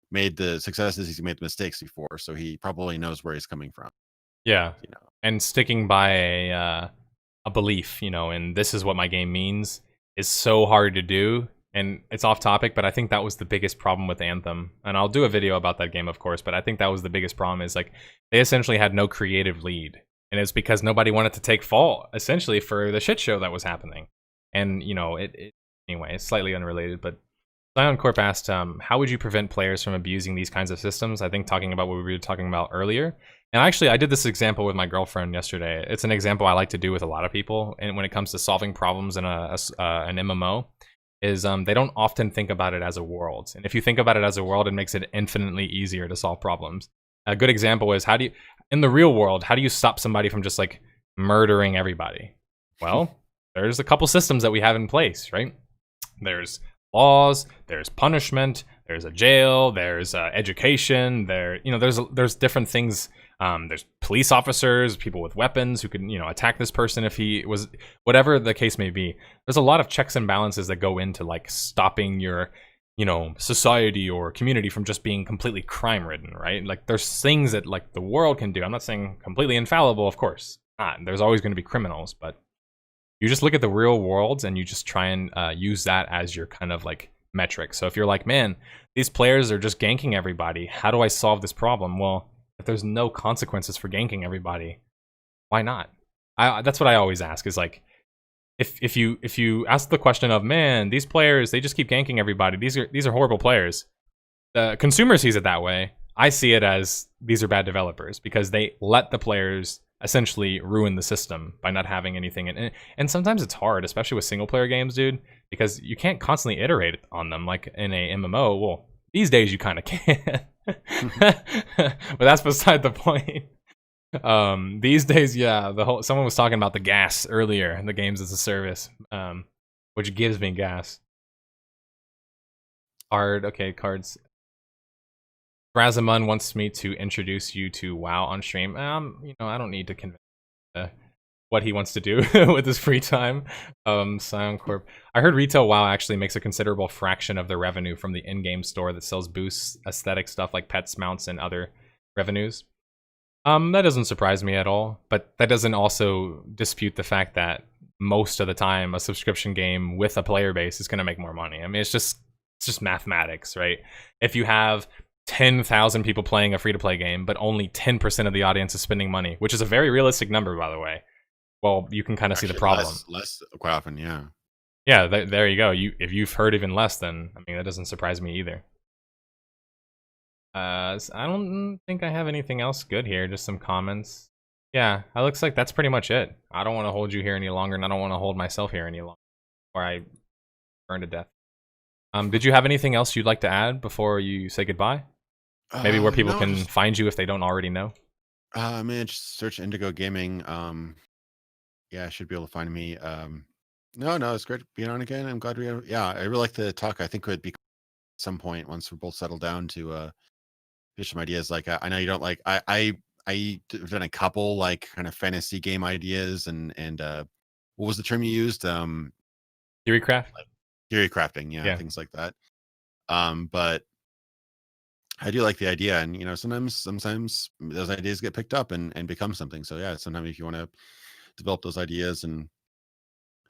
made the successes, he's made the mistakes before, so he probably knows where he's coming from. Yeah. You know, And sticking by a belief, and this is what my game means is so hard to do. And it's off topic, but I think that was the biggest problem with Anthem. And I'll do a video about that game, of course, but I think that was the biggest problem is like they essentially had no creative lead. And it's because nobody wanted to take fault, essentially, for the shit show that was happening. And, anyway, it's slightly unrelated, but Zion Corp asked, how would you prevent players from abusing these kinds of systems? I think talking about what we were talking about earlier. And actually, I did this example with my girlfriend yesterday. It's an example I like to do with a lot of people. And when it comes to solving problems in an MMO, is they don't often think about it as a world. And if you think about it as a world, it makes it infinitely easier to solve problems. A good example is in the real world, how do you stop somebody from just like murdering everybody? Well, there's a couple systems that we have in place, right? There's laws, there's punishment, there's a jail, there's education, there's different things. There's police officers, people with weapons who can, attack this person if he was, whatever the case may be. There's a lot of checks and balances that go into like stopping your, society or community from just being completely crime ridden, right? Like there's things that like the world can do. I'm not saying completely infallible, of course not. There's always going to be criminals, but you just look at the real world and you just try and use that as your kind of like metric. So if you're like, man, these players are just ganking everybody, how do I solve this problem? Well, if there's no consequences for ganking everybody, why not? That's what I always ask is like, if you ask the question of, man, these players, they just keep ganking everybody, these are horrible players. The consumer sees it that way. I see it as these are bad developers because they let the players essentially ruin the system by not having anything. And sometimes it's hard, especially with single player games, dude, because you can't constantly iterate on them like in a MMO. Well, these days you kind of can. But that's beside the point. These days, yeah, someone was talking about the gas earlier in the games as a service, which gives me gas. Cards. Razamun wants me to introduce you to WoW on stream. I don't need to convince what he wants to do with his free time. Scion Corp. I heard retail WoW actually makes a considerable fraction of their revenue from the in-game store that sells boosts, aesthetic stuff like pets, mounts, and other revenues. That doesn't surprise me at all, but that doesn't also dispute the fact that most of the time a subscription game with a player base is going to make more money. I mean, it's just mathematics, right? If you have 10,000 people playing a free-to-play game, but only 10% of the audience is spending money, which is a very realistic number, by the way. Well, you can kind of see the problem. Less quite often, yeah. Yeah, there you go. If you've heard even less, then I mean that doesn't surprise me either. I don't think I have anything else good here. Just some comments. Yeah, it looks like that's pretty much it. I don't want to hold you here any longer, and I don't want to hold myself here any longer, or I burn to death. Did you have anything else you'd like to add before you say goodbye? Maybe where people can find you if they don't already know. Man, just search Indigo Gaming. Yeah, I should be able to find me. No, it's great being on again. I'm glad I really like the talk. I think it would be at some point once we're both settled down to pitch some ideas. Like I know you don't like I've done a couple like kind of fantasy game ideas and what was the term you used? Theorycraft? Like theorycrafting, yeah, things like that. But I do like the idea, and sometimes those ideas get picked up and become something. So yeah, sometimes if you want to develop those ideas and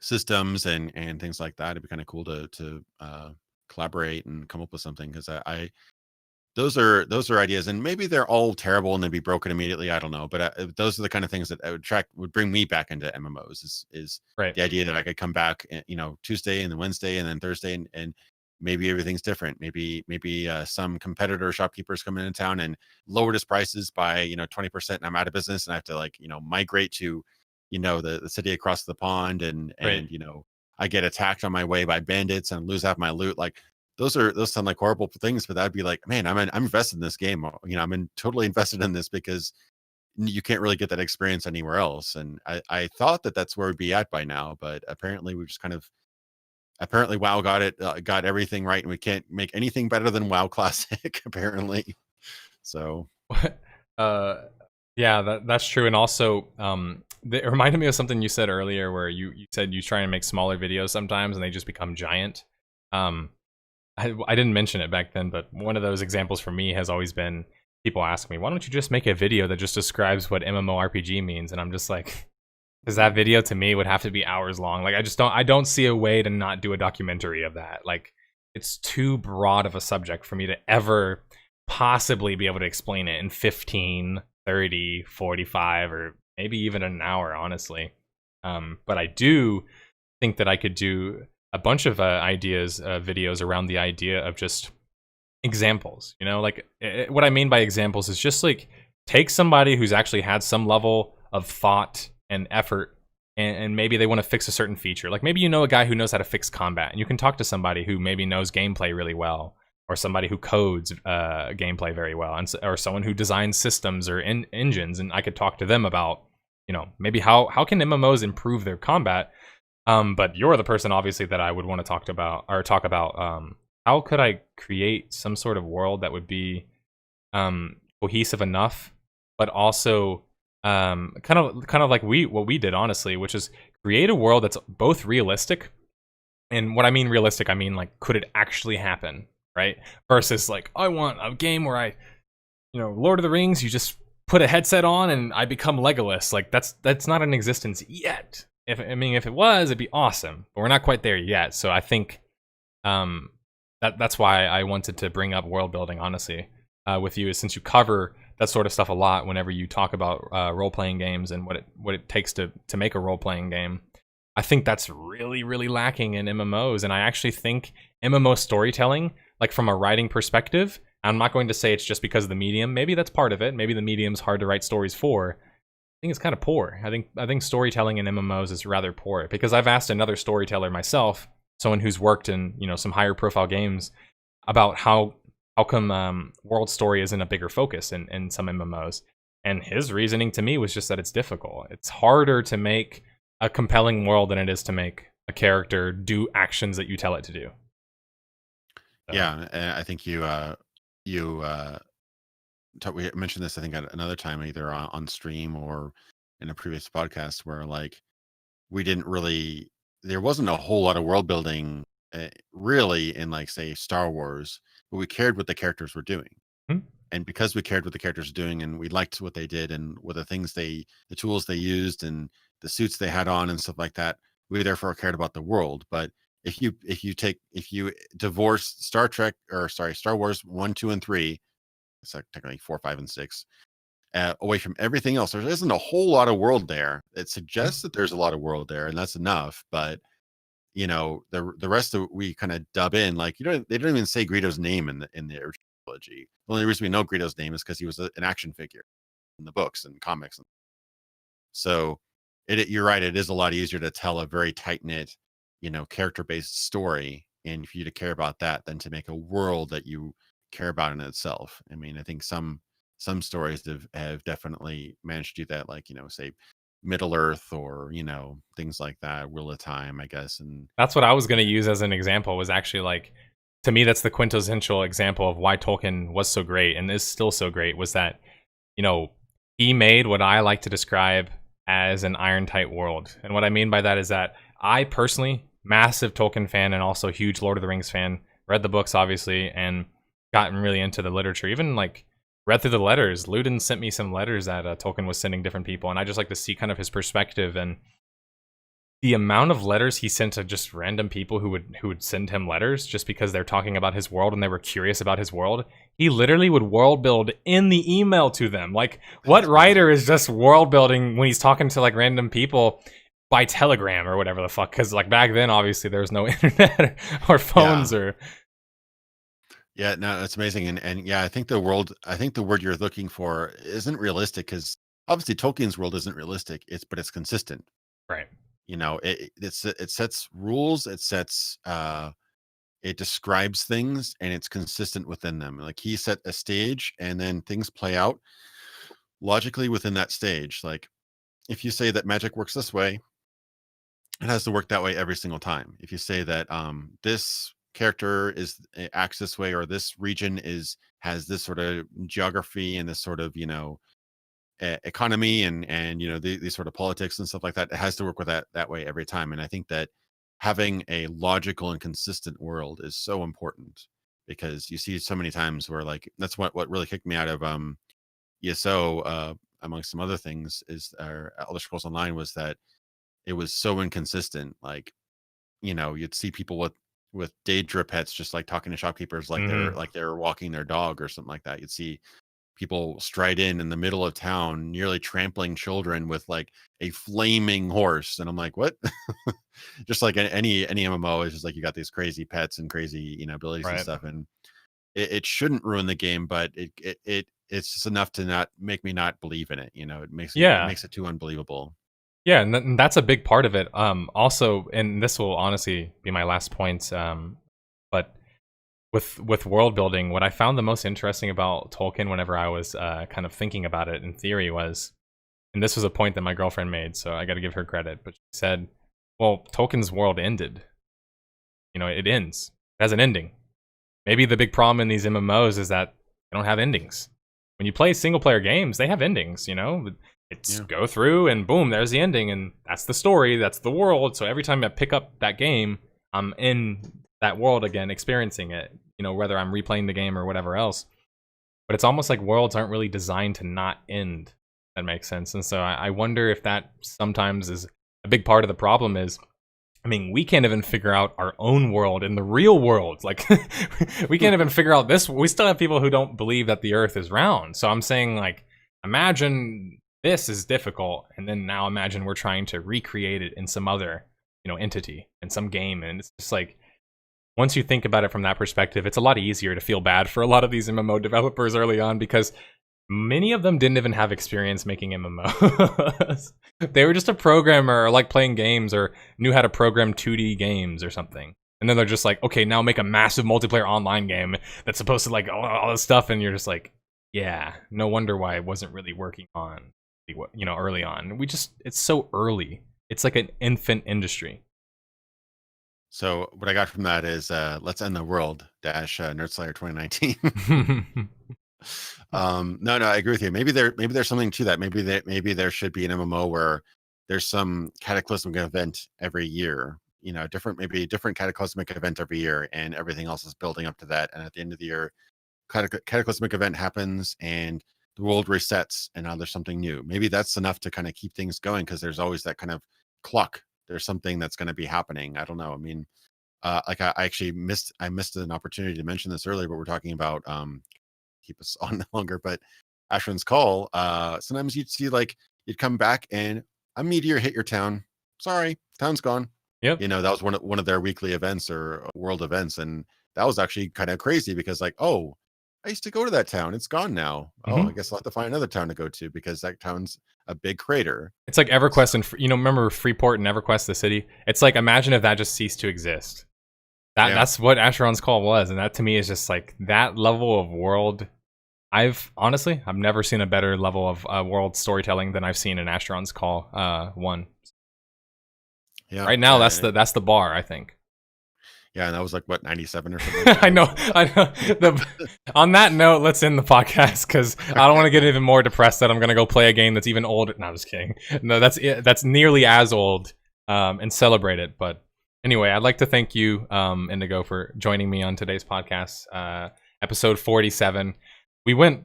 systems and things like that, it'd be kind of cool to collaborate and come up with something, because I those are ideas, and maybe they're all terrible and they'd be broken immediately. I don't know, but those are the kind of things that would bring me back into MMOs. Is right. The idea that I could come back, Tuesday and then Wednesday and then Thursday and maybe everything's different. Maybe some competitor shopkeepers come into town and lowered his prices by 20%, and I'm out of business, and I have to like migrate to the city across the pond, and Right. I get attacked on my way by bandits and lose half my loot. Like those sound like horrible things, but that'd be like, man, I'm invested in this game. I'm totally invested in this because you can't really get that experience anywhere else. And I thought that that's where we'd be at by now, but apparently we just apparently WoW got everything right, and we can't make anything better than WoW Classic apparently. So uh, yeah, that's true. And also, it reminded me of something you said earlier, where you said you try and make smaller videos sometimes, and they just become giant. I didn't mention it back then, but one of those examples for me has always been people ask me, why don't you just make a video that just describes what MMORPG means? And I'm just like, because that video to me would have to be hours long. Like I don't see a way to not do a documentary of that. Like it's too broad of a subject for me to ever possibly be able to explain it in 15, 30, 45, or maybe even an hour, honestly. But I do think that I could do a bunch of videos around the idea of just examples. Like what I mean by examples is just like take somebody who's actually had some level of thought and effort, and maybe they want to fix a certain feature. Like maybe a guy who knows how to fix combat, and you can talk to somebody who maybe knows gameplay really well, or somebody who codes gameplay very well, or someone who designs systems or engines, and I could talk to them about maybe how can MMOs improve their combat. But you're the person obviously that I would want to talk about how could I create some sort of world that would be cohesive enough, but also kind of like what we did, honestly, which is create a world that's both realistic, and what I mean realistic, I mean like could it actually happen, right? Versus like I want a game where Lord of the Rings, you just put a headset on and I become Legolas. Like that's not in existence yet. If it was, it'd be awesome, but we're not quite there yet. So I think that's why I wanted to bring up world building, honestly, with you, is since you cover that sort of stuff a lot whenever you talk about role playing games and what it takes to make a role playing game. I think that's really, really lacking in MMOs, and I actually think MMO storytelling, like from a writing perspective, I'm not going to say it's just because of the medium. Maybe that's part of it. Maybe the medium's hard to write stories for. I think it's kind of poor. I think storytelling in MMOs is rather poor, because I've asked another storyteller myself, someone who's worked in some higher profile games, about how come world story isn't a bigger focus in some MMOs, and his reasoning to me was just that it's difficult. It's harder to make a compelling world than it is to make a character do actions that you tell it to do. So. Yeah, and I think we mentioned this, I think, at another time, either on stream or in a previous podcast, where like there wasn't a whole lot of world building really in, like, say, Star Wars, but we cared what the characters were doing. And because we cared what the characters were doing, and we liked what they did, and what the tools they used, and the suits they had on and stuff like that, we therefore cared about the world. But if you divorce Star Wars 1, 2, and 3, it's like technically 4, 5, and 6, away from everything else, there isn't a whole lot of world there. It suggests that there's a lot of world there, and that's enough. But the rest of we kind of dub in, like, they don't even say Greedo's name in the original trilogy. The only reason we know Greedo's name is because he was an action figure in the books and comics. So you're right, it is a lot easier to tell a very tight-knit character-based story, and for you to care about that, than to make a world that you care about in itself. I mean, I think some stories have definitely managed to do that, like say Middle Earth, or things like that, Wheel of Time, I guess. And that's what I was going to use as an example, was actually, like, to me, that's the quintessential example of why Tolkien was so great and is still so great, was that he made what I like to describe as an iron tight world. And what I mean by that is that I personally, massive Tolkien fan, and also huge Lord of the Rings fan, read the books obviously, and gotten really into the literature, even like read through the letters. Ludin sent me some letters that Tolkien was sending different people, and I just like to see kind of his perspective, and the amount of letters he sent to just random people who would send him letters just because they're talking about his world and they were curious about his world. He literally would world build in the email to them. Like, what writer is just world building when he's talking to like random people by telegram or whatever the fuck? Because like back then, obviously there was no internet or phones or Yeah, no, that's amazing. And yeah, I think the word you're looking for isn't realistic because obviously Tolkien's world isn't realistic. But it's consistent. Right. You know, it sets rules, it describes things, and it's consistent within them. Like he set a stage, and then things play out logically within that stage. Like if you say that magic works this way, it has to work that way every single time. If you say that this character acts this way, or this region has this sort of geography and this sort of economy and these sort of politics and stuff like that, it has to work with that way every time. And I think that having a logical and consistent world is so important, because you see so many times where, like, that's what really kicked me out of ESO, amongst some other things, is our Elder Scrolls Online, was that it was so inconsistent. Like, you'd see people with Daedra pets just like talking to shopkeepers like Hmm. they're walking their dog or something like that. You'd see people stride in the middle of town, nearly trampling children with like a flaming horse, and I'm like, what? Just like any MMO, is just like you got these crazy pets and crazy abilities and Right. stuff, and it shouldn't ruin the game, but it's just enough to not make me not believe in it. It Yeah. makes it too unbelievable. Yeah, and that's a big part of it. Also, and this will honestly be my last point. But with world building, what I found the most interesting about Tolkien, whenever I was kind of thinking about it in theory, was, and this was a point that my girlfriend made, so I got to give her credit. But she said, "Well, Tolkien's world ended. It ends. It has an ending. Maybe the big problem in these MMOs is that they don't have endings. When you play single player games, they have endings, It's Yeah. go through and boom, there's the ending, and that's the story, that's the world. So every time I pick up that game, I'm in that world again, experiencing it, whether I'm replaying the game or whatever else. But it's almost like worlds aren't really designed to not end. That makes sense. And so I wonder if that sometimes is a big part of the problem is, I mean, we can't even figure out our own world in the real world. Like, we can't even figure out this. We still have people who don't believe that the Earth is round. So I'm saying, like, imagine this is difficult, and then now imagine we're trying to recreate it in some other, entity in some game, and it's just like, once you think about it from that perspective, it's a lot easier to feel bad for a lot of these MMO developers early on, because many of them didn't even have experience making MMOs. They were just a programmer, or like playing games, or knew how to program 2D games or something. And then they're just like, okay, now make a massive multiplayer online game that's supposed to like all this stuff. And you're just like, yeah, no wonder why it wasn't really working on, early on. It's so early. It's like an infant industry. So what I got from that is let's end the world dash Nerdslayer 2019. No, I agree with you. Maybe there's something to that. Maybe there should be an MMO where there's some cataclysmic event every year. Different cataclysmic event every year, and everything else is building up to that. And at the end of the year, cataclysmic event happens, and the world resets, and now there's something new. Maybe that's enough to kind of keep things going, because there's always that kind of clock. There's something that's going to be happening. I don't know. I mean, like I actually missed an opportunity to mention this earlier, but we're talking about keep us on longer, but Ashwin's Call, sometimes you'd see, like, you'd come back and a meteor hit your town. Sorry, town's gone. Yep. That was one of their weekly events or world events, and that was actually kind of crazy, because, like, oh, I used to go to that town. It's gone now. Oh, I Hmm. guess I'll have to find another town to go to, because that town's a big crater. It's like EverQuest, So, and remember Freeport and EverQuest, the city? It's like, imagine if that just ceased to exist. yeah. That's what Asheron's Call was, and that to me is just like that level of world. I've never seen a better level of world storytelling than I've seen in Asheron's Call 1. Yeah. Right now, that's the bar, I think. Yeah, and that was like, what, 97 or something like that? I know. On that note, let's end the podcast, because I don't want to get even more depressed that I'm gonna go play a game that's even older. No, I'm just kidding. No, that's nearly as old, and celebrate it. But anyway, I'd like to thank you, Indigo, for joining me on today's podcast, episode 47. We went,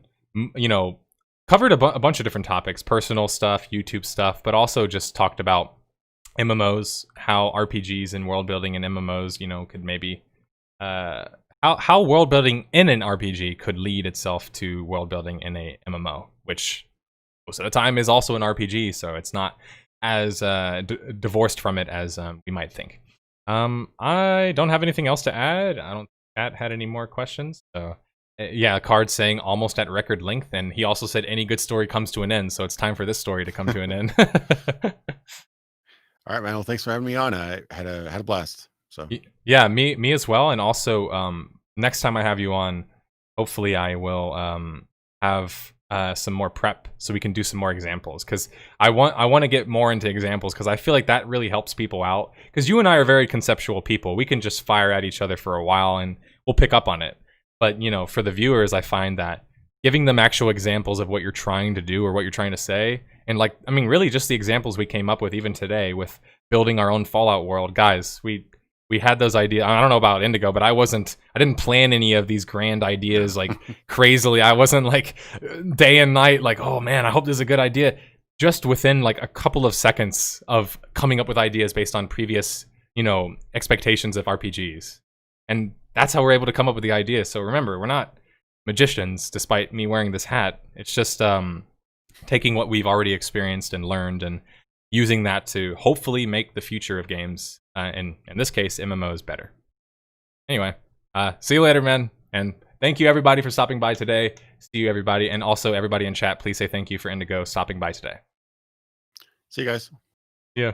covered a bunch of different topics, personal stuff, YouTube stuff, but also just talked about MMOs, how RPGs and world building in MMOs, could maybe how world building in an RPG could lead itself to world building in a MMO, which most of the time is also an RPG, so it's not as divorced from it as we might think. I don't have anything else to add. I don't chat had any more questions. So yeah, Card saying almost at record length, and he also said any good story comes to an end, so it's time for this story to come to an end. All right, man. Well, thanks for having me on. I had a blast. So yeah, me as well. And also, next time I have you on, hopefully I will have some more prep so we can do some more examples, because I want to get more into examples, because I feel like that really helps people out, because you and I are very conceptual people. We can just fire at each other for a while and we'll pick up on it. But for the viewers, I find that giving them actual examples of what you're trying to do or what you're trying to say, and really just the examples we came up with even today with building our own Fallout world, guys, we had those ideas. I don't know about Indigo, but I didn't plan any of these grand ideas like crazily. I wasn't like day and night like, oh man, I hope this is a good idea. Just within like a couple of seconds of coming up with ideas based on previous, expectations of RPGs. And that's how we're able to come up with the ideas. So remember, we're not magicians, despite me wearing this hat. It's just taking what we've already experienced and learned and using that to hopefully make the future of games, and in this case, MMOs, better. Anyway, see you later, man. And thank you, everybody, for stopping by today. See you, everybody. And also, everybody in chat, please say thank you for Indigo stopping by today. see you guys. Yeah.